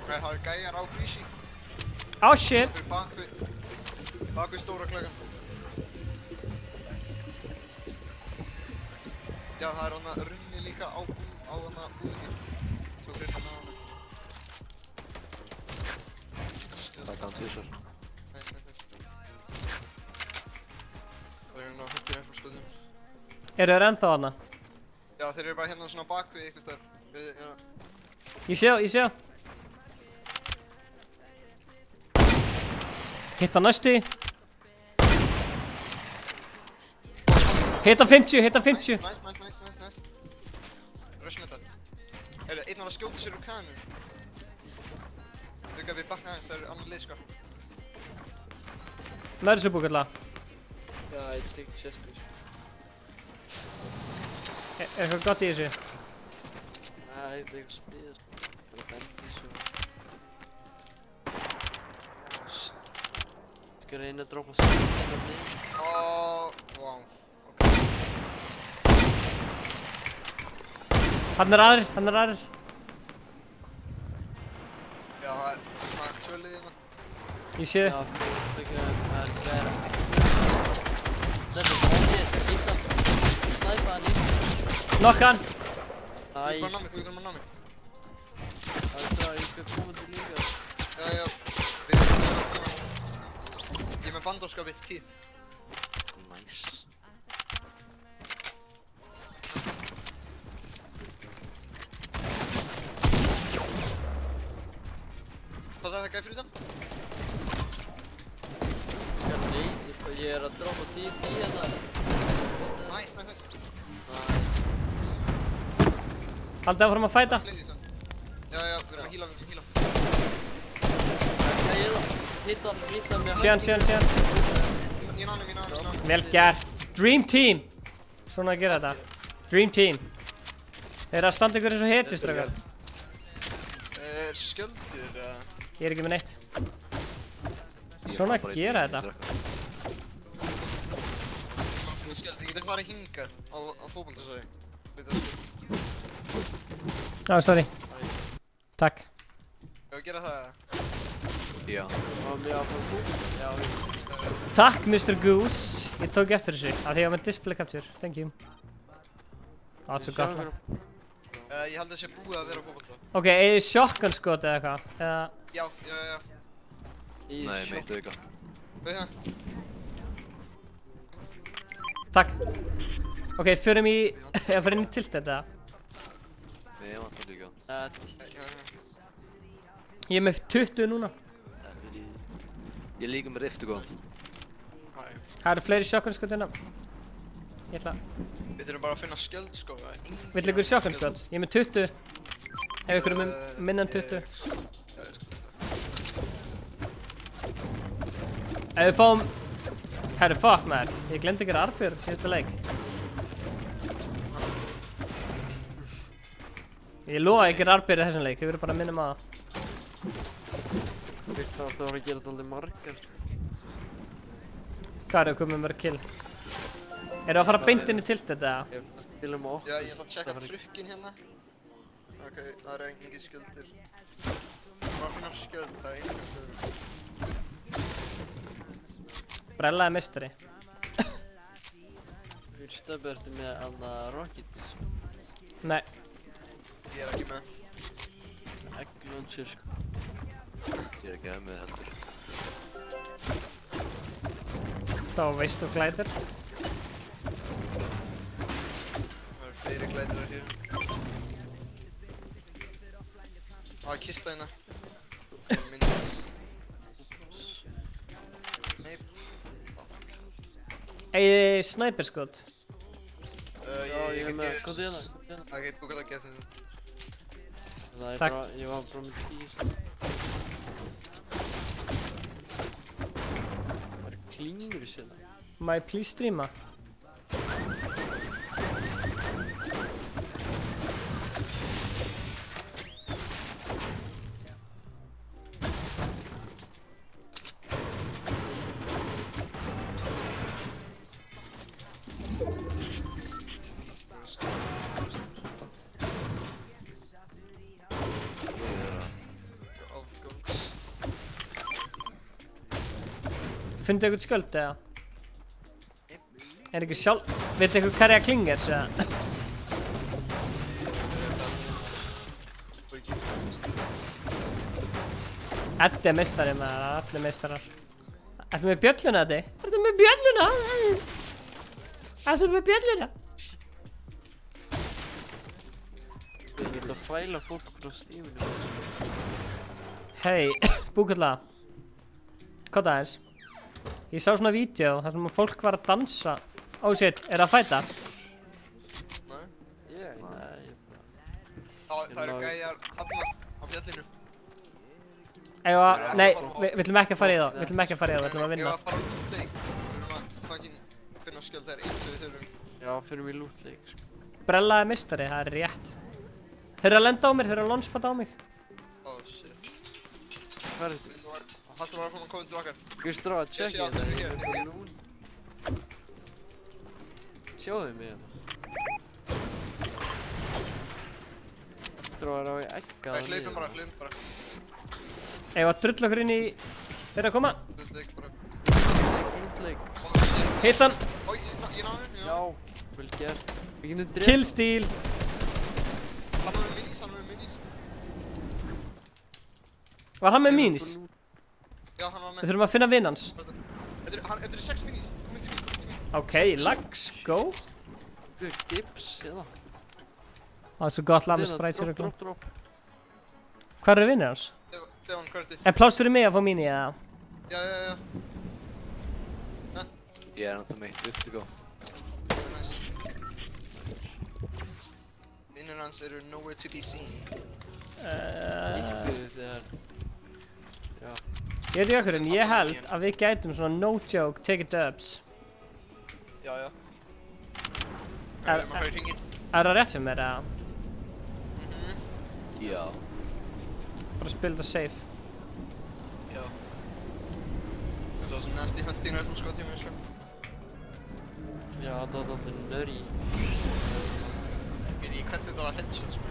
Það er gæjar á Greasy. Oh shit! Bak við stóra klökan. Já, það er hana runni líka á hana búðinni. Tók runni hana á hana. Það er gans vissar. Nice. Það er hérna að höggja frá skotum. Eru þeir ennþá hana? Já, þeir eru bara hérna svona bak við ykkur stöður. Ég sé það. Hitta næstu. Hitta 50. Nice. Rush með það. Einn var að skjóta sér úr kaninu. Þau gaf við bakka aðeins, það eru annar lið, sko. Næri svo búkalla. Já, ég tek chestur, sko. Er eitthvað gott í þessu? Nei, ég tek spila, sko. Það er bendi, svo. Skal reyna að droppa sér. Wow. Hann er aðrir. Já, það er svona kvölið hérna. Ég sé þið. Já, það er vera. Stefán, það er hitta. Snæpa hann í. Nokka hann. Þú getur bara ná mig. Það er það, ég skal koma til líka. Já. Ég er með bandorskapi, 10. Nice. Hvað sagði það gæði fyrir þann? Ég er að droppa TNT hérna. Nice. Haldið áfram að fæta. Já, við erum að heala. Hitta með hann. Síðan. Ég náðum. Vel gert. Dream team. Svona að gera þetta. Dream team. Þeir eru að standa ykkur eins og hetjur, strákar. Skjöldur, Ég er ekki með neitt. Svona að gera þetta. Skjöldur, ég geti farið hingað á fótboltasvæði. Já, sorry. Takk. Ég gera það. Já. Takk, Mr. Goose. Ég tók eftir þessu, af því ég var með display capture. Thank you. Það er svo gott lag. Ég held að það sé búið að vera á fótbolta. Ok, eigið shotgun skot eða eitthvað? Já. Nei, meittu auka. Veit það? Takk. Ok, förum í... Ég fyrir inn í tilt þetta. Nei, ég vantar líka. Ég er með 20 núna. Ég er líka með rift og góð. Það eru fleiri shotgun skot hérna. Ég ætla... Við þurfum bara að finna skjöld, sko. Vill ykkur shotgun skot? Ég er með 20. Ef ykkur er með minna en 20. Ef við fáum... Herru, fuck maður. Ég glemdi að gera arbjörn síðustu leik. Ég lofa að ég gera arbjörn í þessum leik. Ég verður bara að minna maður. Það var að gera þetta alveg margar, sko. Hvað er það komið mörg kill? Eru að fara beint inn í tilt þetta? Já, ég ætla að checka trukkin hérna. Ok, það eru engin skjöldir. Bara finna skjöld, það er engin skjöldir. Brella er meistari. Stubbi, ertu með aðna Rockets? Nei. Ég er ekki með. Egg launcher, sko. Ég er ekki með heldur. Þá veistu glætir. Það eru fleiri glætirar hér. Það er kista hérna. Myndis. Nei. Egið snæperskot. Ég er með get skot í hérna. Ok, búið að geta þetta. Það er Takk. bara, ég var bara með 10 sko. Það er klingur í sérna. Má ég please streama? Fundu eitthvað skjöld eða? Er ekki sjálf... Veitu eitthvað hverja klingers eða? Eddi er meistari með það, allir meistarar. Ertu með bjölluna Eddi? Ertu með bjölluna? Ertu með bjölluna? Ég get að fæla fólk frá stífinu. Hei, búkalla. Hvað aðeins? Ég sá svona vídeo þar sem fólk var að dansa. Oh shit, er það að fæta? Nei. Nei. Það eru gæjar alla á fjallinu. Nei, við ætlum ekki að fara í það. Við ætlum ekki að fara í það, við ætlum að vinna. Ég var að fara út leik. Við erum að fucking finna skjöld þær eins og við þurfum. Já, fyrir mig lútleik, sko. Brella er meistari, það er rétt. Þeir eru að lenda á mér, þeir eru að launchpada á mig. Oh shit. Hvað er þetta? Hastur var að koma til okkar. Gustur á að checka þetta. Ég sé hérna. Sjáðu mig hérna. Gustur var á að egga það Hlaupum bara. Ef að drull okkur inn í... Þeir eru að koma. Lútleik bara. Lútleik. Hitt hann. Ég náði hann. Já, vel gert. Við getum drept. Killstíl. Hann var með minis. Var hann með minis? Já, hann var með. Við þurfum að finna vinn hans. Þetta eru 6 minis. Kom til mín. Ok, let's go. Guð, gips, hérna. Það er svo gott lag með sprætsir og glá. Drop. Hvað eru vinnir hans? Þegar hann hverti. Er pláss fyrir mig að fá mini eða? Já. Ég er ennþá meitt upp til góð. Nice. Vinnir hans eru nowhere to be seen. Líkkuðu þegar... Já. Ég veit ekki okkur en ég held að við gætum svona no joke take dubs. Já. Er það rétt sem er eða? Já. Bara spila þetta safe. Já. Það var svo nasty hunting rifle sko tíma sko. Já, það var alltaf nöri. Veit ég hvernig það var headshot sko.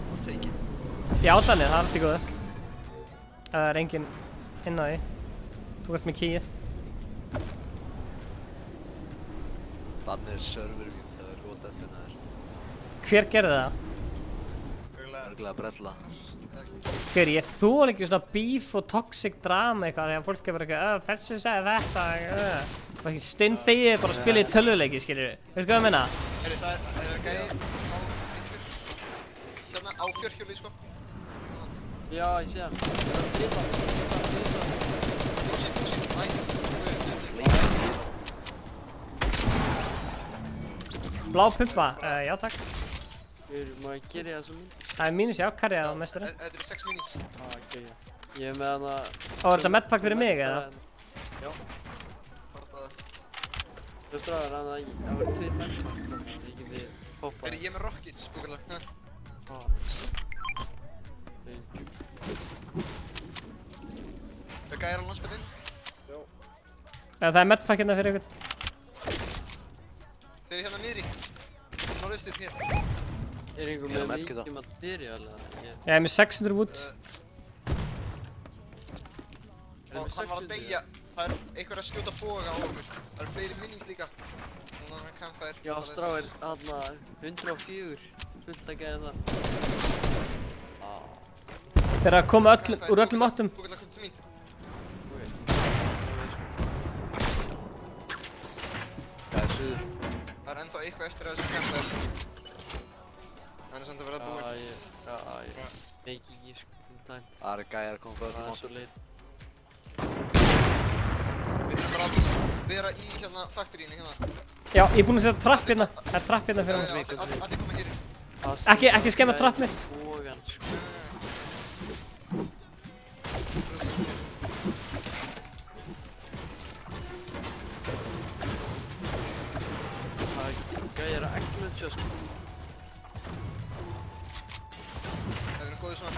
I'll take it. Já, þannig, það er allt í góðu. Það er enginn inn á því. Þú ert með keyið. Þannig er server mín, það er rót FN þér. Hver gerði það? Örgulega Brella. Hver, ég þól ekki svona beef og toxic drama eitthvað þegar fólk er bara eitthvað þessi sagði þetta og ekki stinn þegið bara að spila í tölvuleiki, skiljur við. Veistu hvað ég meina? Það er gæði á einhver. Hérna á fjörhjóli sko. Já, ég sé hann. Nice. Blá pumpa, já takk. Má ég gera það svo minn? Það er mínus, já, karrið á mestari. Þetta eru 6 minis. Ok, já. Ég er með hana... Ó, er þetta medpack fyrir mig, eða? Já. Þú veist það var 2 medpacks, þannig að ég geti hoppað. Ég er með rockets, búinlega. Það gæðir á launchpadinn? Já. Það er medpack hérna fyrir ykkur. Er einhver Ég er með með ekki mikið materiál eða? Ég er með 600 wood. Og hann var að deyja. Það er einhver að skjóta boga á okkur. Það eru fleiri minis líka. Þannig að hann kann fær. Já, stráir, þarna 104. Fullt að geða það. Þeir eru að koma úr öllum áttum. Búið að koma til mín. Það er suður. Það er ennþá eitthvað eftir að þessu campfire. Það er samt að verða búinn. Ég meiki ekki sko dag. Það eru gæjar að koma fyrir Það er svo leit. Við þurfum bara að vera í hérna factoryinu hérna. Já, ég er búinn að setja trapp hérna. Það er trapp hérna fyrir hann. Allir koma hér. Ekki skemma trapp mitt. Bógan sko. Það er gæjar að ekklutja sko. Það er góðið svona.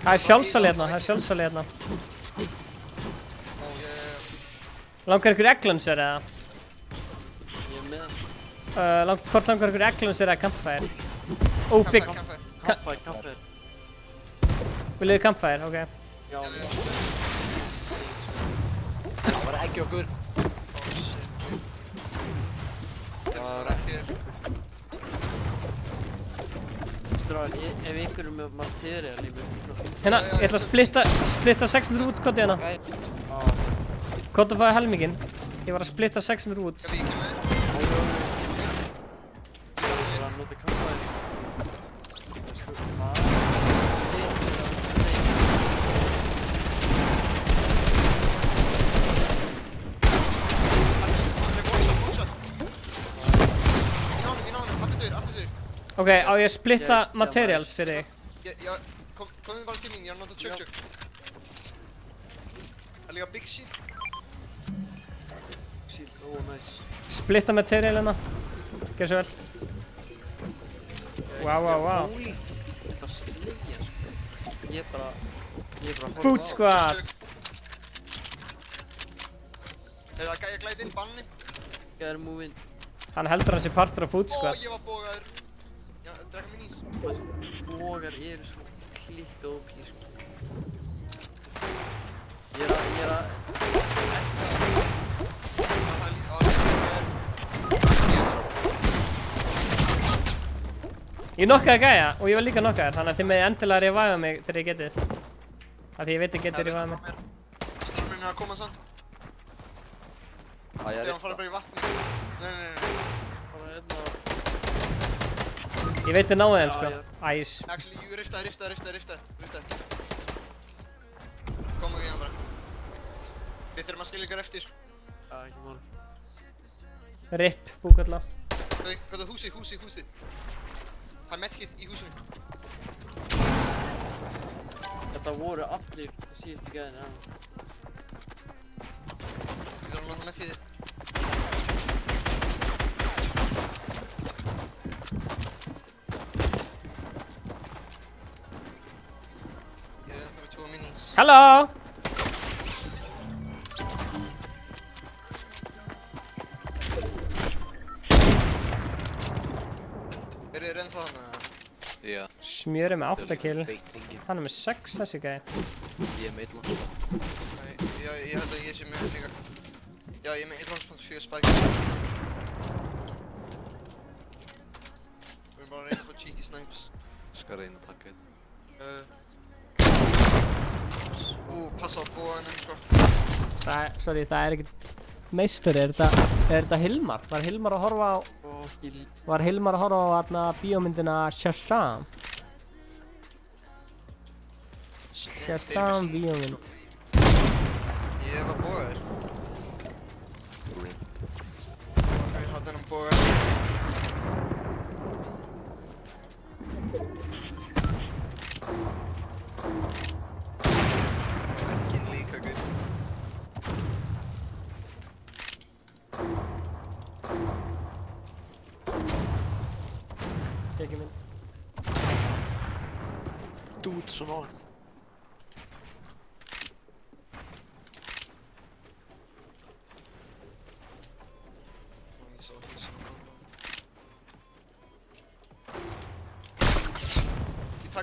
Það er sjálfsali hérna. Langar ykkur egglunser eða? Ég er með. Hvort langar ykkur egglunser eða campfire? Ó, big. Campfire. Viljið þið campfire? Ok. Já. Það var ekki okkur. Það var ekki. Stráir, ef ykkur með materiál í mig. Hérna, ég ætla að splitta 600 út kótið hérna. Kótið fæði helminginn. Ég var að splitta 600 út. Skal við ekki með? Það var að nota campfire. Ok, á ég að splitta materials fyrir þig? Já, komið bara til mín, ég er að nota chug. Það er líka big shield. Nice. Splitta material hérna. Gjör svo vel. Wow. Það slegja sko. Ég er bara Food squad. Eða gæja glæði inn banni. Gæjar move in. Hann heldur hans í partur af food squad. Ég var bógaður. Já, drekka mér nýs. Bógar eru svo klitt og OP sko. Ég er að Ég nokkaði gæja og ég var líka nokkaður, þannig að þið meði endilega reviva mig þegar ég getið. Af því ég veit ég getið reviva mig. Storminn er að koma sann. Stefán fara bara í vatni. Nei. Ég veit þið náðu þeim sko. Æs. Actually, jú, rifta. Koma ekki hann bara. Við þurfum að skilja ykkur eftir. Já, ekki mál. Rip, búkalla. Hvað er húsið? Það er medkit í húsinu. Þetta voru allir síðustu gæðin, já. Við þurfum að nota medkitið. Ég er ennþá með 2 minis. Halló! Er ennþá hann að? Já. Smjörið með 8 kill. Hann er með 6 þessi gæði. Ég er með 1 launch. Nei, ég held að ég sé með líka. Já, ég er með 1.4 spike. Við erum bara að reyna að fá cheeky snipes. Skal reyna að taka einn. Passa á bóðanum sko. Það er ekkert meistari, er þetta Hilmar? Var Hilmar að horfa á þarna bíómyndina Shazam? Shazam bíómynd. Ég var bóðaður. Ok, ég hafði hennan bóðaður. Ekki líka guð. Tekið minn. Dude, så nátt.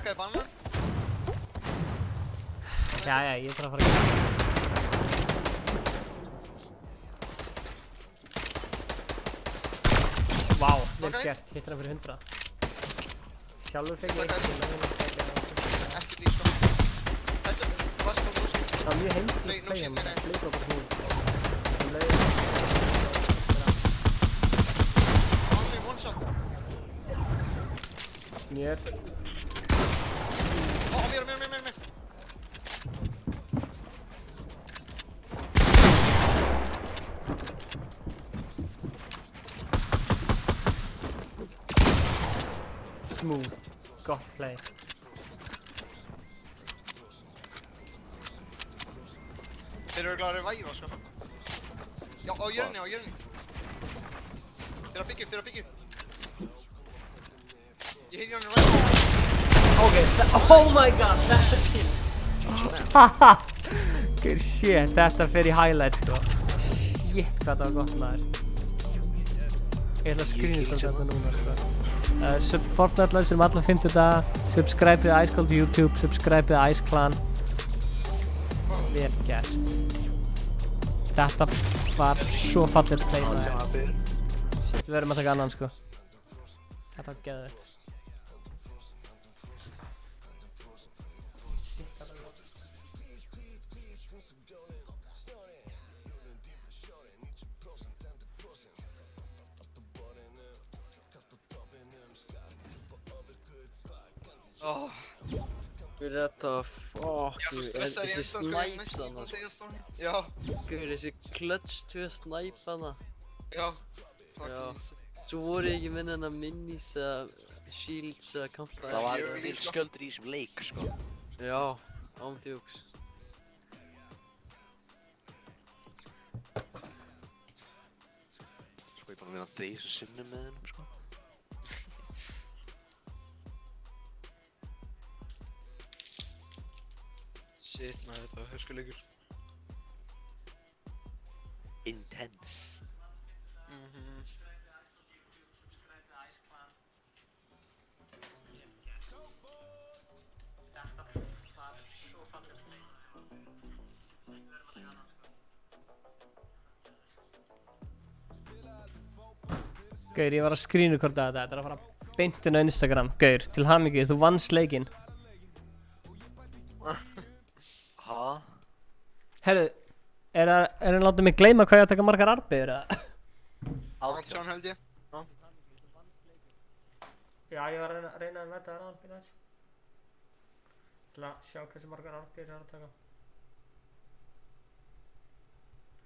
Slökkaði bannan. Jæja, ég þarf að fara að gera. Vá, vel gert, hittir hann fyrir 100. Sjálfur fekk ég ekki. Ekki því, sko. Þetta var sko brúski. Það var mjög heimskulega Nei, no shit, nei. Bleika bara hún. Only one shot. Mér. Ó, mér. Smooth. Gott play. Þeir eru glæðir að væfa, sko. Já, á jörni. Þeir að byggja. Ég heyri hann í ræða. Ok, oh my god, þetta kill. Haha. Good shit, þetta fer í highlight, sko. Shit, hvað það var gott maður. Ég ætla að screenshot þetta núna, sko. Fortnite launch alla 50 daga. Subscribe-ið Ice Cold YouTube, subscribe-ið Ice Clan. Vel gert. Þetta var svo fallegt play maður. Shit, við verðum að taka annan, sko. Þetta var geðveikt. Fyrir þetta, þessi snæp þarna, Já. Fyrir þessi clutch 2 snæp þarna. Já. Svo voru ekki minn hennar minis eða shields eða counter. Það var til sköldur í þessum leik, sko. Já, ámdjóks. Sko ég bara vinna 3 sinnum með þeim, sko. Shit maður, þetta var hörskuleikur. Intense. Gaur, ég var að screenrecorda þetta er að fara beint inn á Instagram. Gaur, til hamingju, þú vannst leikinn. Ha? Herru, er hann látið mig gleyma hvað ég að taka margar arbegur, eða? 18 held ég. Já, ég var að reyna að metta það ráðan fyrir þess. Til að sjá hversu margar arbegur er að taka.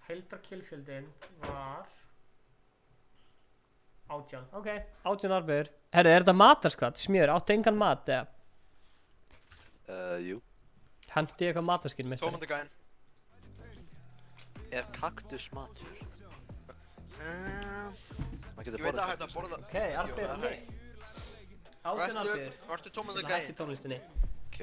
Heildarkillfjöldin var 18, ok, 18 arbegur. Herru, er þetta matarskvat, smjör, áttu engan mat, eða? Jú. Hendi ég eitthvað matarskinn mitt? Tómatagæðin. Er kaktus matur? Ég veit að hægt að borða. Ok, arbegur, nei. 18 arbegur. Vartu tómatagæðin? Það hætti tónlistinni. Ok.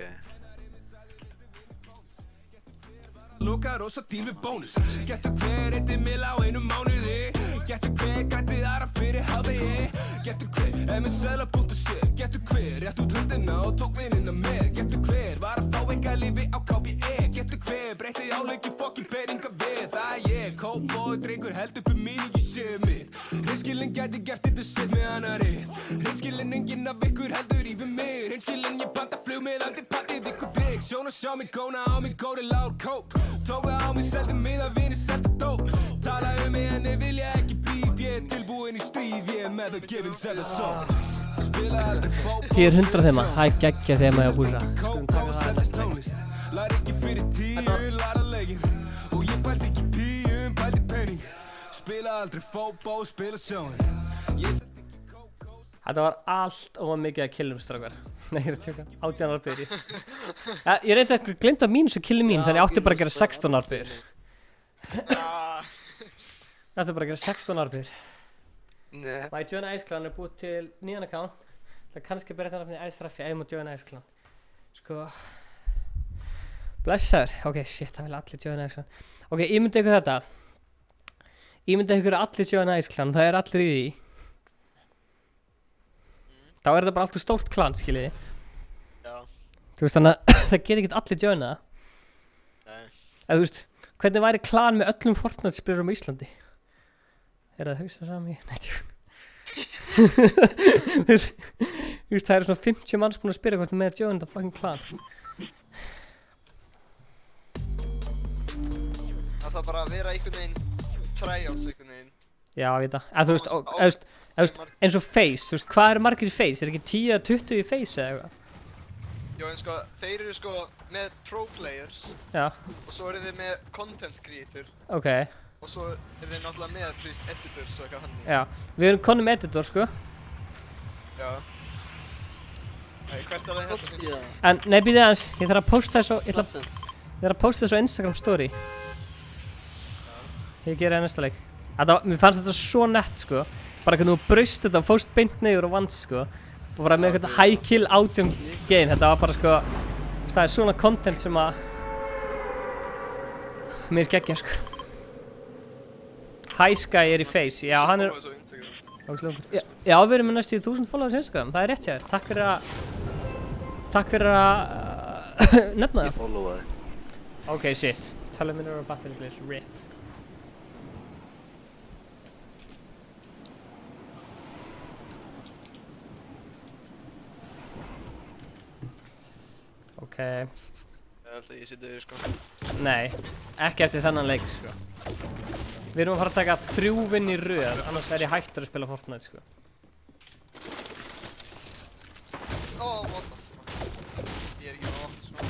Loka rosa dýr við bónus. Getur hver eittir mila á einum mánuði. Getur hver grættið aðra fyrir hádegi. Getur hver með seðla.se. Getur hver rétt út hlundina og tók vinnina með. Getur hver var að fá eitthvað lífi á KBE. Getur hver breytti áleiki fokkin beiringa við. Það er ég, cowboy drengur held uppi mín og ég sé mitt. Hreinskilinn gæti gert þetta sitt með annari. Hreinskilinn enginn af ykkur heldur yfir mig. Hreinskilinn ég banda flug með aldrei partið ykkur drikk. Sjón og sjá mig góna á mig góri lár kók. Tóka á mig seldi miða vinir seldi dóp. Tala mig en þeir vilja ekki bíf. Ég tilbúinn í stríð, ég með það gefinn selda sót. Spila aldrei fótboll. 400 þema, það er geggja þema ég að búsa. Skulum taka það næsta leik. Lær ekki fyrir 10, læra leikinn. Og ég pældi ekki píum, pældi penning. Spila aldrei fótboll, spila sjónin. Þetta var allt of mikið að killum strákar. Nei, ég er að tjóka. 18 arbegur. Ég reyndi að glemta mínus og killi mín, þannig ég átti bara að gera 16 arbegur. Ég átti bara að gera 16 arbegur. Nei. My Join Ice Clan er búið til nýjan account. Það er kannski bara þetta nafni Ice Raffi, I'm a Join Ice Clan. Sko... Blessaður. Ok, shit, það vil allir Join Ice Clan. Ok, ímyndið ykkur þetta. Ímyndið ykkur allir Join Ice Clan, það er allir í því. Þá er þetta bara alltaf stórt klan, skiljiði. Já. Þú veist þannig að það get ekkert allir joina það. Nei. Eða þú veist, hvernig væri klan með öllum Fortnite spilurum á Íslandi? Er það að hugsa sami? Nei, tjók. Þú veist, það eru svona 50 manns búin að spila hvort með að joina þetta fucking klan. Það þarf bara að vera einhvern veginn tryouts einhvern veginn. Já, ég veit það. Eða þú veist, eins og Face, þú veist, hvað eru margir í Face? Er ekki 10 eða 20 í Face eða eitthvað? Já, en sko, þeir eru sko með pro players. Já. Og svo eru þeir með content creator. Ok. Og svo eru þeir náttúrulega með plýst editors og eitthvað hann. Já, við erum konum editor, sko. Já. Nei, hvert er það þetta sem? En, nei, býðið aðeins, ég þarf að posta þessu, ég þarf að posta þessu á Instagram story. Ég gera það næsta leik. Mér fannst þetta svo nett, sko. Bara hvernig þú braust þetta og fóst beint niður og vannst, sko. Og bara með eitthvað high kill outjum game. Þetta var bara, sko, það er svona content sem að mér geggja, sko. High Sky er í Face, já, hann er... Já, við erum með næstu 1000 followers á Instagram, það er rétt hjá þér. Takk fyrir að nefna það. Ég followa þig. Ok, shit. Tala minna á battery please, RIP. Ok. Ég held að ég sé döður, sko. Nei, ekki eftir þennan leik, sko. Við erum að fara að taka 3 vinn í röð, annars er ég hættur að spila Fortnite, sko. What the fuck. Ég er ekki með vatn, sko.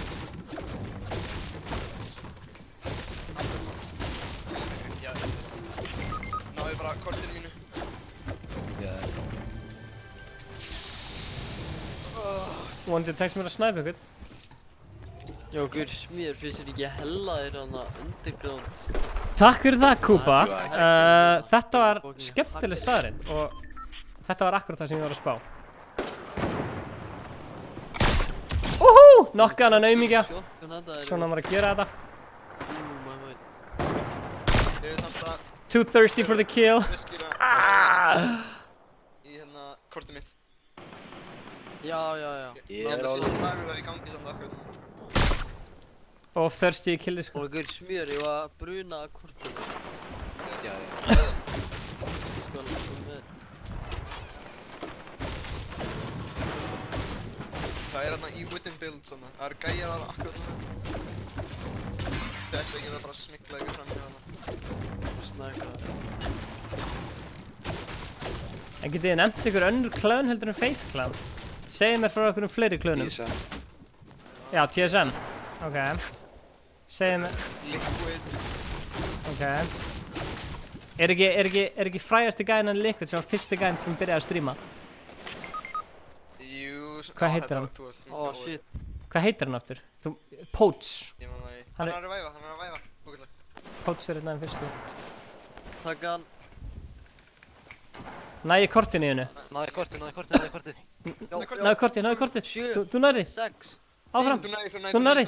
Já. Náðu bara kortinu mínu. Já. Vonandi tekst mér að snæpa ykkur. Já, guður smjör, finnst þér ekki að hella þér hana underground? Takk fyrir það, Kúpa. Þetta var skemmtileg staðreynd og þetta var akkurat það sem ég var að spá. Úhú! Nokka hana naumíkja. Svona maður að gera þetta. Þeir eru samt að... Too thirsty for the kill. Í hérna kortið mitt. Já. Ég held að sé slagur þar í gangi samt akkurat. Og thirsty í killi, sko. Og guður smjör, ég var að bruna kortinu. Já. Sko alveg sko með. Það er hérna í wooden build svona. Það eru gæjar þar akkurat núna. Þetta geta bara smikla ykkur fram í hana. Snakka. En getið þið nefnt ykkur önnur klön heldur en Face Clan? Segðu mér frá okkur fleiri klönum. TSM. Já, TSM. Ok. Segðu mér... Liquid. Ok. Er ekki frægasti gæðin en Liquid sem var fyrsti gæðin sem byrjaði að stríma? Jú... Hvað heitir hann? Ó, shit. Hvað heitir hann aftur? Poach. Ég man það ekki. Hann er að væfa, okkurlega. Poach er hérna en fyrstu. Takk hann. Næði kortinu í hennu. Náði kortið. Náði kortið. 7. Þú nærði. 6. Áfram. Þú nærði.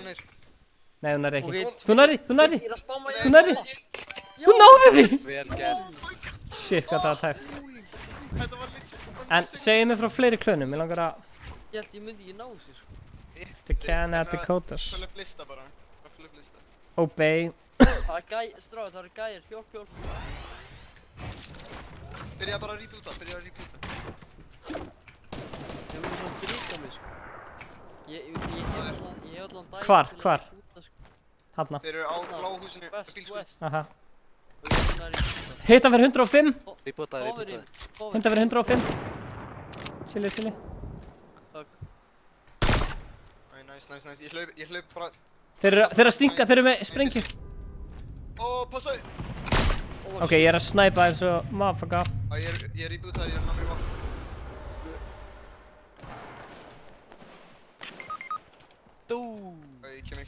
Nei, þú nærði ekki. Ok, Þú nærði. Ég er að spáma Þú nærði. Þú náði því. Vel gert. Shit, hvað það var tæft. Þetta var líkt. En segðu mér frá fleiri klönum. Ég langar að... Ég held ég myndi ekki ná þessu, sko. The Canada Dakotas. Fyll upp lista bara. Fyll upp lista. Obey. Það eru gæjar, hjálp. Byrja bara að reboota. Ég myndi svo gríka mig, sko. Ég hef allan dag... Hvar? Hanna. Þeir eru á bláhúsinu bílskúl. Aha. Hitta fyrir 105. Rebootaði. Hitta fyrir 105. Chili. Takk. Æ, nice. Ég hlaup bara... Þeir eru að stinga, þeir eru með sprengju. Ó, passaði! Ok, ég er að snæpa eins og motherfucker. Ég er rebootaði, ég er námið vatn. Ég kemur.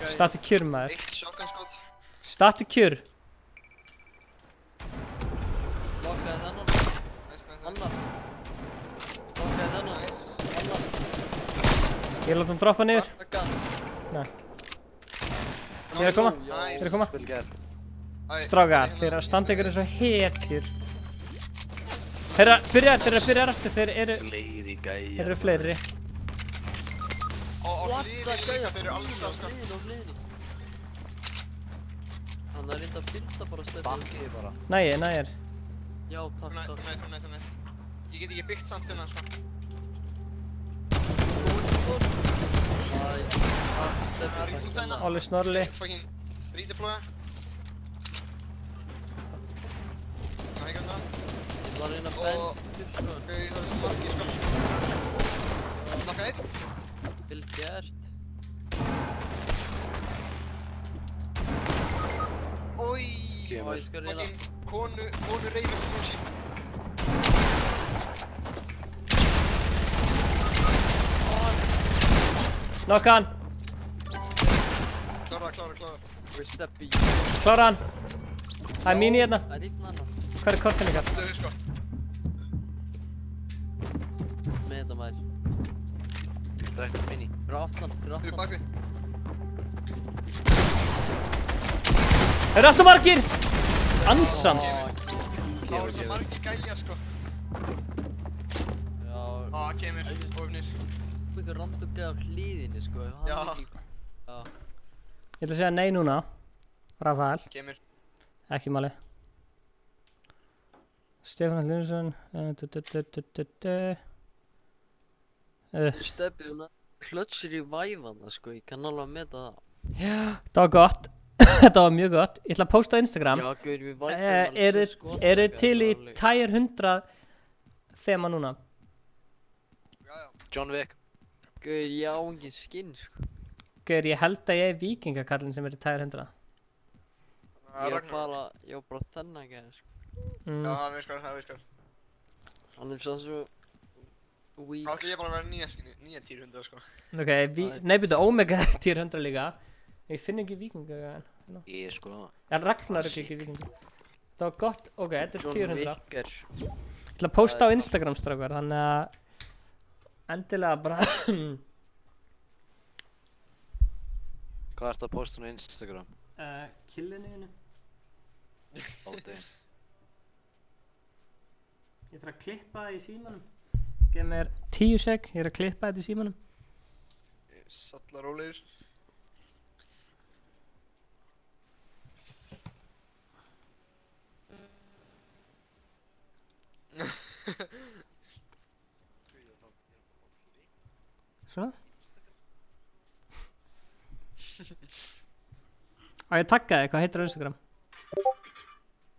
Statu kjur, maður. Eitt shotgun skot. Statu kjur. Lokkaði þennan. Nice. Annar. Lokkaði þennan. Annar. Ég láta hann droppa niður. Takk hann. Nei. Ég er að koma. Vel gert. Strákar, þeir eru að standa ykkur eins og hetjur. Þeirra byrjar aftur, þeir eru... Fleiri gæjar. Þeir eru fleiri. Á hliðinni líka, þeir eru alls staðar sko. Hann er reynda að fylta bara Steffi. Bakkiði bara. Nægir. Já, takk. Nei. Ég get ekki byggt samt hérna sko. Steffi. Olli Snorli. Fucking redeploya. Nægum það. Ég var að reyna að benda sko. Ok, það er svo margir sko. Nakka einn. Vel gert. Oj. Ég skal reyna. Konu reyfir nú sín. Nokka hann. Klára. Steffi. Klára hann. Það er mín í hérna. Það er einn annan. Hvað er kortin ykkar? Döður sko. Með þetta maður. Drættu minni. Fyrir aftan. Þeir eru bakvið. Þeir eru alltaf margir! Ansans. Það voru svo margir gæjar sko. Já. Kemur, ofnir. Mikið random gæði á hlýðinni sko. Já. Ég ætla að segja nei núna. Rafael. Kemur. Ekki máli. Stefán Lindsson. Steffi, hún klötsir í væfana sko. Ég kann alveg að meta það. Já, það var gott. Þetta var mjög gott. Ég ætla að posta á Instagram. Já, guður, við væfum Eru til í Tier 100 þema núna? John Wick. Guður, ég á engin skinn sko. Guður, ég held að ég er vikingakallinn sem er í Tier 100. Ég var bara þennan gæði sko. Já, það virkar. Hann er svona svo... weak. Það ætla ég bara að vera nýja Tier 100 sko. Ok, nei byrju, Omega er Tier 100 líka. Ég finn ekki vikinga. Ég sko. Já, Ragnar er ekki vikinga. Það var gott, ok, þetta er Tier 100. Ég ætla að posta á Instagram strákar, þannig að endilega bara... Hvað ertu að posta á Instagram? Killinu. Óti. Ég þarf að klippa það í símanum. Gef mér 10 sek, ég er að klippa þetta í símanum. Sallarólegir. Svo? Á ég tagga þig, hvað heitir á Instagram?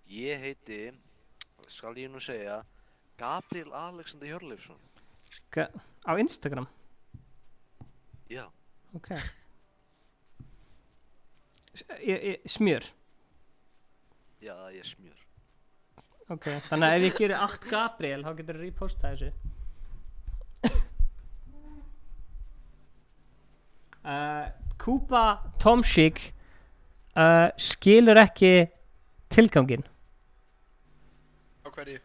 Ég heiti, skal ég nú segja, Gabriel Alexander Hjörleifsson. Á Instagram? Já. Ok. Smjör? Já, ég smjör. Ok, þannig að ef ég gerir 8 Gabriel, þá getur þú repostað þessu. Kuba Tomsik skilur ekki tilganginn. Á hverju?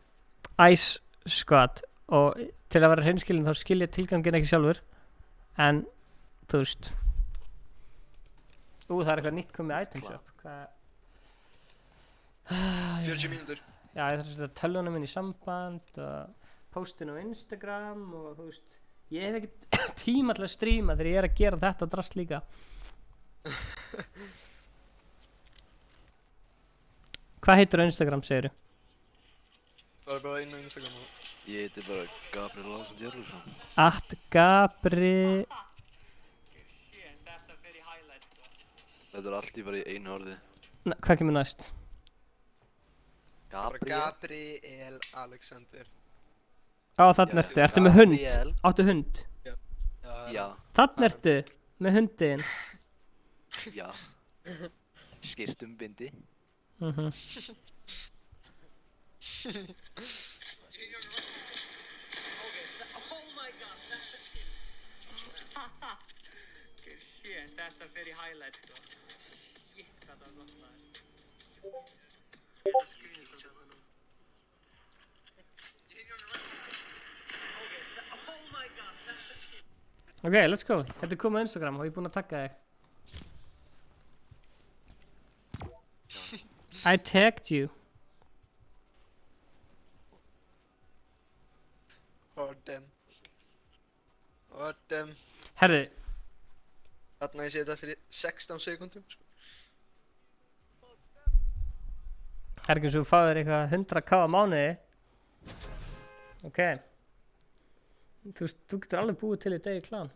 Ice Squad. Og til að vera hreinskilinn þá skilja tilganginn ekki sjálfur. En, þú veist. Það er eitthvað nýtt komið items upp. 40 mínútur. Já, ég þarf að setja tölvuna minn í samband og postin á Instagram og þú veist, ég hef ekki tíma til að stríma þegar ég er að gera þetta drast líka. Hvað heitir á Instagram, segirðu? Það er bara inn á Instagram. Ég heiti bara Gabriel Alexander Hjörleifsson. @Gabri... Þetta er allt í bara í einu orði. Hvað kemur næst? Gabriel Alexander. Á, þarna ertu með hund. Áttu hund? Já. Þarna ertu með hundin. Já. Skyrtum bindi. Þetta fer í highlight sko. Shit, þetta var gott maður. Ok, let's go. Þetta er komið á Instagram og ég er búinn að tagga þig. I tagged you. Og Herðu, þarna ég sé þetta fyrir 16 sekúndum, sko. herðu eins og þú fáir eitthvað 100k á mánuði. Ok. Þú veist, þú getur alveg búið til í degi klan.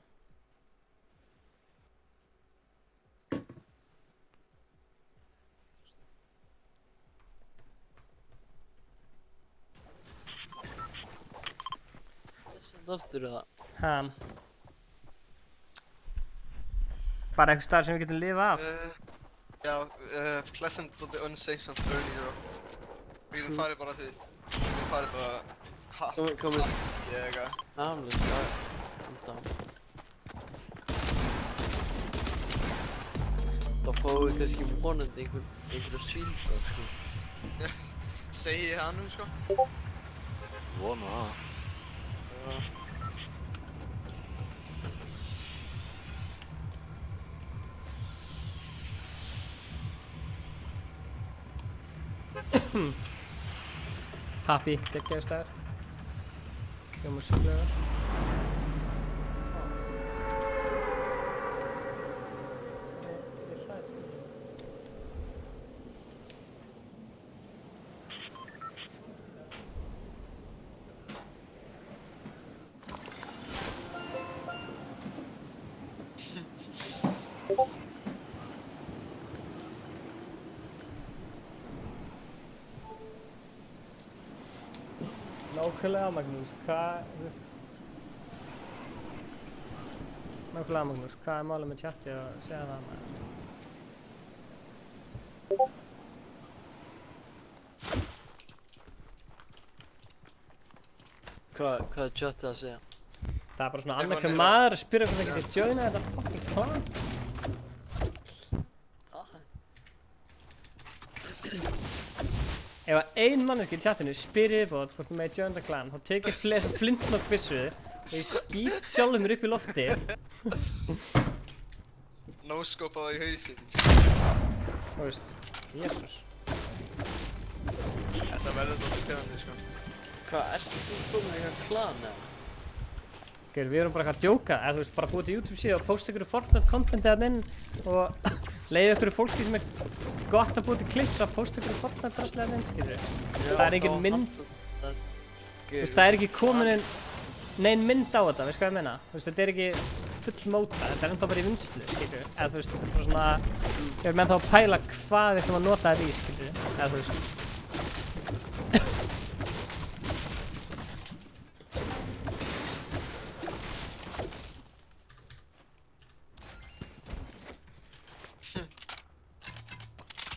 Aftur eða? Ha. Bara eitthvað stað sem við getum lifað af. Já, Pleasant búið unsafe samt earlier og við getum farið bara, þú veist, við getum farið bara Komið. Ég eitthvað. Námið, þá fáum við kannski vonandi einhverja svílda, sko. Segi ég það nú, sko. Vona það. Já. Happy, geggjaður staður. Hljómar sjúklega vel. Nákvæmlega Magnús, hvað, þú veist Nákvæmlega Magnús, hvað er málið með chatti og segja það maður? Hvað er chattið að segja? Það er bara svona annarkvæm maður að spyrja hvort það getur joina þetta fucking klan. Ef að ein manneski í chattinu spyr yfirbót hvort þú megi joina þetta klan, þá tek ég þessa flintlock byssu og ég skýt sjálfur mér upp í lofti. No-scope á það í hausinn. Þú veist, Jesús. Þetta verður dálítið pirrandi, sko. Hvað, ertu þú komin í eitthvað klan, eða? Við erum bara eitthvað að djóka, eða þú veist, bara búið til YouTube síðu og posta ykkur Fortnite contentið að inn og leiði ykkur fólki sem er gott að búið til clips að posta ykkur Fortnite draslega að inn, skilur við. Það er engin mynd, þú veist, það er ekki komin nein mynd á þetta, veist hvað ég meina? Þú veist, þetta er ekki full móta, þetta er ennþá bara í vinnslu, skilur við. Eða þú veist, þetta er bara svona, við erum ennþá að pæla hvað við ætlum að nota þetta í, skilur við. Eða þú veist.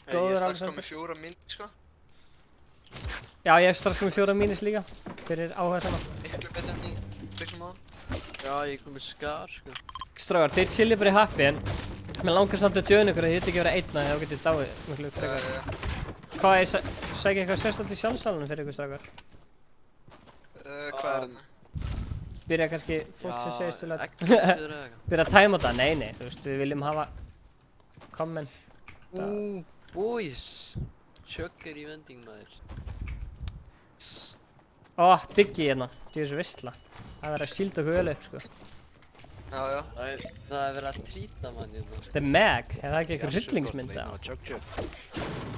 Ég er strax komið 4 mínus, sko. Já, ég er strax komið 4 mínus líka, fyrir áhuga saman. Miklu betur en í byggum á hann. Já, ég er komið skar, sko. Strákar, þið chillið bara í happy en mér langar samt að joina ykkur að þið geti ekki verið einn að þið getið dáið miklu frekar. Hvað, ég sækja eitthvað sérstaklega í sjálfsalunum fyrir ykkur, strákar? Hvað er þetta? Byrja kannski fólk sem segist til að byrja að tæma þetta? Nei, nei, þú veist, við viljum hafa comment. Boys, Sugar í vending, maður. Biggie hérna, það er svo vissla. Það verður að sílda okkur vel upp, sko. Já, já. Það er verið að trýta mann hérna. Þetta er Meg, er það ekki eitthvað hryllingsmynd eða?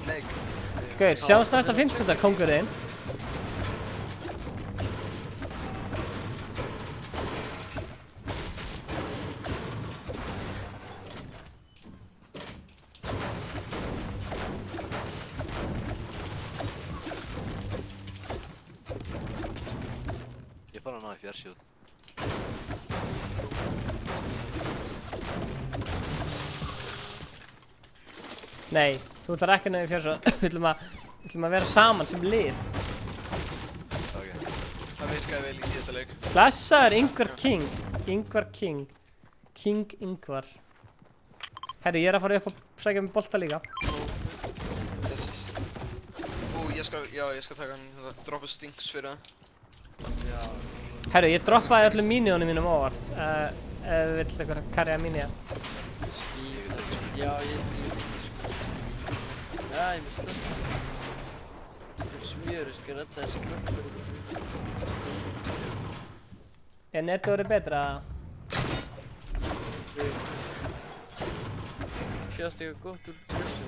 Meg. Gauður, sjáumst næsta 15. kóngurinn. Ég fann hana í fjarsjóð. Nei, þú ætlar ekki að nefna fjársjóð. Við ætlum að vera saman sem lið. Ok. Það virkaði vel í síðasta leik. Blessaður Ingvar King. Ingvar King. King Ingvar. Herri, ég er að fara upp og sækja mig bolta líka. Þessis. Ég skal taka hann, droppa stinks fyrir það. Já. Herru, ég droppaði öllum mínjónum mínum óvart. Ef þú vill eitthvað karja mínja. Já, ég með slökk. Smjöru, skal redda þess slökk. Er netið orðið betra? sjást eitthvað gott úr þessu?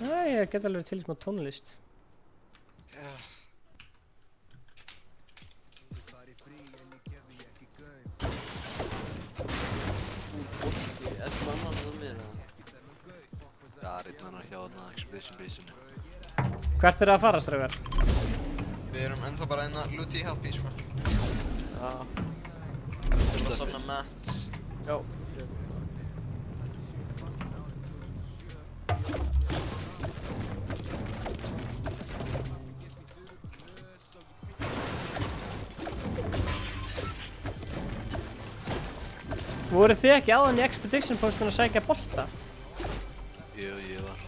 Nei, ég get alveg til í smá tónlist. Já. Ertu með annan að mér eða? Já, reyndar hjá þarna Expedition Base-inu. Hvert eru að fara, strákar? Við erum ennþá bara inn að Luti Happy, sko. Já. Við erum að safna mats. Já. Voruð þið ekki áðan í Expedition Postun að sækja bolta? Jú, ég var.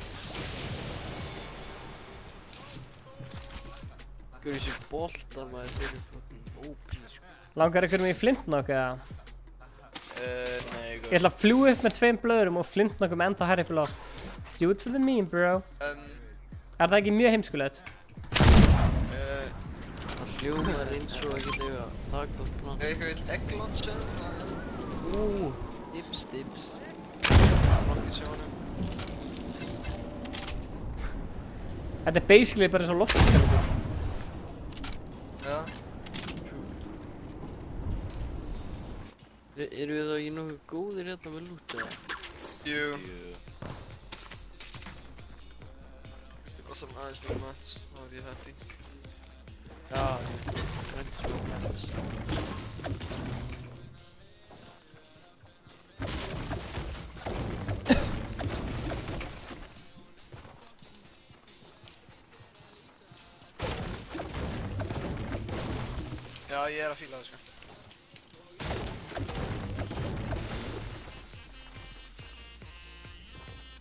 Hvað er þessi boltar maður fyrir fucking OP, sko? Langar ykkur mig í Flintnokk eða? Nei, Ég ætla að fljúa upp með 2 blöðurum og Flintnokk enda hærri upp í loft. Do it for the meme, bro. Er það ekki mjög heimskulegt? Það hljómar eins og ekki þegar taka upp plan. Eitthvað vill egglunch eða? Dips. Langt í sjónum. Þetta er basically bara eins og loftskjálftur. Já. Eru við þá ekki nokkuð góðir hérna með loot eða? Jú. Ég bara samla aðeins mjög mats, þá er ég happy. Já, ég grænt svo mats. Já, ég er að fíla það, sko.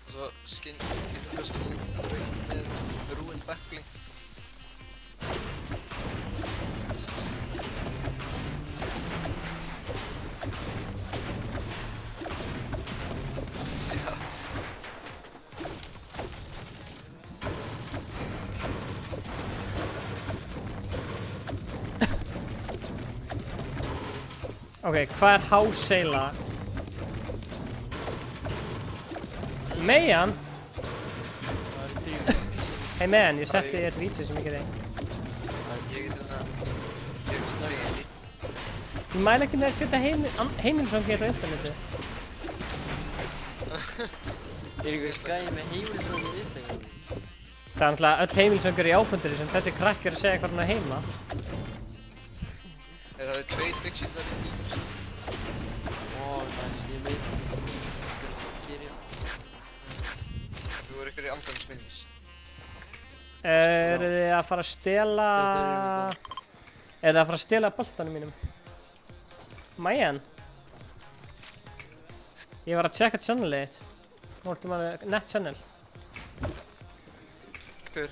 Og svo skinn-flöskin með rúin backbling. Já. Ok, hvað er háseila? Megan? Hey man, ég setti eitt vídeo sem ekki þig. Ég get þetta... Ég get þetta ekki. Ég mæla ekki með að setja heimilsvangi hérna á interneti. Er eitthvað gæði með heimilsvangi í Instagram? Það er náttúrulega öll heimilsvangur í ábundri sem þessi krakkar að segja hvað hann er heima. Það eru 2 byggsýndar í mínus. Næs, ég veit ekki hvað ég skal gera. Þú eru ykkur í amfæðinsminnis. Eru þið að fara að stela... Eru þið að fara að stela boltanum mínum? Mayan? Ég var að checka channelið þitt. Nú ertu maður net channel. Hver?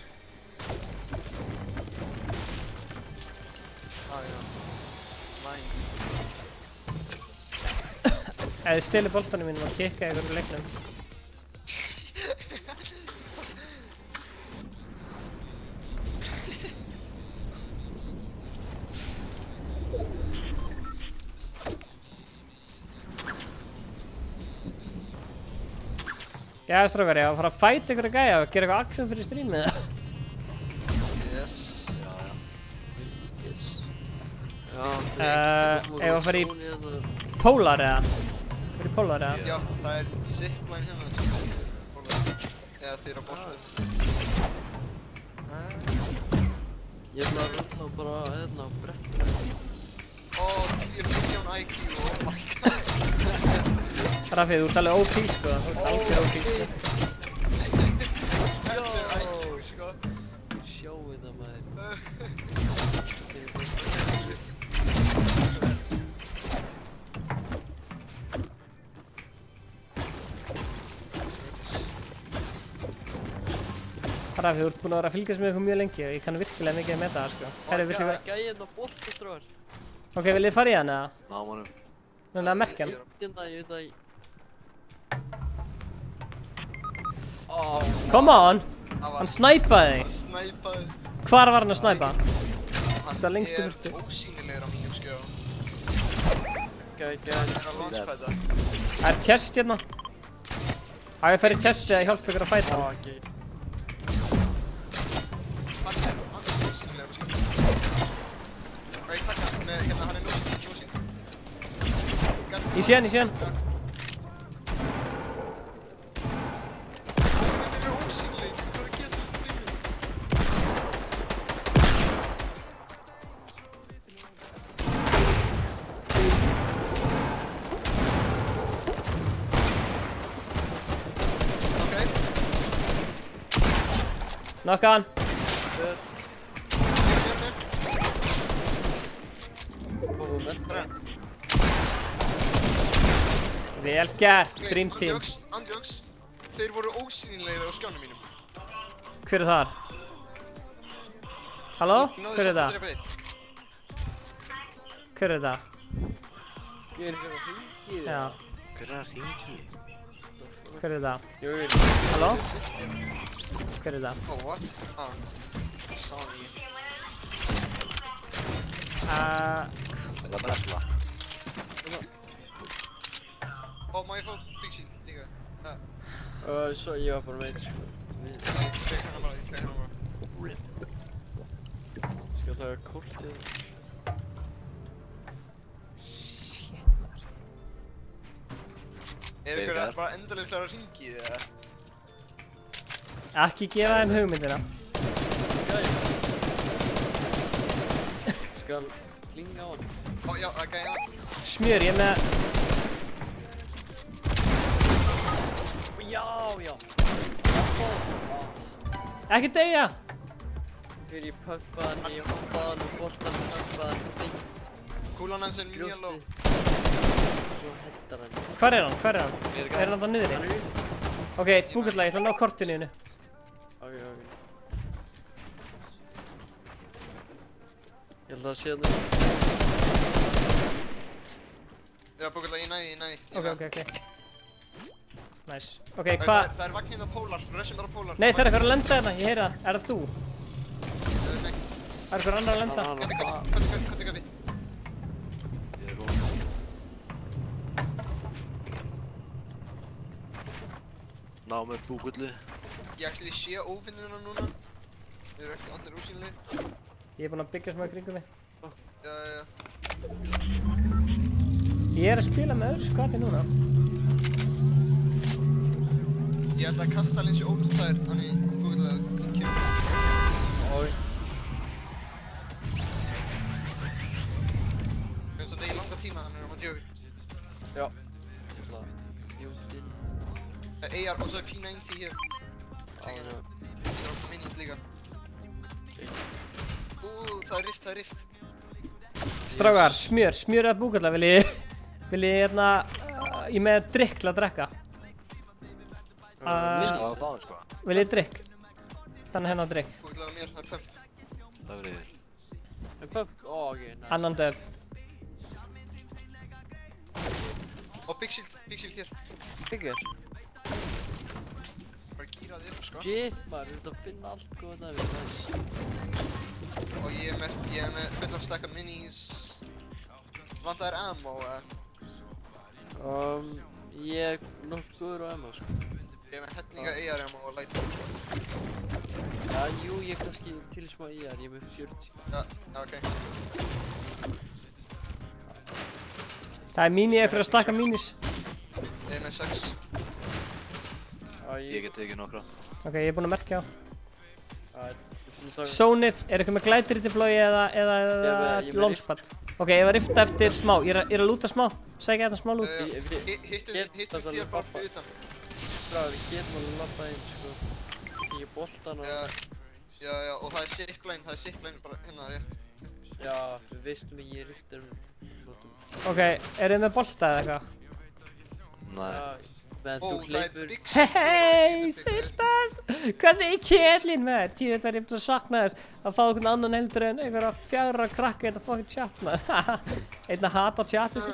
Já. Mine. Ef þið stelur boltanum mínum og kikka ykkur úr leiknum. Já, strákar, ég var að fara að fæta ykkur að gæja og gera eitthvað action fyrir streamið. Yes. Ef að fara í Polar eða? Fyrir Polar eða? Já, það er zipline hérna. Eða þeir á boltu. Ég ætla að rönda bara hérna á brettinu. Ó, 10 miljón IQ, oh my god. Rafið, þú ert alveg OP sko, þú ert alveg OP sko. Þetta er IQ sko. Sjáu þetta maður. Rafið, þú ert búinn að vera að fylgjast með ykkur mjög lengi og ég kann virkilega mikið með það sko. Herri, viltu vera... Gæði hérna boltastróðar. Ok, viljið þið fara í hann eða? Ná, mannum. Núna að merkja hann. Ég veit það ekki. Come on! Hann snæpaði þig! Hann snæpaði. Hvar var hann að snæpa? Hann Það lengst er burtu. ósýnilegur á mínum skjá. Gæði. Hann er að launchpada. Það er chest hérna. Á ég að fara í chestið að hjálpa ykkur að fæta hann. Hann er ósýnilegur, sko. Og ég takk hann með, hérna, hann er ósýn. Ég sé hann. Þeir eru ósýnilegir, hvað er að gera svona fyrir mig? Knocka hann. Vel gert, Dream Team. Andjóks, þeir voru ósýnilegir á skjánum mínum. Hver er þar? Halló? Hver er það? Hver er það? Hver er það að hringi? Já. Hver er að hringi? Hver er það? Jú. Halló? Hver er það? Oh, what? Ah, sorry. Það er bara Ó, má ég fá Big Shield líka? Svo ég var bara með eitt, sko. Ég kveik hana bara. Skal ég taka kortið? Shit, maður. Er ykkur bara endalaust að hringi eða? Ekki gefa þeim hugmyndina. Skal klinga á hann. Ó, já, það gæði hann. Smjör, ég er með... Já. Ekki deyja! Fyrir ég pumpa hann, ég hoppa hann og bolta hann, pumpa hann, beint. Kúlan hans er mjög low. Svo hendar hann. Hvar er hann? Er hann það niðri? Ok, búkalla, ég ætla að ná kortinu henni. Ok. Ég held að sé það. Já, búkalla, ég næ. Ok. Nice. Ok, Það hvað? er vagninn á Pólar, rössum bara á Pólar. Nei, það er eitthvað að lenda hérna, ég heyri það. Er það þú? Nei. Það er eitthvað annar að lenda. Gabbi. Ég er róð. Ná með búgullu. Ég actually sé ófinnina núna. Þeir eru ekki allir ósýnilegir. Ég er búinn að byggja smá í kringum mig. Já. Ég er að spila með öðru skati núna. Ég ætla að kasta alveg eins og ónútaðir, þannig búkalla kemur. Oj. Við erum svolítið í langa tíma, þannig að maður djögur. Já. Jústinn. AR og svo er P90 hér. Ég er á minions líka. Það er rift. Strákar, smjör að búkalla, vil ég hérna, ég með drikk til að drekka. Vil ég drikk? Þannig hennar drikk. Búkalla mér, það er pump. Það er yfir. En pump? Ok, nice. Annan dög. Og Big Shield hér. Bigger? Bara gýraði upp, sko. Shit, maður, þú ert að finna allt góða við, nice. Og ég er með full af stack af minis. Vantar ammo, eða? Ég er nokkuð góður á ammo, sko. Ég er með hellinga AR ammo og light ammo, sko. Já, jú, ég er kannski til smá AR, ég er með 40. Já, ok. Það er mín í eitthvað að stakka mínis. Ég er með 6. Ég get tekið nokkra. Ok, ég er búinn að merkja á. Ég Sónið, er eitthvað með glædrítiplogi eða launchpad? Ok, ég var að rifta eftir smá, ég er að lúta smá. Sækja þetta smá lút. Hittum þér bara fyrir utan. Við getum alveg labbað inn, sko. Ég boltan og... Já, og það er zipline bara hérna rétt. Já, við veistum að ég er riftur lútum. Ok, eru þið með bolta eða eitthvað? Nei. Meðan þú hleypur... Hei, Siltas! Hvað er í kjellin með? Tíu þar ég búinn að sakna þess að fá einhvern annan heldur en einhverja 4 krakka í þetta fucking chat, maður. Einn að hata á chati, sko.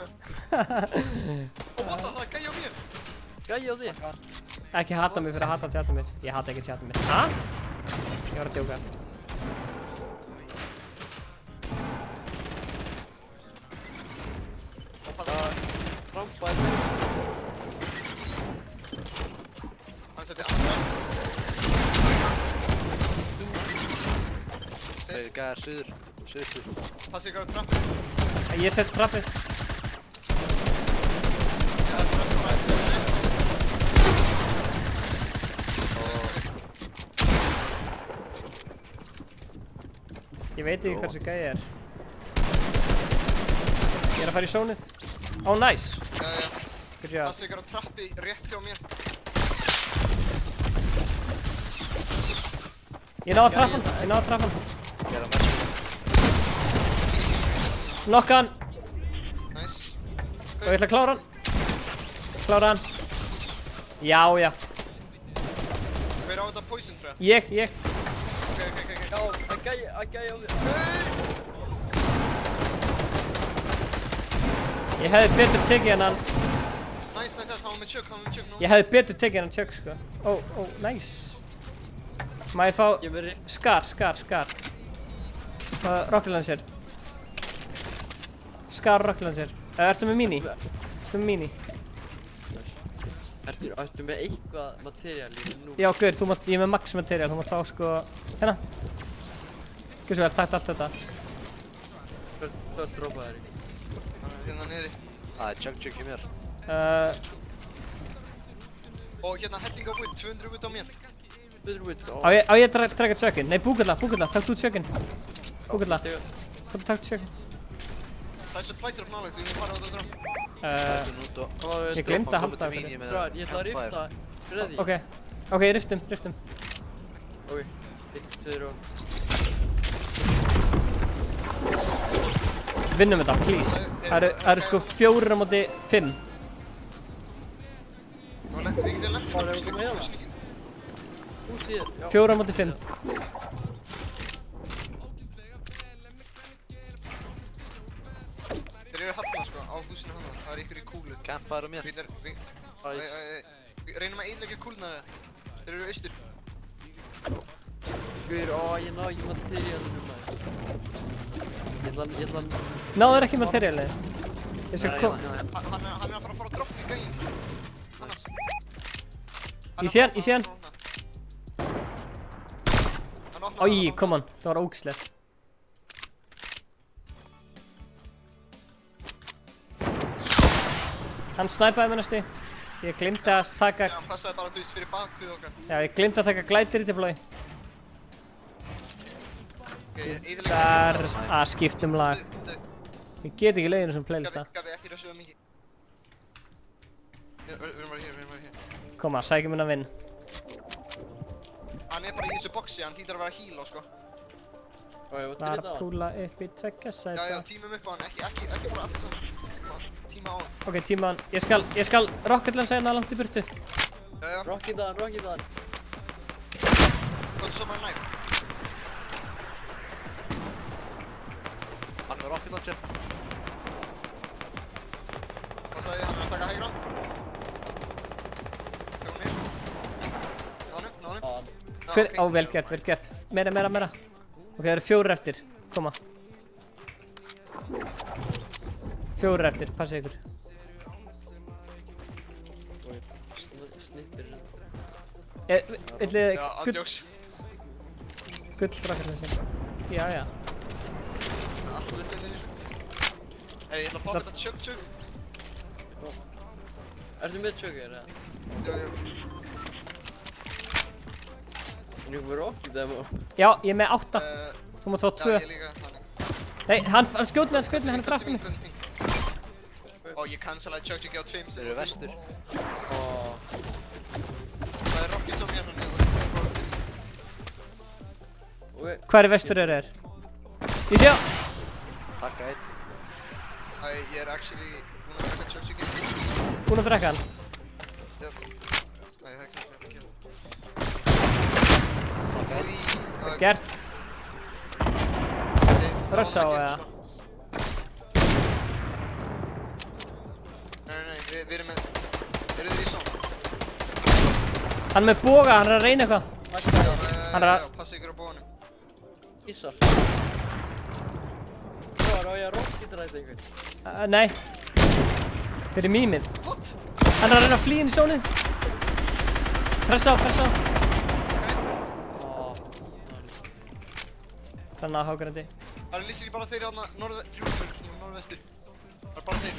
Og what the fuck, gæja á mér! Gæja á þér? Ekki hata mig fyrir að hata chatið mitt. Ég hata ekki chatið mitt. Ha? Ég var að djóka. Trampaði mig. gæðar suður. Passa ykkur á trappið. Ég set trappið. Ég veit ekki hvað þessi gæði er. Ég er að fara í sónið. Ó, nice. Good job. Passa ykkur á trappi rétt hjá mér. Ég náði að trappa hann. Knocka hann. Nice. Og ég ætla að klára hann. Já. Hver á þetta poison trap? Ég. Ok. Já, að gæja á þér. Ég hefði betur tekið hann. Nice, hann var með tjökk nú. Ég hefði betur tekið hann tjökk, sko. Ó, nice. Má ég fá skar. Rocket Launcher. Skar Rocket Launcher. Ertu með mini? Ertu með eitthvað materiál í nú? Já, gaur, ég er með max materiál, þú mátt fá sko, hérna. Gjör svo vel, takk allt þetta. Hvað drópaði þér í? Hérna niðri. Það er chug í mér. Og hérna helling á wood, 200 wood á mér. 200 wood, Á ég að treka tjökkin? Nei, búkalla, takk þú tjökkin. Búkalla, takk tjökkin. Það er supply drop nálega, því ég fara á þetta drop. Ég glemdi að halda Ég ætla að rifta ready. Ok, riftum. Ok, 1, 2 og... Vinnum þetta, please. Það eru sko 4 á móti 5. Við getum lent í það húsinu. 4 á móti 5. Þeir eru hafna sko, á húsinu hana. Það er ykkur í kúlu. Campfire á mér. Við reynum að eyðileggja kúluna þeirra. Þeir eru austur. Guður, ég ná ekki materiálinu maður. Ég ætla að... Náður ekki materiálið? Ég skal koma. Hann er að fara að droppa í gæinn. Ég sé hann. Æ, come on, það var ógeðslegt. Hann snæpaði mér næstu. Ég glemdi að taka... Hann passaði bara, þú veist, fyrir bakvið okkar. Já, ég glemdi að taka glætir í flói. Það er að skipta lag. Ég get ekki leiðinu sem playlista. Gabi, ekki rössuða mikið. Við erum bara hér. Koma, sækjum hérna vinn. Hann er bara í þessu boxi, hann hlýtar að vera að heala, sko. Var að púla upp í tveggja sæta. Já, tímum upp á hann, ekki bara allir saman. Tíma á hann. Ok, tíma á hann. Ég skal Rocket Launcher hérna langt í burtu. Rocket hann. Góðu svo bara næg. Hann er rocket launcher. Hvað sagði ég, hann er að taka hægra? Ó, vel gert. Meira. Ok, það eru 4 eftir. Koma. 4 eftir, passið ykkur. Snippir. Villið... Já, andjóks. Gull Rocket Launcher. Já. Alltaf litið inn í þessu. Ég ætla að poppa þetta chug. Ertu með chugger, eða? Já. Er ykkur rocket demo? Já, ég er með 8. Þú mátt fá 2. Já, ég líka, þannig. Nei, hann skjót mig, hann er framt mig. Ó, ég cancelaði chug á 2 stíl. Þeir eru vestur. Það er rocket som hérna niður. Hvar er vestur þeir? Ég sé á! Takka 1. Ég er actually búinn að drekka chug. Búinn að drekka hann? Já. Það er ekki að gera. Gert. Rössa á eða? Nei, við erum með... Eru þið í svona? Hann er með boga, hann er að reyna eitthvað. Hann er að... Passa ykkur á bóganum. Ísar. Hvað, á ég að rocket ræta einhvern? Nei. Fyrir mýmið. What? Hann er að reyna að flýja inn í sónið. Pressa á. Þannig að hágrandi. Það er lýsir bara þeir hérna norðvestur. Það er bara þeir.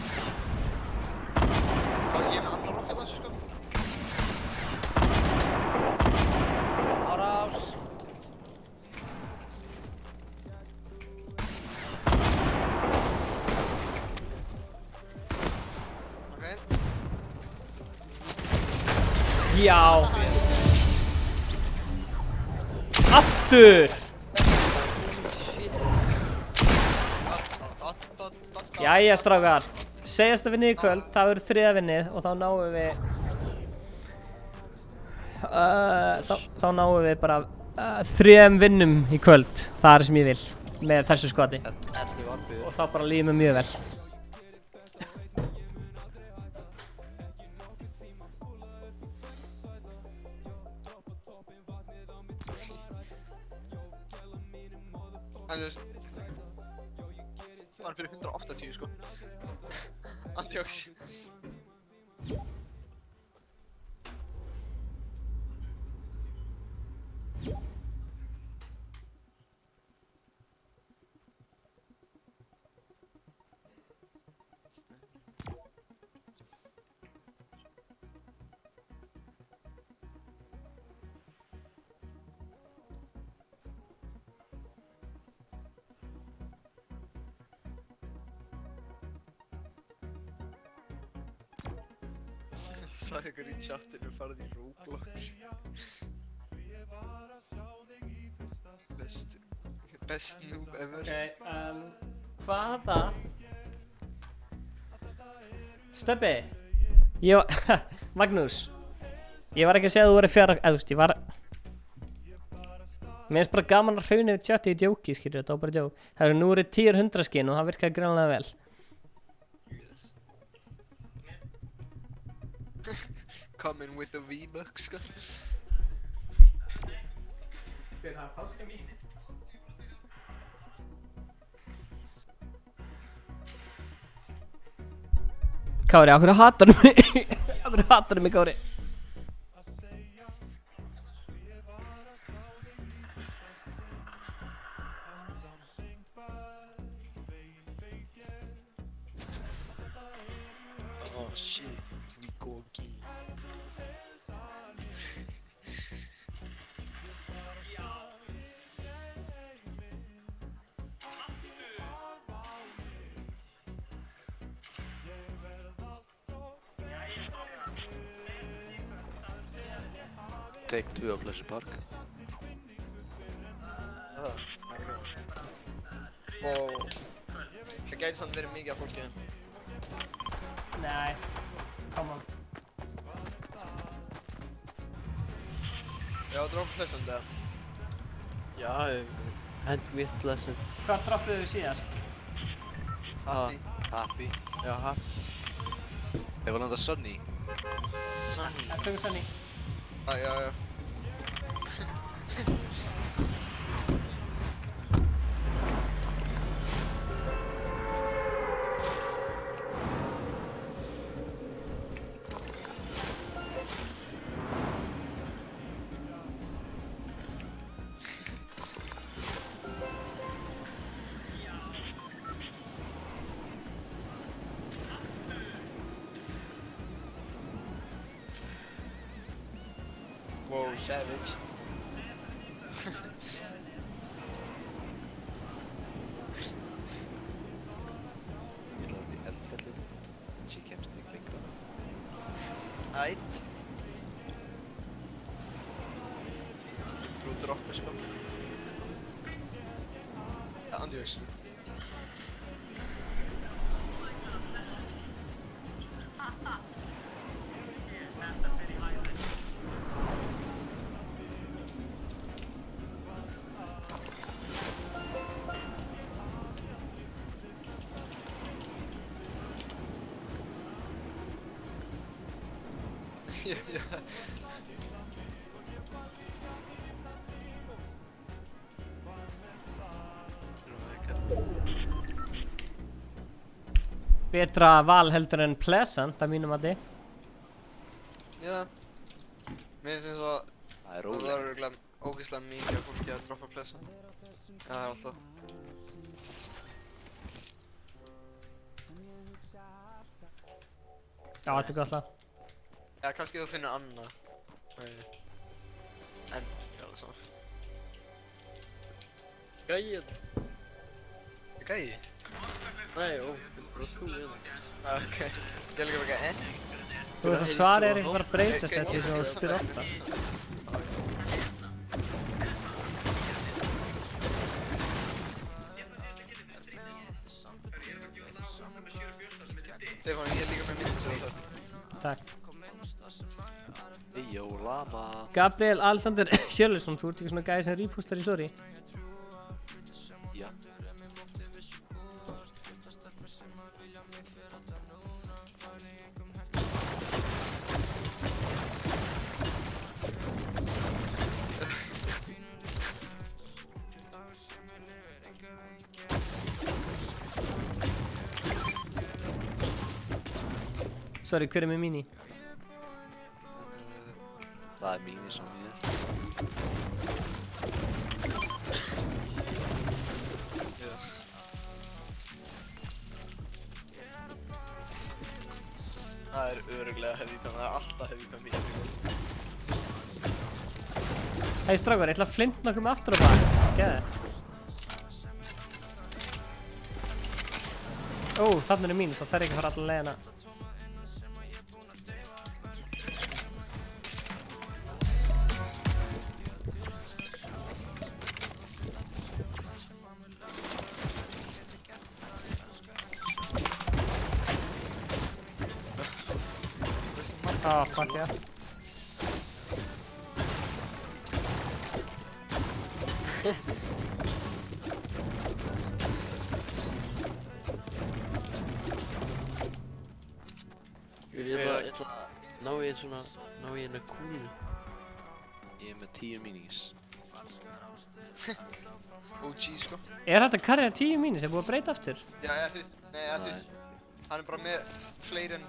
Það er ég með annar rocket dansi sko. Árás! Já! Aftur! Jæja strákar, segjast að vinni í kvöld, það verður þriðja vinnið og þá náum við þá náum við bara 3 vinnum í kvöld, það er sem ég vil með þessu skoti og þá bara líður mér mjög vel. En þú veist, það er fyrir 180 sko. Andjóks. Sagði ykkur í chattinu farið í Roblox. Best noob ever. Ok, hvaða? Stebbi, Magnús, ég var ekki að segja að þú verið fjara, eða þú veist, ég var mér finnst bara gaman að hrauna yfir chatti í djóki, skilur, þetta var bara djók. Það eru nú verið 10 skinn og það virkaði greinlega vel. Coming with the V-Bucks sko. Fyrir það páska mínu. Kári, á hverju hatar þú mig? Á hverju hatar þú mig, Kári? Oh shit, we go again. Take 2 á Pleasure Park. Og það gæti samt verið mikið af fólki. Nei, come on. Já, drop Pleasant eða? Já, hent mér Pleasant. Hvað droppuðu við síðast? Happy. Happy. Já, Happy. Ég var náttúrulega Sunny. Sunny. Það tökum Sunny. Já, já. Whoa, savage. Ég ætla að þetta í eldfellið. She kemst ekki lengra. Ætt. Þú droppar sko. Ja, andjóks. Ja. Betra val heldur en Pleasant, að mínum að þið. Já. Mér finnst eins og Það er það var örugglega ógeðslega mikið af fólki að droppa plessa. Það er alltaf. Já, þetta er gott lag. Já, kannski þú finnur annað. En, já, það er svona. Gæið. Gæi? Nei, ó, bara þú hérna. Ok, ég er líka bara Þú veist að svarið er ekki bara að breytast eftir því sem þú spyrir ofta. Stefán, ég er líka með myndið sem það. Takk. Eyjó, lama. Gabriel Alexander Hjörleifsson, þú ert ekki svona gæði sem repostar í story? Já. Sorry, hver er með mini? Það er mínu sem ég er. Það er örugglega heavy-cam, það er alltaf heavy-cam í heavy-cam. Hei strákar, ég ætla að flinta okkur með aftur á bak. Geðvegt. Ó, þarna er mín, þá þarf ég ekki að fara allan leiðina. Oh, fuck yeah. Ég ætla að ná í svona, ná í eina kúlu. Ég er með 10 minis. OG sko. Er þetta karriða 10 mínus? Er búið að breyta aftur? Já, þú veist, nei, þú veist, hann er bara með fleiri en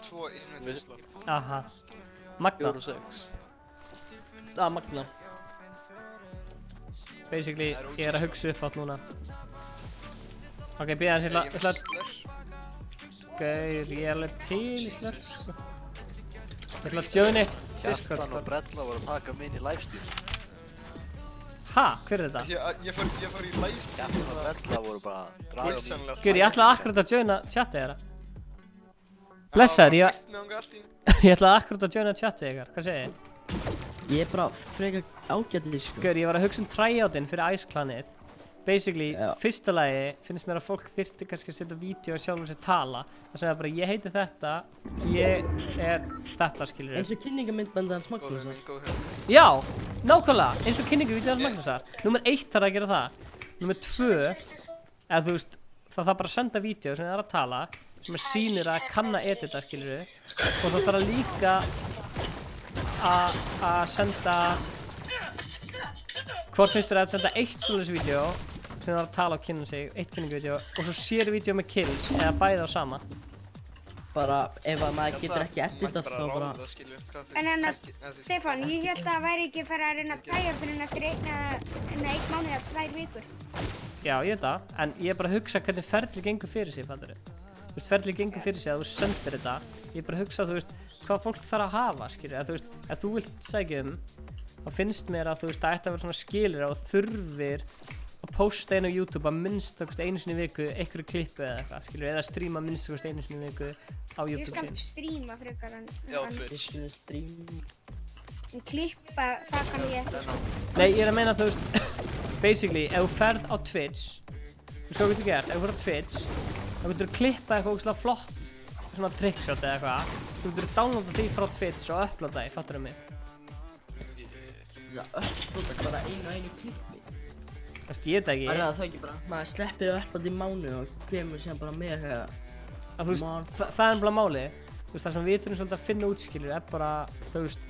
2 innvendurslott. Aha. Magna. 4 og 6. Magna. Basically, ég er að hugsa upp átt núna. Ok, býða hans, ég ætla að... Gaur, ég er alveg til í slurf, sko. Ég ætla að joina Discord. Kjartan og Brella voru að taka minn í livestream. Ha? Hver er þetta? Ég fór í livestream. Kjartan og Brella voru bara að draga mín. Gaur, ég ætla akkurat að joina chatið þeirra. Blessaður, ég ætlaði akkurat að joina chatið ykkar, hvað segir þið? Ég er bara frekar ágætið, sko. Gaur, ég var að hugsa tryoutinn fyrir Ice Clanið. Basically, fyrsta lagi finnst mér að fólk þyrfti kannski að setja vídeo og sjálfum sér tala. Það segja bara, ég heiti þetta, ég er þetta, skilur. Eins og kynningamyndbandið hans Magnúsar. Já, nákvæmlega, eins og kynningavídeó hans Magnúsar. Númer 1 þarf að gera það. Númer 2, eða þú veist, það þarf bara að senda vídeo sem það er að tala, sem sýnir að kanna edita, skilur. Og það þarf líka að senda, hvort finnst þér að senda eitt svoleiðis vídeo sem það er að tala og kynna sig, eitt kynningavídeó, og svo sér vídeo með kills, eða bæði á sama. Bara, ef að maður getur ekki editað þá bara... En Stefán, ég held að það væri ekki að fara að reyna að træja fyrir hann eftir einn mánuð eða 2 vikur. Já, ég veit það, en ég er bara að hugsa hvernig ferli gengur fyrir sig, fattar þau? Þú veist, ferli gengur fyrir sig að þú sendir þetta. Ég er bara að hugsa, þú veist, hvað fólk þarf að hafa, skilur, þú veist, ef þú vilt sækja þá finnst mér að þú veist, það ætti að vera svona skilur og þurfir að posta einu á YouTube að minnst einu sinni í viku einhverju klippu eða eitthvað, skilur, eða stríma minnst einu sinni í viku á YouTube. Ég skal stríma frekar en... Já, Twitch. En klippa, það kann ég ekki. Nei, ég er að meina, þú veist, basically, ef þú ferð á Twitch, þú svo getur gert, ef þú ferð á Twitch, þá getur þú klippa eitthvað ógeðslega flott, svona trickshot eða eitthvað, þú getur downloada því frá Twitch og uploada því, fattar þau mig? Já, upplota bara einu klippi. Þú veist, ég veit ekki. Það er það ekki bara, maður sleppir að upplota í mánuð og kemur sem bara með eitthvað. Þú veist, það er bara málið. Þú veist, það sem við þurfum svolítið að finna út, skilur, er bara, þú veist,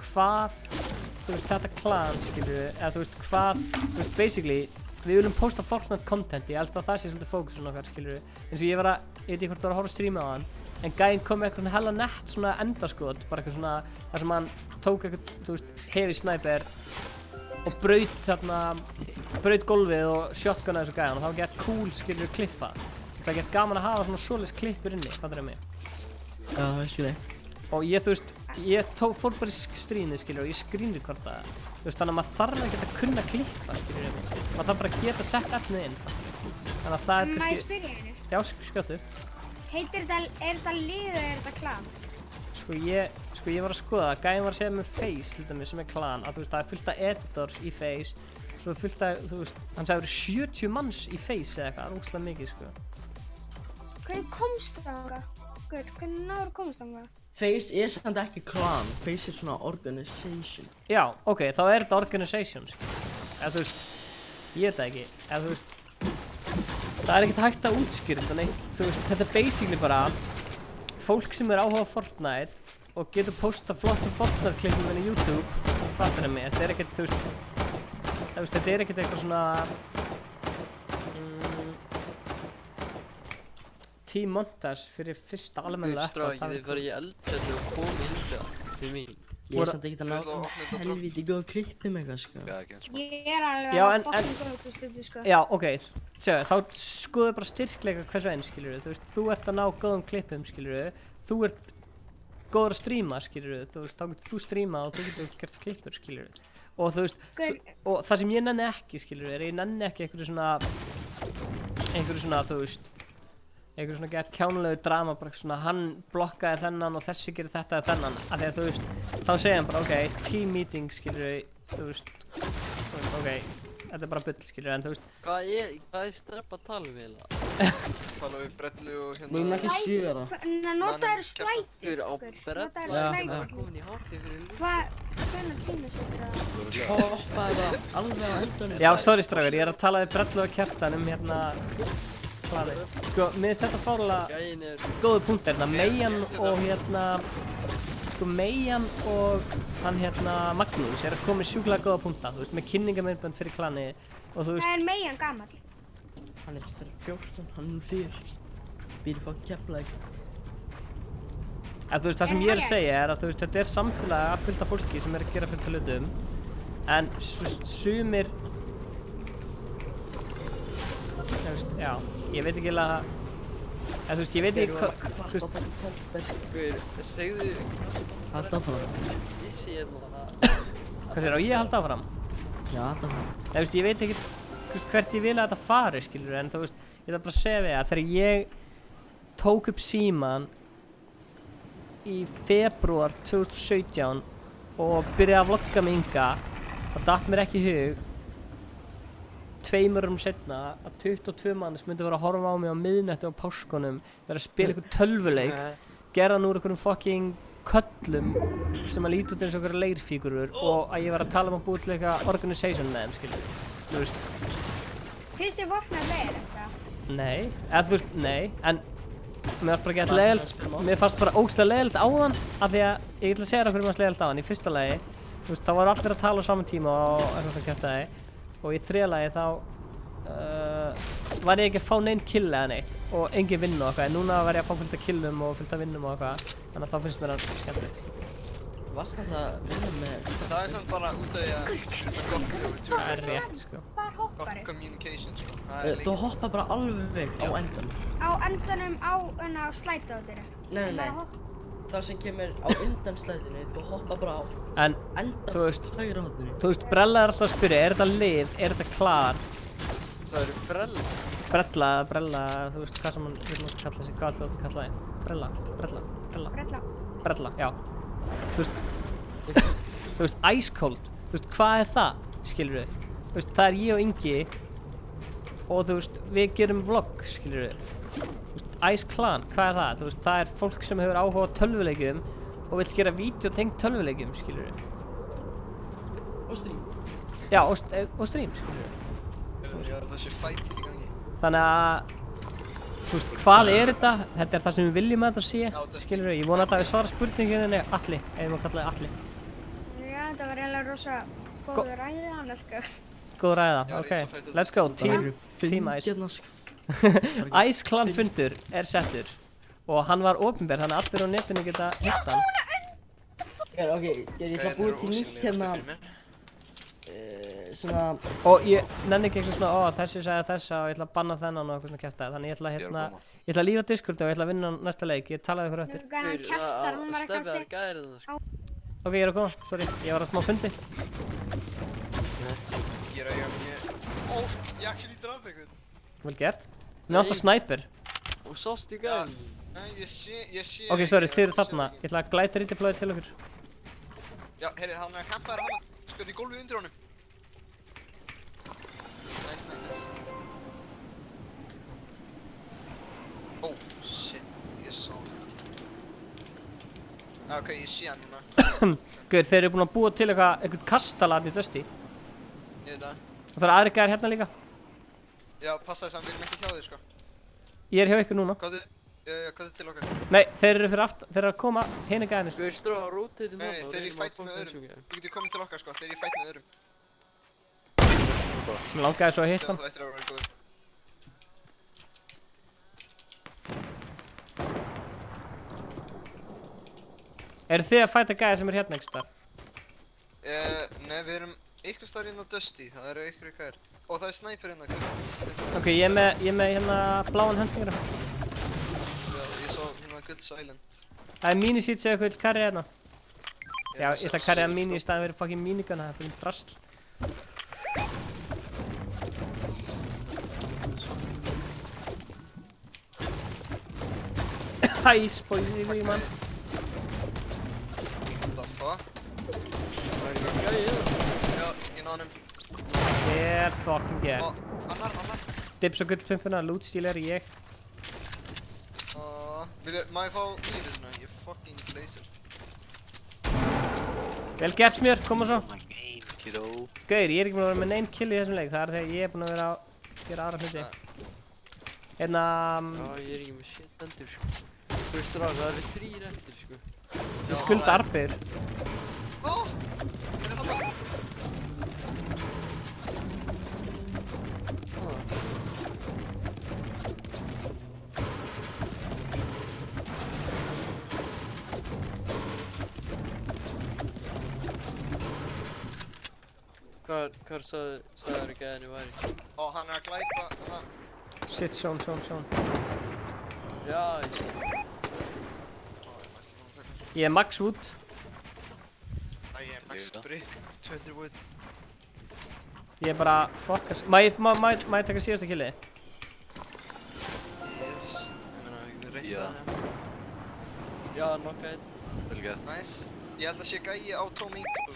hvað, þú veist, þetta klan, skilur, eða þú veist, hvað, þú veist, basically, við viljum posta Fortnite content, ég held að það sé svolítið fókusun okkar, skilur. Eins og ég veit ekki hvort þú var að horfa streama á hann, en gæinn kom með eitthvað hella nett svona endaskot, bara eitthvað svona, þar sem hann tók eitthvað, þú veist, heavy sniper og braut gólfið og shotgunnaði þessu gæjan og það var gett cool, skilur, klippa. Það var gett gaman að hafa svona svoleiðis klippur inni, fattar mig? Já, skilur. Og ég, þú veist, fór bara í stríðið, skilur, og ég screenrecordaði það. Þú veist, þannig að maður þarf ekki að kunna klippa, skilur. Maður þarf bara að geta sett efnið inn. Þannig að það er kannski... Má ég spyrja einu? Já, skjóttu. Er þetta lið eða er þetta klan? Sko ég var að skoða, gæinn var að segja með Face, til dæmis, sem er klan, að þú veist, það er fullt af editors í Face, svo er fullt af, þú veist, hann sagði að það eru 70 manns í Face eða eitthvað, það er ógeðslega mikið, sko. Hvernig komstu þangað? Guð, hvernig náður komstu þangað? Face er samt ekki klan, Face er svona organization. Já, ok, þá er þetta organization, sko. Eða þú veist, ég veit það ekki, eða þú veist, það er ekkert hægt að útskýra þetta neitt, þú veist, þetta er basically bara fólk sem er áhuga á Fortnite og getur posta flottum Fortnite-klippum inn í YouTube, fattar það mig, þetta er ekkert, þú veist, þetta er ekkert eitthvað svona team montage fyrir fyrsta almennilega Stráki, þið farið í eldfjalli og komið innlega til mín. Ég er samt ekkert að ná helviti góð klippum eitthvað, sko. Ég er alveg að fucking góða upp í stundum, sko. Já, ok, séu, þá skoðu bara styrkleika hversu einn, skiljuru, þú veist, þú ert að ná góðum klippum, skiljuru, þú ert góður að stríma, skiljuru, þú veist, þá getur þú stríma og þú getur gert klippur, skiljuru, og þú veist, og það sem ég nenni ekki, skiljuru, er ég nenni ekki einhverju svona, þú veist, einhverju svona gett kjánulegu drama, bara svona hann blokkaði þennan og þessi gerir þetta eða þennan, af því að þú veist, þá segja hann bara, ok, team meeting, skiljuru, þú veist, ok, þetta er bara bull, skiljuru, en þú veist. Hvað er Strepp að tala um eiginlega? Tala við Brellu og hérna... Nú er ekki 7 ára. Notaðu slæti, Brellu? Notaðu slæti. Það er komin í hátið fyrir líka. Hvernig tíma setur það? Hoppaði bara alveg á endanum. Já, sorry strákar, ég er að tala við Brellu og Kjartan hérna hlaði. Sko, mér finnst þetta fárlega góðu punktar, hérna, Meian og hérna, sko, Meian og hann hérna Magnús er að koma með sjúklega góða punkta, þú veist, með kynningamindbönd fyrir klanið og þú veist... Hvað er Meian gamall? Hann er 14, hann er 4. Býr í fokkin Keflavík. Þú veist, það sem ég er að segja er að þú veist, þetta er samfélag að fullt af fólki sem er að gera fullt af hlutum en sumir... Þú veist, já, ég veit ekki alveg þú veist, ég veit ekki hvað... Segðu... Halda áfram. Ég sé hérna... Hvað segir þú, ég halda áfram? Já, halda áfram. Þú veist, ég veit ekki hvert ég vil að þetta fari, skilur, en þú veist, ég ætla bara að segja við það, þegar ég tók upp síman í febrúar 2017 og byrjaði að vlogga með Inga, þá datt mér ekki í hug 2 árum setna að 22 manns myndi vera að horfa á mig á miðnætti á páskunum, vera að spila einhvern tölvuleik, gera hann úr einhverjum fucking köllum sem að líta út eins og einhverja leirfígurur og að ég var að tala um að búið til eitthvað organization með þeim, skilur, þú veist. Finnst þér Fortnite leiðir þetta? Nei, eða þú veist, nei, en mér fannst bara gett leiðilegt, mér fannst bara ógeðslega leiðilegt á hann af því að ég ætla að segja það fyrir maður leiðilegt á hann, í fyrsta lagi, þú veist, þá voru allir að tala á saman tíma og eitthvað það kjaftaði og í þriðja lagi þá var ég ekki að fá neinn kill eða neitt og engin vinn og eitthvað, en núna var ég að fá fullt af killum og fullt af vinnum og eitthvað, þannig að þá finnst mér það skemmtilegt. Varst þetta að vinna með... Það er samt bara út af því að það er rétt, sko. Hvar hoppar Gott communication, sko. Þú hoppar bara alveg á endanum. Á endanum á slætdótinu? Nei. Það sem kemur á undan slætinu, þú hoppar bara á endan hægra horninu. Þú veist, Brella er alltaf að spyrja, er þetta lið, er þetta klar? Það eru Brella? Brella, þú veist hvað sem hann vil náttúrulega kalla sig, hvað ætlaðu að kalla þig? Brella, já. Þú veist, Ice Cold, þú veist, hvað er það, skilur við? Þú veist, það er ég og Ingi og þú veist, við gerum vlogg, skilur við? Þú veist, Ice Clan, hvað er það? Þú veist, það er fólk sem hefur áhuga á tölvuleikjum og vill gera vídeo tengt tölvuleikjum, skilur við? Og stream. Já, og stream, skilur við? Já, þessi fight í gangi. Þannig að, þú veist, hvað er þetta? Þetta er það sem við viljum að þetta sé, skilur við? Ég vona að það við svara spurninginni, Atli, ef við má kalla það Atli. Já, þetta var eiginlega rosa góð ræða hann, sko. Góð ræða, ok, let's go, team Ice. Ice Clan fundur er settur og hann var opinber, þannig að allir á netinu geta hitt hann. Ok, ég ætla að búið til nýtt hérna svona... Og ég nenni ekki eitthvað svona, þessi sagði þessa og ég ætla að banna þennan og eitthvað svona kjaftaði. Þannig ég ætla að lífa Discordi og ég ætla að vinna næsta leik. Ég talaði ykkur eftir. Steffi, það er gæðir þarna sko. Ok, ég er að koma, sorry. Ég var að smá fundi. Ég er að Ó, ég actually draf eitthvað. Vel gert. Mér vantar snæper. Og sást í gæðin. Nei, ég sé... Ok, sorry, þið eru þarna. Ég ætla að glæta redeployið til okkur. Já, heyrðu, hann er að campa þér hana. Skoðu í gólfið undir honum. Nice. Oh, shit. Ég sá hann. Ok, ég sé hann núna. Guður, þeir eru búin að búa til eitthvað kastalarn í Dusty. Ég veit það. Og það eru aðri gæðir hérna líka. Já, passaði saman, við erum ekki hjá þig, sko. Ég er hjá ykkur núna. Hvað er til okkar? Nei, þeir eru fyrir aftur, þeir eru að koma hini gæðinir. Guður, strá á rútið til Nei, þeir eru í fætt með öðrum. Þú getur komið til okkar, sko, þeir eru í fætt með öðrum. Mér langaði svo að hitta hann. Það ættir að vera góður. Eru þið að fæta gæðir sem er hérna einhvers staðar? Nei, við erum ykkur staðar inn á Dusty, það eru ykkur gæðir. Og það er snæper hérna, Ok, ég er með hérna bláan hendingra. Já, ég sá hérna gull silent. Það er mini-seat sem eitthvað karri hérna. Já, ég ætla að karriða mini í staðin fyrir fucking minigana, það er fyrir drasl. Hæ, spoiler í mann. What the fuck? Já, ég náði hann. Get fucking get. Annar. Dips og gullpumpuna, loot-stíl er ég. Má ég fá mínir svona? Ég fucking blazer. Vel gert smjör, koma svo. Kiddo. Gauðir, ég er ekki búinn að vera með neinn kill í þessum leik, það er þegar ég er búinn að vera að gera aðra hluti. Hérna... Já, ég er ekki með shit endur sko. Þú veist ráð, það eru 3 eftir sko. Ég skulda arbeigur. Hvar sagður gæðinu væri? Hann er að glæta það. Shit, zone. Já, ég sé. Ég er max wood. Ég er max brick, 200 wood. Ég er bara fokkast. Má ég taka síðasta killið? Yes. Ég meina, ég reyna það. Já, nokka einn. Vel gert. Nice. Ég held að sé gæi á Tommy Eatable.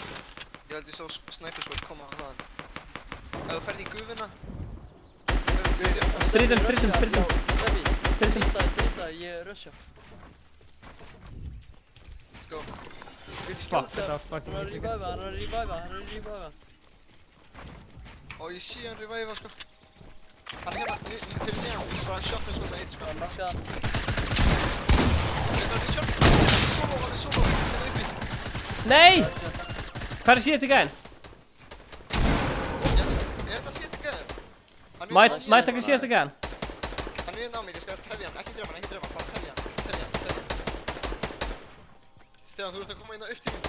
Ég held ég sá snipersword koma að þaðan. Ef þú ferð í gufuna. Strítum. Drita, ég rusha. Let's go. Fuck, þetta var fucking Hann er að reviva. Og ég sé hann reviva sko. Hann hérna, fyrir neðan, bara shotgun sko það eitt sko. Hann nakkaði hann. Þetta er shot. Hann er solo, hérna uppi. Nei! Hvað er síðasti gæðin? Er þetta síðasti gæðin? Má ég taka síðasta gæðin? Hann er inn á mig, ég skal tefja hann, ekki drefa hann, bara tefja hann. Stefán, þú ert að koma inn á upp til mín.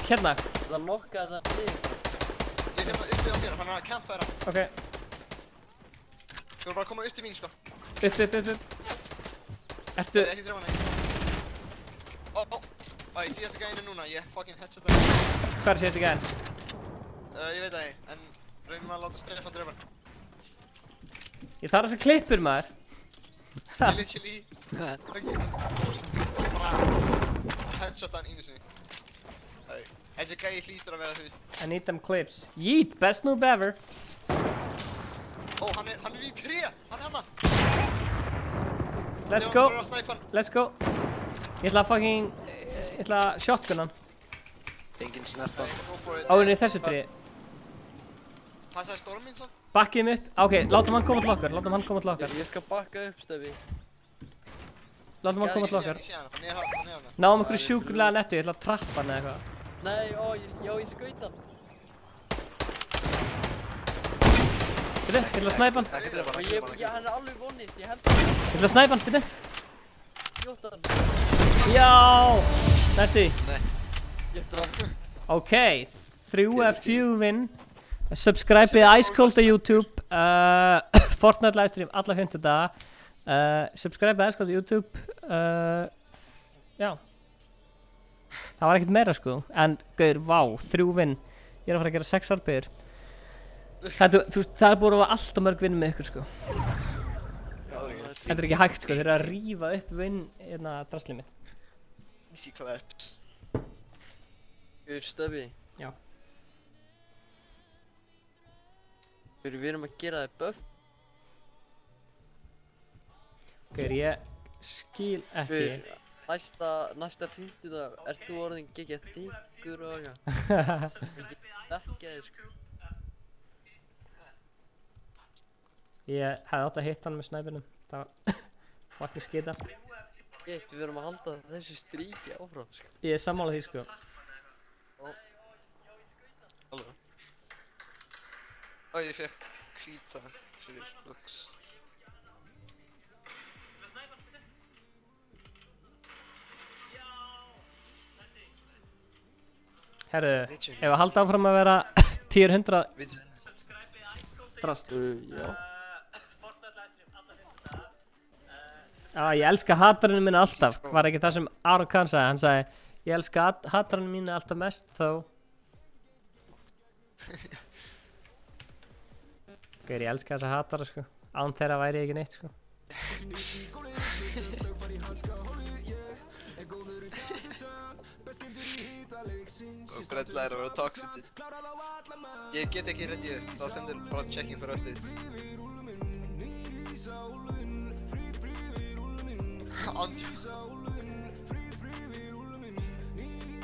Hérna. Það nokkaði það niður. Ég er hérna uppið á mér, hann er að campfæra. Ok. Þú ert bara að koma upp til mín sko. Upp. Ertu... Ekki drefa hann. Ég síðast ekki einu núna, ég fucking headshot hann. Hvað er síðasti gæðin? Ég veit það ekki, en reynum að láta Stefán drefa hann. Ég þarf þess að klippur maður. Ég literally... Bara... Headshot hann einu sinni. Þessi gæi hlýtur að vera þú veist. I need them clips. Yeet, best move ever. Hann er í 3! Hann er hana! Let's go. Ég ætla að fucking... Ég ætla að shotgun hann. Engin snertan. Áðurinn í þessu tré. Passaði storminn svo? Bakkið mig upp. Ok, látum hann koma til okkar. Ég skal bakka upp, Steffi. Látum hann koma til okkar. Ég sé hann er hana. Náum okkur sjúkulega nettu, ég ætla að trappa hann eða eitthvað. Nei, ég skaut hann. Byrju, ég ætla að snæpa hann. Hann er alveg vonið, ég held Ég ætla að snæpa hann, byrju. Skjóta hann. Já! Næstu. Nei. Ég draf. Ok, 3 af 4 win. Subscribe-ið Ice Cold á YouTube. Fortnite livestream alla 50 daga. Subscribe-ið Ice Cold á YouTube. Já. Það var ekkert meira sko. En gauður, vá, 3 vinn. Ég er að fara að gera 6 arbeigur. Það er búin að vera alltaf mörg vinn með ykkur sko. Þetta er ekki hægt sko, þeir eru að rífa upp vinn hérna draslið mitt. Easy claps. Steffi. Já. Við erum að gera þig buff. Ég skil ekki. Næsta 50 dag, ert þú orðin geggjað þykkur og eitthvað? Ekki þig sko. Ég hefði átt að hitta hann með snæpinum. Það var fucking skita. Við verum að halda þessu stríki áfram sko. Ég er sammála því sko. Alveg. Ég fekk hvíta fyrir Lux. Herru, ef að halda áfram að vera 10-100 drast. Já. Já, ég elska hatarinn minna alltaf. Var ekki það sem Aron Kahn sagði? Hann sagði, ég elska hatarinn minna alltaf mest þó. Gauður, ég elska þessa hatara sko. Án þeirra væri ég ekki neitt sko. Og brella er að vera toxic. Ég get ekki reddi upp, þá stendur bara checking for updates.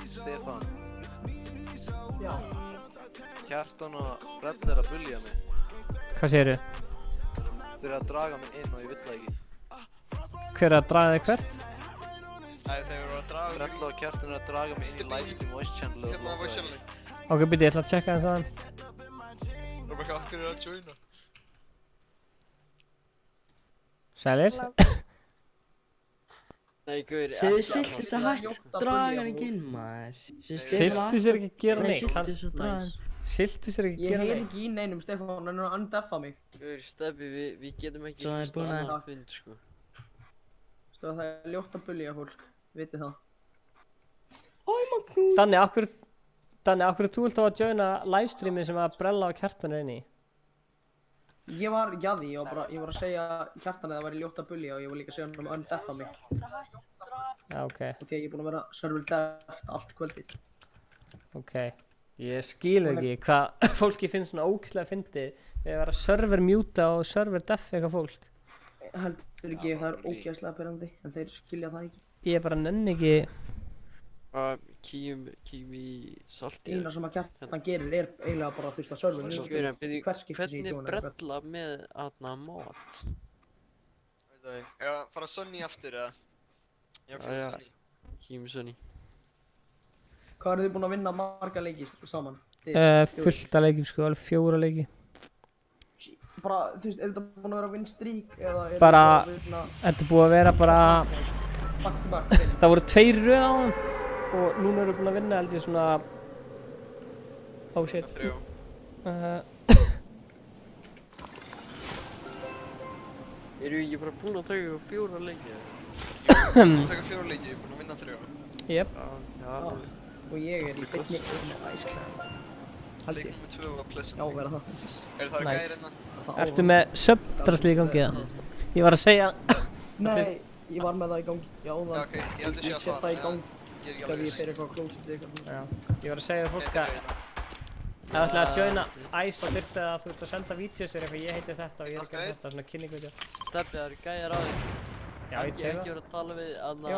Stefán. Já. Kjartan og Brell er að bulja mig. Hvað segirðu? Þeir eru að draga mig inn og ég vill það ekki. Hver er að draga þig hvert? Nei, þeir eru að draga mig. Brell og Kjartan eru að draga mig inn í livestream voice channel. Hérna voice channel. Ok, byrju, ég ætla að checka það aðeins. Rebecca, hver er að joina? Sælir? Nei, guður, Segðu Siltis að hægt draga hann ekki inn, maður. Siltis er ekki að gera neitt. Siltis að draga hann. Siltis er ekki að Ég gera heyr neitt. ekki í neinum, Stefán, hann er að undeffa mig. Guður, Steffi, við getum ekki Svo það er búin að- fund, sko. Stóð það er ljótt að bulja fólk, vitið það. Danni, af hverju þú vilt þá að joina livestreamið sem að Brella og Kjartan er inn í? Ég var jaði, ég var að segja Kjartan að það væri ljótt að bulja og ég var líka að segja hann að undeffa mig. Já, ok. Og því að ég er búinn að vera server deft allt kvöldið. Ok. Ég skil ekki hvað fólki finnst svona ógeðslega fyndið við að vera server muta og server def eitthvað fólk. Heldur ekki, það er ógeðslega perandi, en þeir skilja það ekki. Ég bara nenni ekki. Kíum í salti. Eina sem að Kjartan gerir er eiginlega bara þú veist að server muta. Hvernig Brella með aðna mat? Ég að fara Sonny aftur eða? Ég að finna Sonny. Kíum Sonny. Hvað eru þið búin að vinna marga leiki saman? Fullt að leikjum sko, alveg 4 leiki. Bara, þú veist, er þetta búin að vera win streak eða er Bara, þetta að vinna þetta er búið að vera bara, back to back? það voru 2 röð á hann og núna eru búin að vinna held ég svona, oh shit. 3. Eru við ekki bara búin að taka 4 leiki? Ég er búin að taka 4 leiki, ég er búin að vinna 3. Jep. Og ég er í beinni með Ice Clan. Leik nummer 2 var Pleasant. Já, verða það. Er það gæri hérna? Ertu með subdrasli í gangi það? Ég var að segja... Nei, ég var með það í gangi. Já, það. Ok, ég held að sé að set það í gangi. Ég er ekki Ef alveg ég fer eitthvað closet eitthvað. Já. Ég var að segja fólk að... Ef þú ætlaði að joina Ice þá þurfti að þú ert að senda vídeos fyrir eitthvað ég heiti þetta og ég er ekki að þetta, svona kynningu. Steffi, það eru gæjar á þig. Já, ég tega. Ekki verið að tala við aðna...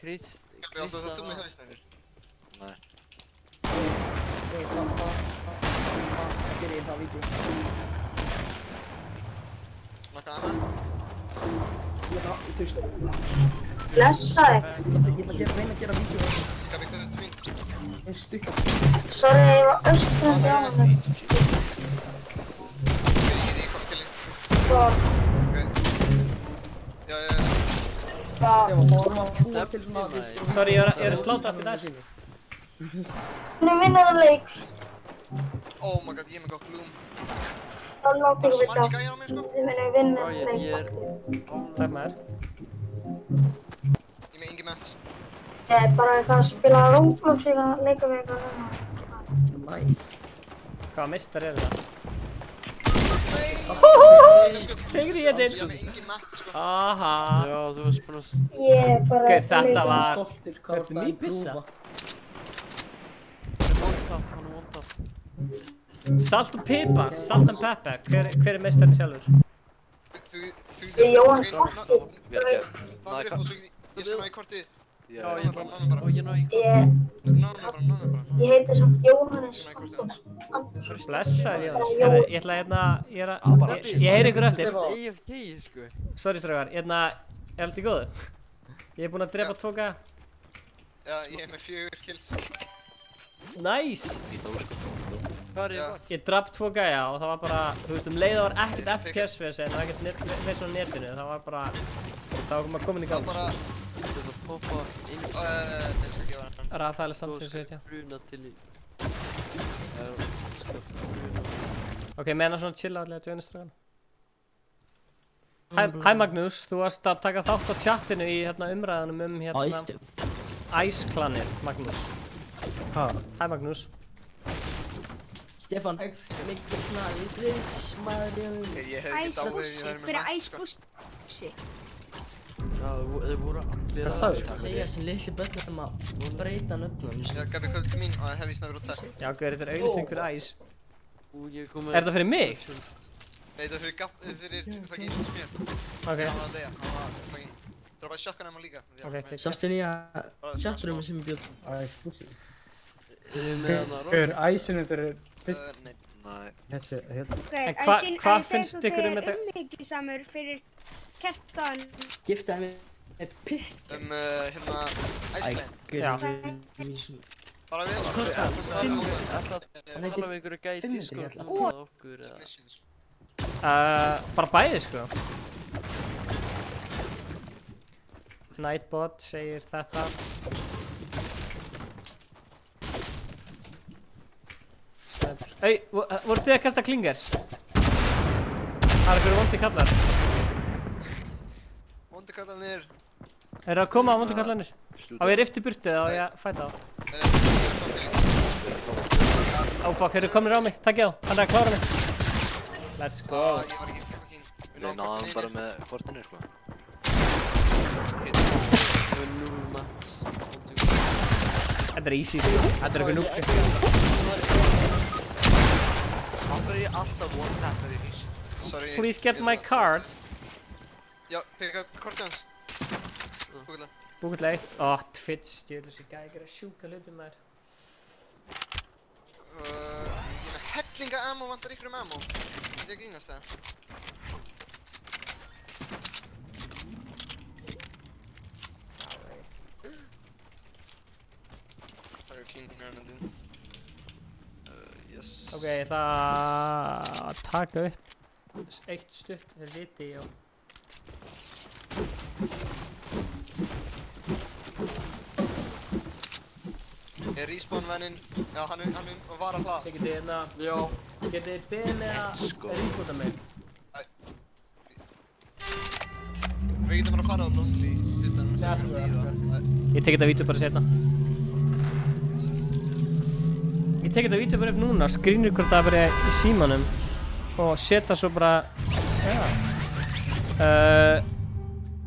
Krist... Já, þú með hausnæður? Nei. Það gerir ég það vídeo. Nakka annan? Þú veist... Blessa þig. Ég ætla að reyna að gera vídeo. Gabi, hvað er þetta mín? Ég er stutt. Sorry, ég var öskrandi á hann. Ég kom til þín. Svo. Já. Það var að búa til svona... Sorry, ég er að sláta allir þessi. Hvernig vinnar það leik? Oh my god, ég er með gott gloom. Þá látið Það er við svo margir gæjar á mér, sko. Þið munum vinna Já, ég er... Takk maður. Ég er með Ingi Ments. Ég er bara eitthvað að spila Roblox eða leika við eitthvað. Nice. Hvaða meistar eru það? Tegri ég þinn. Ég er með Ingi Ments, sko. Aha. Já, þú varst búinn að... Ég er bara Gauð, þetta var... Stoltur, hvað Þetta er ný byssa. Hann er vondaf. Salt og pipar, salt and pepper. Hver er meistarinn sjálfur? Ég Jóhann Vel gert. Það er upp og svo ég skal ná í kortið. Já, Náðu bara, náðu bara. Ég náðu í Náðu bara. Ég heiti samt Jóhannes Kortið. Blessaður Jóhannes. Herru, ég ætla hérna, ég heyri ykkur eftir. AFK, sko. Sorry strákar, hérna, er allt í góðu? Ég er búinn að drepa 2 gæja. Já, ég er með 4 kills. Nice! Hvað er ég? Ég drap 2 gæja og það var bara, þú veist, það var ekkert FPS-vesen og ekkert vesen á netinu, það var bara, það var komin í gang. Þetta er að poppa inn í... Ég skal gefa hann. Rafael Sanchez, veit ég. Bruna til í... Bruna. Ok, menna svona chilla allir að djóðinu strákan. Hæ Magnús, þú varst að taka þátt á chatinu í hérna umræðanum hérna... Ice-klanið, Magnús. Hæ? Hæ Magnús. Stefán, mikið svona yndris maður Ég hef ekki dáið, ég verði með Ments, sko. Æsbússi. Já, þeir voru allir Hvað sagði? Það segja þessi litli börnum að breyta nöfnum. Já, gaf ég kvöld til mín og hef ég snabbt úr tæk. Já, gauður, þetta er auðvitað fyrir æs. Er þetta fyrir mig? Nei, þetta er fyrir fucking smjör. Ok. Hann var að deyja, hann var fucking... Droppaði shotgun á líka. Ok, Sástu nýja chatroomi sem ég bjóð? Æsbússi. Æsinundur er fyrst. Nei. Þessi, hérna. Ok, hvað finnst ykkur um þetta? Umhyggjusamur fyrir kertstaðan. Giftaði mig með pikk. Hérna, Iceland. Já. Bara við. Kostar 500. Alltaf tala við einhverju gæti, sko, með okkur eða... Bara bæði, sko. Nightbot segir þetta. Ey, voru þið að kasta klingers? Það er einhverju vondi kallar. Vondi kallanir. Eru að koma á vondi kallanir? Á ég rifti burtu eða á ég að fæta á? Ó fuck, þeir eru komin á mig, takk ég á, hann er að klára mig. Let's go. Ég var ekki fucking... Við náðum bara með kortinu, sko. Það er 0 mats. Þetta er easy, sko. Þetta er eitthvað núk. Af hverju er ég alltaf one-tapper í hís? Sorry. Please get my card. Já, peka kortið hans. Búkula. Búkula 1. Ó, Twitch, djöðlu sér gæði gera sjúka hluti með þér. Ég er með hellinga ammo, vantar ykkur ammo. Þetta er grínast það. Það er klingurinn þinn. Yes. Ok, ég ætla að taka upp eitt stutt, þeir viti ég á. Er respawn-venninn, já hann var að hlast. Þið getið hérna, getið þið beðið með að ríkbúta mig. Við getum bara að fara á Lonely, fyrst en sem við líða. Ég tek þetta vídeo bara setna. Ég tek þetta vídeo bara upp núna, skrínir hvort það bara í símanum og setja svo bara, já.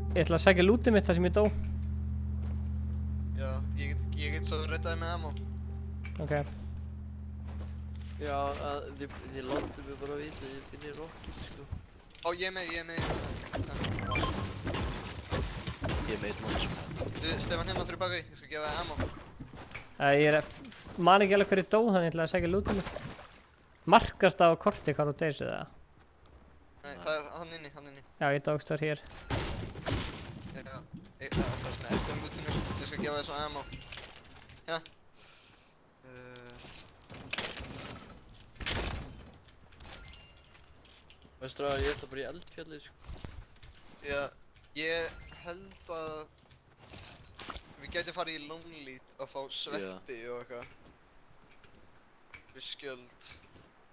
Ég ætla að sækja lootið mitt þar sem ég dó. Já, ég get svo rettaði með ammo. Ok. Já, þið landum við bara að vita, ég finn í rockið, sko. Ó, ég er með. Ég er með 1 mann, sko. Stefán hérna fyrir baki, ég skal gefa þig ammo. Ég man ekki alveg hverju dó, þannig ég ætla að sækja lootið mitt. Markast á korti hvað þú deyst eða? Nei, það er hann inni. Já, ég dókst þar hér. Já, það er svona eftir lootinu, ég skal gefa þig svo ammo. Já. Veistu að ég ætla bara í eldfjallið, sko. Já, ég held að við gætum farið í Lonely og fá sveppi og eitthvað. Við skjöld.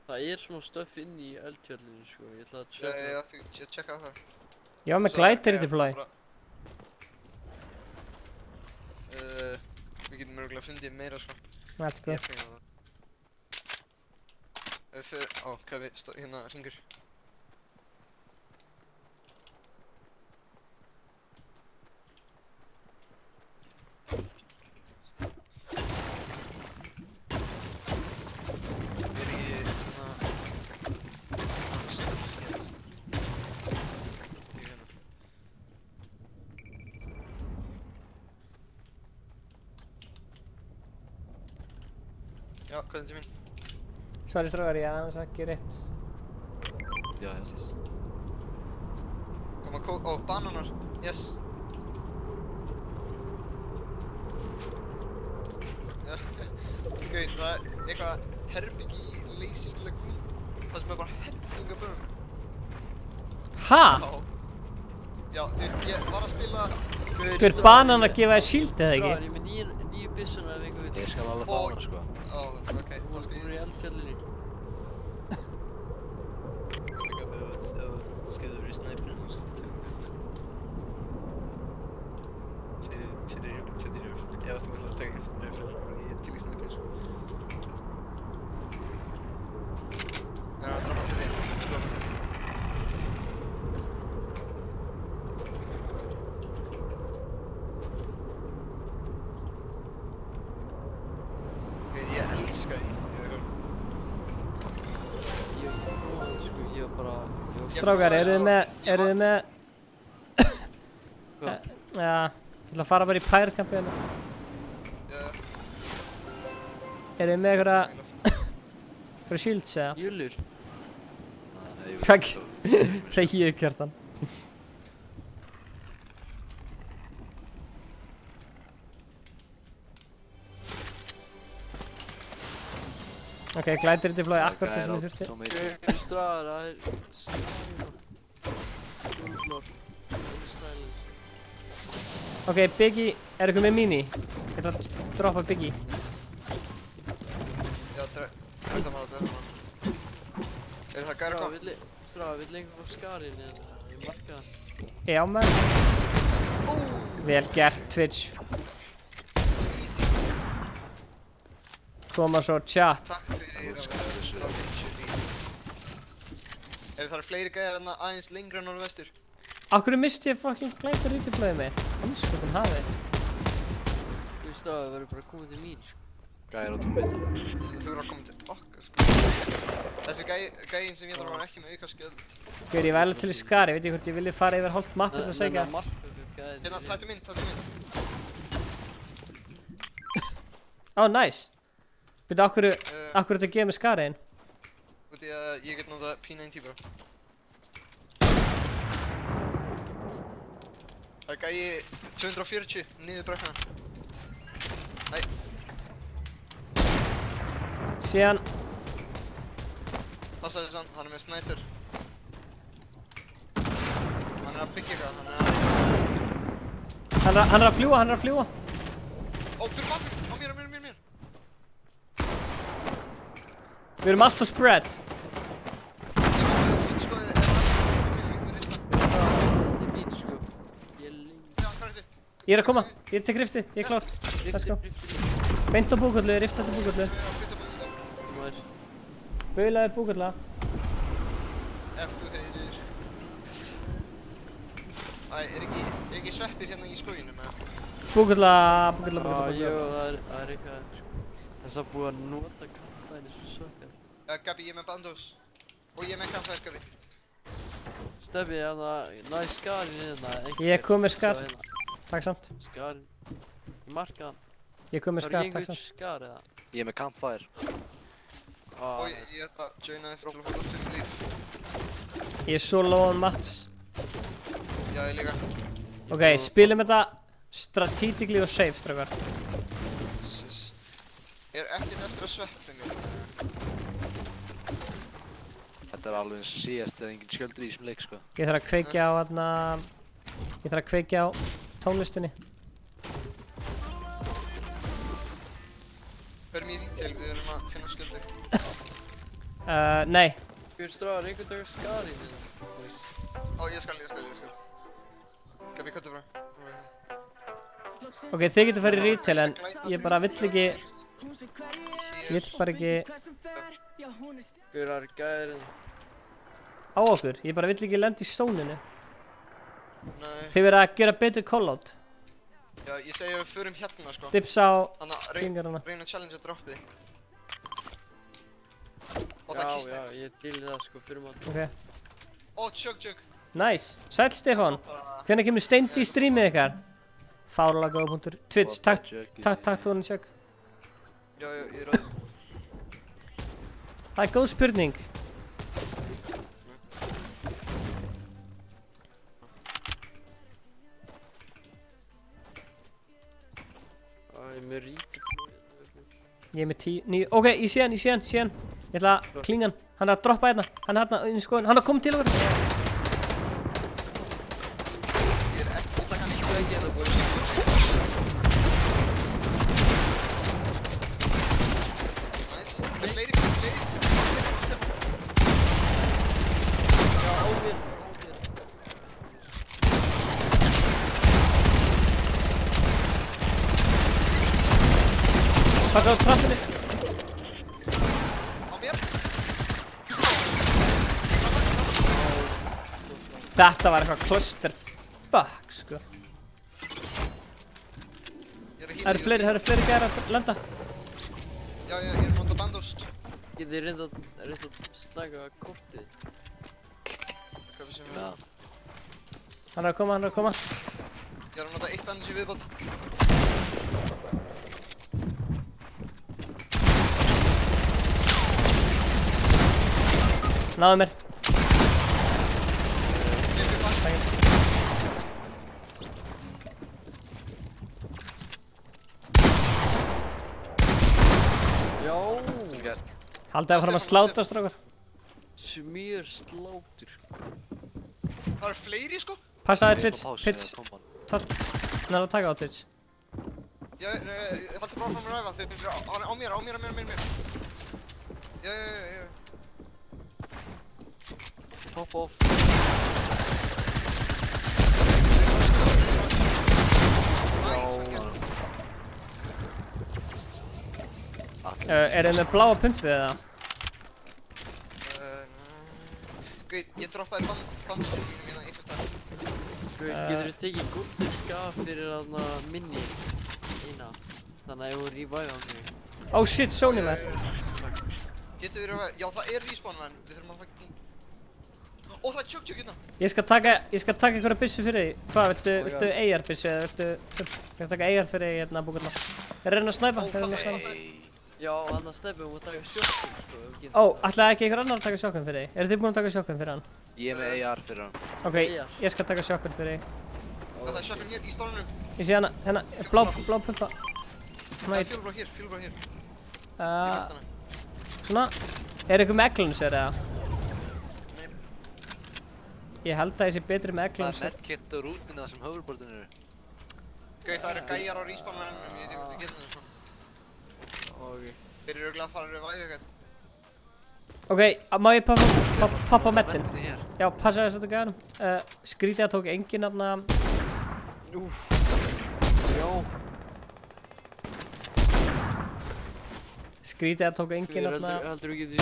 Það smá stöff inn í eldfjallinu, sko. Ég ætla að tjekka. Já, þú tjekka það. Já, með glætir deploy. Við getum örugglega fundið meira, sko. Allt góð. Ég finn það. Kæfi, hérna, hringur. Já, hvað er þetta mín? Sorry strákar, ég aðeins ekki rétt. Já, já. Koma bananar, yes. Já, ok, það er eitthvað herbyggi í leysinglegu. Það sem er bara helling af bönum. Ha? Já, þú veist, ég var að spila... Hver banan að gefa þér shield eða ekki? Strákar, ég með nýju byssuna ef einhver veit. Ég skal alveg fá hana, sko. Ok, þá skal ég... Hún í eldfjallinni. Líka með að skeiður í snæpinu og svo tegur við snæpinu. Fyrir já, þú ætlar að taka fyrir ég er til í snæpinu, sko. Það er að droppa fyrir Ég elska því. Ég var bara... Strákar, eruð þið með... Já, ég ætla að fara bara í pærkampi hérna. Eruð þið með einhverja shields eða? Júlur. Takk. Hreikið kjartan. Ok, glætir deploy akkurat þess að við þurfti. Strákar, það er... Ok, Biggie, er eitthvað með mini? Ég ætla að droppa Biggie. Já, þetta maður. Er það gæra hvað? Strákar, vill einhver fá skarinn eða ég marka hann? Já, maður. Vel gert, Twitch. Koma svo chat. Takk fyrir að vera Er það fleiri gæjar en aðeins lengra norðvestur? Akkur misti ég fucking glætir deployið mig? Hanskotun hafið. Þú veist það verður bara komið til mín, sko. Gæjar á tómið. Þú verður að koma til okkar, sko. Þessi gæjinn sem ég þarf var ekki með auka skjöld. Ég er vel til í skari, veit ég hvort ég vilja fara yfir hálft mappi til að segja. Hérna, tættu minn. Ó, nice. Veit akkur þetta gefa mig skariðinn? Úti að ég get notað P90 bara. Það er gæi 240 niður brekkuna. Nei. Síðan. Passaði þess hann er með snæper. Hann er að byggja eitthvað, Hann er að fljúa. Ó, fyrir bakkur, á mér. Við erum alltaf spread. Ég er að koma, ég tek riftið, ég er klár. Let's go. Beint á búkollu, rift eftir búkollu. Baulaði búkolla. Ef þú heyrir. Æ, er ekki sveppir hérna í skóginum, eða? Búkolla. Jú, það er eitthvað. Þess að búið að nota kampæni svo svakar. Gabi, ég er með bandós. Og ég er með kampæni, Gabi. Steffi, næði skarinn hérna. Ég kom með skar. Takk samt. Skarinn. Ég marka hann. Ég kom með skar, takk Það var ekki samt. einhvern skar eða? Ég er með campfire. Og ég ætla að joina þér til að fá fyrir líf. Ég er solo on Mats. Já, ég líka. Ok, spilum þetta strategically og safe, strákar. Er ekkert eftir að sveppi mér? Þetta er alveg eins og síðast þegar engin skjöldur í þessum leik, sko. Ég þarf að kveikja á Ég þarf að kveikja á tónlistinni. Förum í retail, við erum að finna skjöldur. Nei. Hver stráðar einhvern dag skarinn hérna? Ó, ég skal. Gaf ég köttu frá. Ok, þið getur farið í retail en ég bara vill ekki... Ég vill bara ekki... Hver er gæðirinn? Á okkur, ég bara vill ekki lenda í sóninu. Nei. Þið verða að gera betur call-out. Já, ég segi að við förum hérna sko. Dips á fingrana. Reyna að challenge droppið. Já, ég dýli það sko, fyrir maður. Ok. Ó, chug. Nice. Sæll Stefán. Hvenær kemur Steindi í streamið ykkar? Fárlega góða punktur. Twitch, takk tónin chug. Já, ég er rauð. Það er góð spurning. Ég er með ríti. Ég er með 9. Ok, ég sé hann. Ég ætla að klinga hann. Hann er að droppa hérna. Hann er hérna inn í skoðun. Hann er að koma til okkur. Ég er ekki að taka hann. Nice. Með fleiri. Já, á mér. Passa á trappinni. Á mér. Þetta var eitthvað cluster fuck sko. Það eru fleiri gæðir að lenda. Já, ég er að nota bandhost. Getið þið reynda að snæka kortið? Hvað við sem við það? Hann er að koma. Ég er að nota 1 bandage í viðbót. Náðu mér. Já. Haldið að fara að sláta strákar. Smjör slátur. Það eru fleiri sko. Passaði Twitch. Hann er að taka á Twitch. Já, ég faldi bara fram að ræfa þegar hann er á mér. Já. Pop off. Er þið með bláa pumpu eða? Gauð, ég droppaði bandage í mína einhvers dag. Getur þú tekið golden skaf fyrir þarna minni eina? Þannig að ég voru revive á mig. Oh shit, Sony var. Getur við revive? Já, það er respawn menn. Við þurfum að fucking... Ó, það er chug hérna. Ég skal taka einhverja byssu fyrir því. Hvað, viltu AR byssu eða viltu taka AR fyrir því hérna búkurna? Er reyna að snæpa? Já, hann að snæpa og taka shotgun sko. Ó, ætlaði ekki einhver annar að taka shotgun fyrir því? Eru þið búin að taka shotgun fyrir hann? Ég er með AR fyrir hann. Ok, ég skal taka shotgun fyrir því. Það er shotgun hér í stólunum. Ég sé hana, blá pumpa. Það er fjólblá hér. Ég veit hana. Svona, er eitthvað með eglunser eða? Nei. Ég held að ég sé betri með eglunser. Það er medkit og rútina sem hoverboardin eru. Gauð, það eru gæjar á respawn mennum, ég veit ekki hvað getur það svona. Þeir eru örugglega að fara að revive eitthvað. Ok, má ég poppa mettin? Já, passaði þess að þú gæðum. Skrítið að tók enginn aðna... Já. Skrítið að tók enginn aðna... Heldur þú getur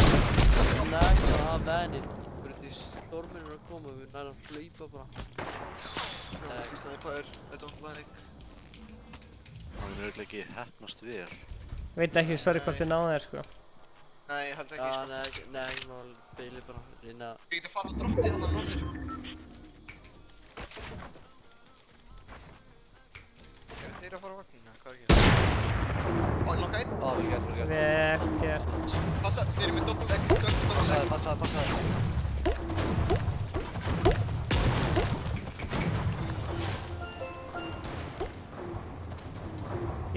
snakka af vennin? Fyrir því storminn er að koma, við nærum að hlaupa bara. Þú snæpaðir, þetta var planning. Það er örugglega ekki heppnast vel. Veit ekki, sorry hvort þið náðu þér sko. Nei, ég held ekki sko. Nei, ég má beili bara reyna... Ég geti farið að droppið þarna norður. Eru þeir að fara á vagnina? Hvað er að gera? Ó, ég nokka einn. Vel gert. Passa, þeir eru með double egg. Passaði.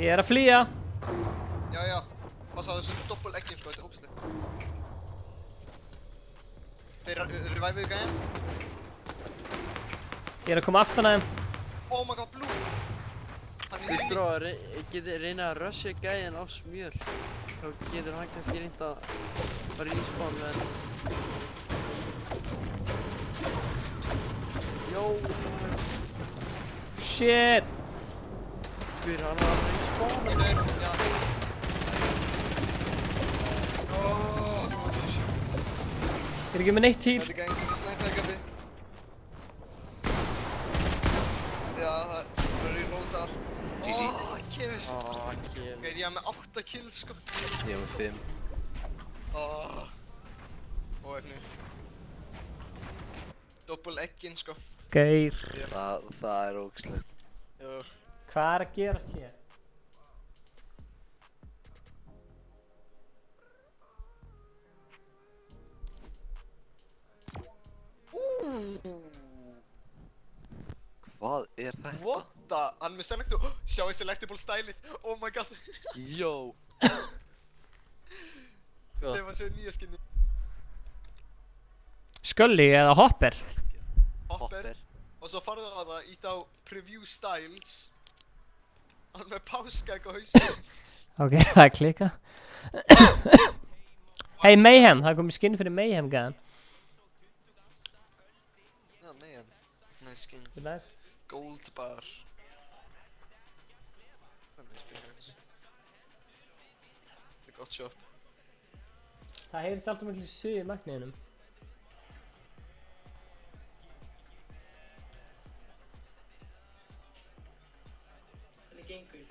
Ég er að flýja. Já. Passa á þessum double eggjum sko, þetta er ógæslega. Þeir revive-uðu gæðin. Ég er að koma aftan að þeim. Oh my god, blue! Þú stróðar, getur reynað að rusha gæðin á smjör. Þá getur hann kannski reynd að fara í spawn með henni. Jó. Shit. Hver hann var að reyna í spawn með henni? Ég er ekki með neitt til. Þetta er gæðin sem er snæpækandi. Já, það er reloada allt. Kefir. Kefir. Ég er með 8 kills sko. Ég er með 5. Óefni. Double eggin sko. Geir. Það er ógeðslegt. Jú. Hvað er að gerast hér? Hvað er þetta? What the? Hann með selectable. Sjá selectable stælið. Oh my god. Jó. Stefán séu nýja skinni. Scully eða Hopper? Hopper. Og svo farðu á það, ít á preview styles. Hann með páskæk á hausinn. Ok, það er klika. Hey Mayhem, það er komið skinn fyrir Mayhem gæðan. Já, Mayhem. Nice skin. Þetta er? Gold bar. Þannig spilur. Það er gott shop. Það heyrist alltaf miklu suð í magniðinum. Hvernig gengur?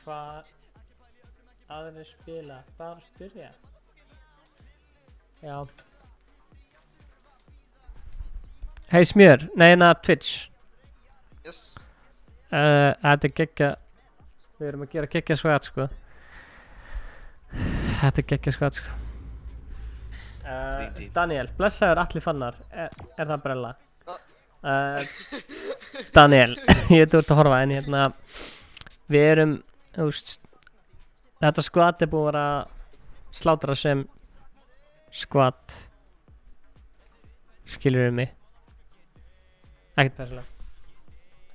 Hvað aðrir spila? Bara spyrja. Já. Hey Smjör, neina Twitch. Yes. Þetta er geggja. Við erum að gera geggja skvat sko. Þetta er geggja skvat sko. Daniel, blessaður allir fannar. Er það brella? Daniel, ég ert út að horfa en hérna við erum, þú veist, þetta skvat er búið að slátra sem skvat. Skilur við mig? Ekkert persónulega.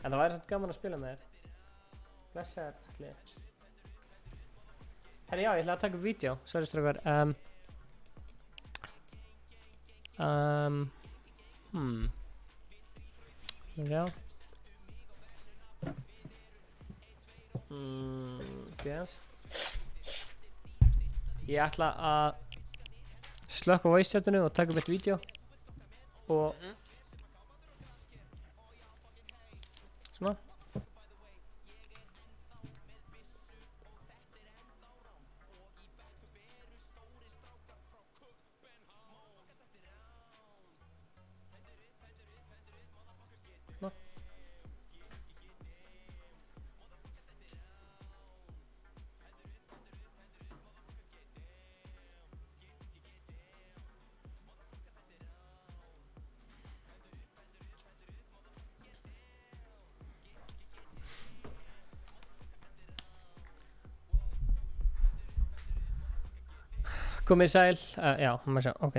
En það væri samt gaman að spila með þér. Blessaður allir. Herri já, ég ætla að taka upp vídeo. Sorry strákar. Já. Yes. Ég ætla að slökka á voice-chatinu og taka upp eitt vídeo. Og svona. Svona. Komið sæl, já, maður sjá, ok.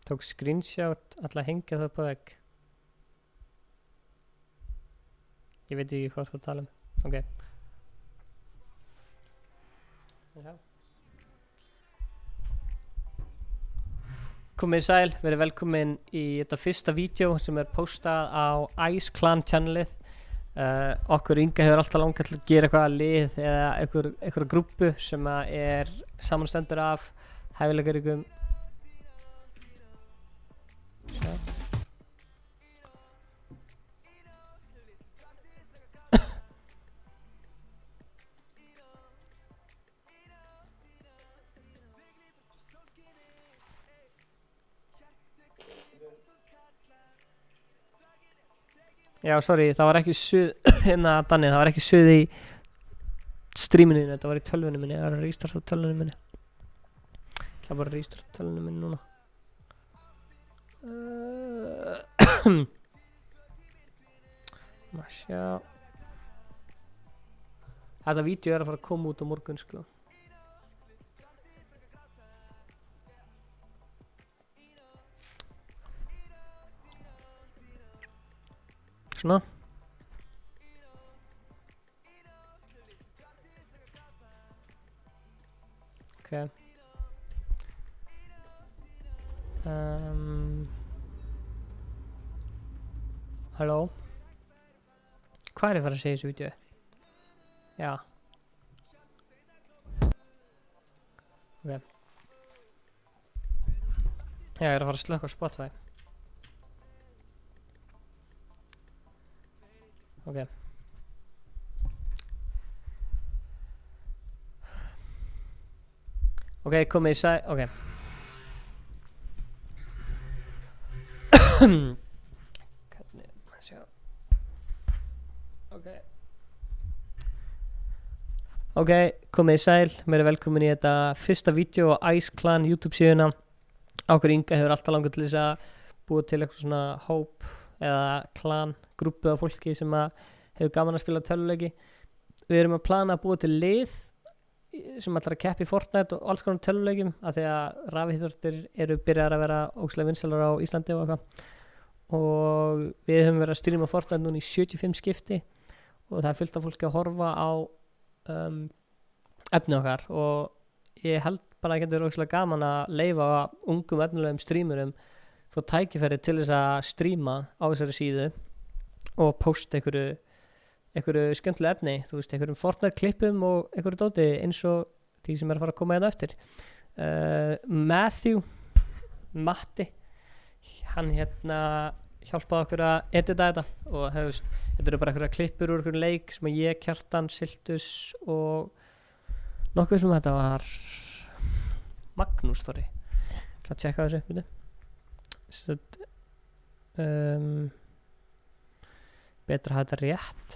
Tók screenshot, ætla að hengja það upp á vegg. Ég veit ekki hvað það tala um, ok. Já. Komið sæl, verið velkomin í þetta fyrsta vídeo sem er postað á Ice Clan channelið. Okkur Inga hefur alltaf langað til að gera eitthvað lið eða einhverja grúppu sem er samanstendur af hæfileikaríkum Já, sorry, það var ekki suð, hérna Danni, það var ekki suð í streaminu þínu, þetta var í tölvunni minni, það var að restarta tölvunni minni. Ég ætla bara að restarta tölvunni minni núna. Sjá. Þetta vídeo er að fara að koma út á morgun sko. Svona. Ok. Halló. Hvað er að fara að segja í þessu vídeo? Já. Ok. Já, ég er að fara að slökka á Spotify. Ok. Ok, komið í sæ... Ok. Hvernig... Sjá. Ok. Ok, komið í sæl. Mér er velkomin í þetta fyrsta vídeo á Ice Clan YouTube síðuna. Ákveður Inga hefur alltaf langað til þess að búa til eitthvað svona hóp eða klan, grúpu af fólki sem að hefur gaman að spila tölvuleiki. Við erum að plana að búa til lið sem ætlar að keppa í Fortnite og alls konar tölvuleikjum af því að rafíþróttir eru byrjar að vera ógeðslega vinsælar á Íslandi og eitthvað. Og við höfum verið að stríma Fortnite núna í 75 skipti og það er fullt af fólki að horfa á efni okkar og ég held bara að það getur ógeðslega gaman að leyfa ungum efnilegum streamurum fá tækifæri til þess að stríma á þessari síðu og posta einhverju skemmtilega efni, þú veist, einhverjum Fortnite klippum og einhverju dóti eins og því sem er að fara að koma hérna eftir. Matti, hann hérna hjálpaði okkur að edita þetta og þetta eru bara einhverja klippur úr einhverjum leik sem að ég, Kjartan, Siltus og nokkuð sem þetta var Magnús Þorri. Það að tjekka þessu, veitu. Betra að hafa þetta rétt.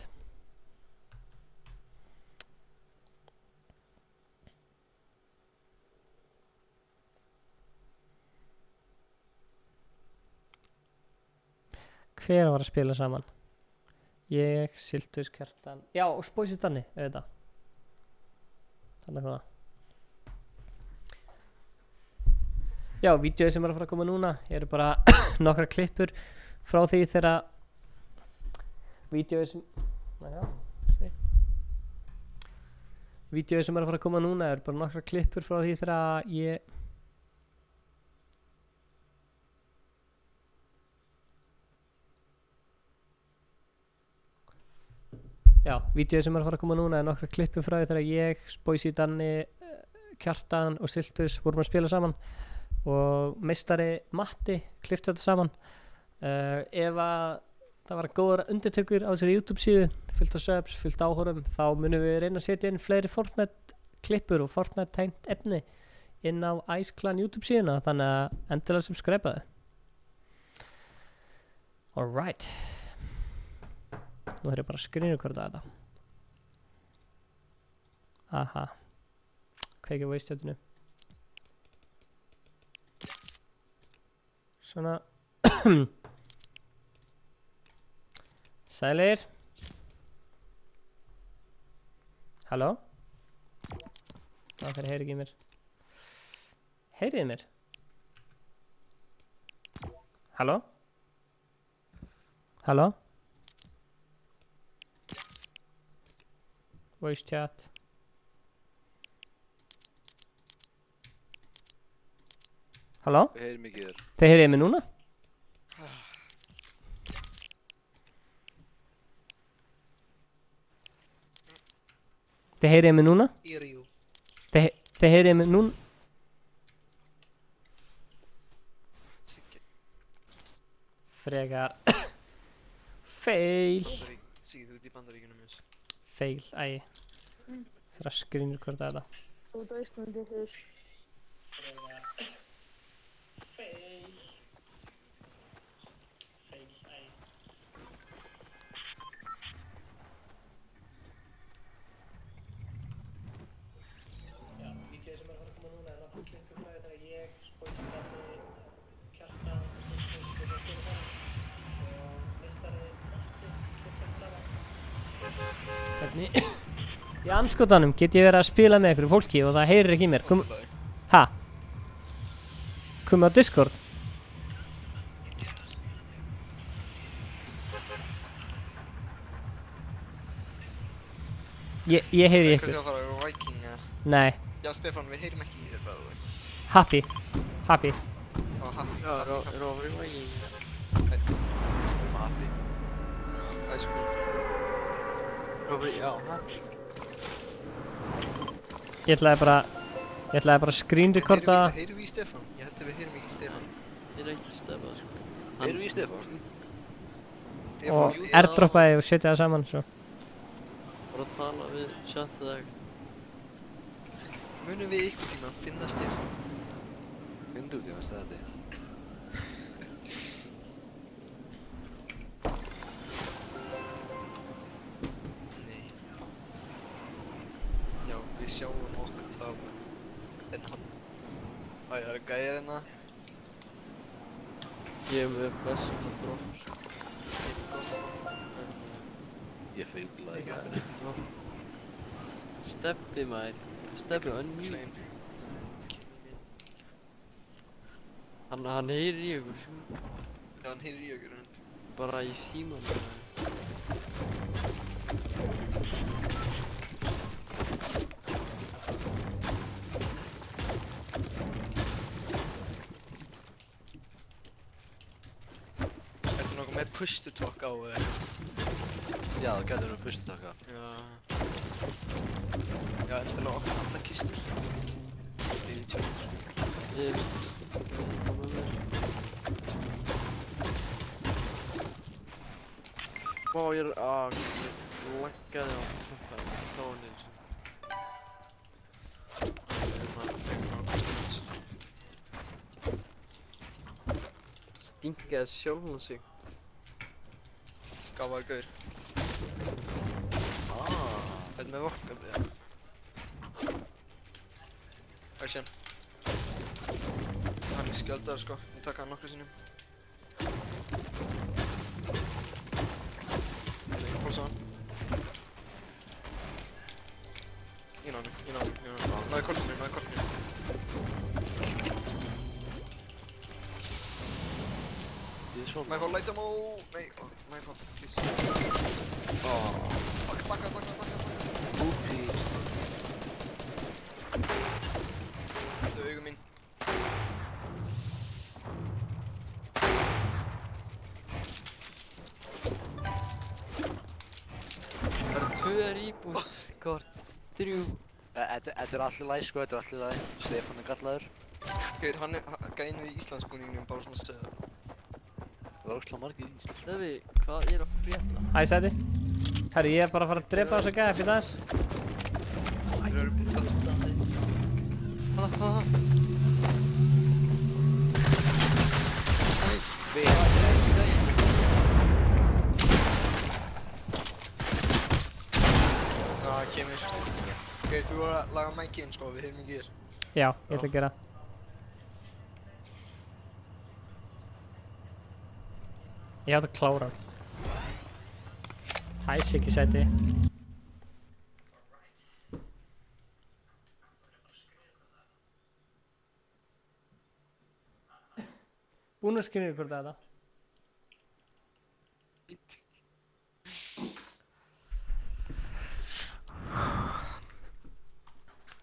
Hver var að spila saman? Ég, Siltus, Kjartan. Já, og Spósi Danni, auðvitað. Þannig að já, vídeoið sem er að fara að koma núna eru bara nokkra klippur frá því þegar vídeoið sem er að fara að koma núna eru bara nokkra klippur frá því þegar ég vídeoið sem er að fara að koma núna er nokkra klippur frá því þegar ég, Spósi Danni, Kjartan og Siltus vorum að spila saman og meistari Matti klippti þetta saman. Ef að það var góðar undirtökur á þessari YouTube síðu, fullt af subs, fullt af áhorfum, þá munum við reyna að setja inn fleiri Fortnite klippur og Fortnite tengt efni inn á Ice Clan YouTube síðuna, þannig að endilega subscribe-aðu. Alright. Nú er ég bara að screenrecorda þetta. Aha. Kveikja waste-jötinu. Svona. Sælir. Halló? Það heyri ekki í mér. Heyriði mér? Halló? Halló? Voice chat. Halló? Við heyrim ekki þér. Þið heyriði mig núna? Þið heyriði mig núna? Þið heyriði mig núna? Frekar fail. Siggi, þú ert í Bandaríkjunum eins. Fail, æ. Það screenur hvort þetta. Þú ert á Íslandi, þess. Fail. Fail, æ. Já, vídeoið sem er að fara að koma núna er nokkuð klippur frá því þegar ég, Spósi Danni, Kjartan og Siltus byrja að spila saman og meistari Matti klippti þetta saman Hvernig í anskotanum get ég verið að spila með einhverju fólki og það heyrir ekki í mér. Ha? Komið á Discord. Ég heyri ykkur. Hvað þið að fara á Viking eða? Nei. Já, Stefán, við heyrim ekki í þér, by the way. Happy. Happy. Ó, happy. Já, Rófur í Viking. Happy. Það er spurt. Rófur, já, happy. Ég ætlaði bara að screen recorda. Heyrum við í Stefán? Ég held að við heyrum ekki í Stefán. Ég er ekki Stefán, sko. Heyrum við í Stefán? Og airdroppaði og setja það saman, svo. Bara að tala við chatið eða eitthvað. Munum við ykkur tíma að finna Stefán? Finndu út í næsta þetta. Nei. Já, við sjáum okkur tala en hann. Æ, það eru gæjar hérna. Ég er með besta dropp, sko. Ég feiglaði ekki. Steppi maður. Steppi unmute. Hann heyrir í ykkur, sko. Já, hann heyrir í ykkur. Bara í símanum, maður. Ertu nokkuð með push-to-talk á eða eitthvað? Já, það gæti verið push-to-talka. Já, endilega okkur allar kistur. Við tjóðum. Ég er með mér. Vá, ég er að laggaði á pumpa, sá hann eins og. Stinkaði sjálfan sig. Gáfaði gaur. Þetta með vokka við það. Action. Hann er skjöldar sko, ég taka hann nokkru sinnum. Ég pólsa hann. Ég náði hann. Náði kortinu. Má ég fá light ammo? Nei, má ég fá, please. Bakka. Úpi. Þetta er augum mín. Það eru 2 reboot kort, 3. Þetta er allir læg sko, þetta er allir læg. Stefán er gallaður. Gaur, hann er gæinn við Íslandsbúningnum, bara svona að segja það. Það er óslega margir í Ísland. Stefi, hvað er að frétta? Æ, sæti. Herri, ég er bara að fara að drepa þessa gæja fyrir þess. Það kemur. Gaur, þú voru að laga mækinn sko, við heyrum ekki þér. Já, ég ætla að gera. Ég átt að klára hann. Hæs ekki sæti. Búinn að skrifa ykkur þetta.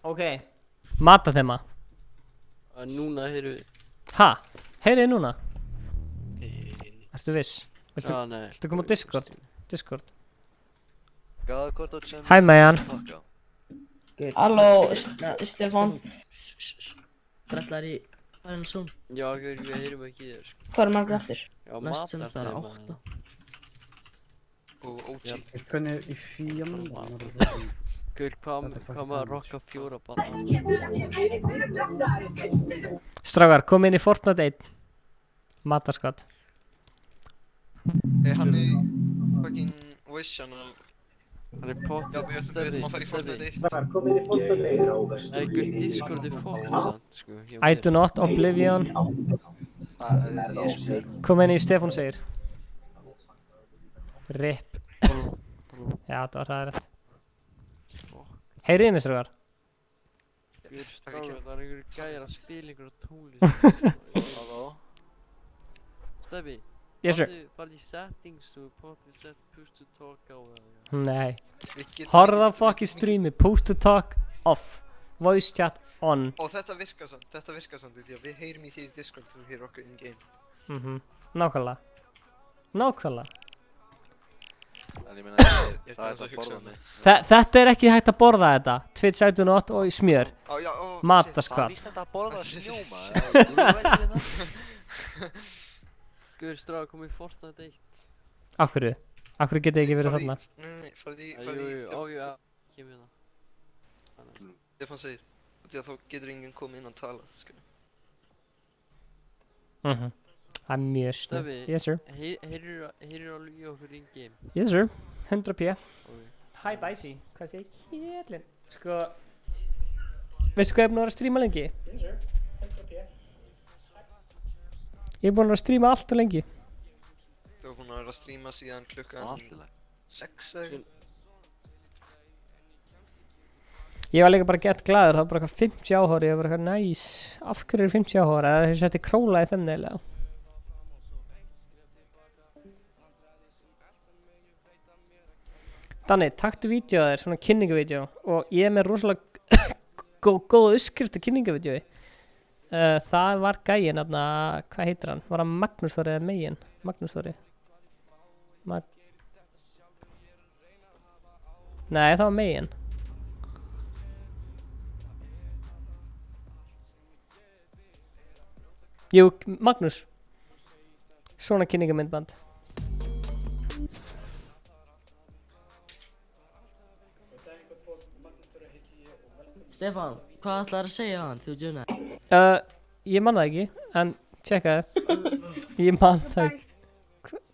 Ok, mataþema. Núna heyrum við. Ha? Heyrið þið núna? Ertu viss? Já, nei. Viltu koma á Discord? Gáða hvort átt sem... Hæ, Majan. Halló, Stefán. Brellar í færin og són. Já, við heyrum ekki í þér, sko. Hvað er margir eftir? Já, Næst sem það er 8. Og OG. Hvernig í fían? Gaur, hvað með að rocka 4 balla? Strákar, kom inn í Fortnite 1. Matarskatt. Hann er fucking voice channel. Hann er potið. Já, við ætlum að fara í Fortnite 1. Nei, gaur, Discord er fokkin sant, sko. I do not Oblivion. Kom inn í Stefán segir. RIP. Já, það var hræðilegt. Heyriði mig, strákar? Guður strákar, það er einhverju gæjar að spila einhverja tónlist. Halló? Steffi, Yes, sir. farðu í settings og potið sett push to talk á eða... Nei. Horða fucking streami, push to talk off. Voice chat on. Og þetta virkar samt því að við heyrum í þér í Discord og þú heyrir okkur in game. Nákvæmlega. Nákvæmlega. En ég meina, það er það að borða mig. Þetta er ekki hægt að borða þetta. Twitch 18 og í smjör. Mataskvað. Það víst þetta að borða snjóma, þú veit þetta? Guður strákar, komið í Fortnite 1. Akkurru? Akkurru getið ekki verið þarna? Nei, farðu í Já, kemur hérna. Stefán segir, því að þá getur enginn komið inn að tala, skilja. Það er mjög snill. Yes, sir. Heyrir alveg í okkur in game? Yes, sir. 100p. Hi, Bicey. Hvað segir hétlinn? Sko... Veistu hvað ég er búinn að vera að stríma lengi? Yes, sir. 100p. Ég er búinn að vera að stríma allt og lengi. Þú er búinn að vera að stríma síðan klukkan 6 eða eitthvað. Ég var líka bara gett glaður, það var bara eitthvað 50 áhóri, ég var bara eitthvað næs. Af hverju eru 50 áhóri? Það er þess að þetta króla í þeim neðilega. Danni, taktu vídeo þér, svona kynningavídeó. Og ég er með rosalega góða uppskrift af kynningavídeói. Það var gæinn, hvað heitir hann? Var hann Magnús Þóri eða Megin? Magnús Þóri. Nei, það var Megin. Jú, Magnús. Svona kynningamyndband. Stefán, hvað ætlaði að segja hann þegar þú djönaði? Ég man það ekki, en tjekkaðu. Ég man það ekki.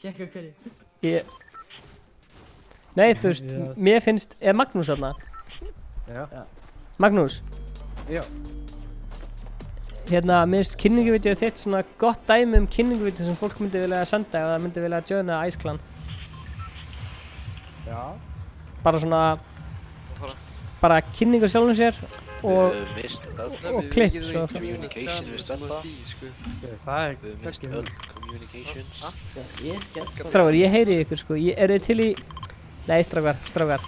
Tjekka hverju? Nei, þú veist, mér finnst... Er Magnús þarna? Já. Magnús? Já. Hérna, mér finnst kynningavídeó þitt svona gott dæmi kynningavídeó sem fólk myndi vilja senda ef það myndi vilja joina Ice Clan. Já. Bara svona... Bara kynningu sjálfum sér og clips og... Communication við Steppa. Það er... Við mist öll communications. Strákar, ég heyri ykkur sko, eru þið til í... Nei, strákar,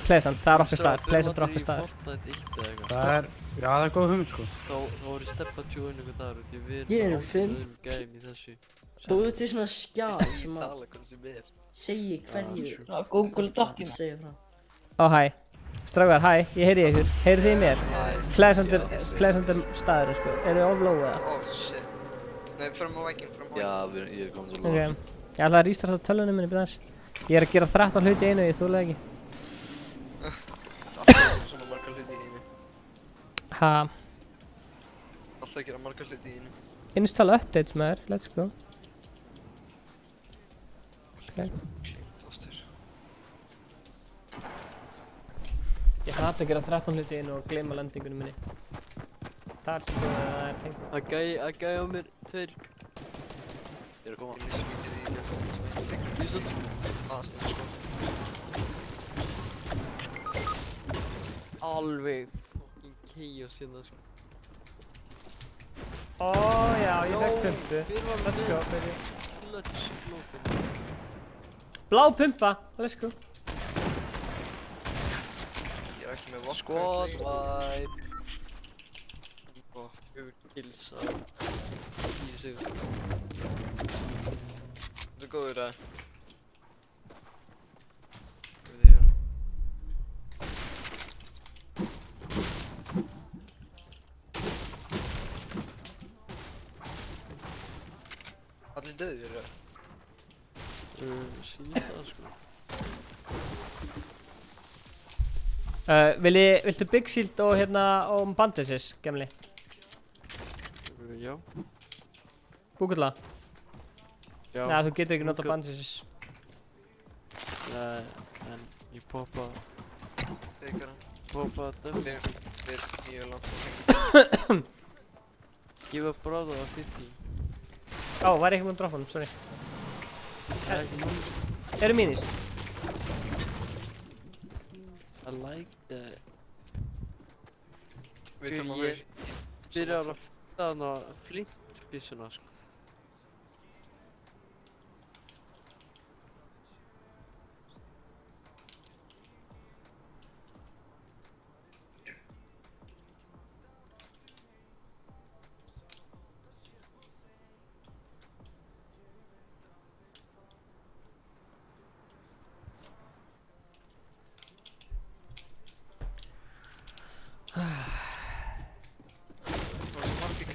Pleasant, það er okkar staðar, Pleasant er okkar staðar. Það er... Já, það er góð hugmynd sko. Þá voru Steppa að joina ykkur þar og við Ég erum er 5. gæm í þessu. Búðu til svona skjál sem að segi hverju Google Document segja frá. Ó, hæ. Strákar, hæ, ég heyri ykkur. Heyrið þið mér? Pleasant er staðurinn sko. Eru þið of low eða? Oh shit. Nei, förum á Viking, Já, ég er komin svo low. Ok. Ég ætla að restarta tölvunum minni byrðans. Ég er að gera 13 hluti í einu, ég þúlega ekki. Alltaf svona marga hluti í einu. Ha? Alltaf að gera marga hluti í einu. Install updates maður, let's go. Okay. Ég hata að gera 13 hluti í einu og gleyma lendingunum minni. Það er sko, það er tengt. Að gæja á mér 2. Ég er að koma. Ég missi mikið í aðstæðan sko. Alveg fucking chaos hérna sko. Ó já, ég fekk pumpu. Let's go, baby. Clutch blókum. Blá pumpa, let's go. Ég er ekki með vodka. Squad vibe. Og 4 kills á 10 sekundur. Þú er góður að... Hvað er þið að gera? Allir döðir eða? Sýnist það sko. Viltu Big Shield og hérna og Bandages, gemli? Já. Google það. Já. Nei, þú getur ekki nota Bandages. Nei, en ég poppa... Teikar hann. Poppa döfn. Við erum mjög langt frá hengi. Ég var bráða á 50. Ó, var ég ekki múin að droppa hann, sorry. Eru mínís? I like that. Við þurfum að Ég byrjar að finna hana flintbyssuna, sko.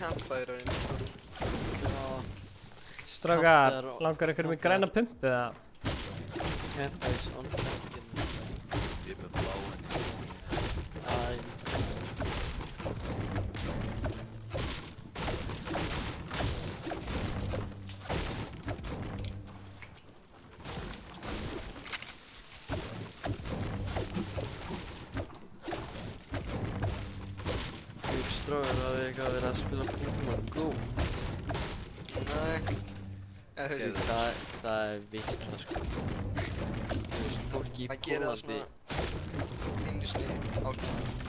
Campfire inn. Strákar, langar ykkur með græna pumpu eða? Campfire is on fucking... Ég er með bláinn. Strákar, hafið þið eitthvað verið að spila Pokémon Go? Nei. Það er veistla, sko. Þú veist, fólki í Það gerir það Pólandi... svona einu sinni á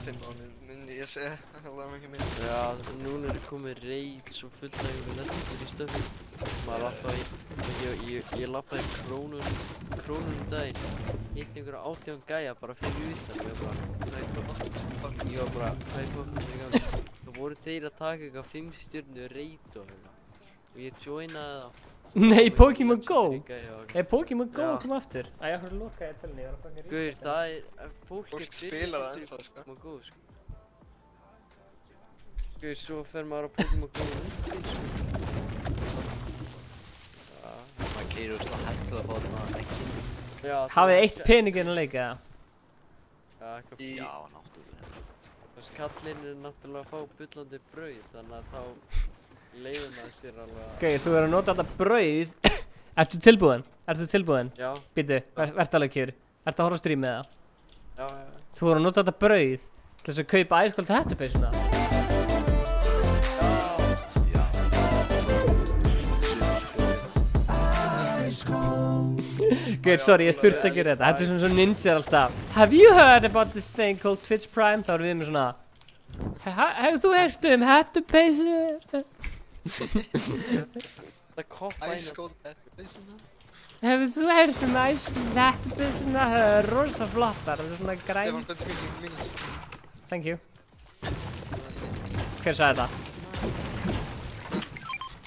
5 mánuðum, myndi ég segja. Það var mikið meira. Já, núna er komið raids og fullt af einhverjum lettur í stöfum. Maður lappaði ég lappaði krónunum daginn. Hitt einhverja 18 gæja bara fyrir utan. Ég var bara, hvað er fokkin í gangi? Það voru þeir að taka eitthvað 5 stjörnu raid og eitthvað. Og ég joinaði það. Nei, Pokémon Go? Er Pokémon Go að koma aftur? Æ, ég ætla að loka ég tölunni, ég var að fanga ríka. Guður, það er... Fólk spilar það ennþá, sko. Pokémon Go, sko. Guður, svo fer maður á Pokémon Go undir, sko. Maður keyrir úr svona hættu að fá þarna ekki. Hafið eitt peninginn að leika það? Já, náttúrulega. Þess kallinn er náttúrulega að fá bullandi brauð, þannig að þá leiðum maður sér alveg að... Gauð, þú verður að nota þetta brauð. Ertu tilbúinn? Já. Býtu, vertu alveg kjur. Ertu að horfa á strímið það? Já. Þú verður að nota þetta brauð til þess að kaupa æskvölda hættupeysuna. Gauð, sorry, ég þurfti að gera þetta. Þetta er svona svo ninja alltaf. Have you heard about this thing called Twitch Prime? Þá erum við með svona... Hefur þú heyrt hættupeysu? Það koppa einu. Æskóð hættupeysuna. Hefur þú heyrt hættupeysuna? Það er rosa flottar, það er svona græn. Stefán, þetta er mikið minnst. Thank you. Hver sagði þetta?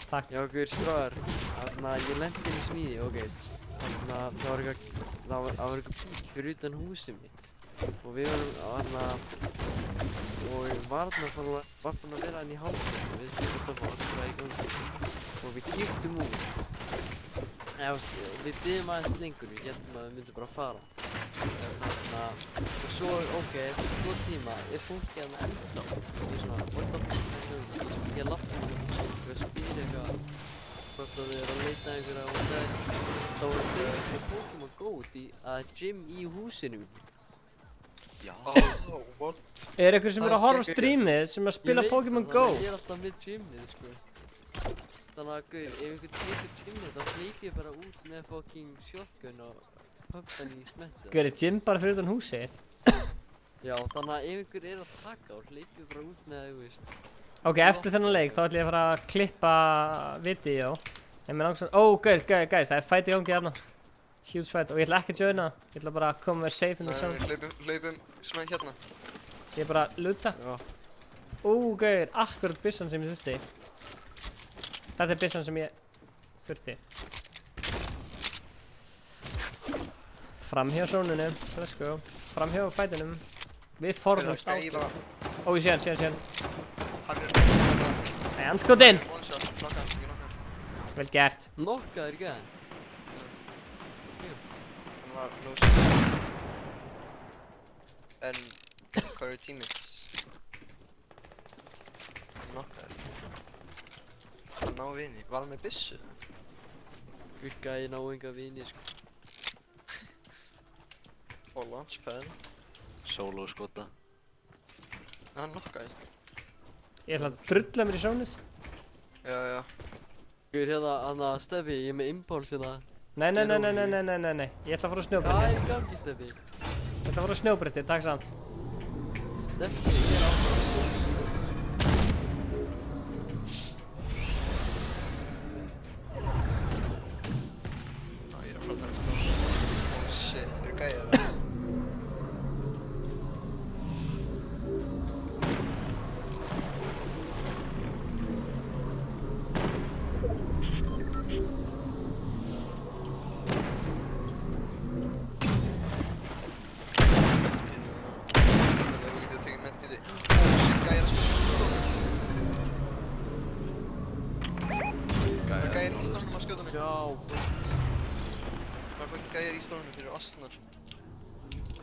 Takk. Já, guður, stráðar. Þannig að ég lendi inn í smíði, ok. Þannig að það var eitthvað bíl fyrir utan húsið mitt. Og við varum og varna var búinn að vera hann í hálfum og við skilum að fá alltaf í gangi og við kíktum út. Við byggðum aðeins lengur, við héldum að við myndum bara að fara. Og svo, ok, eftir 2 tíma er fólkið hann ennþá. Ég er svona, what the fuck, ég lappa og spyr eitthvað hvort að þið eru að leita einhverja og þá var þetta Pokémon Go að gym í húsinu mínu. Já. What? Er eitthvað sem er að horfa á strímið sem að spila Pokémon Go? Ég er alltaf með gymmið, sko. Þannig að, gauð, ef einhvern tekur gymmið þá hleyp ég bara út með fucking shotgun og pumpa hann í smettið. Gauð, er gym bara fyrir utan húsið? Já, þannig að ef einhver er að taka og hleyp ég bara út með það, þú veist. Ok, eftir þennan leik þá ætlum ég að fara að klippa vídeó. En mér langt svona, guys, það er fight í gangi hérna. Huge fight og ég ætla ekki að joina. Ég ætla bara að koma með safe in the zone. Nei, hlaupum svona hérna. Ég er bara að luta. Gauður, akkurat byssan sem ég þurfti. Þetta er byssan sem ég þurfti. Framhjá zónunum, let's go. Framhjá fætinum. Við formumst á. Ég sé hann. Nei, anskotinn! Vel gert. Nokkaður ekki hann? Hann var no-shot. En hvað eru teammates? Hann nokkaðist. Hann ná vini. Var hann með byssu? Guð gæði ná enga vini, sko. Og launchpad. Solo skota. Hann nokkaðist. Ég ætla að drulla mér í sónið. Já. Guður, hérna, Steffi, ég er með impulse hérna. Nei. Ég ætla að fara að snjópa. Hvað er í gangi, Steffi? Þetta voru snjóbretti, takk samt. Stefni, ég er áfram. Ég er að flota næsta. Oh shit, þeir eru gæðið það.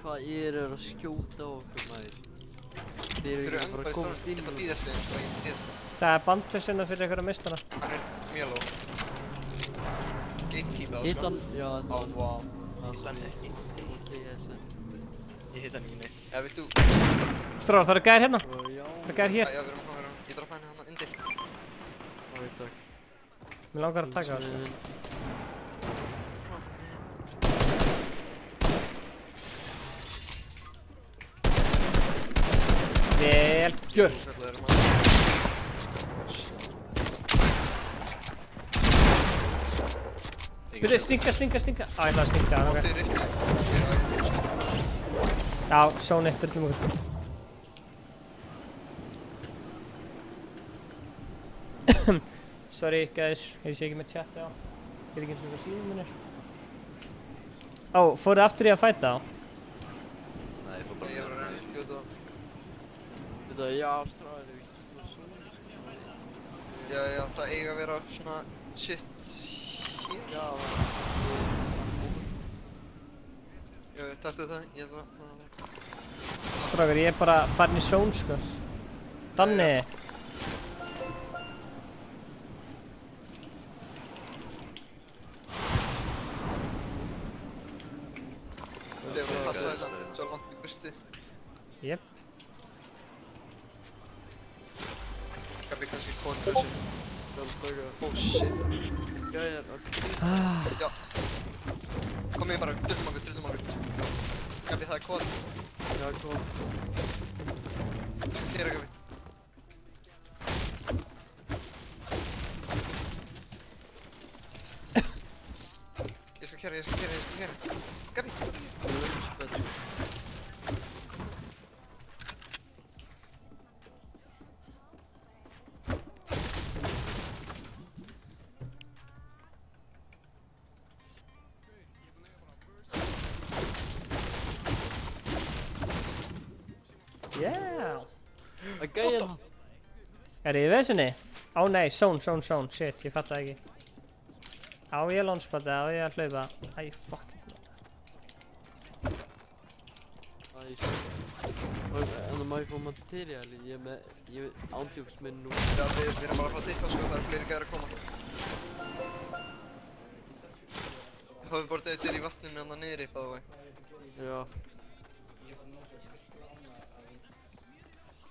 Hvað eru að skjóta á okkur maður? Þeir eru ekki bara að komast inn. Ég ætla að bíða eftir þeim, sko, ég bíða. Það er bandvisina fyrir einhverja mistara. Hann er mjög lóg. Gatekeepa það, Hitt sko. hann, já. Ó, vá. Hitt hann ekki. Ég hitt hann ekki neitt. Eða, vilt þú? Stráðar, það eru gæðir hérna. Já. Það eru gæðir hér. Já, við erum að koma hérna. Ég droppa henni hérna undir. Já, takk. Mér langar að taka það. Vel gjörð. Byrju, stinga. Á, ég ætla að stinga, ok. Já, zone 1 til okkur. Sorry, guys, ég sé ekki með chat á. Ég er ekki eins og eitthvað síðan minnir. Ó, fóruð aftur í að fæta á? Nei, ég fór bara Ég var að reyna að skjóta það. Þetta, já, stráðar, við getum að svona. Já, það eiga að vera svona shit hér. Já, Já, taktu það, ég ætla að... Strákar, ég er bara farin í zone, sko. Danni. Þetta er að passa þess að svo langt í burtu. Jep. Gabbi kannski konur sem... Oh shit. Gæjar, ok. Já. Komið bara, drullum okkur. Gabbi, það er kvot. Já, kvot. Hér er Gabbi. Ég skal kæra. Gabbi. Yeah. Gæjar. Er ég í vesinni? Ó nei, zone, shit, ég fatt það ekki. Á ég launchpadda, á ég að hlaupa. Æ, fuck. En má ég fá materiál? Ég er ándjóks með nú. Já, við erum bara að fara að dippa, sko, það eru fleiri gæðir að koma. Hoverboardið er í vatninu hérna niðri, by the way. Já.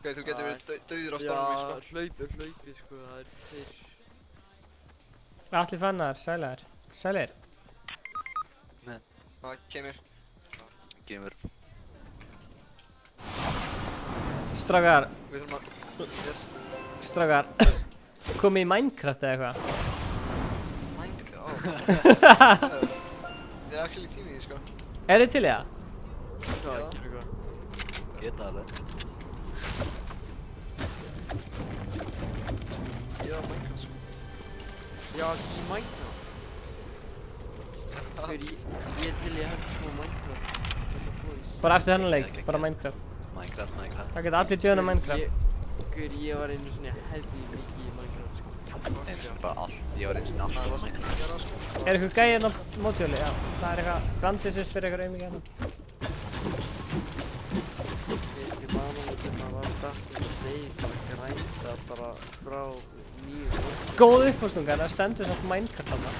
Ok, þú getur verið dauður á stormi, sko. Já, hlaupi, sko, það er þeir. Allir fannar, sælir. Nei. Það kemur. Strákar. Við þurfum að... Yes. Strákar. Komið í Minecraft eða eitthvað? Minecraft, ó. Þið er actually tímið í því, sko. Er þið til í það? Já, ekki eitthvað. Geta alveg. Ég er á Minecraft, sko. Já, í Minecraft. Ég er til í að hægt smá Minecraft. Bara eftir þennan leik, bara Minecraft. Minecraft. Það geta allir djöðna Minecraft. Ég var einu svona hefði mikið í Minecraft, sko. Einu svona bara allt, ég var einu svona alltaf Minecraft. Er eitthvað gæðin á mótjóli? Já, það er eitthvað brandisist fyrir eitthvað auðvitað hérna. Ég man alveg þegar maður var dættur sleið, bara grænda bara frá 9 år. Góð uppástunga, það stendur samt Minecraft þarna.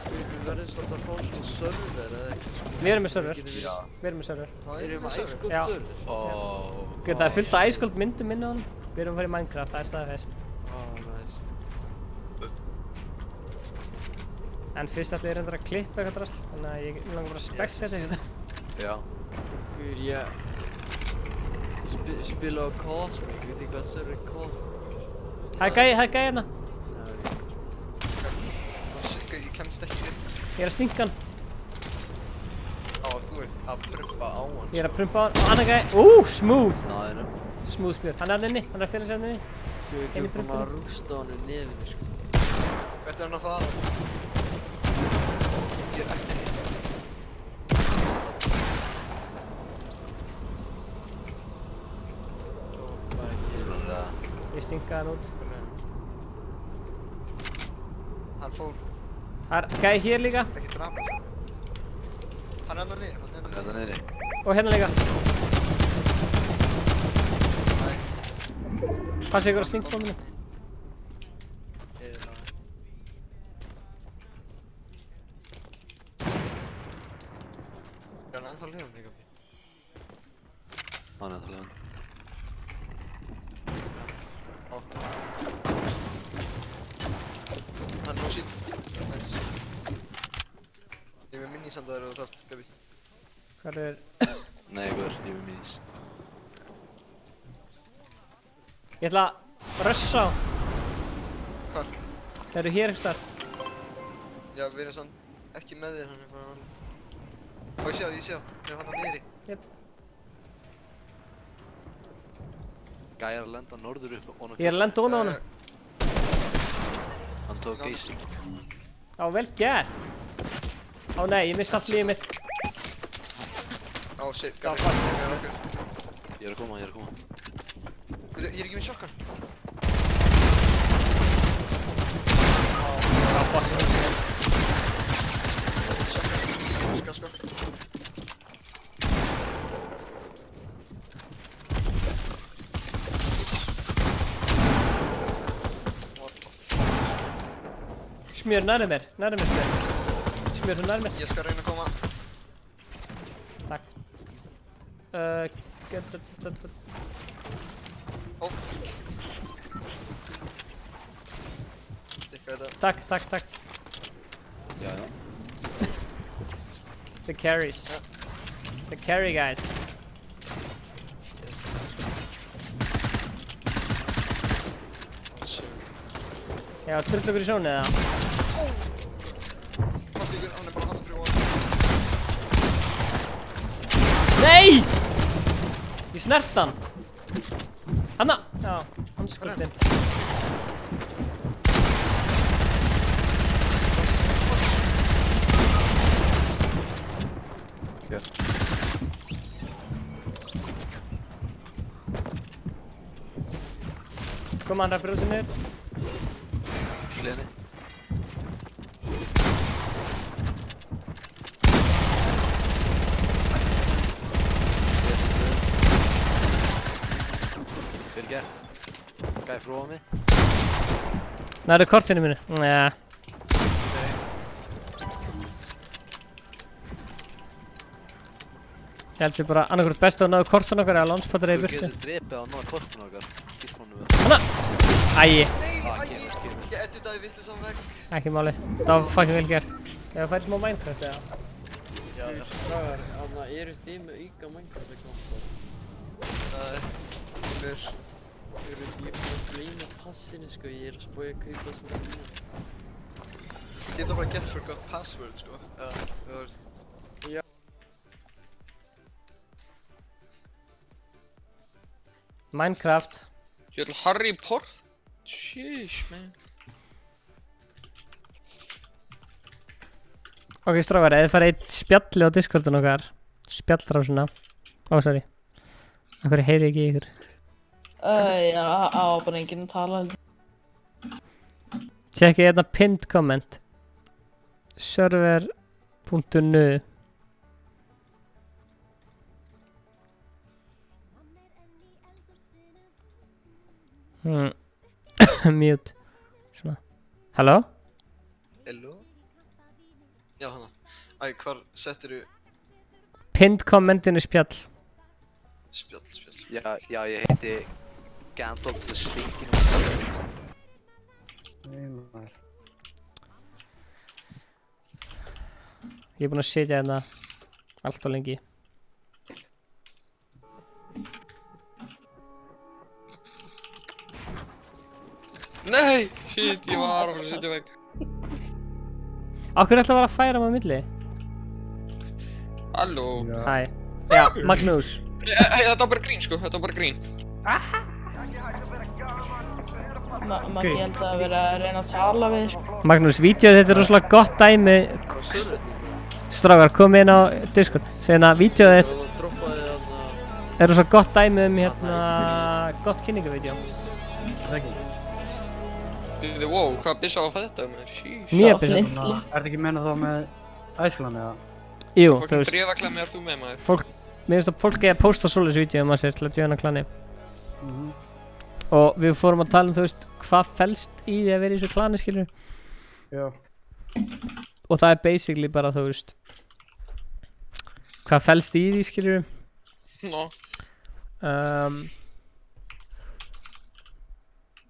Við verðum svolítið að fá svona server eða eitthvað. Við erum með server. Já. Við erum með server. Erum við með Icecold Já. server? Það er fullt af Icecold myndum inn á hann. Við erum að fara í Minecraft, það er staðfest. Nice. En fyrst ætla ég reyndar að klippa eitthvað drasl, þannig að ég langar bara að spekta þetta hérna. Já. Guður, ég spila á Cosmic, veit þið hvað server Cosmic? Það er gæi hérna. Ég kemst ekki upp. Ég er að stinka hann. Þú ert að prumpa á hann. Ég er að prumpa á hann og hann er gæi. Smooth! Náðinu. Smooth spjör. Hann er hann inni, hann er að fela sig hann inni. Svo ég er búinn að rústa hann í nefinu, sko. Hvert er hann að fara? Ég er ekki heim. Ég stinka hann út. Hann fór. Það er gæi hér líka. Þetta er ekki drama. Hann er hann niður. Hann er hann niðri. Og hérna líka. Passa ykkur á stinkbombinu. Er hann ennþá lifandi líka? Hann er ennþá lifandi. Hann er á síld. Nice. Ég er með minisandar og það, Gabi. Hvar er... Nei, ég er með minis. Ég ætla að rössa á. Hvar? Það eru hér einhvers þar. Já, við erum samt ekki með þér, hann er bara alveg. Ég sjá. Ég er hann að niðri. Jep. Gæi er að lenda norður upp og Ég er að lenda ofan á honum. Hann tók geysi. Á, vel gert. Á, nei, ég missti allt lífið mitt. Á, shit, Gabi. Ég er að koma. Ég er ekki með sjokkan. Skakk. Smjör nærri mér smjör. Smjör þú nærri mér. Ég skal reyna að koma. Takk. Takk. Já. The carries. The carry guys. Já, trullu okkur í sjónu eða? Passi ykkur, hann er bara hann fyrir ofan. Nei! Ég snert hann. Hanna! Já, hann skuldinn. Hér. Koma, hann ræpir út sig niður. Hliðinni. Vel gert. Gæi frá mig. Nærðu kortinu mínu? Nei. Ég held ég bara annarkvæmt best að náðu kortinu okkar eða launchpadar eða í burtu. Þú getur drepið á náðu kortinu okkar. Hanna! Æi! Ég editaði vitlis á vegg. Ekki málið. Það var fucking vel gert. Ég var fært smá Minecraft eða? Já. Strágar, eru þið með auka Minecraft account? Nei. Ég er búinn að gleyma passinu, sko. Ég er að spója að kaupa svona mína. Ég hef það bara get forgot password, sko. Já. Minecraft. Ég ætla Harry Potter. Sheesh, man. Ok, strákar, eða þið farið eitt spjalli á Discordun okkar. Spjallrásuna. Sorry. Akkur heyri ekki í ykkur. Já, bara enginn að tala. Tjekkið hérna pinned comment. Server.nu Mute. Svona. Halló? Hello? Já, hana. Æ, hvar settirðu? Pinned commentinu spjall. Spjall. Já, ég heiti Gandalf the Stinking. Nei, maður. Ég er búinn að sitja hérna allt og lengi. Nei, shit, ég var að setja vekk. Akkur ætla að vera að færa maður milli? Halló. Hæ. Já, Magnús. Þetta var bara grín sko, þetta var bara grín. Maggi, ég held að vera að reyna að tala við sko. Magnús, vídeoð þetta er rosalega gott dæmi. Strákar, komið inn á Discord. Segðan að vídeoð þetta er rosalega gott dæmi hérna gott kynningavídeó. Wow, hvað bissa á að fæða þetta með? Nýja bissa. Er þetta ekki meina þá með æskulan eða? Jú, þú veist. Bréfaklammi ert þú með maður? Mér finnst að fólk eigi að posta svoleiðis vídeó að sér til að joina klani. Og við fórum að tala þú veist, hvað felst í því að vera í þessu klani, skilur? Já. Og það er basically bara, þú veist, hvað felst í því, skilur? Nó.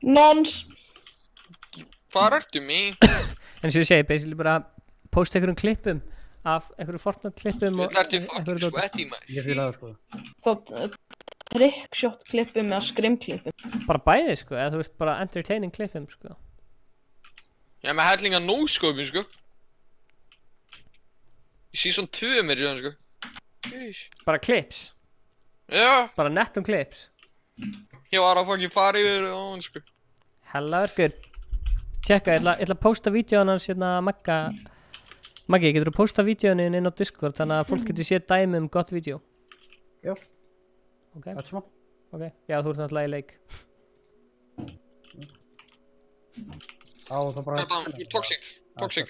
Nons! Hvað ertu mig? En sem ég segi, basically bara posta einhverjum klippum af einhverjum Fortnite klippum og... Þú ertu fucking sweaty maður. Ég fíla það sko. Þá trickshot klippum eða scrim klippum. Bara bæði sko, eða þú veist bara entertaining klippum sko. Ég er með hellinga no-scopum sko. Ég sé svona 2 mér síðan sko. Bara clips? Já. Bara nettum clips? Ég var að fucking fara yfir og hann sko. Hella örgur. Tjekka, ég ætla að posta vídeóan hans hérna Maggi, getur þú posta vídeóan inn á Discord þannig að fólk getur séð dæmi gott vídeó? Já. Ok. Þetta smá. Ok, já þú ert náttúrulega í leik. Á, það bara... Þetta, toxic.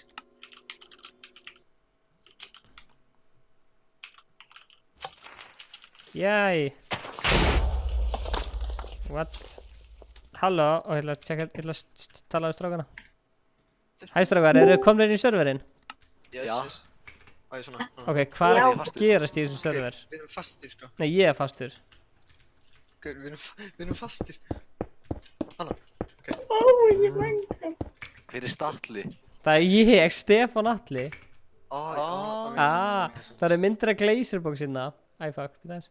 Jæ. What? Halló, og ég ætla að tala við strákana. Hæ strákar, eru þið komnir í serverinn? Yes. Æ, svona. Ok, hvað er að gerast í þessum server? Við erum fastir sko. Nei, ég er fastur. Við erum fastir. Hanna, ok. Ég mændi. Hver er Statli? Það er ég, Stefán Atli. Það það er myndir af Glazerbox hérna. Æ, fuck, býta þess.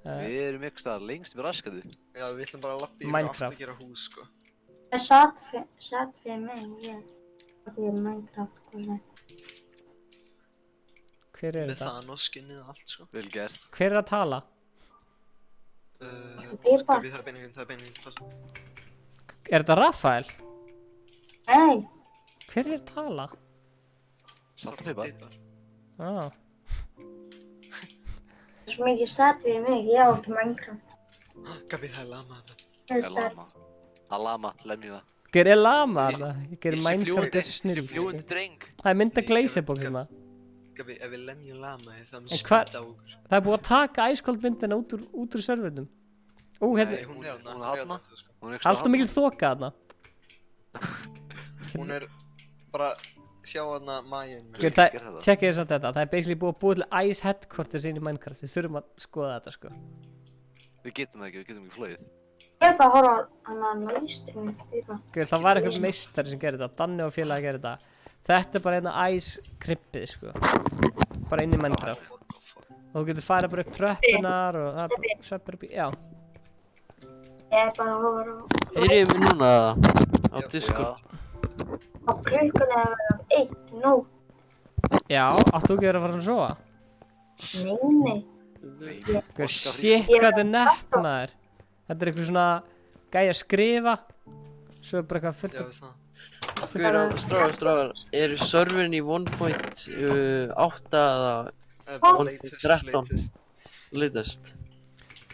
Við erum ykkur staðar lengst upp í raskatu. Já, við ætlum bara að lappa yfir aftur að gera hús sko. Það satt fyrir mig, ég er Minecraft, hvað það? Hver er Með þetta? það og skinnið og allt sko. Vel gert. Hver er að tala? Gabi, það er beiningin, passa. Er þetta Rafael? Nei. Hver er að tala? Salt og pipar. Ah. Það er svo mikið satt fyrir mig, ég á ekki Minecraft. Gabi, það er lama þetta. Það er satt. Það lama, lemjum það. Hver er lama þarna? Ég gerir Minecraft er snill. Fljúandi dreng. Það er mynd af Glazerbox hérna. Gabi, ef við lemjum lama þið, það mun En hvar? smita okkur. Það er búið að taka æskold myndina út úr servernum. Ó, hérna. Nei, hún er þarna. Alltaf mikil þoka þarna. Hún er bara, sjá þarna maginn. Tjekkið þess að þetta. Það er basically búið að búið til Ice Headquarters inn í Minecraft. Við þurfum að skoða þetta sko. Við getum það ekki, við getum ekki flóið. Ég er bara að horfa á hann að livestream líka. Það var eitthvað meistari sem gerir þetta. Danni og félagi gerir þetta. Þetta er bara hérna Ice krippið sko. Bara inn í Minecraft. Og þú getur farið bara upp tröppunar og það er bara sveppur upp í, já. Ég er bara að horfa á... Heyrið við núna á Discord? Á klukkunni að vera 1 nótt. Já, áttu ekki verið að fara að sofa? Nei. Shit, hvað þetta er nett maður. Þetta er eitthvað svona gæja að skrifa. Svo er bara eitthvað fullt af... Strágar, eru serverin í 1.8 eða 1.13 latest?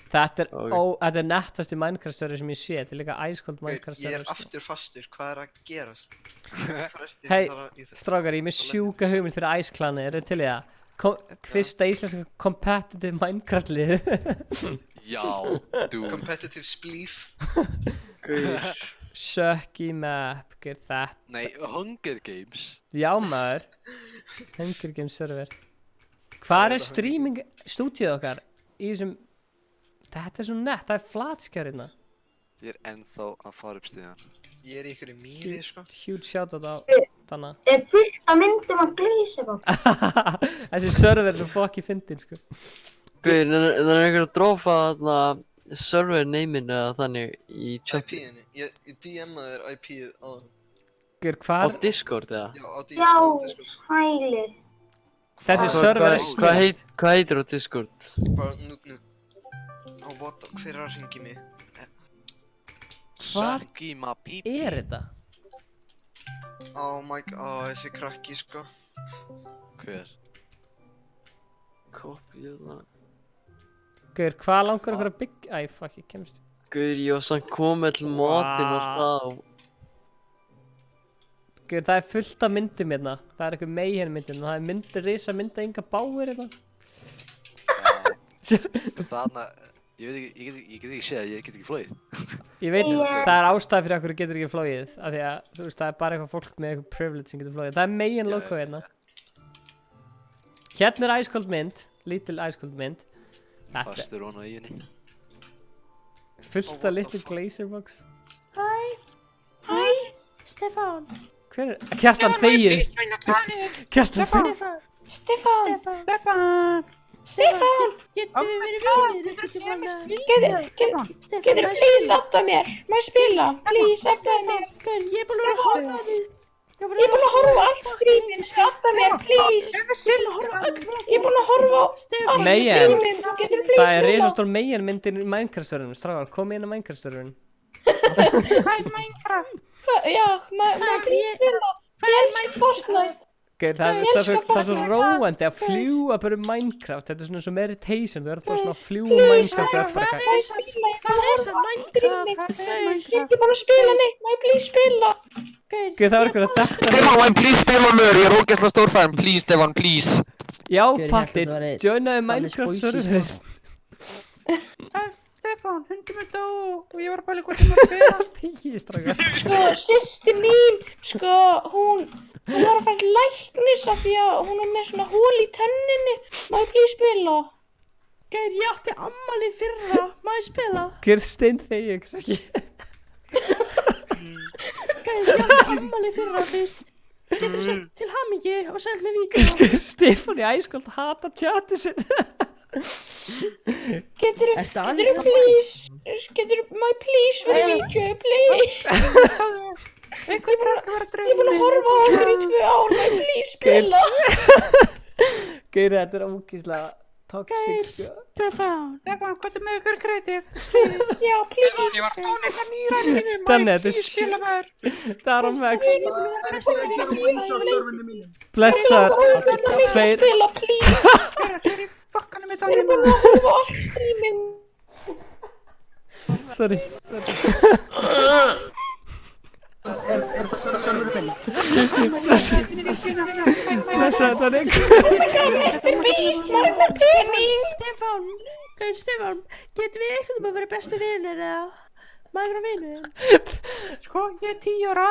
Þetta er nettasti Minecraft server sem ég sé. Þetta er líka æskold Minecraft server. Ég er aftur fastur, hvað er að gerast? Hei, strákar, ég er með sjúka hugmynd fyrir Ice Clanið, eru til í það? Fyrsta íslenska competitive Minecraft lið. Já, du. Competitive splíf. Sucky map, gerð þetta. Nei, Hunger Games. Já maður. Hunger Games server. Hvað er streaming stúdíu okkar í þessum... Þetta er svo nett, það er flatskjárina. Ég er ennþá að fara upp stíðan. Ég er í ykkur í mýri sko. Huge shoutout á þannig. fullt af myndum af Gleysebox. Þessi server er svo fokki fyndin, sko. Guð, það er einhver að drópa þarna server name-in eða þannig í chat. IP-inu, ég DM-aði þér IP-ið á það. Guð, hvað? Á Discord eða? Já, á Já, Discord. hælir. Þessi server er snilld. Hvað heitir á Discord? Bara nút. Á what, hver er að hringi mig? Hvað er þetta? Oh my god, þessi krakki, sko. Hver? Copy það. Guð, hvað langar okkur að byggja? Æ, fuck, ég kemst. Guð, ég var samt komið til matinn og það. Guð, það er fullt af myndum hérna. Það er eitthvað Mayhem myndin og það er myndir risa mynda Inga Bauer hérna. Þarna, ég get ekki séð, ég get ekki flogið. Ég veit, það er ástæð fyrir okkur getur ekki flogið. Af því að, þú veist, það er bara eitthvað fólk með eitthvað privilege sem getur flogið. Það er megin logo hérna. Hérna er Ice Cold mynd, lítil Ice Cold mynd. Fastur hún á íunni. Fullt af litlu Glazerbox. Hæ, Stefán. Hver er? Kjartan þegið. Kjartan þegið. Stefán. Getur við verið vinir? Getur þú please atta mér? Má ég spila? Please atta mér. Ég er búin að horfa á þig. Ég er búin að horfa á allt stríminn. Atta mér, please. Ég er búin að horfa á allt stríminn. Getur þú please Það er spila? risastór megin myndin í Minecraft-serverinu. Strákar, kom inn á Minecraft-serverinu. Hvað er Minecraft? Já, maður please spila. Ég elska Fortnite. Það er svo róandi að fljúa bara um Minecraft. Þetta er svona eins og meditation. Þú verður bara svona að fljúa um Minecraft og eftir eitthvað. Hvað er það Minecraft? Ég er ekki búin að spila neitt. Má ég please spila? Það var eitthvað að detta. Stefán, please spila mér, ég er ógeðslega stór fan. Please, Stefán, please. Já, Patti, joinaði Minecraft-serverinu. Stefán, hundum er dó og ég var að bæla hvort ég var að spila. Þegið, strákar. Sko, systir mín, sko, hún var að fara til læknis af því að hún er með svona hól í tönninni. Má ég please spila? Gæri, ég átti ammali fyrra. Má ég spila? Kirstein þegið, krakki. Gæri, ég átti ammali fyrra, fyrst. Getur þú sett til hamingju og send mér vídeo? Stefán í Ice Cold hata tjatið sitt. Getur þú please, má ég please vera vídeo, please? Ég er búin að horfa á okkur í 2 ár, má ég please spila? Geir, þetta er ógeðslega toxic, sko. Stefán, hvað er með ykkur kreatív? Já, please. Ég var tónið með nýra mínum, má ég please spila mér? Daron Vex. Blessar. Tveir. Spila, please. Bakkanum mitt á mér, maður að horfa á allt stríminn. Sorry. Er það svona sjálfur minn? Blessa þetta er ykkur. Mr. Beast, maður fær pening. Stefán, getur við eitthvað að vera bestu vinir eða? Maður vera vinir? Sko, ég er 10 ára.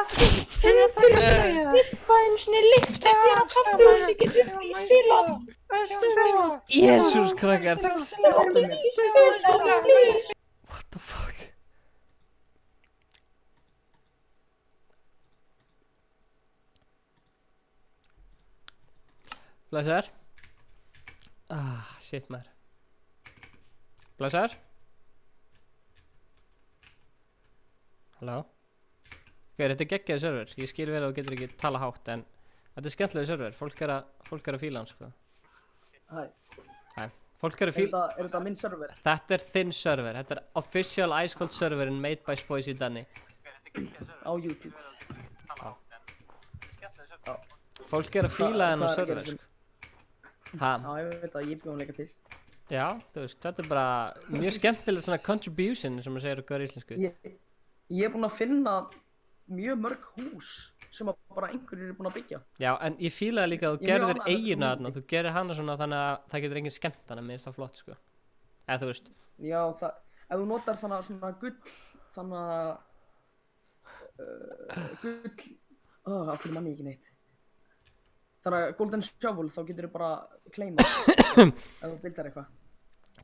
Hvað einu sinni líktast ég að kaffehúsi, getur við spilað? Jesús, krakkar. What the fuck? Blessar. Shit, maður. Blessar. Halló. Þetta er geggjaði server. Ég skil vel að þú getur ekki tala hátt, en þetta er skemmtilega server. Fólk er að fíla hann, sko. Hæ. Fólk er að fíla. Er þetta minn server? Þetta er þinn server. Þetta er official Ice Cold serverin made by Spoizy Danny. Á YouTube. Fólk er að fíla þennan server, sko. Já, ég veit að ég bjóðum leika til. Já, þú veist, þetta er bara mjög skemmtileg svona contribution sem maður segir á góður íslensku. Ég er búinn að finna mjög mörg hús sem bara einhverjir eru búinn að byggja. Já, en ég fílaði líka að þú gerðir eiginu þarna, þú gerir hana svona þannig að það getur enginn skemmt hana, mér finnst það flott, sko. Eða þú veist. Já, ef þú notar svona gull, okkur manni ekki neitt. Þannig að Golden Shovel, þá getur þú bara claima ef þú bildar eitthvað.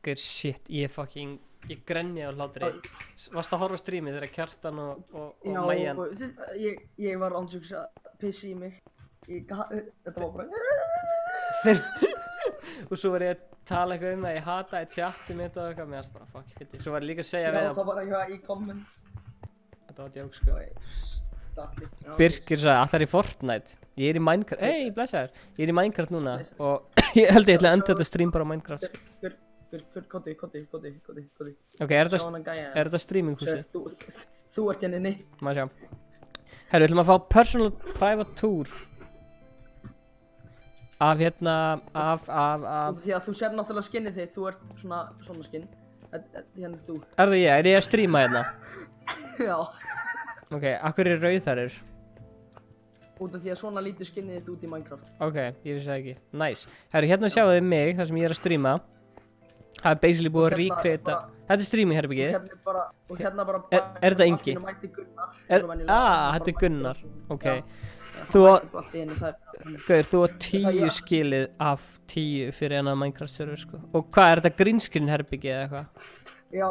Gauður, shit, ég grenjaði á hlátri. Varstu að horfa á streamið þegar Kjartan og Mæjan? Já, ég var ándjóks að pissi í mig. Þetta var bara... Og svo var ég að tala eitthvað að ég hataði chati mitt og eitthvað, mér bara fuck it. Svo var ég líka að segja við Já, það var eitthvað í comments. Þetta var djók sko. Birkir sagði, allar í Fortnite. Ég er í Minecraft, blessaður. Ég er í Minecraft núna og ég held ég ætla að enda þetta stream bara á Minecraft sko. Koti. Ok, er þetta streaming húsi? Þú ert hérna inni. Má sjá. Herru, við ætlum að fá personal private tour. Af hérna, Því að þú sér náttúrulega skinnið þitt, þú ert svona skinn. Hérna er þú. Er það ég? Er ég að streama hérna? Já. Ok, akkur er rauð þar er? Út af því að svona lítur skinnið þitt út í Minecraft. Ok, ég vissi það ekki. Nice. Herru, hérna sjáu þið mig, þar sem ég er að streama. Það er basically búið að recreata. Þetta er streaming herbyggið. Og hérna bara... Er þetta Ingi? Þetta er Gunnar. Ok. Þú á 10 skilið af 10 fyrir enn Minecraft server sko. Og hvað er þetta green screen herbyggið eða eitthvað? Já.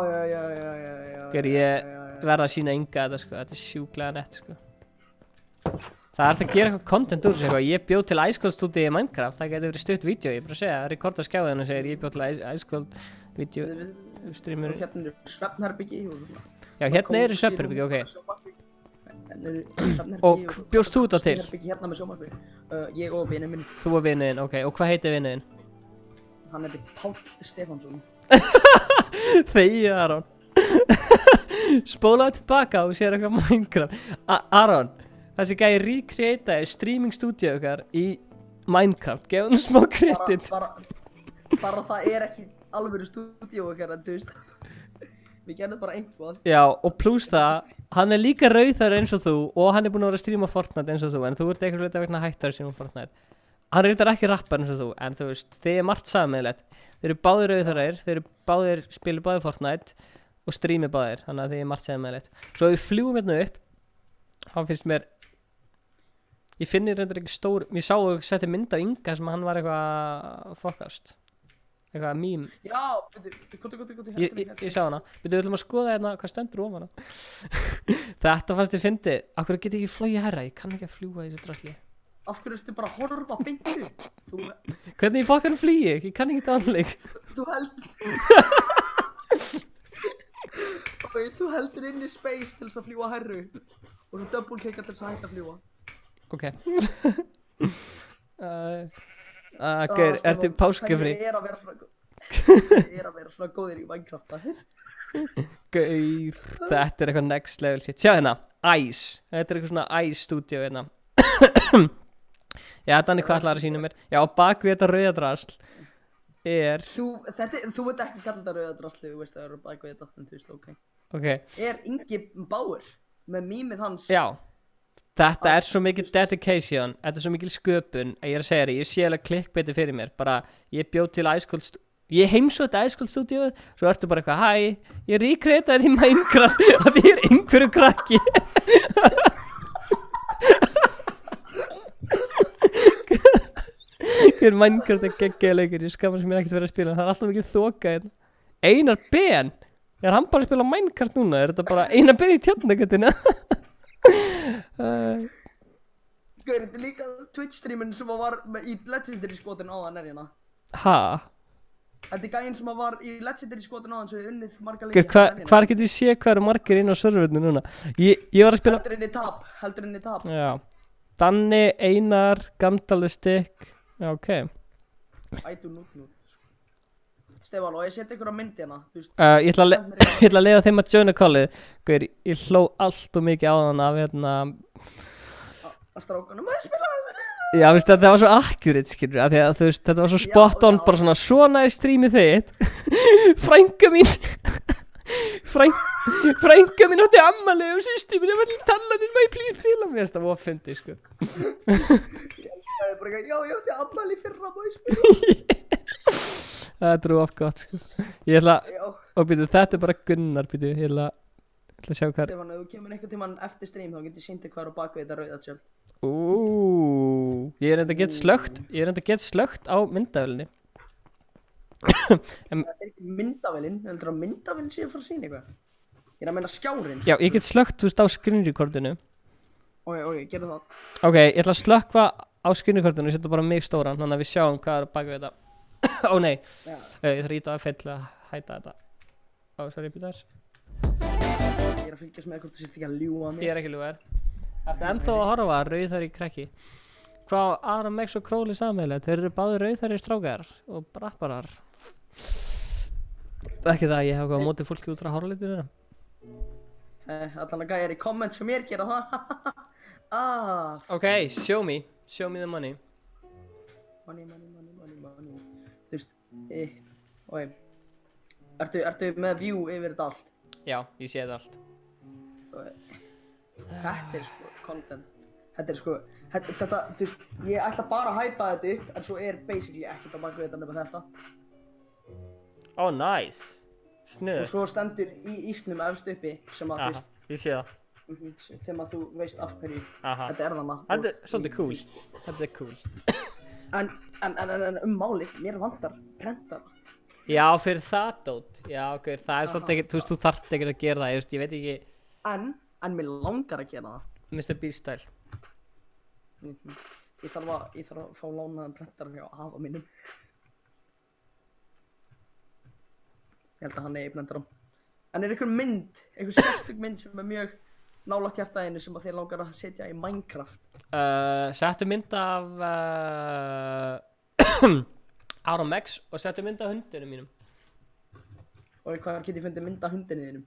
Ég verða að sína Inga þetta sko. Þetta er sjúklega nett sko. Það er að gera eitthvað content úr þessu eitthvað. Ég bjóð til Ice Cold Studio í Minecraft. Það geti verið stutt vídeo. Ég bara segja, rekorda skjáðinu og segir ég bjóð til Ice Cold video streamer. Og hérna eru svefnherbyggi og svona. Já, hérna eru svefnherbyggi, ok. Og bjóst þú þetta til? Hérna með sjónvarpi. Ég og vinur minn. Þú og vinur þinn, ok. Og hvað heitir vinur þinn? Hann heitir Páll Stefánsson. Þegið Aron. Spólaðu tilbaka og sér eitthvað Minecraft. Aron, þessi gæi recreataði streaming stúdíu okkar í Minecraft. Gefðu hann smá kredit. Bara það er ekki alvöru stúdíu okkar en þú veist. Við gerðum bara einhvað. Já, og pluss það, hann er líka rauðar eins og þú og hann er búinn að vera að streama Fortnite eins og þú, en þú ert eitthvað hluti vegna hættar að streama Fortnite. Hann reyndar ekki rappar eins og þú, en þú veist, þið er margt sameiginlegt. Þeir eru báðir rauðarir, spila báðir Fortnite og streami báðir, þannig að þið er margt sameiginlegt. Svo ef við fljúum hérna upp, hann finnst mér, ég finnir reyndar ekki stór, ég sá að setja mynd af Inga sem hann var eitthvað fokast. Eitthvað mím. Já, koti. Ég sá hana. Við ætlum að skoða hérna hvað stendur ofan hana. Þetta fannst ég fyndið. Akkur get ég ekki flogið herra? Ég kann ekki að fljúga í þessu drasli. Af hverju ertu bara að horfa beint upp? Hvernig ég fokkar flýi? Ég kann ekki dánleik. Þú heldur inn í space til þess að fljúa herru upp. Og þú double klikka til þess að hætta að fljúa. Ok. Gaur, ertu páskafrí? Ég er að vera svona góðir í Minecraft aðeir. Gaur, þetta er eitthvað next level shit. Sjá hérna, Ice. Þetta er eitthvað svona Ice studio hérna. Já, þannig hvað ætlaði að sína mér. Já, bak við þetta rauðadrasl er... Þú veit ekki kalla þetta rauðadrasli, þú veist að það eru bak við þetta, en þú veist, ok. Ok. Er Ingi Bauer með mýmið hans... Já. Þetta er svo mikil dedication, þetta er svo mikil sköpun að ég er að segja þér, ég sé alveg clickbaiti fyrir mér, bara ég bjóð til Ice Cold ég heimsótti Ice Cold Studio, svo ertu bara eitthvað, hæ, ég recreataði þetta í Minecraft og því er einhverju krakki. Minecraft er geggjaður leikur, ég skammast mér ekkert verið að spila, það er alltaf mikið þoka hérna. Einar Ben, er hann bara að spila Minecraft núna, er þetta bara Einar Ben í tjarnagöttina? Gauður, þetta er líka Twitch streamin sem var í Legendary skotin áðan er hérna. Ha? Þetta er gæinn sem var í Legendary skotin áðan sem hefur unnið marga leikir. Hvar getur ég sé hvað eru margir inn á serverinu núna? Ég var að spila... Heldur inn í tab. Já. Danni, Einar, Gamdalvestik. Já, ok. Ætu nút. Stefán, og ég seti ykkur á myndi hérna, þú veist. Ég ætla að leiða þeim að joina callið. Gauður, ég hló allt og mikið á þann af hérna... Að strákunum, maður spila þessu. Já, veist, þetta var svo accurate, skilur, af því að þú veist, þetta var svo spot on, bara svona er streamið þitt. Frænka mín átti ammali og systir mín var til tallaninn, má ég please spila mér, þetta var fyndið, sko. Já, ég átti ammali fyrra, má ég spila. Það er of gott, sko. Ég ætla, og býtu, þetta er bara Gunnar, býtu, ég ætla að sjá hvað. Stefán, ef þú kemur einhvern tímann eftir stream, þá getur ég sýnt þér hvað er á bakvið þetta rauða tjöld. Ég er enda gett slögt á myndavélni. Það er ekki myndavélin, heldur að myndavélin sé að fara að sýna eitthvað. Ég er að meina skjárinn. Já, ég get slögt, þú veist, á screen recordinu. Ok, gerum það. Ok, ég ætla að slökkva á skynnikortinu og setja bara mig stóran, þannig að við sjáum hvað er bak við þetta. Ó nei, Já. Ég þarf að íta F1 til að hæta þetta. Ó, sorry, býta þess. Ég er að fylgjast með hvort þú sért ekki að ljúga mig. Ég er ekki ljúga þér. Ertu ennþá að horfa rauðhæri krekki? Hvað á RMX og Crowley sameiginlegt? Þeir eru báðir rauðhæri strákar og rapparar. Ekki það að ég hef eitthvað á móti fólki út frá háralitinu þeirra. Allan að gæjar í comments sem mér gera það. Ok, show me the money. Money. Þú veist, ok. Ertu með view yfir þetta allt? Já, ég sé þetta allt. Þetta er sko content. Þetta er sko, þetta, þú veist, ég ætla bara að hæpa þetta upp, en svo er basically ekkert á bak við þetta nema þetta. Ó, nice. Snuð. Og svo stendur í ísnum efst uppi sem að, þú veist. Ég sé það. Þegar þú veist af hverju. Þetta er þarna. Þetta er svolítið cool. Þetta er cool. En málið, mér vantar prentara. Já, fyrir það dót. Já, ok, það er svolítið ekki, þú þarft ekki að gera það, ég veit ekki. En mér langar að gera það. Mr. Beast style. Ég þarf að fá lánaðan prentara hjá afa mínum. Ég held að hann eigi prentara. En er einhver mynd, einhver sérstök mynd sem er mjög nálægt hjartaðinu sem að þér langar að setja í Minecraft? Settu mynd af RMX og settu mynd af hundinu mínum. Og hvað get ég fundið mynd af hundinu þínum?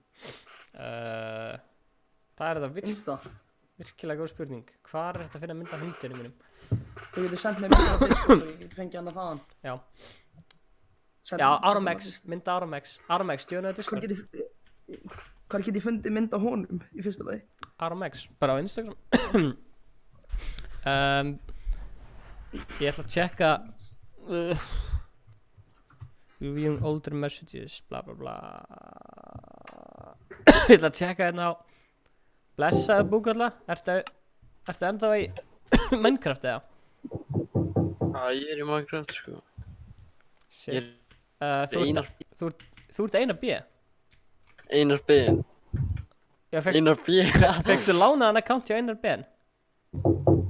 Það er þetta Insta? Virkilega góð spurning. Hvar er þetta að finna mynd af hundinu mínum? Þú getur sendt mér mynd af Discord og ég getur fengið hann að þaðan. Já. Já, RMX, mynd af RMX. RMX, stjónaðu Discord. Hvar get ég fundið mynd af honum í fyrsta lagi? RMX, bara á Instagram. Ég ætla að tjekka reviewing older messages, bla bla bla. Ég ætla að tjekka hérna á blessaðu búkalla. Ertu ennþá í Minecraft eða? Ég er í Minecraft sko. Þú ert Einar B? Einar B? Já, Einar B? Fékkstu lánaðan account hjá Einar B?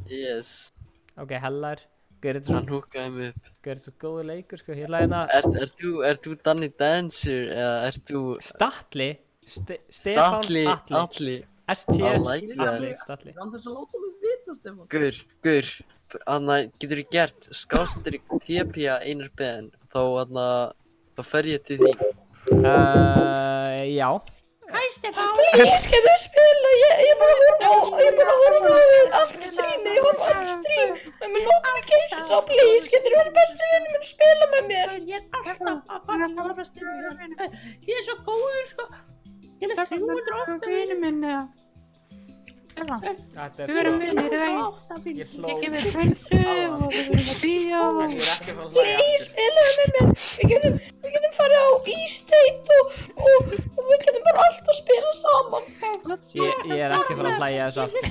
Yes. Ok, hellar. Hann húkaði mig upp. Gauður, þetta er góður leikur sko, ég ætla hérna. Ert þú Danny Dancer eða ert þú... Statli? Stefán Atli. ST Atli. Statli. Hann þess að láta mig vita, Stefán. Gaur, Anna, getur þú gert skástrík TP Einar Ben, þá fer ég til því. Já. Hæ Stefán, please getur þú spila, ég er bara að horfa allt streamið, ég horfa allt stream með notifications á, please getur þú verið besti vinur minn spila með mér. Ég er alltaf að fara að horfa streamið, ég er svo góður sko, ég er með 308 vinur minn eða. Stefán, við verðum vinir eða ég hló. Ég gefur pönsu og við verðum að bíó og... Please, spilaðu með mér. Við getum farið á Ísteit og við getum bara alltaf spila saman. Ég er ekki fara að hlæja þessu aftur.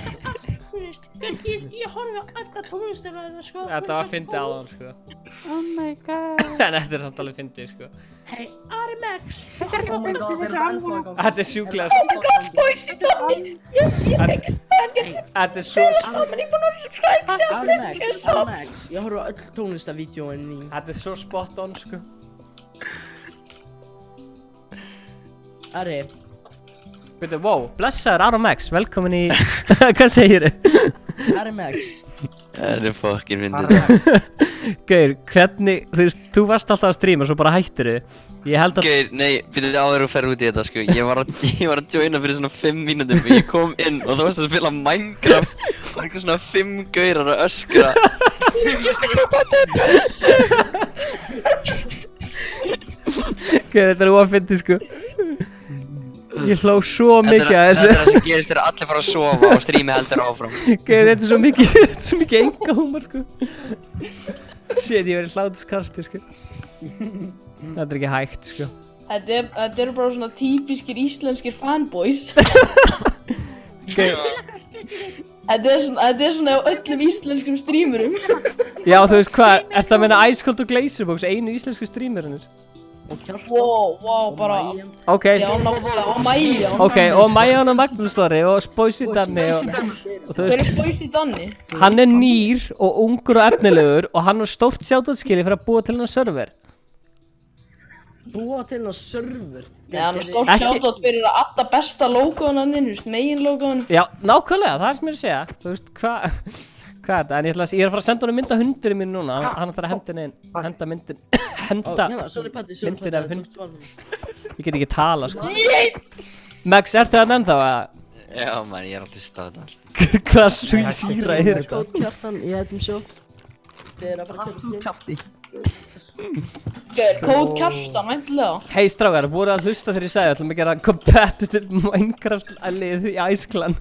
Ég horfi á alla tónlistarverðina sko. Þetta var fyndið áðan sko. Oh my god. En þetta er samt alveg fyndið sko. Hey, RMX. Oh my god, þetta er ennþá í gangi. Þetta er sjúklega Oh my god, Spoisy Tommy. Ég fekk þetta er svo... Ég er búin að subscribe RMX, ég horfa á öll tónlistavídeóin í... Þetta er svo spot on sko. Ari. Veitu, wow, blessaður RMX, velkomin í... Hvað segir þau? RMX. Það er fokkin myndið. Gaur, hvernig, þú veist, þú varst alltaf að stríma, svo bara hættir þau. Ég held að... Gaur, nei, fyrir áður að ferra út í þetta sko. Ég var að joina fyrir svona 5 mínútum og ég kom inn og þú varst að spila Minecraft og það var eitthvað svona 5 gaurar að öskra. Ég skal köpa þetta pönsu! Gaur, þetta er óafindið sko. Ég hló svo mikið að þessu. Þetta er það sem gerist þegar allir fara að sofa og strími heldur áfram. Gaur, þetta er svo mikið enga húmor sko. Shit, ég verið hláturskasti sko. Þetta er ekki hægt sko. Þetta eru bara svona típiskir íslenskir fanboys. Þetta er svona á öllum íslenskum streamurum. Já, þú veist hvað, ertu að meina Ice Cold og Glazerbox, einu íslensku streamerunir? Wow, bara Ok. Já, nákvæmlega, og Mæja Ok, og Mæjan og Magnús Þorri og Spoisi Danni og þú Hver er veist, Spoisi Danni? hann er nýr og ungur og efnilegur og hann var stórt sjátátskili fyrir að búa til hennar server. Búa til hennar server? Nei, hann er stórt shoutout fyrir að adda besta logoðan hann inn, megin logoðan. Já, nákvæmlega, það er sem ég er að segja. Þú veist, hvað er þetta? En ég er að fara að senda honum mynd af hundurinn mín núna. Hann þarf að henda henni inn, henda myndin, henda myndin af hundurinn. Ég get ekki tala, sko. Max, ertu þarna ennþá, eða? Já, man, ég er alltaf stáð allt. Hvað svísýra er þetta? Kjartan, ég heitum sjó. Þið er að fara að kemja kjafti. Kód Kjartan, væntilega. Hei strákar, voru að hlusta þegar ég sagði ætlum að gera competitive Minecraft-lið í Ice Clan.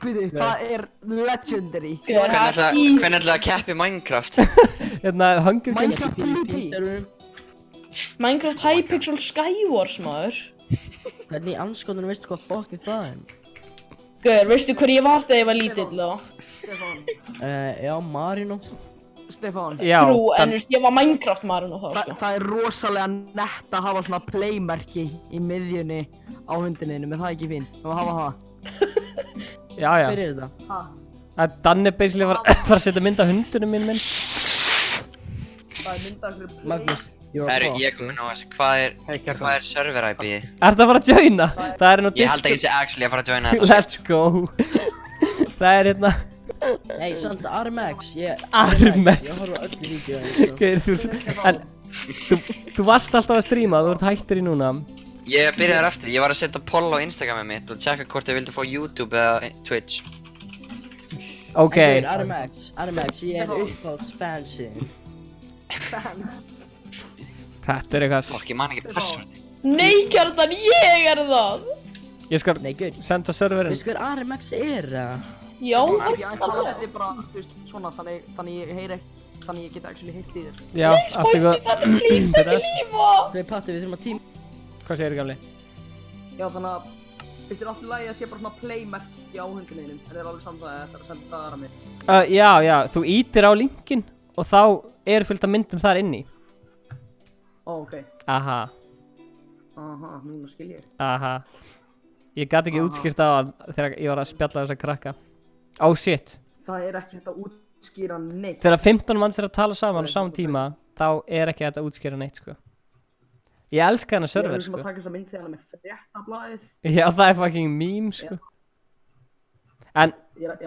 Býðu, það er legendary. Hvernig ætlaði að keppi Minecraft? Hérna, Hunger Games. Minecraft PvP. Minecraft Hypixel Skywars, maður. Hvernig í anskotunum veistu hvað fokkið það er? Gauður, veistu hver ég var þegar ég var lítill, eða? Já, Marino. Stefán. Já. Trú, en þú veist, ég var Minecraft Marino þá, sko. Það er rosalega nett að hafa svona playmerki í miðjunni á hundininu, með það ekki fín. Þú hafa það. Já. Hver er þetta? Að Danni basically var að setja mynd af hundunum minn. Það er mynd af einhverju play. Magnús, Herru, ég kom inn á þessu, hvað er server IP-ið? Ertu að fara að joina? Það er inn á Discord. Ég held að ég sé actually að fara að joina þetta. Let's go. Það er hérna. Nei, samt Armax, Armax. Ég horf á öllu vídeo. En þú varst alltaf að stríma, þú ert hættur í núna. Ég byrjaði aftur, ég var að setja poll á Instagramið mitt og checka hvort ég vildi fá YouTube eða Twitch. Ok. Armax, ég er uppáhalds fansin. Þetta er eitthvað. Fokk, ég man ekki password. Nei, Kjartan, ég er það. Ég skal senda serverinn. Veistu hver Armax er, eða? Já, Það er bara, þú veist, svona, þannig ég heyri ekki, þannig ég get actually heyrt í þér. Já, Spoisi Danni, please, ekki lífa. Við Patti, við þurfum að tím. Hvað segir þið gamli? Já, þannig að, finnst þér alltaf lagi að sé bara svona playmerki á hundinum, en það er alveg samt að það er að senda það aðra mig. Já, þú ítir á linkin og þá er fullt af myndum þar inni. Ok. Aha, núna skil ég. aha. Ég gat ekki útskýrt á hann þegar ég var að spjalla þessa krakka. Oh shit. Það er ekki hægt að útskýra neitt. Þegar 15 manns er að tala saman á saman tíma, þá er ekki hægt að útskýra neitt, sko. Ég elska hennar server, Ég er sko. að taka þessa mynd þegar hann er með fréttablaðið. Já, það er fucking meme, sko. En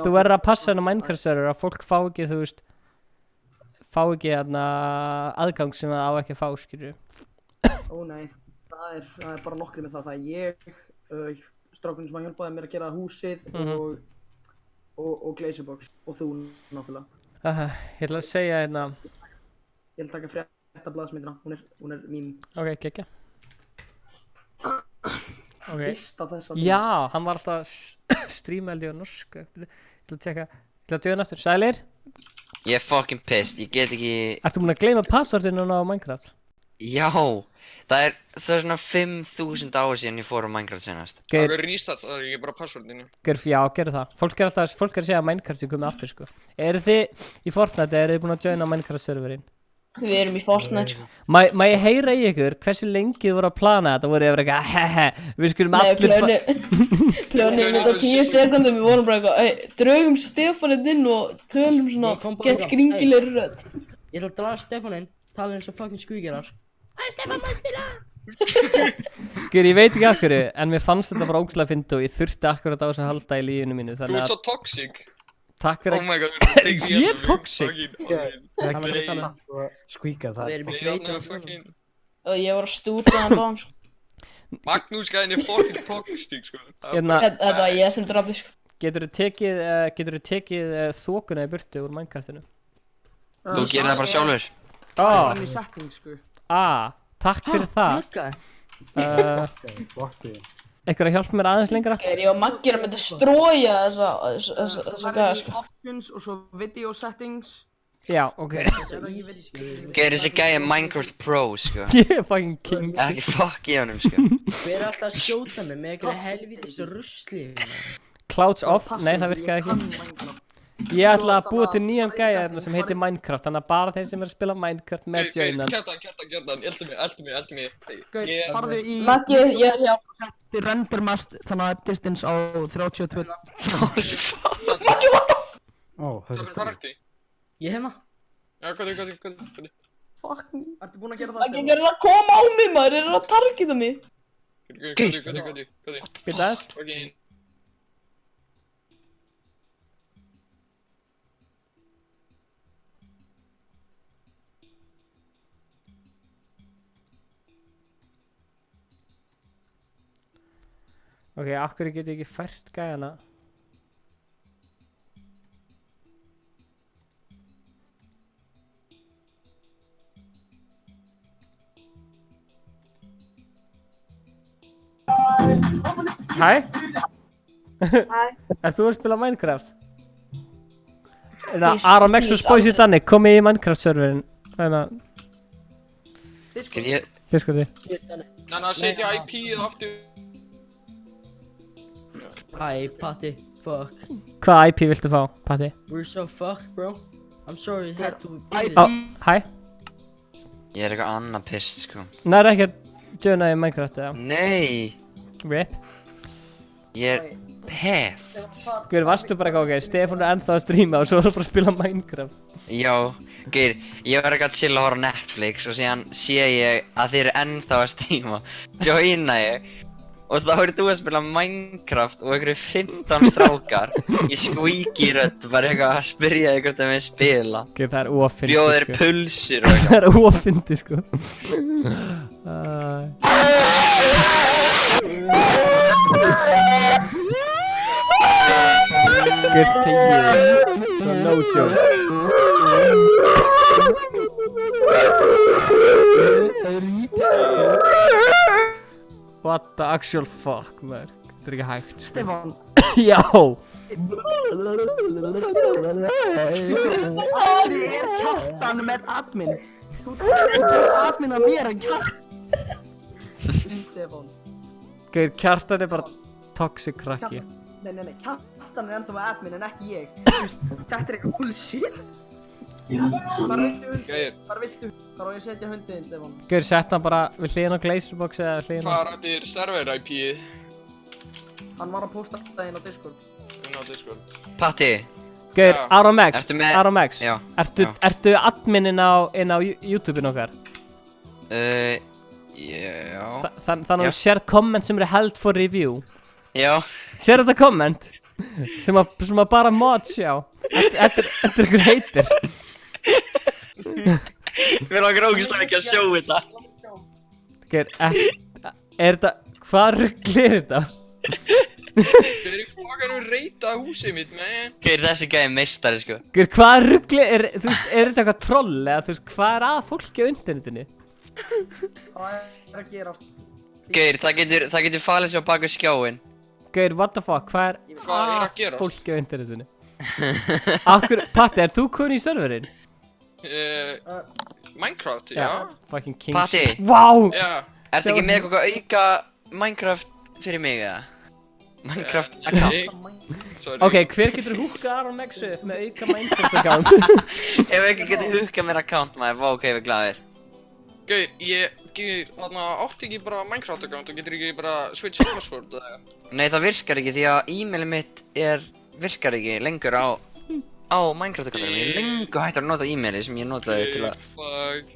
þú verður að passa hennar Minecraft server að fólk fá ekki, þú veist, fá ekki hérna aðgang sem það á ekki að fá, skilju. Ó nei, það er bara nokkri með það. Það er ég, strákunum sem hjálpaði mér að gera húsið og Glazerbox og þú náttúrulega. Ég ætla að segja hérna. Ég ætla að taka fréttablaðsmyndina, hún er mín. Ok, gekkja. Ok. Vist á þessa mynd. Já, hann var alltaf að streama held ég á norsku. Ég ætla að tjekka, ég ætla að djóna aftur. Sælir? Ég er fucking pissed, ég get ekki... Ertu búinn að gleyma passwordinu á Minecraft? Já, það er svona 5000 ár síðan ég fór á Minecraft senast. Það er restart, það er ekki bara passwordinu. Já, gerðu það. Fólk er að segja að Minecraft sé komið aftur, sko. Eru þið í Fortnite eða eru þið búin að joina Minecraft serverinn? Við erum í Fortnite, sko. Má ég heyra í ykkur hversu lengi þið voru að plana þetta? Voru þið eitthvað, hehe, við skulum allir... Plönuðum þetta 10 sekundum, við vorum bara eitthvað, draugum Stefaninn inn og tölum svona, gett skringilegri rödd. Ég ætla að draga Stefaninn, tala eins og fucking skvígerar. Æ, Stefán, maður spila! Gör, ég veit ekki af hverju, en mér fannst þetta bara ógeðslega fyndið og ég þurfti akkurat á þess að halda í lífinu mínu, Þú ert svo toxic. Takk fyrir Oh my god, ég er toxic. Skvíkar það. Við erum í greita. Og ég var að stúta hann báðum, sko. Magnús gæðin er fucking toxic, sko. Þetta var ég sem drafði, sko. Geturðu tekið þokuna í burtu úr Minecraftinu? Þú gerir það bara sjálfur. Hann í setting, sko. Takk fyrir það. Einhver að hjálpa mér aðeins lengra? Ég og Maggi erum að strója þessa gæða, sko. Options og svo video settings. Já, ok. Gerir þessi gæði Minecraft Pro, sko. Ég er fucking king. Ekki fuck í honum, sko. Við erum alltaf að skjóta mig með einhverju helvítis rusli. Clouds off, nei það virkaði ekki. Ég ætla að búa til nýjan gæja hérna sem heitir Minecraft, þannig að bara þeir sem er að spila Minecraft með joinan. Kjartan, eldu mig. Gauð, farðu í... Maggi, ég er hjá. Setti rendermast, þannig að distance á 32. Maggi, what the f... Ó, þessi Hvað ertu? Ég hérna. Já, hvað? Fuck me. Ertu búinn að gera það? Maggi, er að koma á mig maður, er að targeta mig. Hvað? Býta þess? Ok, af hverju get ég ekki fært gæjana? Hæ? Er þú að spila Minecraft? Aron Max og Spoisy Danny, komið í Minecraft serverinn. Discordi. Þannig að setja IP-ið aftur. Hi, Patti. Fuck. Hvaða IP viltu fá, Patti? We're so fucked, bro. I'm sorry you had to... Hæ? Ég er eitthvað annað pissed, sko. Nær ekki að joina í Minecraft, eða? Nei! RIP. Ég er pissed. Guður, varstu bara eitthvað, ok, Stefán er ennþá að stríma og svo er það bara að spila Minecraft. Já, Geir, ég var eitthvað chill að horfa á Netflix og síðan sé ég að þið eru ennþá að stríma. Joina ég. Og þá eru þú að spila Minecraft og einhverju 15 strákar í squeaky rödd bara eitthvað að spyrja þig hvort það með spila. Ok, það er ófyndi, sko. Bjóð þér pulsur og eitthvað. Það er ófyndi, sko. Guð, þegið. No joke. What the actual fuck, maður. Þetta er ekki hægt. Stefán. Já. Það er Kjartan með admin. Þú ert admin að mér en Kjartan. Stefán. Gauður, Kjartan er bara toxic krakki. Nei, Kjartan er ennþá með admin en ekki ég. Þetta er eitthvað bullshit. Hvar viltu? Hvar á ég að setja hundið þinn, Stefán? Gauður, sett hann bara við hliðin á Glazerbox eða hliðin á... Hvað rættir server-IP-ið? Hann var að posta það inn á Discord. Inn á Discord. Patti. Gauður, Aron Max. Ertu með... Aron Max. Já. Ertu admin inn á YouTube-in okkar? Já. Þannig að þú sér komment sem eru held for review. Já. Sér þetta komment? Sem að bara mods sjá. Þetta er ykkur heitir. Mér langar ógeðslega ekki að sjá þetta. Gauður, er þetta... Hvað rugl er þetta? Þeir eru fokkar reyta húsið mitt, man. Gauður, þessi gæði meistari, sko. Gauður, hvað rugl er... Þú veist, er þetta eitthvað troll eða þú veist, hvað er að fólki á internetinu? Það er að gerast. Gauður, það getur falið sér á bak við skjáinn. Gauður, what the fuck, hvað er að gerast? Fólki á internetinu? Patti, er þú komin í serverinn? Minecraft, já. Fucking king. Patti. Wow! Ertu ekki með eitthvað auka Minecraft fyrir mig, eða? Minecraft account? Ok, hver getur húkkað Aron Max upp með auka Minecraft account? Ef ekki getur húkkað mér account, maður, vá, ok, við glæðir. Gauður, þarna átti ekki bara Minecraft account og getur ekki bara switch password eða? Nei, það virkar ekki því að e-mailið mitt virkar ekki lengur á Minecraft accountunum. Ég er lengur hættur að nota e-mailið sem ég notaði til að... Fuck.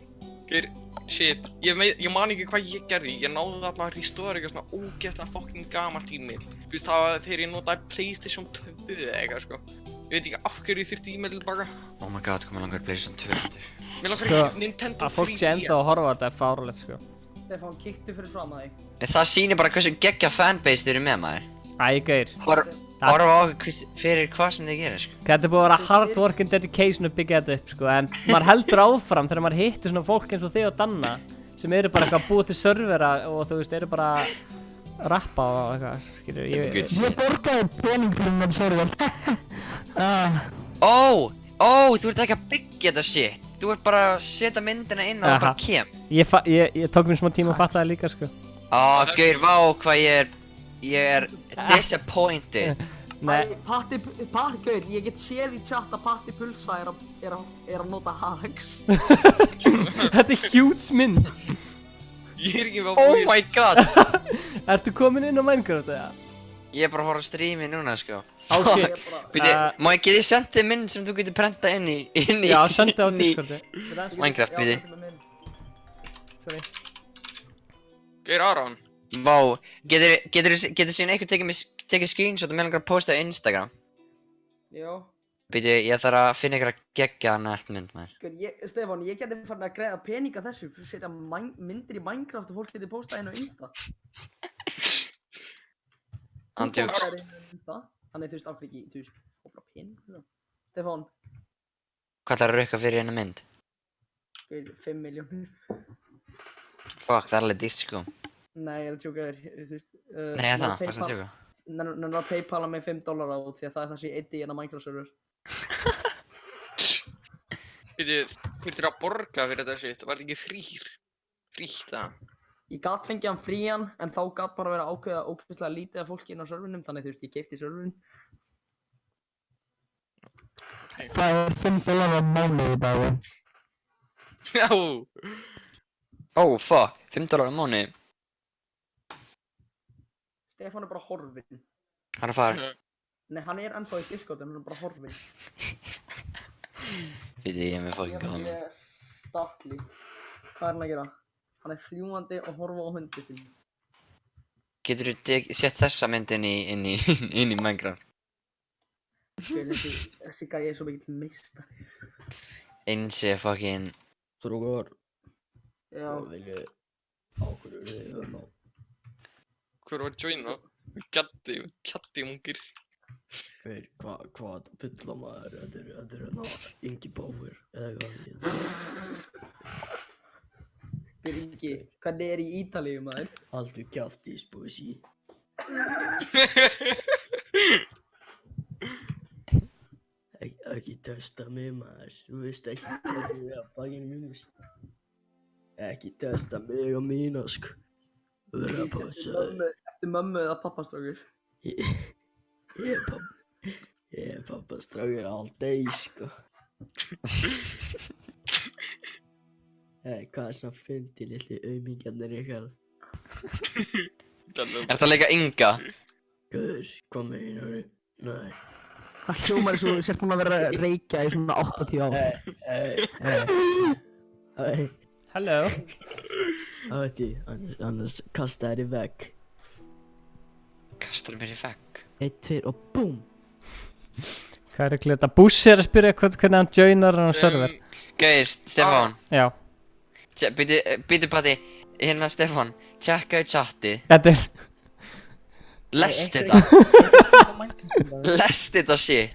Gauður, shit, ég man ekki hvað ég gerði. Ég náði þarna að restore eitthvað svona ógeðslega fucking gamalt e-mail. Þú veist, það var þegar ég notaði PlayStation 2 eða eitthvað, sko. Ég veit ekki af hverju ég þurfti e-mailið tilbaka. Oh my god, hvað mér langar PlayStation 2. Mér langar ekki Nintendo 3DS. Að fólk sé enda að horfa á þetta er fáralegt, sko. Stefán, kíktu fyrir fram að þig. Það sýnir bara hversu geggja fanbase þið eru með, maður. Æ, Gauður. Horfa á okkur fyrir hvað sem þið gerir, sko. Þetta er búið að vera hard work and dedication að byggja þetta upp, sko, en maður heldur áfram þegar maður hittir svona fólk eins og þig og Danna sem eru bara eitthvað búið til servera og þú veist, eru bara að rappa og eitthvað, skilur, Ég borgaði pening fyrir minn server. Þú ert ekki að byggja þetta shit. Þú ert bara að setja myndina inn og bara kem. Ég tók mér smá tíma að fatta það líka, sko. Gaur, vá hvað ég er disappointed. Nei. Gauð, ég get séð í chat að Patti Pulsa er að nota hacks. Þetta er huge mynd. Ég er ekki Oh my god! Ertu komin inn á Minecraft eða? Ég er bara að horfa á streami núna sko. Oh shit. Býtu, má ég geti sent þig mynd sem þú getur prenta inn í Já, sendi á Discordi. Minecraft, býtu. Sorry. Gaur Aron. Vá, getur síðan einhver tekið screenshot og mér langar að posta á Instagram? Já. Býtu, ég þarf að finna ykkur að gegja netmynd maður. Stefán, ég geti farin að greiða peninga þessu fyrir að setja myndir í Minecraft og fólk geti postað inn á Insta. Andjók. Þannig þú veist ákveð ekki, þú veist, hópra pening. Stefán. Hvað ætlar að rukka fyrir eina mynd? 5 miljónir. Fuck, það er alveg dýrt sko. Nei, ég er að tjóka þér, þú veist. Nei, það, hvað er það að tjóka? Nennar að paypala mig $5 á því að það er það sem ég eyddi hérna Minecraft server. Þú þurftir að borga fyrir þetta shit, var þetta ekki frítt það? Ég gat fengið hann frían, en þá gat bara verið ákveða ógeðslega lítið af fólki inn á servernum, þannig þú veist, ég keypti serverinn. Það er $5 á mánuði bara. Já. Oh fuck, $5 á mánuði. Stefán er bara horfinn. Hann er að fara. Nei, hann er ennþá í Discord, en hann er bara horfinn. Býtu, ég er með fucking góða mynd. Ég er Statli. Hvað er hann að gera? Hann er fljúandi og horfa á hundi sinni. Getur þú sett þessa mynd inn í Minecraft? Þessi gæi er svo mikill meistari. Eins er fucking... Strókar. Já. Hvað vilja ákvörður þig hérna? Hver var að joina? Kjatti ungir. Hvað bylla maður? Þetta er hérna Ingi Bauer eða hvað hann heitir. Ingi, hvernig er í Ítalíu maður? Haltu kjafti í spósi. Ekki testa mig maður, þú veist ekki hvað ég er að baka inn í mínus. Ekki testa mig og mína sko. Þú verður að passa þig. Ertu mömmu eða pappastrákur? Ég er pappastrákur all day sko. Hvað er svona fyndið litli aumingjarnir ykkar? Ertu að leika Inga? Guður, hvað meinar þú? Nei. Það hljómar eins og þú sért búinn að vera að reykja í svona 80 ár. Hello. Það veit ég, annars kasta þér í vegg. Kastar mér í vegg? 1, 2 og BOOM! Hvað er ekki þetta? Bussi er að spyrja hvernig hann joinar hann á server. Gauðir, Stefán. Já. Býtu Patti, hérna Stefán, tjekka í chati. Þetta er... Lest þetta. Lest þetta shit.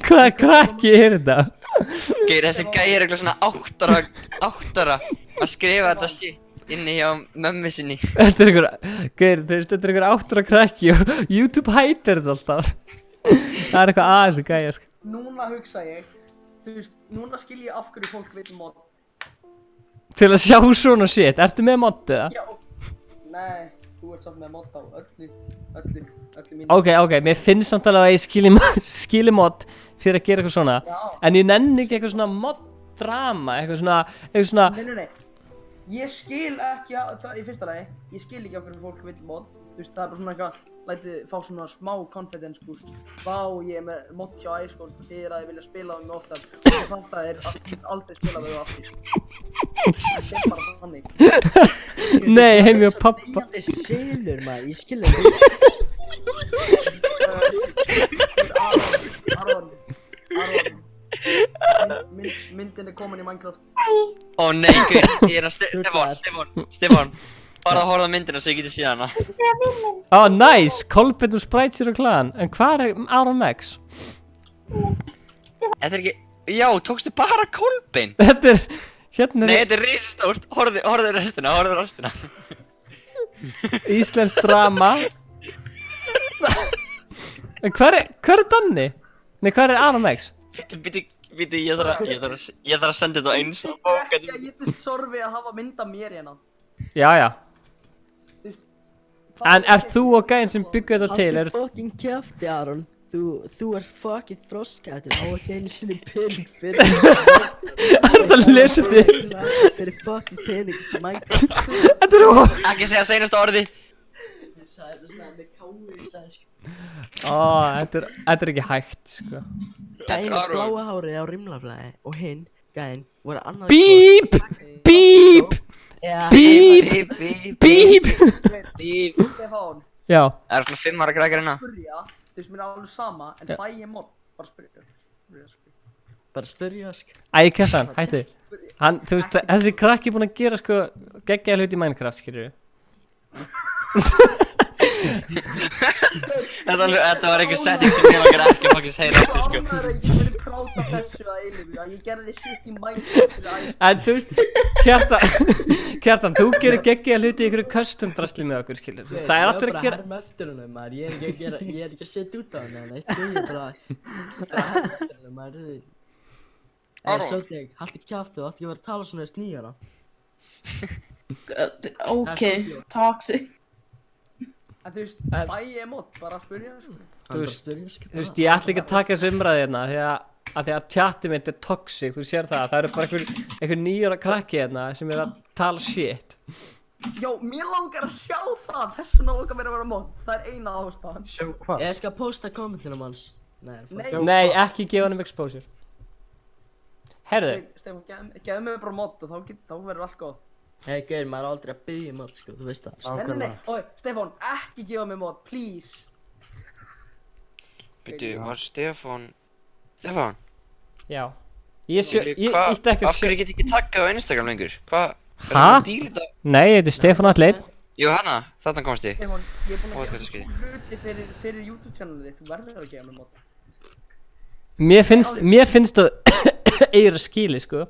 Hvaða krakki er þetta? Gauðir, þessi gæi er eitthvað svona 8 ára að skrifa þetta shit inni hjá mömmu sinni. Þetta er einhver, gauðir, þú veist, þetta er einhver 8 ára krakki og YouTube hætir þetta alltaf. Það er eitthvað að þessu gæi, sko. Núna hugsa ég, þú veist, núna skil ég af hverju fólk vil mod. Til að sjá svona shit, ertu með mod eða? Já. Nei, þú ert samt með mod á öllu mínu. Ok, mér finnst samt alveg að ég skili mod fyrir að gera eitthvað svona. Já. En ég nenni ekki eitthvað svona mod-drama, eitthvað svona... Nei. Ég skil ekki það í fyrsta lagi. Ég skil ekki af hverju fólk vil mod. Þú veist, það er bara svona eitthvað, lætið fá svona smá confidence boost. Vá, ég er með mod hjá iSchool, þið er að þið vilja spila með mig oftar. Og þetta er aldrei spila með þau aftur. Þetta er bara þannig. Nei, heimi og pappa. Þetta er selur maður, ég skil það. Aron. Myndin er komin í Minecraft. Ó nei, gauð, ég er að Stefán. Bara að horfa á myndina svo ég geti séð hana. Ó, nice, Kolbeinn og Sprite Zero Clan. En hvað er Aron Max? Þetta er ekki... Já, tókstu bara Kolbeinn? Þetta er... Hérna er... Nei, þetta er risastórt. Horfðu restina. Íslensk drama. En hvað er Danni? Nei, hvað er Aron Max? Býtu, ég þarf að senda þetta eins og bóka. Ég getist sorfi að hafa mynda mér hérna. Já. En ert þú og gæinn sem byggði þetta til? Haltu fucking kjafti, Aron. Þú ert fucking þroskaður, á ekki einu sinni pening fyrir Þetta lesa þetta fyrir fucking pening Minecraft Þetta Ekki segja seinasta orði. Ég sagði þetta svona með káu í staðinn sko. Þetta er ekki hægt sko. Gæinn með bláa hárið á rimlaflæði og hinn, gæinn, voru annað Bíp! Bíp! Bíp! Bíp! Bíp. Stefán. Já. Það er svona 5 ára krakkar hérna. Spurja, þú veist mér er alveg sama, en fæ ég mod, bara spurja. Bara spurja sko. Æ, Kjartan, hættu. Þú veist, þessi krakki er búinn að gera sko geggjaða hluti í Minecraft, skilurðu. Þetta var einhver setting sem ég langar ekki að fucking heyra eftir sko. Það er ekki verið práta þessu að eilífu, að ég gerði shit í Minecraft til að En þú veist, Kjartan, þú gerir geggjaða hluti í einhverju custom drasli með okkur, skilurðu. Það er allir að gera... Ég er bara að herma eftir húnum, maður, ég er ekki að setja út á hana, neitt, ég er bara að herma eftir húnum, maður. Svolítið, haldi kjátt, þú átti ekki að vera að tala svona eftir 9 ára. Ok, toxic. En þú veist, fæ ég mod, bara spurja sko. Þú veist, ég ætla ekki að taka þessu umræði hérna því að chatið mitt er toxic, þú sér það eru bara einhver 9 ára krakki hérna sem er að tala shit. Já, mér langar að sjá það, þessum langar mér að vera mod, það er eina ástæðan. Sjá hvað? Ég skal posta kommentinum hans. Nei, ekki gefa hann exposure. Herðu. Stefán, gefðu mig bara mod og þá verður allt gott. Hei, gauður, maður er aldrei að byggja mod, sko, þú veist það. Nei, Stefán, ekki gefa mig mod, please. Bíddu, var Stefán... Já. Ég ítti ekki að Af hverju get ekki taggað á Instagram lengur? Hvað? Hæ? Nei, ég heiti Stefán Atlein. Jú, hana, þarna komst ég. Stefán, ég er búinn að gera hluti fyrir YouTube-channelið þitt, þú verður að gefa mig mod. Mér finnst það eiginlega skili, sko.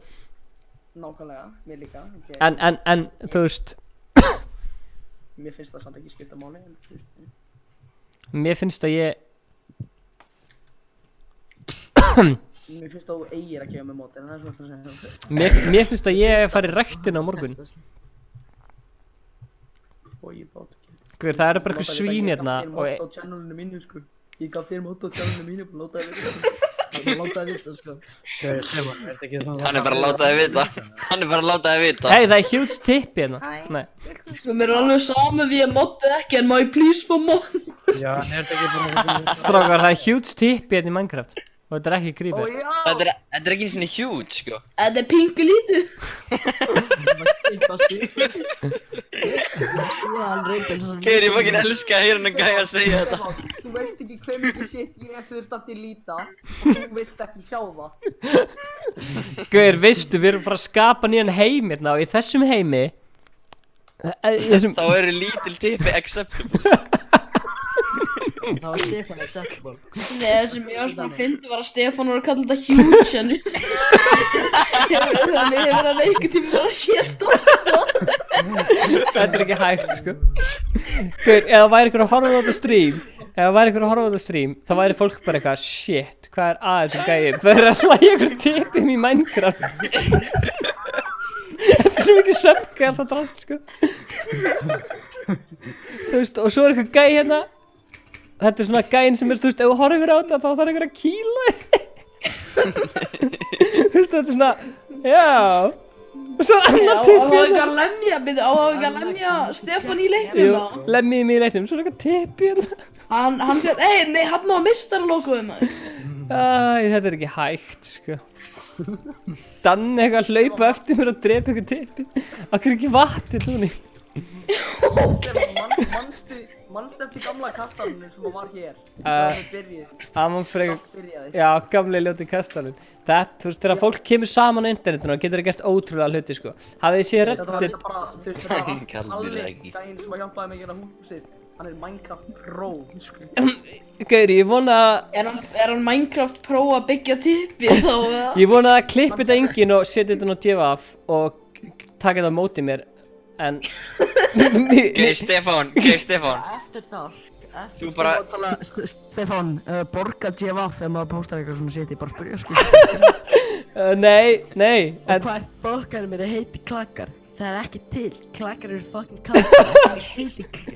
Nákvæmlega, mér líka. En, þú veist... Mér finnst það samt ekki skipta máli, Mér finnst að ég... Mér finnst að þú eigir að gefa mig mót, en það er svona að segja. Mér finnst að ég fari ræktina á morgun. Það eru bara eitthvað svín hérna og... Ég gaf þér mót á channelinu mínu, sko. Ég gaf þér mót á channelinu mínu, bara láta þér vita. Láta þér vita, sko. Hann er bara að láta þér vita. Hei, það er huge tip hérna. Nei. Sko, mér er alveg sama við að modda ekki, en má ég please fá mod? Já, en er þetta ekki bara... Strákar, það er huge tip hérna í Minecraft. Og þetta er ekki creeper. Þetta er ekki eins og huge, sko. Þetta er pingu lítið. Gauður, ég fucking elska að heyra hann gæja að segja þetta. Þú veist ekki hver mikið shit ég þurft að deleta og þú vilt ekki sjá það. Gauður, veistu, við erum bara að skapa nýjan heim hérna og í þessum heimi... Þá eru lítil tippi acceptable. Það var Stefán acceptable. Nei, það sem ég var svona að fyndi var að Stefán var að kalla þetta huge, en þannig hefur hann einhvern tíma bara að sé stolta. Þetta er ekki hægt, sko. Gauður, ef það væri ykkur að horfa á þetta stream, þá væri fólk bara eitthvað, shit, hvað er aðeins sem gæðir? Það er að hlæja ykkur tipum í Minecraft. Þetta er svo mikið svefnga alltaf drast, sko. Þú veist, og svo er eitthvað gæði hérna. Þetta er svona gæinn sem er, þú veist, ef þú horfir á þetta, þá þarf einhver að kýla þig. Þú veist, þetta er svona, já. Og svo er annar tipp hérna. Á ekki að lemja Stefán í leiknum Jú, þá? lemjið mig í leiknum, svo er eitthvað tipp hérna. Hann fyrir, nei, hann á mistaralókuðum maður. Þetta er ekki hægt, sko. Danni eitthvað að hlaupa eftir mér og drepa eitthvað tippi. Akkur ekki vatni, hlúni. Manstu eftir gamla kastalunum sem var hér? Já, gamli ljóti kastalun. Þetta, þú veist, þegar fólk kemur saman á internetinu og getur gert ótrúlega hluti, sko. Hafið þið séð Reddit? Þetta bara, þú veist, þetta var Halli, gæinn sem að hjálpaði mig að gera húsið. Hann er Minecraft Pro, sko. Gauður, ég vona að... Er hann Minecraft Pro að byggja tippi þá, eða? Ég vona að klippi þetta enginn og setja þetta á divaf og taka þetta á móti mér, en... Gauður, Stefán. Eftir dark. Þú bara... Stefán, borga divaf ef maður postar eitthvað svona shit, ég bara spyrja, sko. Nei. Og hvað er fokkar mér að heiti klakkar? Það er ekki til, klakkar eru fucking klakkar, það er heiti klakkar.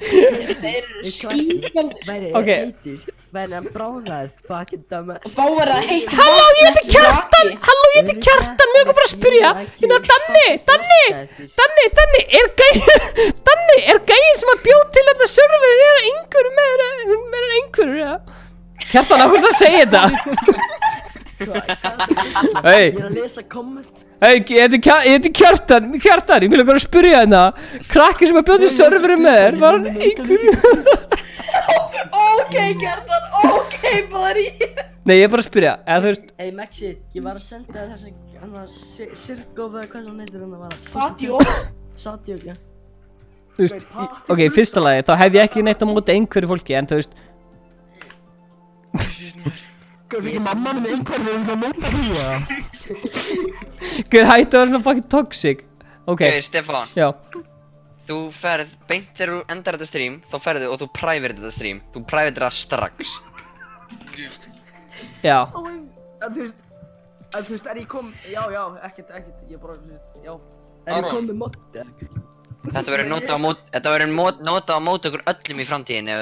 Þeir eru skýrkaldir. Væri heitir menn hann bráðnaði, fucking dumbass. Þá var það heitt Halló, ég heiti Kjartan! Halló, ég heiti Kjartan, mér kom bara að spyrja. Hérna, Danni, er gæinn sem að bjóð til þetta server er einhverju með einhverju, ja. Kjartan, af hverju það segja þetta? Hei. Ég er að lesa komment. Hei, ég heiti Kjartan, ég vil bara að spyrja hérna. Krakki sem að bjóð til server með þér, var hann einhverju? Ok, Kjartan, ok, buddy. Nei, ég er bara að spyrja, eða þú veist. Hey, Maxi, ég var að senda þér þessi, Sirkov eða hvað sem heitir hann að vara. Satjó, já. Þú veist, ok, í fyrsta lagi, þá hef ég ekki neitt á móti einhverju fólki, en þú veist. Gauð, ekki mamman með einhverju að móta því, eða? Gauð, hættu að vera svona fucking toxic. Ok. Gauð, Stefán. Já. Þú ferð beint þegar þú endar þetta stream, þá ferðu og þú private þetta stream. Þú private þetta strax. Já. Þú veist, er ég já, ekkert, ég bara, já. Er ég kom með móti? Þetta verður nota á móti okkur öllum í framtíðin ef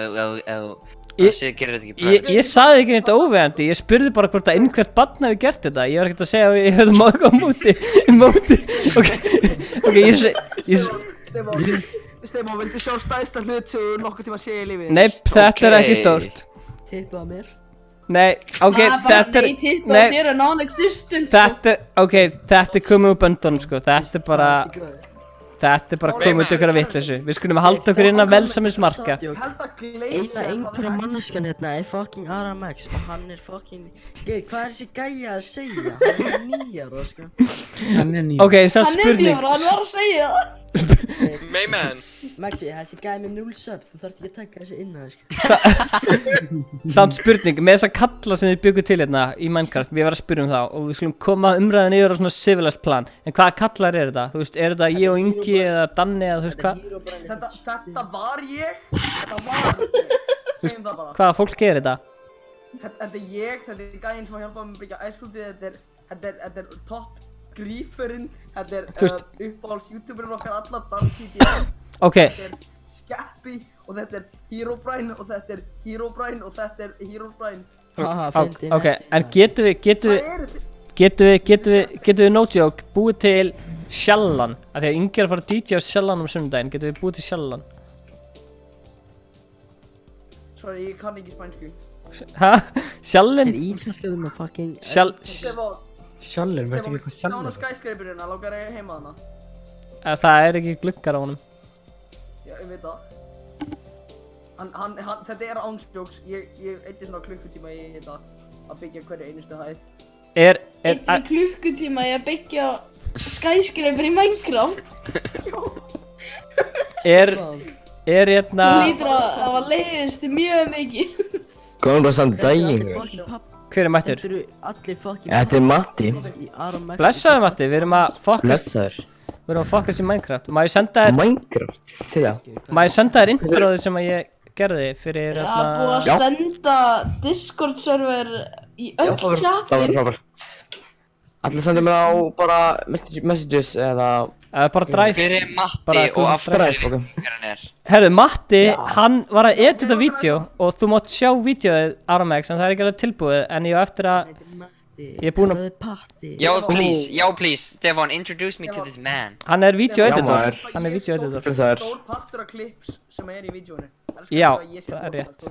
þessi gerir þetta ekki private. Ég sagði ekki neitt óvegandi, ég spurði bara hvort að einhvert barn hefði gert þetta. Ég var ekkert að segja að ég hefði mátt á móti. Ok, Stefán, viltu sjá stærsta hlut sem þú nokkuð tíma sé í lífið? Nei, þetta er ekki stórt. Tippaðu mér. Nei, ok, þetta er... Nei, þér er non-existent, sko. Þetta er komið úr böndunum, sko. Þetta er bara komið út ykkur að vitleysu. Við skulum halda okkur inn að velsaminsmarka. Eina einhverja manneskjan hérna er fucking RMX og hann er fucking... Gauð, hvað er þessi gæja að segja? Hann er 9 ára, sko. Ok, það er spurning. Hann var að segja það. Mayman. Maxi, þessi gæja með 0 sub, þú þarft ekki að taka þessi inn að þess. Samt spurning, með þessa kalla sem þið byggu til hérna í Minecraft, við varum að spyrja um það og við skulum koma umræðin yfir á svona civilized plan. En hvaða kallar er þetta? Þú veist, er þetta ég og Ingi eða Danni eða þú veist hvað? Þetta var ég. Segjum það bara. Hvaða fólk er þetta? Þetta er ég, þetta er gæinn sem að hjálpa mig að byggja æskultið, þetta er topp grífurinn, þetta er uppáhalds youtuberinn okkar alla, Dan-TDM. Ok. Þetta er Skeppy og þetta er Herobrine og þetta er Herobrine og þetta er Herobrine. Ok, en getum við no joke búið til Sjallan, af því að Ingi er að fara að DJ á Sjallan sunnudaginn, getum við búið til Sjallan? Sorry, ég kann ekki spænsku. Hæ? Sjallinn? Þetta er íslenskaður með fucking... Sjallinn, veistu ekki hvað sjallinn er? Sjána skyscraperina, langar ég heima hana. Það er ekki gluggar á honum. Já, ég veit það. Þetta er ánsjóks, ég eitthi svona klukkutíma í þetta að byggja hverju einustu hæð. Eitthi klukkutíma í að byggja skyscraper í Minecraft? Er hérna... Þú lítur að það var leiðist mjög mikið. Góðan bara samt daginn. Hver er mættur? Þetta er Matti. Blessaður Matti, við erum að fokkast. Blessaður. Við erum að fokkast í Minecraft. Má ég senda þér... Minecraft? Til það. Má ég senda þér introðið sem að ég gerði fyrir Já, búið að senda Discord server í öll chatinn. Það var frábært. Allir sendu mér á bara messages eða... bara drive. Hver er Matti og af hverju hver hann er? Herru, Matti, hann var að edita vídeo og þú mátt sjá vídeoið RMX en það er ekki alveg tilbúið en ég á eftir að... Ég er búinn að... Já, please, Stefán, introduce me to this man. Hann er vídeoeditor. Hann er vídeoeditor. Stór partur af clips sem er í vídeóinu. Já, það er rétt.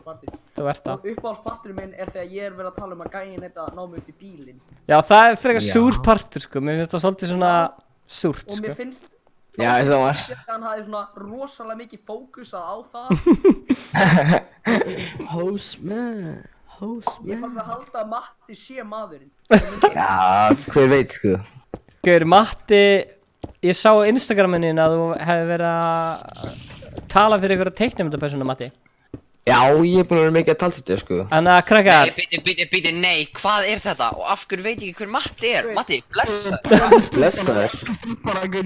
Þú ert það. Og uppáhaldsparturinn minn er þegar ég er verið að tala um að gæinn þetta ná mig upp í bílinn. Já, það er frekar súr partur sko. Mér finnst það svolítið svona súrt sko. Og mér finnst... Já, það var. Hann hafði svona rosalega mikið fókusað á það. Houseman. Ég fann að halda að Matti sé maðurinn. Já, hver veit sko. Gaur, Matti, ég sá á Instagraminu að þú hefði verið að tala fyrir einhverja teiknimyndapersónu, Matti. Já, ég er búinn að vera mikið að talsetja sko. Þannig að krakkar... Nei, bíti, nei, hvað er þetta? Og af hverju veit ég ekki hver Matti er? Matti, blessaður. Blessaður.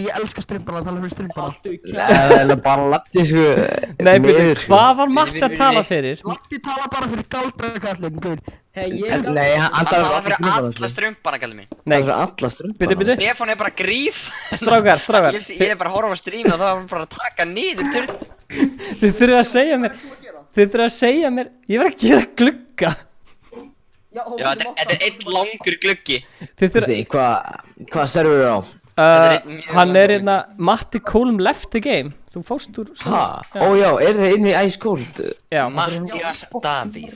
Ég elska strimpana, tala fyrir strimpana. Það er bara Latti sko. Nei, bíti, hvað var Matti að tala fyrir? Latti tala bara fyrir galdrakallin, gaur. Nei, hann tala fyrir alla strumpana, kallið mín. Nei, fyrir alla strumpana. Bíti. Stefán er bara gríf. Strákar. Ég er bara að horfa á streamið og það var bara að taka niður turn. Þið þurfið að segja mér, ég var að gera glugga. Já, þetta er einn langur gluggi. Þið þurfa... Hvað server er á? Hann er hérna Matti Colm left the game. Þú fórst úr... Já, er það inni í Ice Cold? Já. Mattias Davíð.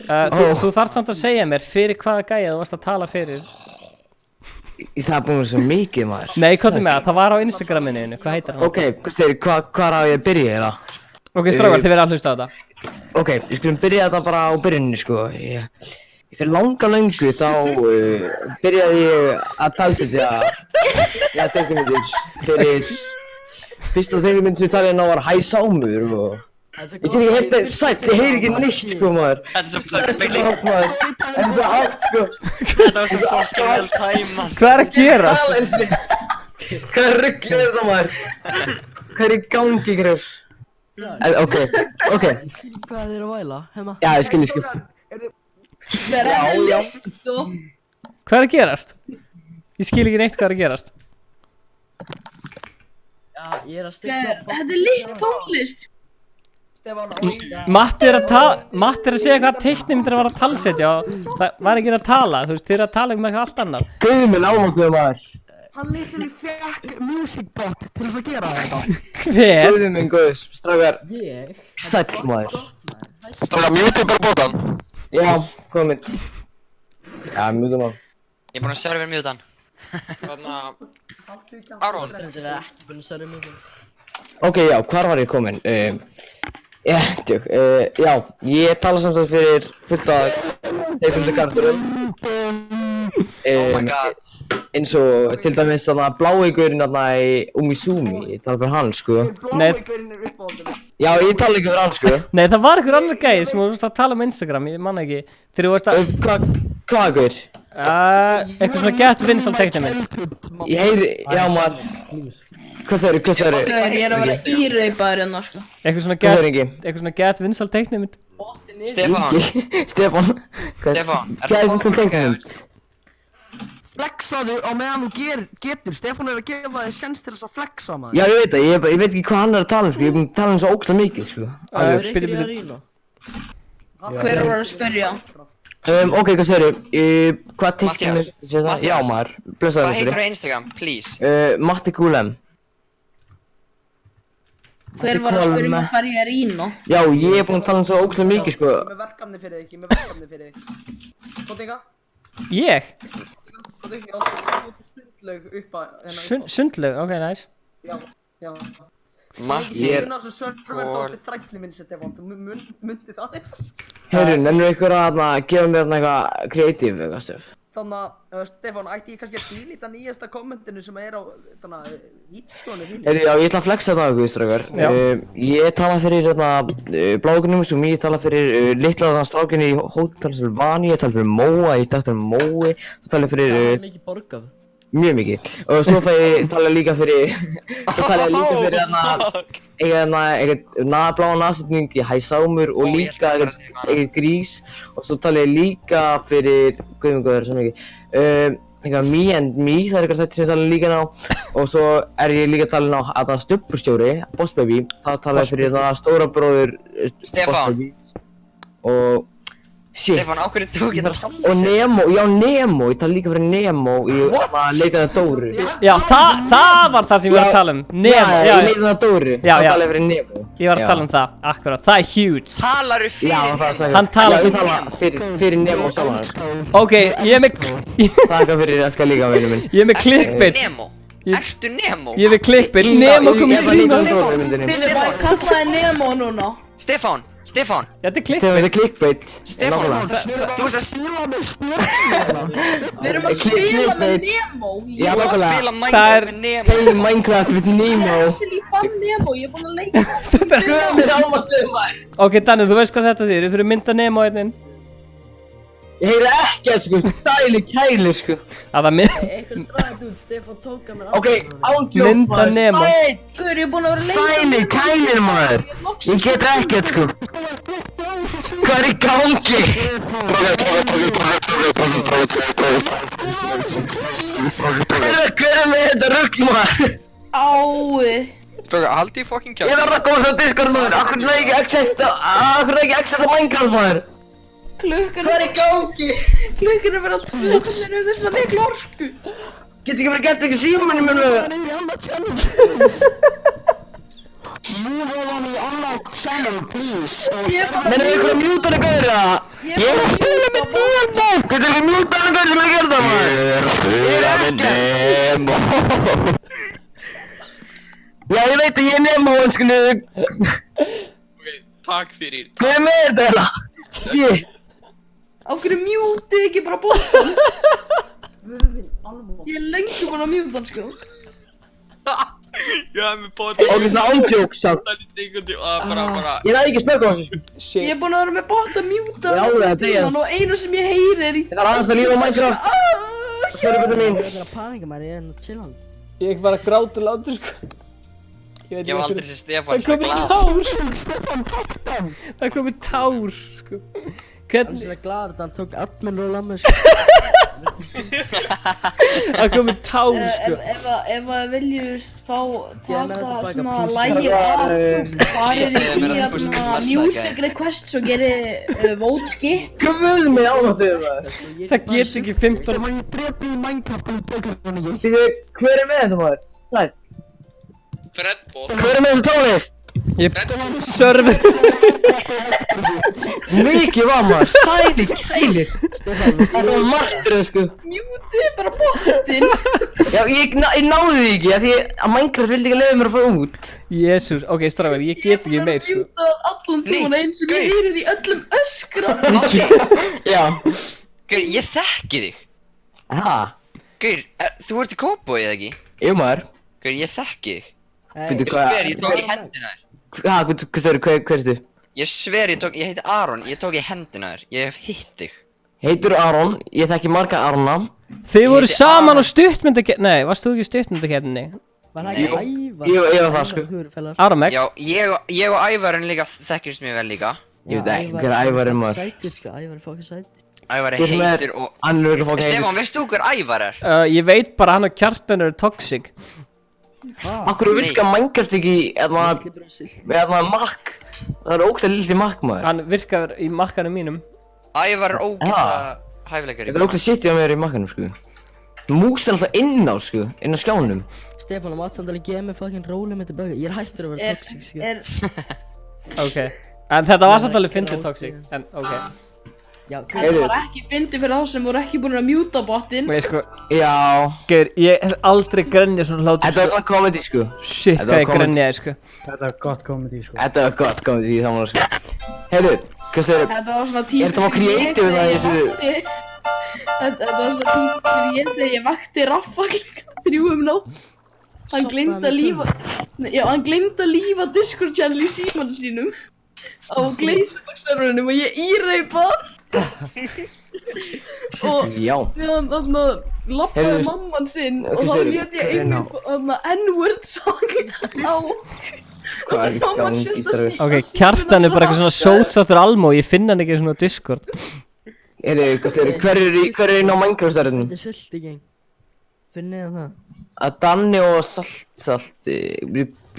Þú þarft samt að segja mér fyrir hvaða gæja þú varst að tala fyrir. Það er búin að vera svo mikið, maður. Nei, hvað er með það? Það var á Instagraminu, hvað heitir hann? Ok, hvað á ég að byrja hérna? Ok, strákar, þið verða að hlusta á þetta. Ok, við skulum byrja þetta bara á byrjunni, sko. Fyrir löngu þá byrjaði ég að talsetja teiknimyndir fyrir fyrsta teiknimynd sem talið var Hæ Sámur og ég get ekki heyrt það sætt, ég heyri ekki neitt, sko, maður. Þetta er svo perfect. Þetta er svo hátt, sko. Þetta var svo fucking vel tæmað. Hvað er að gerast? Hvað rugl er þetta, maður? Hvað er í gangi, Gref? Ok. Hvað er þér að væla, heima? Já, ég skil. Já. Hvað er að gerast? Ég skil ekki neitt hvað er að gerast. Já, ég er að stilla... Þetta er líkt tónlist. Matti er að segja hvað teiknimyndir var að talsetja og það var ekki að tala, þú veist, þið er að tala um eitthvað allt annað. Guð minn áhuguð, maður. Hann literally fekk music bot til þess að gera þetta. Hver? Guð minn guðs, strákar. Sæll, maður. Strákar, mjútið bara bótan. Já, góð mynd. Já, mjútum á. Ég er búinn að server mjútan. Aron. Þetta er ekki búinn að server mjútan. Ok, já, hvar var ég komin? Já, ég tala samstætt fyrir fullt af teiknumynda karakterum. Oh my god. Eins og til dæmis þarna blái gaurinn þarna í Umizoomi, ég tala fyrir hann, sko. Nei. Já, ég tala ekki fyrir hann, sko. Nei, það var einhver annar gæði sem þú varst að tala um Instagram, ég manna ekki. Þegar þú varst að... Hvað gaur? Eitthvað svona gett vinsal teiknimynd. Ég heyri, já maður. Hvað það eru? Ég er að vera íraupaður hérna, sko. Eitthvað svona gett vinsal teiknimynd. Stefán. Gett vinsal teiknimynd. Flexaðu á meðan þú getur. Stefán er að gefa þér sjans til þess að flexa, maður. Já, ég veit það, ég veit ekki hvað hann er að tala um, sko. Ég er búinn að tala um svo ógeðslega mikið, sko. Hver var að spyrja? Ok, hvað segirðu? Hvað teiknimynd? Já maður, blessaður. Hvað heitir þú á Instagram, please? Matti Colm. Hver var að spyrja mig hver ég er í nú? Já, ég er búinn að tala um svo ógeðslega mikið, sko. Ég er með verkefni fyrir þig, Fótinga? Ég? Fótinga, sundlaug upp að... Sundlaug, ok, nice. Já. Matti er... Ég þátti þrækli minn sem Stefán, þú myndi það þess. Heyrðu, nennir ykkur að gefa mér eitthvað kreatív eitthvað stöf? Þannig að, Stefán, ætti ég kannski að dílita nýjasta kommentinu sem er á, vídeónu þínu? Heyrðu, já, ég ætla að flexa þetta á ykkur, strákar. Ég tala fyrir, blágunum, sem ég tala fyrir litla strákinni í Hótel Silvani, ég tala fyrir Móa, ég Dr. Mói, þú tala fyrir... Það er mikið borgað. Mjög mikið. Og svo tala ég líka fyrir eitthvað bláa nafnsetning í Hæ Sámur og líka eitthvað grís. Og svo tala ég líka fyrir, guðmengóður, svona ekki, eitthvað Me and Me, það er eitthvað þetta sem ég tala líka ná. Og svo er ég líka að tala ná að það stubbustjóri, Boss Baby, það tala ég fyrir það stóra bróður Boss Baby. Og... Shit. Stefán, ákveður þú getur að samla sig? Og Nemo, já Nemo, ég tala líka fyrir Nemo í Leitað að Dóru. Já, það var það sem ég var að tala um. Nemo, já. Í Leitað að Dóru, þá tala ég fyrir Nemo. Ég var að tala um það, akkurat, það er huge. Talaru fyrir Nemo? Hann talar sem... Já, ég tala fyrir Nemo saman. Ok, ég er með... Takk fyrir, ég skal líka vinnu minn. Ég er með clickbait. Ertu Nemo? Ég er með clickbait, Nemo kom í streamað. Við erum kallaði Nemo núna. Stefán. Þetta er clickbait. Stefán, þetta er clickbait. Stefán, þú veist að spila með Stefán. Við erum að spila með Nemo. Já, spila Minecraft með Nemo. Hey, Minecraft with Nemo. Ég fann Nemo, ég er búinn að leika. Þetta er alveg. Ok, Danni, þú veist hvað þetta þýðir. Við þurfum að mynda Nemo hérna. Ég heyri ekkert, sko. Stæli kæli, sko. Það var mynd. Eitthvað draðið út, Stefán tók að mér. Ok, ándjóks, mynda Nemo. Guður, ég er búinn að vera leika. Stæli kælir, maður. Ég get ekkert, sko. Hvað er í gangi? Hver er með þetta rugl, maður? Ái. Strákar, haldi ég fucking kjátt. Ég verð að koma svo á Discord, maður. Akkur er ekki accepta Minecraft, maður. Klukkan Hvað er í gangi? Klukkan er verið að 2, hvernig er þess að miklu orku? Get ekki verið gert ekki símanum minn með Move on the online channel, please. Menn er ykkur að mjúta hann að gauðra? Ég er að spila með Nemo! Getur ekki mjúta hann að gauðra sem er að gera það, maður? Ég er að spila með Nemo! Já, ég veit að ég er Nemo, en skilu... Ok, takk fyrir. Hvað er með þetta, eða? Ég... Af hverju mjútið ekki bara bóttan? Ég er lengi bara að mjúta hann, sko. Ég hef með bóta. Ok, svona ándjóks, samt. Sekundi og bara... Ég næði ekki spökk á þessu, sko. Ég er búinn að vera með bóta að mjúta Já, það er hann og eina sem ég heyri er í... Það er aðeins að lífa á Minecraft. Sorry, betur mín. Það er að panika maður, ég er að chilla hann. Ég var að gráta og láta sko. Ég hef aldrei séð Stefán Það komið tár. Það komið tár sko. Hann er svona gladur að hann tók admin ról á mig sko. Það komið tár sko. Ef að viljust fá taka svona lægið af farið í music requests og gerið vote skip. Guð mig á þig það. Það get ekki 15. Það má ég drepa í Minecraft og bökur hann ekki. Hver er með þetta maður? Sæl. Fredbot. Hver er með þessu tónlist? Ég server. Mikið var maður, sæli kælir. Það var martröð sko. Mjútið bara bóttinn. Já, ég náði því ekki, af því að Minecraft vildi ekki leiða mér að fara út. Jésús, ok strákar, ég get ekki meir sko. Ég var bara allan tíman eins og ég heyrir í öllum öskra. Já. Gaur, ég þekki þig. Hæ? Gaur, þú ert í Kópavogi eða ekki? Jú maður. Gaur, ég þekki þig. Ég sver, ég tók í hendina þér. Hvað hver ertu? Ég sver, ég heiti Aron, ég tók í hendina þér. Ég hef hitt þig. Heitur Aron, ég þekki marga Arona. Þið voru saman á stuttmyndakeppni. Nei, varst þú ekki í stuttmyndakeppni? Var það ekki Ævar? Ég var það sko. Aramex? Já, ég og Ævarinn líka þekkjumst mjög vel líka. Ég veit ekki hver Ævar er maður. Sætur sko, Ævar er fokkið sætur. Ævar er heitur og... Hann er ekki fokkið heitur. Stefán, veist þú hver Ævar er? Ég veit bara hann og Kjartan eru toxic. Akkur virka Minecraft ekki með Mac? Það er ógæðlega lítið Mac maður. Hann virkar í Macanum mínum. Ævar er ógæðlega hæfileikari. Það er ógæðlega shitið á mér í Macanum sko. Mús er alltaf inn á sko, inn á skjánum. Stefán og Matsandali gefa mig fucking rólið með tilbaka. Ég er hættur að vera toxic sko. Ok, en þetta var samt alveg fyndið toxic, en ok. Þetta var ekki fyndið fyrir þá sem voru ekki búin að mjúta botinn. Og ég sko, já. Gaur, ég hef aldrei grenjað svona hlátur sko. Þetta var svona comedy sko. Shit, hvað ég grenjaði sko. Þetta var gott comedy sko. Þetta var gott comedy í samanlega sko. Heyrðu, hvað segir þau? Þetta var svona tíma. Er þetta var creative það í þessu? Þetta var svona tíma fyrir þegar ég vakti Raffa klukkan 3 nótt. Hann gleymdi að lífa Discord channel í símanum sínum á Glazebox-serverunum og ég íreipa og meðan þarna lappaði mamman sinn og þá lét ég einmitt þarna N-word song á Ok, Kjartan er bara eitthvað svona sótsáttur almó, ég finn hann ekki svona á Discord. Hver er inn á Minecraft-stærðinu? Þetta er Sulti gang. Finnið þið það? Að Danni og Salti.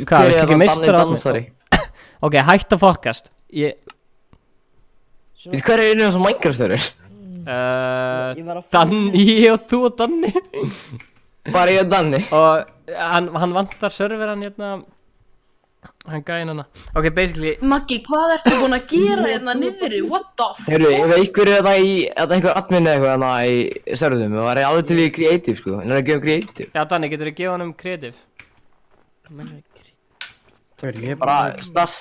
Hvað, veistu ekki meistar á það? Ok, hætt að fokkast. Hver er inn á þessu Minecraft-stærður? Danni, ég og þú og Danni. Bara ég og Danni? Og hann vantar serveran hérna. Hann gæði hana. Ok, basically... Maggi, hvað ertu búinn að gera hérna niðri? What the fuck? Heyrðu, ef einhver er einhver admin eða eitthvað hérna í serverðum, það var alveg til í creative sko. En það er að gefa creative. Já, Danni, getur þú gefa hann creative? Bara Stas,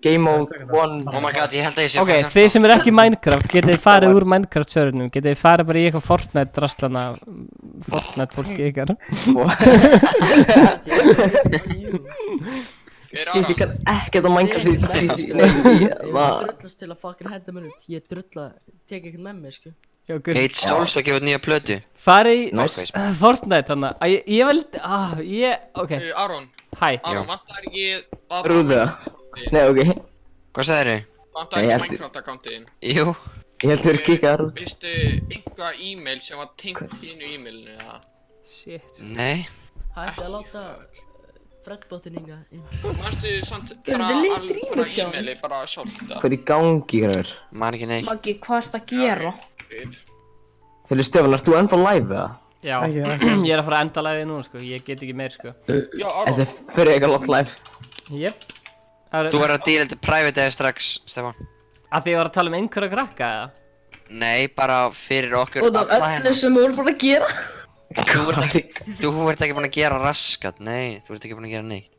Game Mode 1. Oh my god, ég held að ég sé Ok, þið sem er ekki Minecraft, getið þið farið úr Minecraft servernum, getið þið farið bara í eitthvað Fortnite drastlana, Fortnite fólki ykkar. Sýtt, ég kann ekkert á Minecraft Ég drullast til að fucking henda mér út. Ég drulla, tek ekkert með mig sko. Heit Stóls að gefa út nýja plötu. Farið í Fortnite hana. Ég ok. Aron. Hæ. Aron, vantar ekki Rúða. Nei, ok. Hvað sagðir þau? Vantar ekki Minecraft-akkántiðinn? Jú. Ég held þau eru kikkaðar út. Veistu einhvað e-mail sem var tengt hínu e-mailinu eða? Shit. Nei. Hætti að láta freddbotinn inga inn. Manstu samt Þetta bara er lit bara rýmixjón. e-maili bara sjálft það. Hvað er í gangi, græður? Man ekki neitt. Maggi, hvað ertu að gera? Fyrir Stefán, ert þú ennþá live eða? Já, ég er að fara að enda lagið núna sko, ég get ekki meir sko. Já, Þetta er fyrir eitthvað langt live. Jep. Þú verður að dýra þetta private eða strax, Stefán. Að því ég var að tala um einhverja krakka eða? Nei, bara fyrir okkur Og það er öllu sem þú voru búin að gera. Þú ert ekki búin að gera raskat, nei, þú ert ekki búin að gera neitt.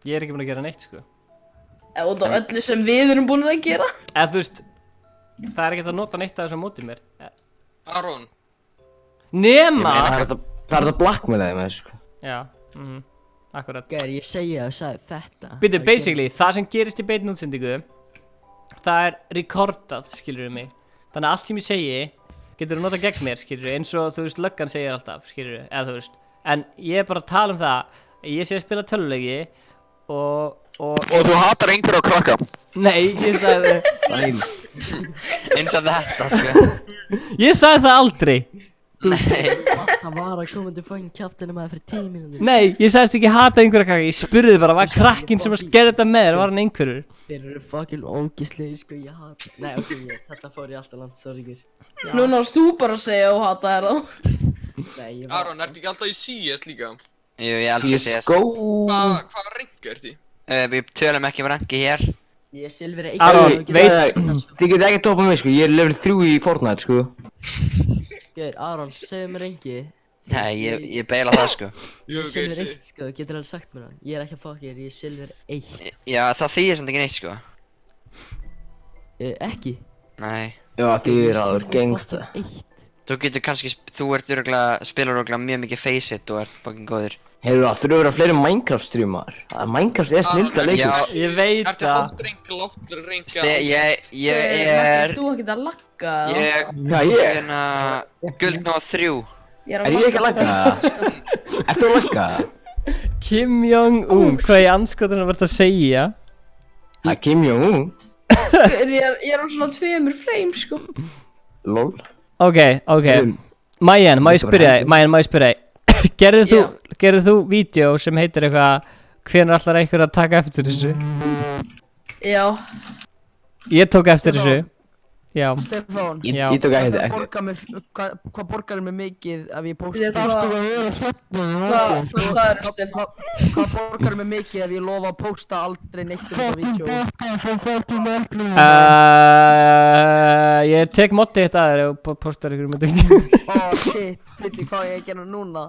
Ég er ekki búin að gera neitt sko. Og það er öllu sem við erum búin að gera. Eða þú veist, það er ekkert að nota neitt af þessu á móti mér. Aron. Nema! Það er þetta blackmail með þessu, sko. Já, akkurat. Gæri, ég segja og sagði þetta. Býtu, basically, það sem gerist í beinni útsendingu, það er recordað, skilur við mig. Þannig að allt sem ég segi, getur þú notað gegn mér, skilur við, eins og þú veist, löggan segir alltaf, skilur við, eða þú veist. En ég er bara að tala um það, ég sé að spila töluleiki og þú hatar einhver á krakka? Nei, ég sagði Eins og þetta, sko. Ég sagði það aldrei. Það var að koma til fangin kjaftina með það fyrir 10 mínútur. Nei, ég sagðist ekki hata einhverja krakka, ég spurði bara, var krakkinn sem að gera þetta með þér, var hann einhverjur? Þeir eru fucking ógislega, sko, ég hata. Nei, ok, þetta fór ég alltaf langt, sorry, Gyr. Núna varst þú bara að segja og hata þér þá. Nei, ég Aron, ertu ekki alltaf í CS líka? Jú, ég elskar CS. Hvað rank ert í? Við tölum ekki um ranki hér. Ég er silfri 1. Aron, þið getið ekki toppað mig, sko, ég er level 3 í Fortnite, sko. Gyr, Aron, segðu mér engi. Nei, ég beila það, sko. Ég er silfri 1, sko, getur alveg sagt mér það. Ég er ekki að fokka þér, ég er silfri 1. Já, það þýðir samt ekki neitt, sko. Ekki? Nei. Já, þýðir að þú er gangsta. Þú getur kannski, þú ert spilar örugglega mjög mikið Faceit og ert fucking góður. Heyrðu það, þurfa að vera fleiri Minecraft streamar. Minecraft er snilda leikur. Já, ég veit það. Ertu hátt renga? Ég er... Þú ekkert að lagga? Guld ná 3. Er ég ekki að lagga það? Ertu að lagga það? Kim Jong-un, hvað í anskotunum verður að segja? Það er Kim Jong-un? Ég er á svona 2 frames, sko. Lol. Ok. Mayan, má ég spyrja þig? Gerðu þú vídeo sem heitir eitthvað hvenær ætlar einhver að taka eftir þessu? Já. Ég tók eftir þessu. Já. Stefán. Ég tók eftir þessu. Hvað borgar mér mikið ef ég posta? Hvað er það, Stefán? Hvað borgar mér mikið ef ég lofa að posta aldrei neitt um þetta vídeo? Ég tek moddið eitt að þér og postar ykkur um þetta vídeo. Shit, veitir hvað ég að gera núna?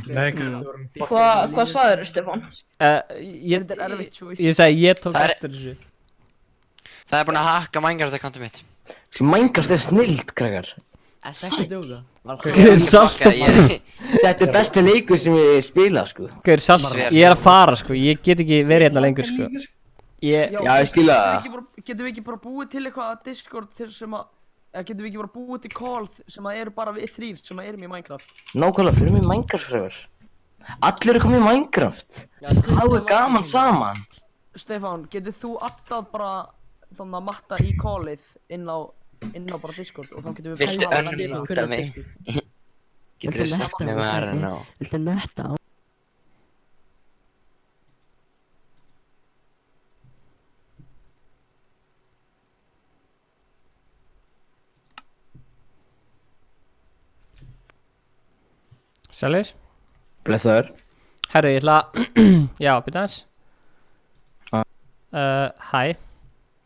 Nei, Hvað sagður, Stefán? Ég sagði ég tók eftir þessu. Það er búin að hakka Minecraft-akkántu mitt. Minecraft er snild, krakkar. Ekki djóka. Þetta er besti leikur sem ég spila, sko. Gauður, salt, ég er að fara, sko. Ég get ekki verið hérna lengur, sko. Já, ég skila það. Getum við ekki bara búið til eitthvað Discord sem að... Getum við ekki bara búið til call sem að eru bara við 3 sem að erum í Minecraft? Nákvæmlega, fyrir mig Minecraft, fræður. Allir eru komið í Minecraft. Það er gaman saman. Stefán, getur þú addað bara þannig að matta í callið inn á bara Discord og þá getum við... Viltu önnúta mig? Getur þú sagt mig hvað er ná? Viltu netta á? Sælir? Blessaður. Herru, ég ætla að... Já, byrja aðeins. Hæ.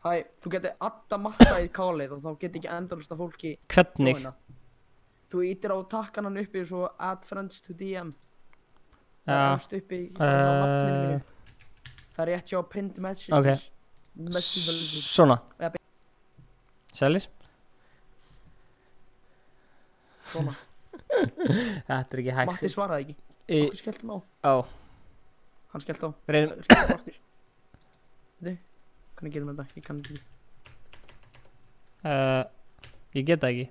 Hæ, þú getur adda matta í callið og þá getur ekki endalust að fólki... Hvernig? Þú ítir á takkanan uppi og svo add friends to DM. Já. Það er uppi á nafninu mínu. Það er rétt hjá pinned messages. Ok. Svona. Sælir? Svona. Þetta er ekki hægt. Matti svaraði ekki. Okkur skelltum á. Á. Hann skellt á. Reynum. Þú, hvernig gerum við þetta? Ég kann ekki. Ég get það ekki.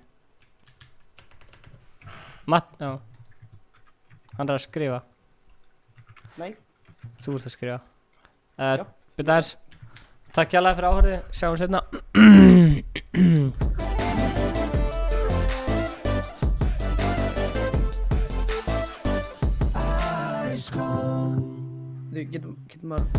Já. Hann er að skrifa. Nei. Þú ert að skrifa. Byrja aðeins. Takk hjálpa fyrir áhörðu. Sjáum sérna. Þú getur Hilmar